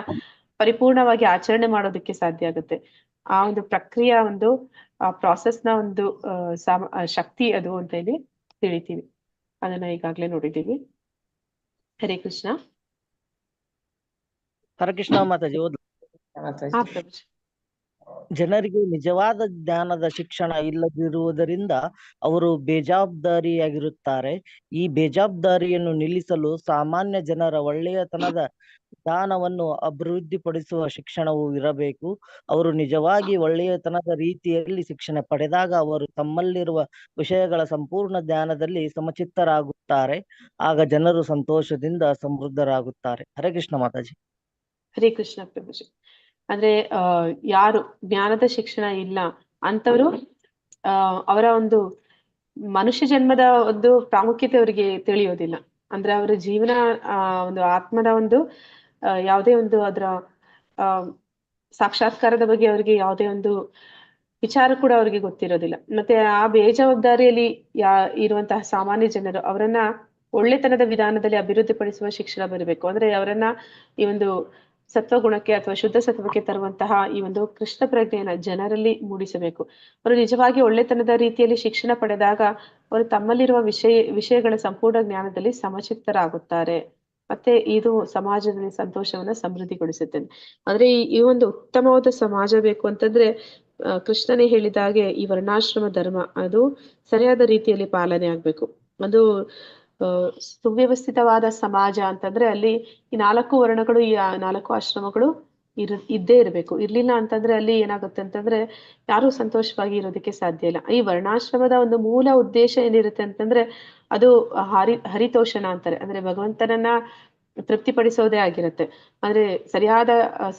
ಪರಿಪೂರ್ಣವಾಗಿ ಆಚರಣೆ ಮಾಡೋದಕ್ಕೆ ಸಾಧ್ಯ ಆಗುತ್ತೆ. ಆ ಒಂದು ಪ್ರಕ್ರಿಯೆ ಒಂದು ಆ ಪ್ರಾಸೆಸ್ನ ಒಂದು ಶಕ್ತಿ ಅದು ಅಂತ ಹೇಳಿ ತಿಳಿತೀವಿ. ಅದನ್ನ ಈಗಾಗ್ಲೇ ನೋಡಿದ್ದೀವಿ. ಹರೇ ಕೃಷ್ಣ. ಹರೇ ಕೃಷ್ಣ ಮಾತಾಜಿ. ಜನರಿಗೆ ನಿಜವಾದ ಜ್ಞಾನದ ಶಿಕ್ಷಣ ಇಲ್ಲದಿರುವುದರಿಂದ ಅವರು ಬೇಜವಾಬ್ದಾರಿಯಾಗಿರುತ್ತಾರೆ. ಈ ಬೇಜವಾಬ್ದಾರಿಯನ್ನು ನಿಲ್ಲಿಸಲು ಸಾಮಾನ್ಯ ಜನರ ಒಳ್ಳೆಯತನದ ಜ್ಞಾನವನ್ನು ಅಭಿವೃದ್ಧಿಪಡಿಸುವ ಶಿಕ್ಷಣವು ಇರಬೇಕು. ಅವರು ನಿಜವಾಗಿ ಒಳ್ಳೆಯತನದ ರೀತಿಯಲ್ಲಿ ಶಿಕ್ಷಣ ಪಡೆದಾಗ ಅವರು ತಮ್ಮಲ್ಲಿರುವ ವಿಷಯಗಳ ಸಂಪೂರ್ಣ ಜ್ಞಾನದಲ್ಲಿ ಸಮಚಿತ್ತರಾಗುತ್ತಾರೆ. ಆಗ ಜನರು ಸಂತೋಷದಿಂದ ಸಮೃದ್ಧರಾಗುತ್ತಾರೆ. ಹರೇ ಕೃಷ್ಣ ಮಾತಾಜಿ. ಹರೇ ಕೃಷ್ಣ ಪ್ರಭುಜಿ. ಅಂದ್ರೆ ಯಾರು ಜ್ಞಾನದ ಶಿಕ್ಷಣ ಇಲ್ಲ ಅಂತವರು ಅವರ ಒಂದು ಮನುಷ್ಯ ಜನ್ಮದ ಒಂದು ಪ್ರಾಮುಖ್ಯತೆ ಅವರಿಗೆ ತಿಳಿಯೋದಿಲ್ಲ. ಅಂದ್ರೆ ಅವರ ಜೀವನ ಒಂದು ಆತ್ಮದ ಒಂದು ಯಾವುದೇ ಒಂದು ಅದರ ಸಾಕ್ಷಾತ್ಕಾರದ ಬಗ್ಗೆ ಅವರಿಗೆ ಯಾವುದೇ ಒಂದು ವಿಚಾರ ಕೂಡ ಅವರಿಗೆ ಗೊತ್ತಿರೋದಿಲ್ಲ. ಮತ್ತೆ ಆ ಬೇಜವಾಬ್ದಾರಿಯಲ್ಲಿ ಇರುವಂತಹ ಸಾಮಾನ್ಯ ಜನರು ಅವರನ್ನ ಒಳ್ಳೆತನದ ವಿಧಾನದಲ್ಲಿ ಅಭಿವೃದ್ಧಿಪಡಿಸುವ ಶಿಕ್ಷಣ ಬರಬೇಕು. ಅಂದ್ರೆ ಅವರನ್ನ ಈ ಒಂದು ಸತ್ವಗುಣಕ್ಕೆ ಅಥವಾ ಶುದ್ಧ ಸತ್ವಕ್ಕೆ ತರುವಂತಹ ಈ ಒಂದು ಕೃಷ್ಣ ಪ್ರಜ್ಞೆಯನ್ನ ಜನರಲ್ಲಿ ಮೂಡಿಸಬೇಕು. ಅವರು ನಿಜವಾಗಿ ಒಳ್ಳೆತನದ ರೀತಿಯಲ್ಲಿ ಶಿಕ್ಷಣ ಪಡೆದಾಗ ಅವರು ತಮ್ಮಲ್ಲಿರುವ ವಿಷಯಗಳ ಸಂಪೂರ್ಣ ಜ್ಞಾನದಲ್ಲಿ ಸಮಚಿತ್ತರಾಗುತ್ತಾರೆ. ಮತ್ತೆ ಇದು ಸಮಾಜದಲ್ಲಿ ಸಂತೋಷವನ್ನ ಸಮೃದ್ಧಿಗೊಳಿಸುತ್ತೆ. ಅಂದ್ರೆ ಈ ಒಂದು ಉತ್ತಮವಾದ ಸಮಾಜ ಬೇಕು ಅಂತಂದ್ರೆ ಕೃಷ್ಣನೇ ಹೇಳಿದಾಗೆ ಈ ವರ್ಣಾಶ್ರಮ ಧರ್ಮ ಅದು ಸರಿಯಾದ ರೀತಿಯಲ್ಲಿ ಪಾಲನೆ ಆಗ್ಬೇಕು. ಅದು ಸುವ್ಯವಸ್ಥಿತವಾದ ಸಮಾಜ ಅಂತಂದ್ರೆ ಅಲ್ಲಿ ಈ 4 ವರ್ಣಗಳು, ಈ 4 ಆಶ್ರಮಗಳು ಇದ್ದೇ ಇರಬೇಕು. ಇರ್ಲಿಲ್ಲ ಅಂತಂದ್ರೆ ಅಲ್ಲಿ ಏನಾಗುತ್ತೆ ಅಂತಂದ್ರೆ ಯಾರು ಸಂತೋಷವಾಗಿ ಇರೋದಕ್ಕೆ ಸಾಧ್ಯ ಇಲ್ಲ. ಈ ವರ್ಣಾಶ್ರಮದ ಒಂದು ಮೂಲ ಉದ್ದೇಶ ಏನಿರುತ್ತೆ ಅಂತಂದ್ರೆ ಅದು ಹರಿತೋಷಣ ಅಂತಾರೆ. ಅಂದ್ರೆ ಭಗವಂತನನ್ನ ತೃಪ್ತಿಪಡಿಸೋದೇ ಆಗಿರುತ್ತೆ. ಅಂದ್ರೆ ಸರಿಯಾದ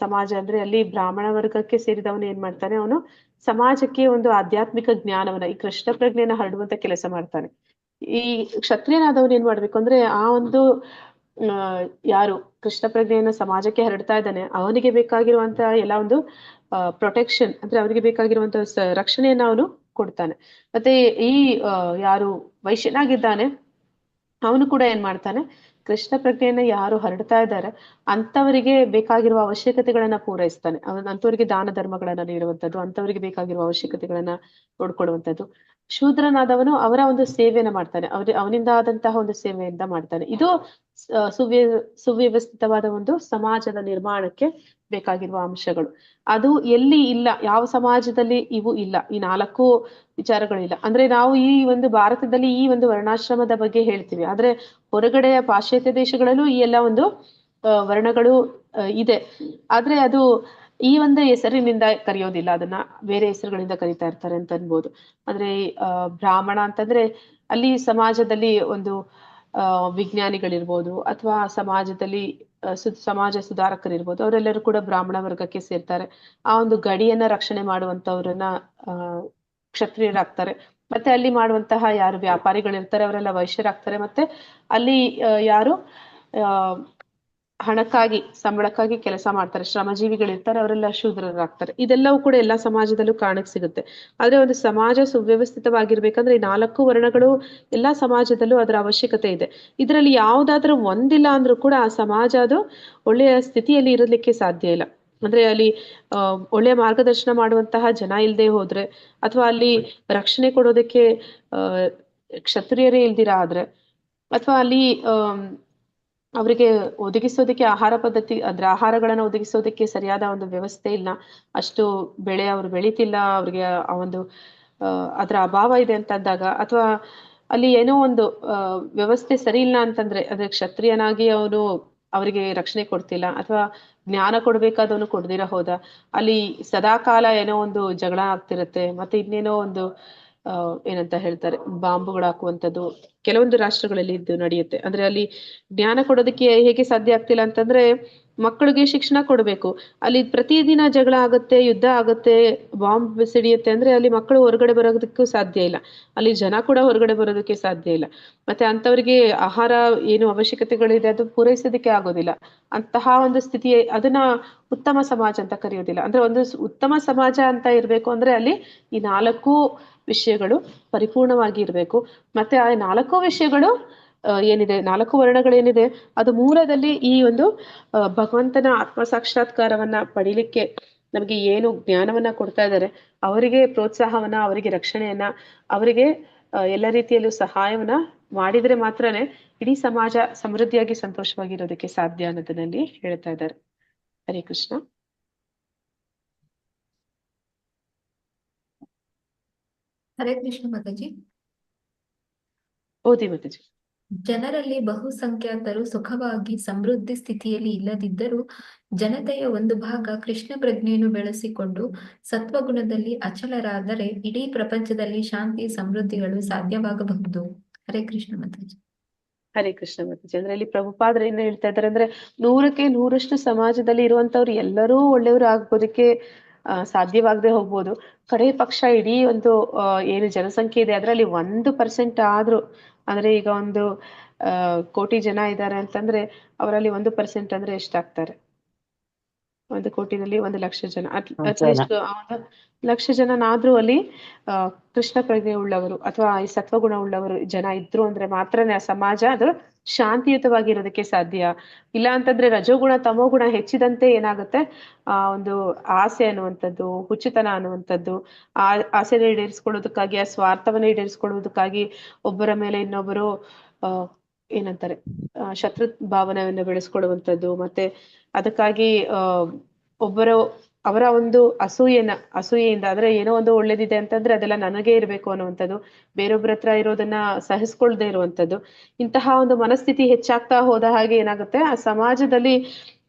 ಸಮಾಜ ಅಂದ್ರೆ ಅಲ್ಲಿ ಬ್ರಾಹ್ಮಣ ವರ್ಗಕ್ಕೆ ಸೇರಿದವನು ಏನ್ ಮಾಡ್ತಾನೆ, ಅವನು ಸಮಾಜಕ್ಕೆ ಒಂದು ಆಧ್ಯಾತ್ಮಿಕ ಜ್ಞಾನವನ್ನ, ಈ ಕೃಷ್ಣ ಪ್ರಜ್ಞೆಯನ್ನ ಹರಡುವಂತ ಕೆಲಸ ಮಾಡ್ತಾನೆ. ಈ ಕ್ಷತ್ರಿಯನಾದವನು ಏನ್ ಮಾಡ್ಬೇಕು ಅಂದ್ರೆ ಆ ಒಂದು ಯಾರು ಕೃಷ್ಣ ಪ್ರಜ್ಞೆಯನ್ನ ಸಮಾಜಕ್ಕೆ ಹರಡ್ತಾ ಇದ್ದಾನೆ ಅವನಿಗೆ ಬೇಕಾಗಿರುವಂತ ಎಲ್ಲ ಒಂದು ಪ್ರೊಟೆಕ್ಷನ್ ಅಂದ್ರೆ ಅವನಿಗೆ ಬೇಕಾಗಿರುವಂತ ರಕ್ಷಣೆಯನ್ನ ಅವನು ಕೊಡ್ತಾನೆ. ಮತ್ತೆ ಈ ಯಾರು ವೈಶ್ಯನಾಗಿದ್ದಾನೆ ಅವನು ಕೂಡ ಏನ್ ಮಾಡ್ತಾನೆ, ಕೃಷ್ಣ ಪ್ರಜ್ಞೆಯನ್ನ ಯಾರು ಹರಡ್ತಾ ಇದ್ದಾರೆ ಅಂತವರಿಗೆ ಬೇಕಾಗಿರುವ ಅವಶ್ಯಕತೆಗಳನ್ನ ಪೂರೈಸ್ತಾನೆ. ಅಂತವರಿಗೆ ದಾನ ಧರ್ಮಗಳನ್ನ ನೀಡುವಂಥದ್ದು, ಅಂತವರಿಗೆ ಬೇಕಾಗಿರುವ ಅವಶ್ಯಕತೆಗಳನ್ನ ನೋಡ್ಕೊಳ್ಳುವಂಥದ್ದು. ಶೂದ್ರನಾದವನು ಅವರ ಒಂದು ಸೇವೆಯನ್ನ ಮಾಡ್ತಾನೆ, ಅವನಿಂದ ಆದಂತಹ ಒಂದು ಸೇವೆಯಿಂದ ಮಾಡ್ತಾನೆ. ಇದು ಸುವ್ಯವಸ್ಥಿತವಾದ ಒಂದು ಸಮಾಜದ ನಿರ್ಮಾಣಕ್ಕೆ ಬೇಕಾಗಿರುವ ಅಂಶಗಳು. ಅದು ಎಲ್ಲಿ ಇಲ್ಲ, ಯಾವ ಸಮಾಜದಲ್ಲಿ ಇವು ಇಲ್ಲ, ಈ 4 ವಿಚಾರಗಳಿಲ್ಲ. ಅಂದ್ರೆ ನಾವು ಈ ಒಂದು ಭಾರತದಲ್ಲಿ ಈ ಒಂದು ವರ್ಣಾಶ್ರಮದ ಬಗ್ಗೆ ಹೇಳ್ತೀವಿ, ಆದ್ರೆ ಹೊರಗಡೆಯ ಪಾಶ್ಚಾತ್ಯ ದೇಶಗಳಲ್ಲೂ ಈ ಎಲ್ಲ ಒಂದು ವರ್ಣಗಳು ಇದೆ. ಆದ್ರೆ ಅದು ಈ ಒಂದು ಹೆಸರಿನಿಂದ ಕರೆಯೋದಿಲ್ಲ, ಅದನ್ನ ಬೇರೆ ಹೆಸರುಗಳಿಂದ ಕರೀತಾ ಇರ್ತಾರೆ ಅಂತ ಅನ್ಬೋದು. ಅಂದ್ರೆ ಬ್ರಾಹ್ಮಣ ಅಂತಂದ್ರೆ ಅಲ್ಲಿ ಸಮಾಜದಲ್ಲಿ ಒಂದು ವಿಜ್ಞಾನಿಗಳಿರ್ಬೋದು ಅಥವಾ ಸಮಾಜದಲ್ಲಿ ಸಮಾಜ ಸುಧಾರಕರಿರ್ಬೋದು, ಅವರೆಲ್ಲರೂ ಕೂಡ ಬ್ರಾಹ್ಮಣ ವರ್ಗಕ್ಕೆ ಸೇರ್ತಾರೆ. ಆ ಒಂದು ಗಡಿಯನ್ನ ರಕ್ಷಣೆ ಮಾಡುವಂತವ್ರನ್ನ ಕ್ಷತ್ರಿಯರಾಗ್ತಾರೆ. ಮತ್ತೆ ಅಲ್ಲಿ ಮಾಡುವಂತಹ ಯಾರು ವ್ಯಾಪಾರಿಗಳಿರ್ತಾರೆ ಅವರೆಲ್ಲ ವೈಶ್ಯರಾಗ್ತಾರೆ. ಮತ್ತೆ ಅಲ್ಲಿ ಯಾರು ಹಣಕ್ಕಾಗಿ ಸಂಬಳಕ್ಕಾಗಿ ಕೆಲಸ ಮಾಡ್ತಾರೆ ಶ್ರಮಜೀವಿಗಳಿರ್ತಾರೆ ಅವರೆಲ್ಲ ಶೂದ್ರರಾಗ್ತಾರೆ. ಇದೆಲ್ಲವೂ ಕೂಡ ಎಲ್ಲಾ ಸಮಾಜದಲ್ಲೂ ಕಾಣಕ್ ಸಿಗುತ್ತೆ. ಆದ್ರೆ ಒಂದು ಸಮಾಜ ಸುವ್ಯವಸ್ಥಿತವಾಗಿರ್ಬೇಕಂದ್ರೆ ಈ 4 ವರ್ಣಗಳು ಎಲ್ಲಾ ಸಮಾಜದಲ್ಲೂ ಅದರ ಅವಶ್ಯಕತೆ ಇದೆ. ಇದರಲ್ಲಿ ಯಾವ್ದಾದ್ರೂ ಒಂದಿಲ್ಲ ಅಂದ್ರೂ ಕೂಡ ಆ ಸಮಾಜ ಅದು ಒಳ್ಳೆಯ ಸ್ಥಿತಿಯಲ್ಲಿ ಇರಲಿಕ್ಕೆ ಸಾಧ್ಯ ಇಲ್ಲ. ಅಂದ್ರೆ ಅಲ್ಲಿ ಒಳ್ಳೆಯ ಮಾರ್ಗದರ್ಶನ ಮಾಡುವಂತಹ ಜನ ಇಲ್ದೆ ಹೋದ್ರೆ ಅಥವಾ ಅಲ್ಲಿ ರಕ್ಷಣೆ ಕೊಡೋದಕ್ಕೆ ಕ್ಷತ್ರಿಯರೇ ಇಲ್ದಿರ ಆದ್ರೆ ಅಥವಾ ಅಲ್ಲಿ ಅವರಿಗೆ ಒದಗಿಸೋದಕ್ಕೆ ಆಹಾರ ಪದ್ಧತಿ ಅಂದ್ರೆ ಆಹಾರಗಳನ್ನ ಒದಗಿಸೋದಕ್ಕೆ ಸರಿಯಾದ ಒಂದು ವ್ಯವಸ್ಥೆ ಇಲ್ಲ, ಅಷ್ಟು ಬೆಳೆ ಅವ್ರು ಬೆಳಿತಿಲ್ಲ, ಅವ್ರಿಗೆ ಆ ಒಂದು ಅದರ ಅಭಾವ ಇದೆ ಅಂತ ಅಂದಾಗ, ಅಥವಾ ಅಲ್ಲಿ ಏನೋ ಒಂದು ವ್ಯವಸ್ಥೆ ಸರಿ ಇಲ್ಲ ಅಂತಂದ್ರೆ ಅದೇ ಕ್ಷತ್ರಿಯನಾಗಿ ಅವನು ಅವರಿಗೆ ರಕ್ಷಣೆ ಕೊಡ್ತಿಲ್ಲ ಅಥವಾ ಜ್ಞಾನ ಕೊಡ್ಬೇಕಾದವನು ಕೊಡ್ದಿರ ಹೋದ, ಅಲ್ಲಿ ಸದಾಕಾಲ ಏನೋ ಒಂದು ಜಗಳ ಆಗ್ತಿರತ್ತೆ, ಮತ್ತೆ ಇನ್ನೇನೋ ಒಂದು ಏನಂತ ಹೇಳ್ತಾರೆ ಬಾಂಬುಗಳು ಹಾಕುವಂಥದ್ದು ಕೆಲವೊಂದು ರಾಷ್ಟ್ರಗಳಲ್ಲಿ ಇದ್ದು ನಡೆಯುತ್ತೆ. ಅಂದ್ರೆ ಅಲ್ಲಿ ಜ್ಞಾನ ಕೊಡೋದಕ್ಕೆ ಹೇಗೆ ಸಾಧ್ಯ ಆಗ್ತಿಲ್ಲ ಅಂತಂದ್ರೆ ಮಕ್ಕಳಿಗೆ ಶಿಕ್ಷಣ ಕೊಡ್ಬೇಕು, ಅಲ್ಲಿ ಪ್ರತಿದಿನ ಜಗಳ ಆಗುತ್ತೆ, ಯುದ್ಧ ಆಗುತ್ತೆ, ಬಾಂಬ್ ಸಿಡಿಯುತ್ತೆ, ಅಂದ್ರೆ ಅಲ್ಲಿ ಮಕ್ಕಳು ಹೊರಗಡೆ ಬರೋದಕ್ಕೂ ಸಾಧ್ಯ ಇಲ್ಲ, ಅಲ್ಲಿ ಜನ ಕೂಡ ಹೊರಗಡೆ ಬರೋದಕ್ಕೆ ಸಾಧ್ಯ ಇಲ್ಲ. ಮತ್ತೆ ಅಂತವರಿಗೆ ಆಹಾರ ಏನು ಅವಶ್ಯಕತೆಗಳಿದೆ ಅದು ಪೂರೈಸೋದಕ್ಕೆ ಆಗೋದಿಲ್ಲ. ಅಂತಹ ಒಂದು ಸ್ಥಿತಿ ಅದನ್ನ ಉತ್ತಮ ಸಮಾಜ ಅಂತ ಕರೆಯೋದಿಲ್ಲ. ಅಂದ್ರೆ ಒಂದು ಉತ್ತಮ ಸಮಾಜ ಅಂತ ಇರ್ಬೇಕು ಅಂದ್ರೆ ಅಲ್ಲಿ ಈ 4 ವಿಷಯಗಳು ಪರಿಪೂರ್ಣವಾಗಿ ಇರ್ಬೇಕು. ಮತ್ತೆ ಆ 4 ವಿಷಯಗಳು ಏನಿದೆ 4 ವರ್ಣಗಳೇನಿದೆ ಅದು ಮೂಲದಲ್ಲಿ ಈ ಒಂದು ಭಗವಂತನ ಆತ್ಮ ಸಾಕ್ಷಾತ್ಕಾರವನ್ನ ಪಡಿಲಿಕ್ಕೆ ನಮಗೆ ಏನು ಜ್ಞಾನವನ್ನ ಕೊಡ್ತಾ ಇದ್ದಾರೆ ಅವರಿಗೆ ಪ್ರೋತ್ಸಾಹವನ್ನ, ಅವರಿಗೆ ರಕ್ಷಣೆಯನ್ನ, ಅವರಿಗೆ ಎಲ್ಲ ರೀತಿಯಲ್ಲೂ ಸಹಾಯವನ್ನ ಮಾಡಿದ್ರೆ ಮಾತ್ರನೇ ಇಡೀ ಸಮಾಜ ಸಮೃದ್ಧಿಯಾಗಿ ಸಂತೋಷವಾಗಿರೋದಕ್ಕೆ ಸಾಧ್ಯ ಅನ್ನೋದನ್ನಲ್ಲಿ ಹೇಳ್ತಾ ಇದ್ದಾರೆ. ಹರೇ ಕೃಷ್ಣ. ಹರೇ ಕೃಷ್ಣ ಮಾತಾಜಿ. ಓದಿ ಮಾತಾಜಿ. ಜನರಲ್ಲಿ ಬಹುಸಂಖ್ಯಾತರು ಸುಖವಾಗಿ ಸಮೃದ್ಧಿ ಸ್ಥಿತಿಯಲ್ಲಿ ಇಲ್ಲದಿದ್ದರೂ ಜನತೆಯ ಒಂದು ಭಾಗ ಕೃಷ್ಣ ಪ್ರಜ್ಞೆಯನ್ನು ಬೆಳೆಸಿಕೊಂಡು ಸತ್ವಗುಣದಲ್ಲಿ ಅಚಲರಾದರೆ ಇಡೀ ಪ್ರಪಂಚದಲ್ಲಿ ಶಾಂತಿ ಸಮೃದ್ಧಿಗಳು ಸಾಧ್ಯವಾಗಬಹುದು. ಹರೇ ಕೃಷ್ಣ ಮಾತಾಜಿ. ಹರೇ ಕೃಷ್ಣ ಮಾತಾಜಿ. ಅಂದ್ರೆ ಇಲ್ಲಿ ಪ್ರಭುಪಾದರು ಏನ್ ಹೇಳ್ತಾ ಇದ್ದಾರೆ ಅಂದ್ರೆ 100ಕ್ಕೆ 100ರಷ್ಟು ಸಮಾಜದಲ್ಲಿ ಇರುವಂತವ್ರು ಎಲ್ಲರೂ ಒಳ್ಳೆಯವರು ಆಗ್ಬೋದಕ್ಕೆ ಸಾಧ್ಯವಾಗದೆ ಹೋಗ್ಬೋದು. ಕಡೆ ಪಕ್ಷ ಇಡೀ ಒಂದು ಏನು ಜನಸಂಖ್ಯೆ ಇದೆ ಅದರಲ್ಲಿ 1% ಆದ್ರೂ, ಅಂದ್ರೆ ಈಗ ಒಂದು ಕೋಟಿ ಜನ ಇದ್ದಾರೆ ಅಂತಂದ್ರೆ ಅವರಲ್ಲಿ 1% ಅಂದ್ರೆ ಎಷ್ಟಾಗ್ತಾರೆ? 1 ಕೋಟಿನಲ್ಲಿ 1 ಲಕ್ಷ ಜನ ಜನ. ಅಟ್ಲೀಸ್ಟ್ 1 ಲಕ್ಷ ಜನನಾದ್ರೂ ಅಲ್ಲಿ ಕೃಷ್ಣ ಪ್ರಜ್ಞೆ ಉಳ್ಳವರು ಅಥವಾ ಈ ಸತ್ವಗುಣ ಉಳ್ಳವರು ಜನ ಇದ್ರು ಅಂದ್ರೆ ಮಾತ್ರನೇ ಆ ಸಮಾಜ ಅದು ಶಾಂತಿಯುತವಾಗಿರೋದಕ್ಕೆ ಸಾಧ್ಯ. ಇಲ್ಲ ಅಂತಂದ್ರೆ ರಜೋಗುಣ ತಮೋಗುಣ ಹೆಚ್ಚಿದಂತೆ ಏನಾಗುತ್ತೆ, ಒಂದು ಆಸೆ ಅನ್ನುವಂಥದ್ದು, ಹುಚ್ಚುತನ ಅನ್ನುವಂಥದ್ದು, ಆ ಆಸೆನ ಈಡೇರಿಸ್ಕೊಳ್ಳೋದಕ್ಕಾಗಿ, ಆ ಸ್ವಾರ್ಥವನ್ನ ಈಡೇರಿಸ್ಕೊಳ್ಳೋದಕ್ಕಾಗಿ ಒಬ್ಬರ ಮೇಲೆ ಇನ್ನೊಬ್ಬರು ಏನಂತಾರೆ ಶತ್ರು ಭಾವನೆಯನ್ನು ಬೆಳೆಸ್ಕೊಳ್ಳುವಂಥದ್ದು, ಮತ್ತೆ ಅದಕ್ಕಾಗಿ ಅವರ ಒಂದು ಅಸೂಯೆಯಿಂದ ಅಂದ್ರೆ ಏನೋ ಒಂದು ಒಳ್ಳೇದಿದೆ ಅಂತಂದ್ರೆ ಅದೆಲ್ಲ ನನಗೆ ಇರ್ಬೇಕು ಅನ್ನುವಂಥದ್ದು, ಬೇರೊಬ್ಬರ ಹತ್ರ ಇರೋದನ್ನ ಸಹಿಸ್ಕೊಳ್ದೇ ಇರುವಂಥದ್ದು, ಇಂತಹ ಒಂದು ಮನಸ್ಥಿತಿ ಹೆಚ್ಚಾಗ್ತಾ ಹೋದ ಹಾಗೆ ಏನಾಗುತ್ತೆ, ಆ ಸಮಾಜದಲ್ಲಿ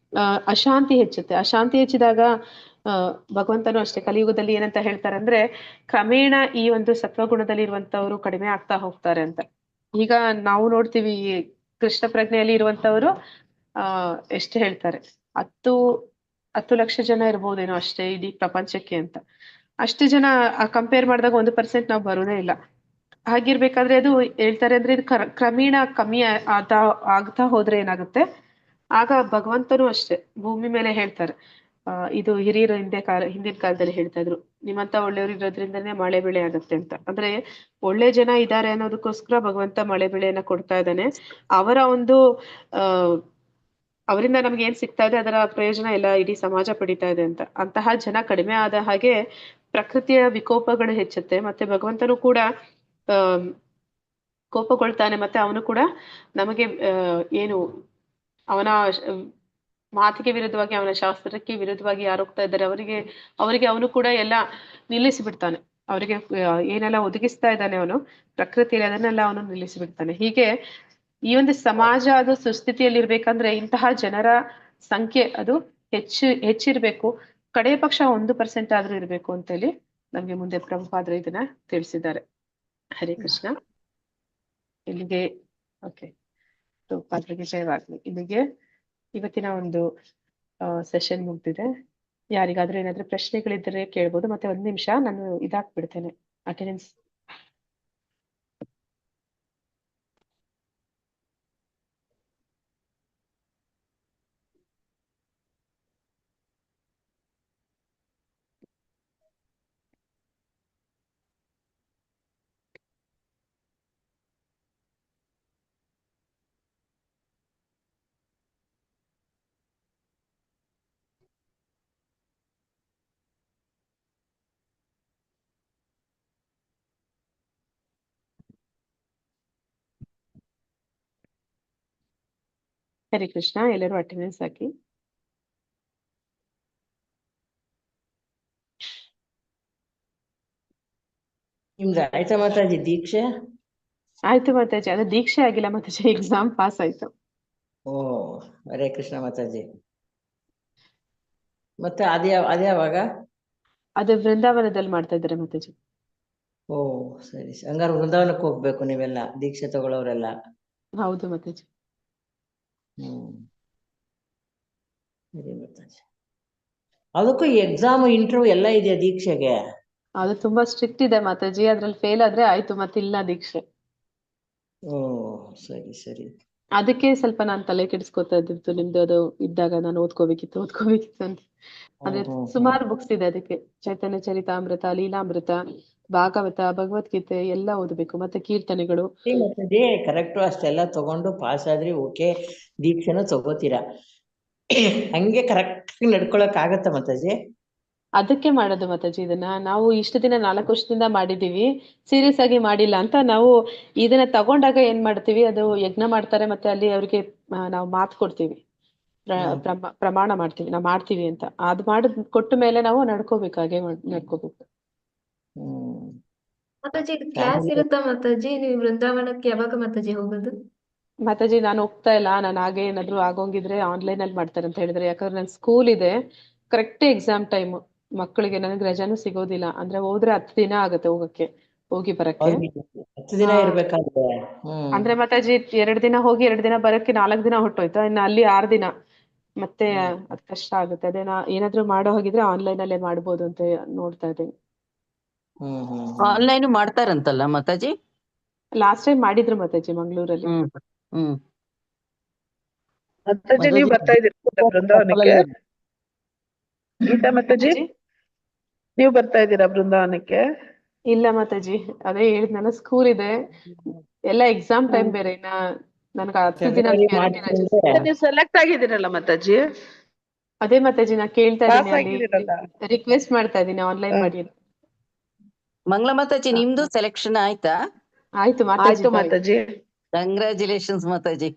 ಅಶಾಂತಿ ಹೆಚ್ಚುತ್ತೆ. ಅಶಾಂತಿ ಹೆಚ್ಚಿದಾಗ ಭಗವಂತನು ಅಷ್ಟೇ ಕಲಿಯುಗದಲ್ಲಿ ಏನಂತ ಹೇಳ್ತಾರೆ ಅಂದ್ರೆ, ಕ್ರಮೇಣ ಈ ಒಂದು ಸತ್ವಗುಣದಲ್ಲಿ ಇರುವಂತವ್ರು ಕಡಿಮೆ ಆಗ್ತಾ ಹೋಗ್ತಾರೆ ಅಂತ. ಈಗ ನಾವು ನೋಡ್ತೀವಿ ಕೃಷ್ಣ ಪ್ರಜ್ಞೆಯಲ್ಲಿ ಇರುವಂತವ್ರು ಎಷ್ಟು ಹೇಳ್ತಾರೆ, 10 ಲಕ್ಷ ಜನ ಇರ್ಬೋದೇನೋ ಅಷ್ಟೇ ಇಡೀ ಪ್ರಪಂಚಕ್ಕೆ ಅಂತ. ಅಷ್ಟು ಜನ ಕಂಪೇರ್ ಮಾಡಿದಾಗ 1% ನಾವು ಬರೋದೇ ಇಲ್ಲ. ಹಾಗಿರ್ಬೇಕಾದ್ರೆ ಅದು ಹೇಳ್ತಾರೆ ಅಂದ್ರೆ ಇದು ಕ್ರಮೇಣ ಕಮ್ಮಿ ಆಗ್ತಾ ಹೋದ್ರೆ ಏನಾಗುತ್ತೆ, ಆಗ ಭಗವಂತನು ಅಷ್ಟೇ ಭೂಮಿ ಮೇಲೆ ಹೇಳ್ತಾರೆ, ಇದು ಹಿರಿಯರು ಹಿಂದಿನ ಕಾಲದಲ್ಲಿ ಹೇಳ್ತಾ ಇದ್ರು, ನಿಮ್ಮಂತ ಒಳ್ಳೆಯವರು ಇರೋದ್ರಿಂದನೇ ಮಳೆ ಬೆಳೆ ಆಗುತ್ತೆ ಅಂತ. ಅಂದ್ರೆ ಒಳ್ಳೆ ಜನ ಇದ್ದಾರೆ ಅನ್ನೋದಕ್ಕೋಸ್ಕರ ಭಗವಂತ ಮಳೆ ಬೆಳೆಯನ್ನ ಕೊಡ್ತಾ ಇದ್ದಾನೆ. ಅವರ ಒಂದು ಅವರಿಂದ ನಮ್ಗೆ ಏನ್ ಸಿಗ್ತಾ ಇದೆ ಅದರ ಪ್ರಯೋಜನ ಎಲ್ಲ ಇಡೀ ಸಮಾಜ ಪಡಿತಾ ಇದೆ ಅಂತ. ಅಂತಹ ಜನ ಕಡಿಮೆ ಆದ ಹಾಗೆ ಪ್ರಕೃತಿಯ ವಿಕೋಪಗಳು ಹೆಚ್ಚುತ್ತೆ, ಮತ್ತೆ ಭಗವಂತನು ಕೂಡ ಕೋಪಗೊಳ್ತಾನೆ, ಮತ್ತೆ ಅವನು ಕೂಡ ನಮಗೆ ಏನು ಅವನ ಮಾತಿಗೆ ವಿರುದ್ಧವಾಗಿ, ಅವನ ಶಾಸ್ತ್ರಕ್ಕೆ ವಿರುದ್ಧವಾಗಿ ಯಾರು ಹೋಗ್ತಾ ಇದ್ದಾರೆ ಅವರಿಗೆ ಅವನು ಕೂಡ ಎಲ್ಲ ನಿಲ್ಲಿಸಿ ಬಿಡ್ತಾನೆ. ಅವರಿಗೆ ಏನೆಲ್ಲ ಒದಗಿಸ್ತಾ ಇದ್ದಾನೆ ಅವನು ಪ್ರಕೃತಿಯಲ್ಲಿ ಅದನ್ನೆಲ್ಲ ಅವನು ನಿಲ್ಲಿಸಿ ಬಿಡ್ತಾನೆ. ಹೀಗೆ ಈ ಒಂದು ಸಮಾಜ ಅದು ಸುಸ್ಥಿತಿಯಲ್ಲಿ ಇರ್ಬೇಕಂದ್ರೆ ಇಂತಹ ಜನರ ಸಂಖ್ಯೆ ಅದು ಹೆಚ್ಚಿರ್ಬೇಕು, ಕಡೆಯ ಪಕ್ಷ 1% ಆದ್ರೂ ಇರ್ಬೇಕು ಅಂತ ಹೇಳಿ ನಮ್ಗೆ ಮುಂದೆ ಪ್ರಭುಪಾದರು ಇದನ್ನ ತಿಳಿಸಿದ್ದಾರೆ. ಹರೇ ಕೃಷ್ಣ. ಇಲ್ಲಿಗೆ ಓಕೆ, ಪ್ರಭುಪಾದರಿಗೆ ಜಯವಾಗ್ಲಿ. ಇಲ್ಲಿಗೆ ಇವತ್ತಿನ ಒಂದು ಸೆಷನ್ ಮುಗ್ದಿದೆ. ಯಾರಿಗಾದ್ರೂ ಏನಾದ್ರೂ ಪ್ರಶ್ನೆಗಳಿದ್ದರೆ ಕೇಳ್ಬೋದು. ಮತ್ತೆ 1 ನಿಮಿಷ ನಾನು ಇದಾಕ್ಬಿಡ್ತೇನೆ ಅಟೆಂಡೆನ್ಸ್. ಹರೇ ಕೃಷ್ಣ. ಎಲ್ಲರೂ ಅಟೆಂಡೆನ್ಸ್ ಹಾಕಿ. ನಿಮ್ದು ಆಯ್ತಾ ಮಾತಾಜಿ ದೀಕ್ಷೆ? ಆಯ್ತು ಮಾತಾಜಿ, ಅದು ದೀಕ್ಷೆ ಆಗಿಲ್ಲ ಮಾತಾಜಿ, ಎಕ್ಸಾಮ್ ಪಾಸ್ ಆಯ್ತು. ಓ, ಹರೇ ಕೃಷ್ಣ ಮಾತಾಜಿ. ಮತ್ತೆ ಅದ್ಯಾವಾಗ? ಅದು ವೃಂದಾವನದಲ್ಲಿ ಮಾಡ್ತಾ ಇದ್ದಾರೆ ಮಾತಾಜಿ. ಓ ಸರಿ, ಹಂಗಾರೆ ವೃಂದಾವನಕ್ಕೆ ಹೋಗ್ಬೇಕು ನೀವೆಲ್ಲ ದೀಕ್ಷೆ ತಗೊಳ್ಳೋರೆಲ್ಲ. ಹೌದು ಮಾತಾಜಿ. ಸರಿ ಮಾತಾಜಿ. ಅದಕ್ಕೂ ಎಕ್ಸಾಮ್ ಇಂಟರ್ವ್ಯೂ ಎಲ್ಲ ಇದೆಯಾ ದೀಕ್ಷೆಗೆ? ಅದು ತುಂಬಾ ಸ್ಟ್ರಿಕ್ಟ್ ಇದೆ ಮಾತಾಜಿ, ಅದ್ರಲ್ಲಿ ಫೇಲ್ ಆದ್ರೆ ಆಯ್ತು, ಮತ್ತೆ ಇಲ್ಲ ದೀಕ್ಷೆ. ಓ ಸರಿ ಸರಿ. ಅದಕ್ಕೆ ಸ್ವಲ್ಪ ನಾನು ತಲೆ ಕೆಡಿಸ್ಕೊತಾ ಇದ್ದಿತ್ತು, ನಿಮ್ದು ಅದು ಇದ್ದಾಗ ನಾನು ಓದ್ಕೋಬೇಕಿತ್ತು ಅಂತ. ಅಂದ್ರೆ ಸುಮಾರು ಬುಕ್ಸ್ ಇದೆ ಅದಕ್ಕೆ, ಚೈತನ್ಯ ಚರಿತಾಮೃತ, ಲೀಲಾಮೃತ, ಭಾಗವತ, ಭಗವದ್ಗೀತೆ ಎಲ್ಲ ಓದಬೇಕು, ಮತ್ತೆ ಕೀರ್ತನೆಗಳು. ಕರೆಕ್ಟು, ಅಷ್ಟೆಲ್ಲ ತಗೊಂಡು ಪಾಸ್ ಆದ್ರಿ ಓಕೆ, ದೀಕ್ಷೆನೂ ತಗೋತೀರಾ. ಹಂಗೆ ಕರೆಕ್ಟ್ ನಡ್ಕೊಳಕ್ ಆಗತ್ತ ಮಾತಾಜಿ? ಅದಕ್ಕೆ ಮಾಡೋದು ಮಾತಾಜಿ ಇದನ್ನ. ನಾವು ಇಷ್ಟು ದಿನ 4 ವರ್ಷದಿಂದ ಮಾಡಿದೀವಿ, ಸೀರಿಯಸ್ ಆಗಿ ಮಾಡಿಲ್ಲ ಅಂತ. ನಾವು ಇದನ್ನ ತಗೊಂಡಾಗ ಏನ್ ಮಾಡ್ತೀವಿ, ಅದು ಯಜ್ಞ ಮಾಡ್ತಾರೆ, ಮತ್ತೆ ಅಲ್ಲಿ ಅವ್ರಿಗೆ ನಾವು ಮಾತು ಕೊಡ್ತೀವಿ, ಪ್ರಮಾಣ ಮಾಡ್ತೀವಿ, ನಾವು ಮಾಡ್ತೀವಿ ಅಂತ. ಅದು ಮಾಡಿದ್ ಕೊಟ್ಟ ಮೇಲೆ ನಾವು ನಡ್ಕೋಬೇಕು, ಹಾಗೆ ನಡ್ಕೋಬೇಕು. ಮಾತಾಜಿ ಕ್ಲಾಸ್ ಇರುತ್ತಾ ಮಾತಾಜಿ? ನೀವು ವೃಂದಾವನಕ್ಕೆ ಯಾವಾಗ ಮಾತಾಜಿ ಹೋಗೋದು? ಮಾತಾಜಿ ನಾನು ಹೋಗ್ತಾ ಇಲ್ಲ, ನಾನು ಹಾಗೆ ಏನಾದ್ರು ಆಗೋಂಗಿದ್ರೆ ಆನ್ಲೈನ್ ಅಲ್ಲಿ ಮಾಡ್ತಾರೆ ಅಂತ ಹೇಳಿದ್ರೆ, ಯಾಕಂದ್ರೆ ನನ್ ಸ್ಕೂಲ್ ಇದೆ, ಕರೆಕ್ಟ್ ಎಕ್ಸಾಮ್ ಟೈಮ್ ಮಕ್ಕಳಿಗೆ, ನನಗೆ ರಜಾನು ಸಿಗೋದಿಲ್ಲ. ಅಂದ್ರೆ ಹೋದ್ರೆ 10 ದಿನ ಆಗುತ್ತೆ ಹೋಗಿ ಬರಕ್ಕೆ. 10 ದಿನ ಇರ್ಬೇಕಾದ್ರೆ ಅಂದ್ರೆ ಮಾತಾಜಿ 2 ದಿನ ಹೋಗಿ 2 ದಿನ ಬರಕ್ಕೆ 4 ದಿನ ಹೊಟ್ಟೋಯ್ತು, ಇನ್ನು ಅಲ್ಲಿ 6 ದಿನ, ಮತ್ತೆ ಅದ್ ಕಷ್ಟ ಆಗುತ್ತೆ. ಅದೇ ಏನಾದ್ರು ಮಾಡೋ ಹೋಗಿದ್ರೆ ಆನ್ಲೈನ್ ಅಲ್ಲೇ ಮಾಡ್ಬೋದು ಅಂತ ನೋಡ್ತಾ ಇದ್ದೀನಿ. ಆನ್ಲೈನ್ ಮಾಡ್ತಾರಂತಲ್ಲ ಮಾತಾಜಿ? ಲಾಸ್ಟ್ ಟೈಮ್ ಮಾಡಿದ್ರು ಮಾತಾಜಿ ಮಂಗಳೂರಲ್ಲಿ. ಮಾತಾಜಿ ನೀವು ಬರ್ತಾ ಇದ್ದೀರಾ ವೃಂದಾವನಕ್ಕೆ? ಗೀತಾ ಮಾತಾಜಿ ನೀವು ಬರ್ತಾ ಇದ್ದೀರಾ ಬೃಂದಾವನಕ್ಕೆ? ಇಲ್ಲ ಮಾತಾಜಿ, ಅದೇ ಹೇಳಿದ್ನಲ್ಲ ಸ್ಕೂಲ್ ಇದೆ, ಎಲ್ಲ ಎಕ್ಸಾಮ್ ಟೈಮ್ ಬೇರೆ. ನನ್ಗೆ 10 ದಿನ ಗ್ಯಾರಂಟಿ ರಜೆ. ನೀವು ಸೆಲೆಕ್ಟ್ ಆಗಿದ್ದೀರಲ್ಲ ಮಾತಾಜಿ? ಅದೇ ಮಾತಾಜಿ ನಾ ಕೇಳ್ತಾ ಪಾಸ್ ಇದ್ದೀನಿ, ಅಲ್ಲಿ ಆಗಿದ್ದೀರಲ್ಲ? ರಿಕ್ವೆಸ್ಟ್ ಮಾಡ್ತಾ ಇದ್ದೀನಿ ಆನ್ಲೈನ್ ಮಾಡಿ ಅಂತ. ಮಂಗಳ ಮಾತಾಜಿ, ನಿಮ್ದು ಸೆಲೆಕ್ಷನ್ ಆಯ್ತಾ? ಆಯ್ತು ಆಯ್ತು ಮಾತಾಜಿ. ಕಂಗ್ರ್ಯಾಚುಲೇಷನ್ಸ್ ಮಾತಾಜಿ.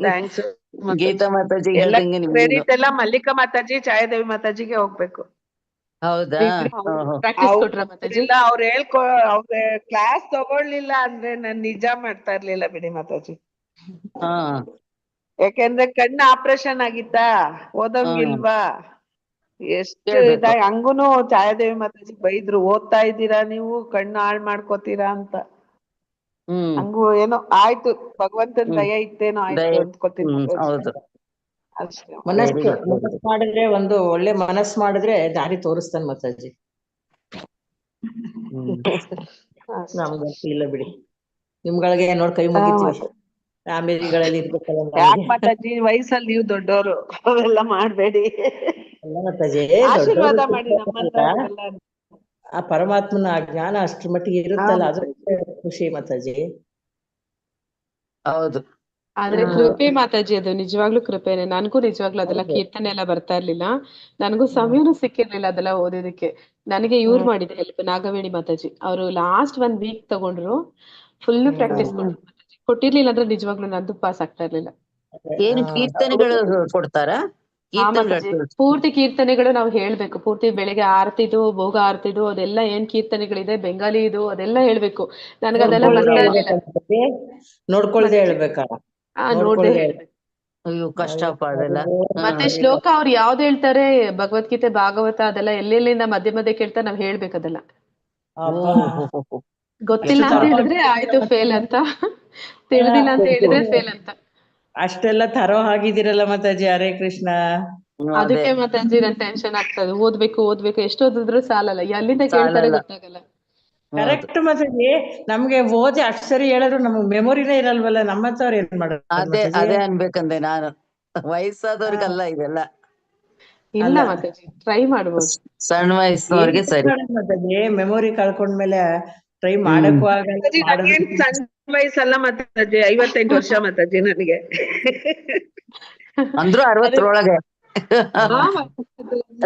ಥ್ಯಾಂಕ್ಸ್. ಗೀತಾ ಮಾತಾಜಿ ಎಲ್ಲ ಹೇಳ್ದಂಗೆ ನಿಮ್ದು. ಕ್ರೆಡಿಟ್ ಎಲ್ಲ ಮಲ್ಲಿಕಾ ಮಾತಾಜಿ, ಛಾಯಾದೇವಿ ಮಾತಾಜಿಗೆ ಹೋಗ್ಬೇಕು. ಹೌದಾ? ಪ್ರಾಕ್ಟೀಸ್ ಕೊಟ್ರ ಮಾತಾಜಿ? ಇಲ್ಲ, ಅವ್ರ ಕ್ಲಾಸ್ ತಗೊಳ್ಳಿಲ್ಲ ಅಂದ್ರೆ ನಾನ್ ನಿಜ ಮಾಡ್ತಾ ಇರ್ಲಿಲ್ಲ ಬಿಡಿ ಮಾತಾಜಿ. ಹಾ ಯಾಕೆಂದ್ರೆ ಕಣ್ಣು ಆಪರೇಷನ್ ಆಗಿತ್ತಾ, ಓದಂಗಿಲ್ವಾ, ಎಷ್ಟು ಕೇಳ್ಬೇಕು. ಹಂಗೂನು ಛಾಯಾದೇವಿ ಮಾತಾಜಿ ಬೈದ್ರು, ಓದ್ತಾ ಇದ್ದೀರಾ ನೀವು, ಕಣ್ಣು ಹಾಳ್ ಮಾಡ್ಕೋತೀರಾ ಅಂತ. ಹಂಗು ಏನೋ ಆಯ್ತು, ಭಗವಂತನ ದಯ ಇತ್ತೇನೋ ಆಯ್ತು ಅಂದ್ಕೋತೀನಿ ಮಾತಾಜಿ. ಹೌದು. ಅಷ್ಟೇ. ಮನಸ್ಸು ಮಾಡಿದ್ರೆ, ಒಂದು ಒಳ್ಳೆ ಮನಸ್ಸು ಮಾಡಿದ್ರೆ ದಾರಿ ತೋರಿಸ್ತಾನೆ ಮಾತಾಜಿ. ನಮ್ಗಂತೂ ಇಲ್ಲ ಬಿಡಿ, ನಿಮ್ಗಳಿಗೆ ನೋಡ್ ಕೈ ಮುಗಿತೀವಿ. ಫ್ಯಾಮಿಲಿಗಳಲ್ಲಿ ಇರ್ಬೇಕಲ್ಲ ಯಾಕೆ ಮಾತಾಜಿ, ವಯಸ್ಸಲ್ಲಿ ನೀವು ದೊಡ್ಡವರು, ಅವೆಲ್ಲ ಮಾಡ್ಬೇಡಿ. ಮಾತಾಜಿ ಆಶೀರ್ವಾದ ಮಾಡಿ ನಮ್ಮಂತವ್ರಿಗೆಲ್ಲ. ಆ ಪರಮಾತ್ಮನ ಆ ಜ್ಞಾನ ಅಷ್ಟ್ರ ಮಟ್ಟಿಗೆ ಇರುತ್ತಲ್ಲ, ಅದು ಖುಷಿ ಮಾತಾಜಿ. ಹೌದು. ಆದ್ರೆ ಕೃಪೆ ಮಾತಾಜಿ, ಅದು ನಿಜವಾಗ್ಲೂ ಕೃಪೆನೆ. ನನ್ಗೂ ನಿಜವಾಗ್ಲೂ ಅದೆಲ್ಲ ಕೀರ್ತನೆ ಎಲ್ಲ ಬರ್ತಾ ಇರ್ಲಿಲ್ಲ, ನನಗೂ ಸಮಯನೂ ಸಿಕ್ಕಿರ್ಲಿಲ್ಲ ಅದೆಲ್ಲ ಓದೋದಕ್ಕೆ. ನನಗೆ ಇವ್ರು ಮಾಡಿದ ಹೆಲ್ಪ್, ನಾಗವೇಣಿ ಮಾತಾಜಿ. ಅವರು ಲಾಸ್ಟ್ 1 ವೀಕ್ ತಗೊಂಡ್ರು, ಫುಲ್ ಪ್ರಾಕ್ಟೀಸ್ ಕೊಟ್ಟಿರ್ಲಿಲ್ಲ ಅಂದ್ರೆ ನಿಜವಾಗ್ಲೂ ನಂದು ಪಾಸ್ ಆಗ್ತಾ ಇರ್ಲಿಲ್ಲ. ಏನು ಕೀರ್ತನೆಗಳು ಕೊಡ್ತಾರಾ? ಪೂರ್ತಿ ಕೀರ್ತನೆಗಳು ನಾವು ಹೇಳ್ಬೇಕು. ಪೂರ್ತಿ ಬೆಳಿಗ್ಗೆ ಆರತಿದು, ಭೋಗ ಆರತಿದು, ಅದೆಲ್ಲ ಏನ್ ಕೀರ್ತನೆಗಳಿದೆ ಬೆಂಗಾಲಿ ಇದು, ಅದೆಲ್ಲ ಹೇಳ್ಬೇಕು. ನನ್ಗೆ ಅದೆಲ್ಲ ಬರ್ತಾ ಇರ್ಲಿಲ್ಲ. ನೋಡ್ಕೊಳ್ದೆ ಹೇಳ್ಬೇಕಾ? ನೋಡ್ದೆ ಹೇಳ್ಬೇಕು. ಅಯ್ಯೋ ಕಷ್ಟಪ್ಪ ಅದೆಲ್ಲ. ಮತ್ತೆ ಶ್ಲೋಕ ಅವ್ರು ಯಾವ್ದು ಹೇಳ್ತಾರೆ, ಭಗವದ್ಗೀತೆ, ಭಾಗವತ, ಅದೆಲ್ಲ ಎಲ್ಲೆಲ್ಲಿಂದ ಮಧ್ಯೆ ಮಧ್ಯೆ ಕೇಳ್ತಾರೆ, ನಾವ್ ಹೇಳ್ಬೇಕು ಅದೆಲ್ಲ. ಗೊತ್ತಿಲ್ಲ ಅಂತ ಹೇಳಿದ್ರೆ ಆಯ್ತು ಫೇಲ್ ಅಂತ, ತಿಳಿದಿಲ್ಲ ಅಂತ ಹೇಳಿದ್ರೆ ಫೇಲ್ ಅಂತ. ಅಷ್ಟೆಲ್ಲ ತರೋ ಆಗಿದಿರಲ್ಲ ಮಾತಾಜಿ. ಹರೇ ಕೃಷ್ಣ. ಅದಕ್ಕೆ ಮಾತಾಜಿ ನನ್ ಟೆನ್ಷನ್ ಆಗ್ತದೆ. ಓದ್ಬೇಕು ಎಷ್ಟು ಓದಿದ್ರು ಸಾಲಲ್ಲ, ಎಲ್ಲಿಂದ ಕೇಳ್ತಾರೆ ಗೊತ್ತಾಗಲ್ಲ. ಕರೆಕ್ಟ್ ಮಾತಾಜಿ. ನಮ್ಗೆ ಓದಿ ಅಷ್ಟ್ ಸರಿ ಹೇಳಿದ್ರು ನಮ್ಗೆ ಮೆಮೊರಿನೇ ಇರಲ್ವಲ್ಲ, ನಮ್ಮಂತವ್ರು ಏನ್ ಮಾಡೋದು? ಅದೇ ಅನ್ಬೇಕಂದೆ ನಾನು, ವಯಸ್ಸಾದವ್ರಿಗಲ್ಲ ಇದೆಲ್ಲ. ಇಲ್ಲ ಮಾತಾಜಿ, ಟ್ರೈ ಮಾಡ್ಬೋದು. ಸಣ್ಣ ವಯಸ್ಸಿನವ್ರಿಗೆ ಸರಿ. ಮಾತಾಜಿ ಮೆಮೊರಿ ಕಳ್ಕೊಂಡ್ಮೇಲೆ ಟ್ರೈ ಮಾಡಕ್ಕೂ ಆಗಲ್ಲ. ಸಣ್ಣ ವಯಸ್ಸಲ್ಲ ಮಾತಾಜಿ, 58 ವರ್ಷ ಮಾತಾಜಿ ನನಗೆ. ಅಂದ್ರೂ 60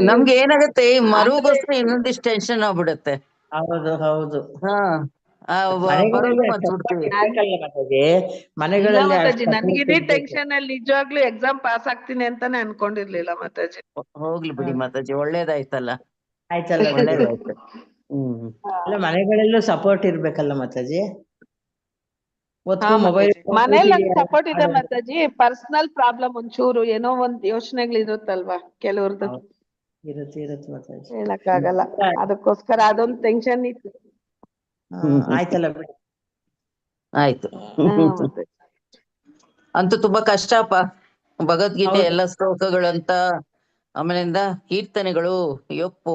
ನಮ್ಗೆ ಏನಾಗತ್ತೆ, ಮರುಗೋಸ್ಕರ ಇನ್ನೊಂದಿಷ್ಟು ಟೆನ್ಷನ್ ಆಗ್ಬಿಡುತ್ತೆ. ಹೌದು ಹೌದು. ಮನೆಗಳಲ್ಲಿ ನನಗಿದೇ ಟೆನ್ಷನ್ ಅಲ್ಲಿ ನಿಜವಾಗ್ಲೂ ಎಕ್ಸಾಮ್ ಪಾಸ್ ಆಗ್ತೀನಿ ಅಂತಾನೆ ಅನ್ಕೊಂಡಿರ್ಲಿಲ್ಲ ಮಾತಾಜಿ. ಹೋಗ್ಲಿ ಬಿಡಿ ಮಾತಾಜಿ, ಒಳ್ಳೇದಾಯ್ತಲ್ಲ. ಒಳ್ಳೇದಾಯ್ತು. ಮನೆಗಳಲ್ಲೂ ಸಪೋರ್ಟ್ ಇರ್ಬೇಕಲ್ಲ ಮಾತಾಜಿ. ಮೊಬೈಲ್ ಮನೇಲಿ ಸಪೋರ್ಟ್ ಇದೆ ಮಾತಾಜಿ. ಪರ್ಸನಲ್ ಪ್ರಾಬ್ಲಮ್ ಒಂಚೂರು ಏನೋ ಒಂದ್ ಯೋಚನೆಗಳಿರುತ್ತಲ್ವಾ ಕೆಲವ್ರದ್ದು. ಇರುತ್ತೆ ಮಾತಾಜಿ, ಹೇಳಕ್ಕಾಗಲ್ಲ. ಅದಕ್ಕೋಸ್ಕರ ಅದೊಂದು ಟೆನ್ಷನ್ ಇತ್ತು. ಆಯ್ತಲ್ಲ ಬಿಡಿ. ಆಯ್ತು. ಅಂತೂ ತುಂಬಾ ಕಷ್ಟಪ್ಪ ಭಗವದ್ಗೀತೆ ಎಲ್ಲ ಶ್ಲೋಕಗಳಂತ, ಆಮೇಲಿಂದ ಕೀರ್ತನೆಗಳು. ಯಪ್ಪು,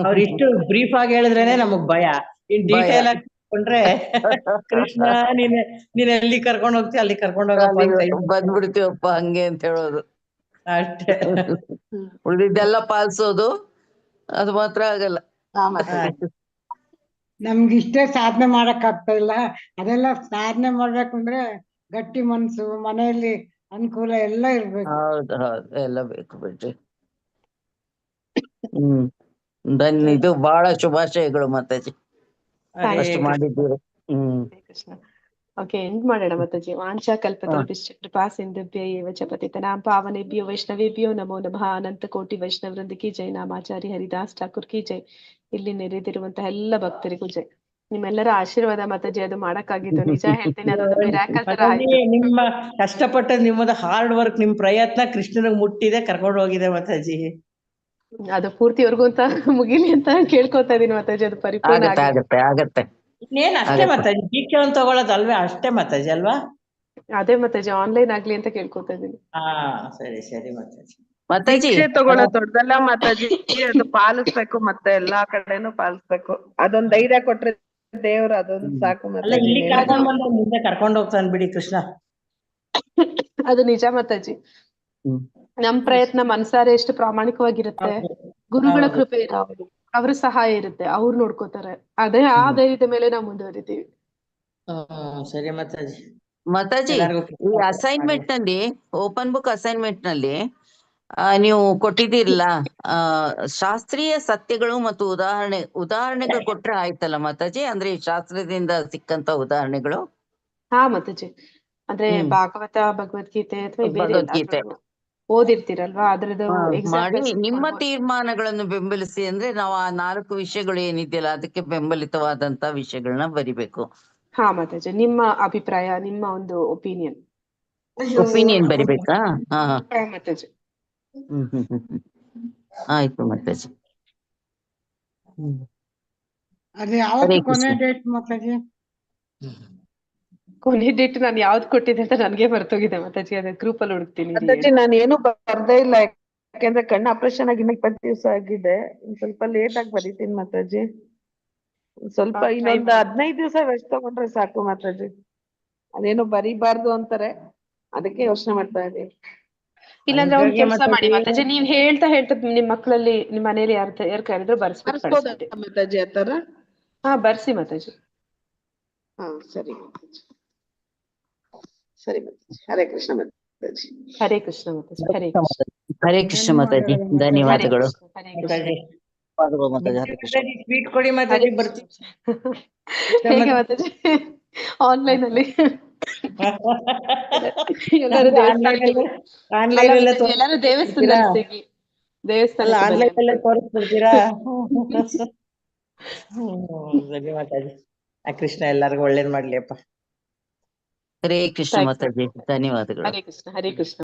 ಅವ್ರಿಷ್ಟು ಬ್ರೀಫ್ ಆಗಿ ಹೇಳಿದ್ರೇನೆ ನಮಗ್ ಭಯ. ಇನ್ ಡೀಟೇಲ್ ಆಗಿ ಕೊಂಡ್ರೆ ಕೃಷ್ಣ ನೀನ್ ಎಲ್ಲಿ ಕರ್ಕೊಂಡ್ ಹೋಗ್ತೀವಿ ಅಲ್ಲಿ ಕರ್ಕೊಂಡ್ ಹೋಗಪ್ಪ ಬಂದ್ಬಿಡ್ತೀವಪ್ಪ ಹಂಗೆ ಅಂತ ಹೇಳೋದು ಅಷ್ಟೇ. ಉಳಿದಿದ್ದೆಲ್ಲ ಪಾಲಿಸೋದು ಅದು ಮಾತ್ರ ಆಗಲ್ಲ. ನಮ್ಗೆ ಇಷ್ಟೇ ಸಾಧನೆ ಮಾಡಕ್ ಆಗ್ತಾ ಇಲ್ಲ. ಅದೆಲ್ಲ ಸಾಧನೆ ಮಾಡ್ಬೇಕಂದ್ರೆ ಗಟ್ಟಿ ಮನ್ಸು, ಮನೆಯಲ್ಲಿ ಅನುಕೂಲ ಎಲ್ಲ ಇರ್ಬೇಕು. ಹೌದು ಎಲ್ಲ ಬೇಕು ಬಿಡ್ರಿ. ಇದು ಬಹಳ ಶುಭಾಶಯಗಳು ಮಾತಾಜಿ, ಅಷ್ಟು ಮಾಡಿದ್ದೀರಿ. ಓಕೆ, ಎಂಡ್ ಮಾಡೋಣ ಮಾತಾಜಿ. ವಾಂಛಾ ಕಲ್ಪತರುಭ್ಯಶ್ಚ ಕೃಪಾ ಸಿಂಧುಭ್ಯ ಏವ ಚ ಪತಿತನಾಂ ಪಾವನೇಭ್ಯೋ ವೈಷ್ಣವೇಭ್ಯೋ ನಮೋ ನಮಃ. ಅನಂತ ಕೋಟಿ ವೈಷ್ಣವ ವೃಂದ ಕಿ ಜೈ. ನಾಮಾಚಾರಿ ಹರಿದಾಸ್ ಠಾಕೂರ್ ಕಿ ಜೈ. ಇಲ್ಲಿ ನೆರೆದಿರುವಂತಹ ಎಲ್ಲ ಭಕ್ತರಿಗೂ ಜೈ. ನಿಮ್ಮೆಲ್ಲರ ಆಶೀರ್ವಾದ ಮಾತಾಜಿ, ಅದು ಮಾಡಕ್ಕಾಗಿತ್ತು. ನಿಜ ಹೇಳ್ತೀನಿ, ಅದೊಂದು ಮಿರಾಕಲ್ ತರ ಆಯ್ತು. ನಿಮ್ಮ ಕಷ್ಟಪಟ್ಟ ನಿಮ್ಮದ ಹಾರ್ಡ್ ವರ್ಕ್, ನಿಮ್ ಪ್ರಯತ್ನ ಕೃಷ್ಣನಿಗೆ ಮುಟ್ಟಿದೆ, ಕರ್ಕೊಂಡು ಹೋಗಿದೆ ಮಾತಾಜಿ. ಅದು ಪೂರ್ತಿವರೆಗೂ ಅಂತ ಮುಗಿಲಿ ಅಂತ ಕೇಳ್ಕೊತಾ ಇದೀನಿ ಮಾತಾಜಿ. ಅದು ಪರಿಪೂರ್ಣ ಆಗತ್ತೆ. ಇನ್ನೇನ್ ಅಷ್ಟೇ ಮಾತಾಜಿ, ದೀಕ್ಷೆ ಒಂದು ತಗೊಳ್ಳೋದು ಅಲ್ವೇ, ಅಷ್ಟೇ ಮಾತಾಜಿ ಅಲ್ವಾ? ಅದೇ ಮಾತಾಜಿ, ಆನ್ಲೈನ್ ಆಗ್ಲಿ ಅಂತ ಕೇಳ್ಕೊತಾ ಇದೀನಿ. ಸರಿ ಮಾತಾಜಿ. ದೀಕ್ಷೆ ತಗೊಳ್ಳೋದು ದೊಡ್ಡದಲ್ಲ ಮಾತಾಜಿ, ಅದು ಪಾಲಿಸ್ಬೇಕು, ಮತ್ತೆ ಎಲ್ಲಾ ಕಡೆನೂ ಪಾಲಿಸ್ಬೇಕು. ಅದೊಂದ್ ಧೈರ್ಯ ಕೊಟ್ರೆ ದೇವ್ರು, ಅದೊಂದು ಸಾಕು. ಇಲ್ಲಿ ಕರ್ಕೊಂಡ್ ಬಂದ ಮುಂದೆ ಕರ್ಕೊಂಡ್ ಹೋಗ್ತಾನೆ ಬಿಡಿ ಕೃಷ್ಣ. ಅದು ನಿಜ ಮಾತಾಜಿ. ನಮ್ ಪ್ರಯತ್ನ ಮನ್ಸಾರೆ ಎಷ್ಟು ಪ್ರಾಮಾಣಿಕವಾಗಿರುತ್ತೆ, ಗುರುಗಳ ಹೌದು. ಕೃಪೆ ಇರುತ್ತೆ, ಅವ್ರ ಸಹಾಯ ಇರುತ್ತೆ, ಅವ್ರು ನೋಡ್ಕೋತಾರೆ. ಅದೇ ಆ ಧೈರ್ಯದ ಮೇಲೆ ನಾವು ಮುಂದುವರಿತೀವಿ. ಸರಿ ಮಾತಾಜಿ. ಮಾತಾಜಿ, ಎಲ್ಲರಿಗೂ ಈ ಅಸೈನ್ಮೆಂಟ್ ನಲ್ಲಿ, ಓಪನ್ ಬುಕ್ ಅಸೈನ್ಮೆಂಟ್ ನಲ್ಲಿ ನೀವು ಕೊಟ್ಟಿದ್ದೀರಲ್ಲ, ಶಾಸ್ತ್ರೀಯ ಸತ್ಯಗಳು ಮತ್ತು ಉದಾಹರಣೆಗಳು ಕೊಟ್ರೆ ಆಯ್ತಲ್ಲ ಮಾತಾಜಿ? ಅಂದ್ರೆ ಈ ಶಾಸ್ತ್ರದಿಂದ ಸಿಕ್ಕಂತ ಉದಾಹರಣೆಗಳು. ಹಾ ಮಾತಾಜಿ, ಅಂದ್ರೆ ಭಾಗವತ, ಭಗವದ್ಗೀತೆ ಅಥವಾ ಬೇರೆ ಭಗವದ್ಗೀತೆ ಓದಿರ್ತೀರಲ್ವಾ, ಅದ್ರದ್ದು ಮಾಡಿ ಎಕ್ಸಾಂಪಲ್ಸ್ ನಿಮ್ಮ ತೀರ್ಮಾನಗಳನ್ನು ಬೆಂಬಲಿಸಿ, ಅಂದ್ರೆ ನಾವು ಆ 4 ವಿಷಯಗಳು ಏನಿದೆಯಲ್ಲ ಅದಕ್ಕೆ ಬೆಂಬಲಿತವಾದಂತ ವಿಷಯಗಳನ್ನ ಬರಿಬೇಕು. ಹಾ ಮಾತಾಜಿ, ನಿಮ್ಮ ಅಭಿಪ್ರಾಯ, ನಿಮ್ಮ ಒಂದು ಒಪಿನಿಯನ್ ಬರಿಬೇಕಾ? ಹಾ ಮಾತಾಜಿ. ಆಯ್ತು ಮಾತಾಜಿ. ಅದು ಯಾವತ್ತು ಕೊನೆ ಡೇಟ್ ಮಾತಾಜಿ? ಕೊನೆ ಡೇಟ್ ನಾನು ಯಾವ್ದು ಕೊಟ್ಟಿದ್ದೆ ಅಂತ ನನ್ಗೆ ಮರ್ತೋಗಿದೆ ಮಾತಾಜಿ, ಅದೇ ಗ್ರೂಪ್ ಅಲ್ಲಿ ಹುಡುಕ್ತೀನಿ. ಮಾತಾಜಿ ನಾನು ಏನು ಬರ್ದೇ ಇಲ್ಲ, ಯಾಕೆಂದ್ರೆ ಕಣ್ಣು ಆಪರೇಷನ್ ಆಗಿ 20 ದಿವಸ ಆಗಿದೆ. ಸ್ವಲ್ಪ ಲೇಟ್ ಆಗಿ ಬರೀತೀನಿ ಮಾತಾಜಿ. ಸ್ವಲ್ಪ ಇನ್ನೊಂದು 15 ದಿವಸ ರೆಸ್ಟ್ ತಗೊಂಡ್ರೆ ಸಾಕು ಮಾತಾಜಿ. ಅದೇನೋ ಬರೀಬಾರ್ದು ಅಂತಾರೆ, ಅದಕ್ಕೆ ಯೋಚನೆ ಮಾಡ್ತಾ ಇದ್ದೀನಿ. ಇಲ್ಲಾಂದ್ರೆ ಒಂದ್ ಕೆಲಸ ಮಾಡಿ ಮಾತಾಜಿ, ನೀವ್ ಹೇಳ್ತಾ ನಿಮ್ ಮಕ್ಳಲ್ಲಿ, ನಿಮ್ ಮನೇಲಿ ಯಾರು ಕರೆದ್ರು ಬರ್ಸ್ಬಿಟ್ಟು ಮಾತಾಜಿ ಆತರ. ಹಾ ಬರ್ಸಿ ಮಾತಾಜಿ. ಹಾ ಸರಿ ಮಾತಾಜಿ, ಸರಿ ಮಾತಾಜಿ. ಹರೇ ಕೃಷ್ಣ ಮಾತಾಜಿ. ಹರೇ ಕೃಷ್ಣ ಮಾತಾಜಿ. ಹರೇ ಕೃಷ್ಣ. ಹರೇ ಕೃಷ್ಣ ಮಾತಾಜಿ, ಧನ್ಯವಾದಗಳು. ಹರೇ ಕೃಷ್ಣ. ಸ್ವೀಟ್ ಕೊಡಿ ಮಾತಾಜಿ, ಬರ್ತೀವಿ. ಹೇಗೆ ಮಾತಾಜಿ ಆನ್ಲೈನ್ ಅಲ್ಲಿ ಎಲ್ಲರೂ ದೇವಸ್ಥಾನದಲ್ಲಿ ಸಿಗಿ, ದೇವಸ್ಥಾನ ಆನ್ಲೈನ್ ಅಲ್ಲೇ ತೋರಿಸ್ಬಿಡ್ತೀರಾ? ಸರಿ ಮಾತಾಜಿ. ಆ ಕೃಷ್ಣ ಎಲ್ಲರಿಗೂ ಒಳ್ಳೇದ್ ಮಾಡ್ಲಿ ಅಪ್ಪ. ಹರೇ ಕೃಷ್ಣ ಮಾತಾಜಿ, ಧನ್ಯವಾದಗಳು. ಹರೇ ಕೃಷ್ಣ. ಹರೇ ಕೃಷ್ಣ.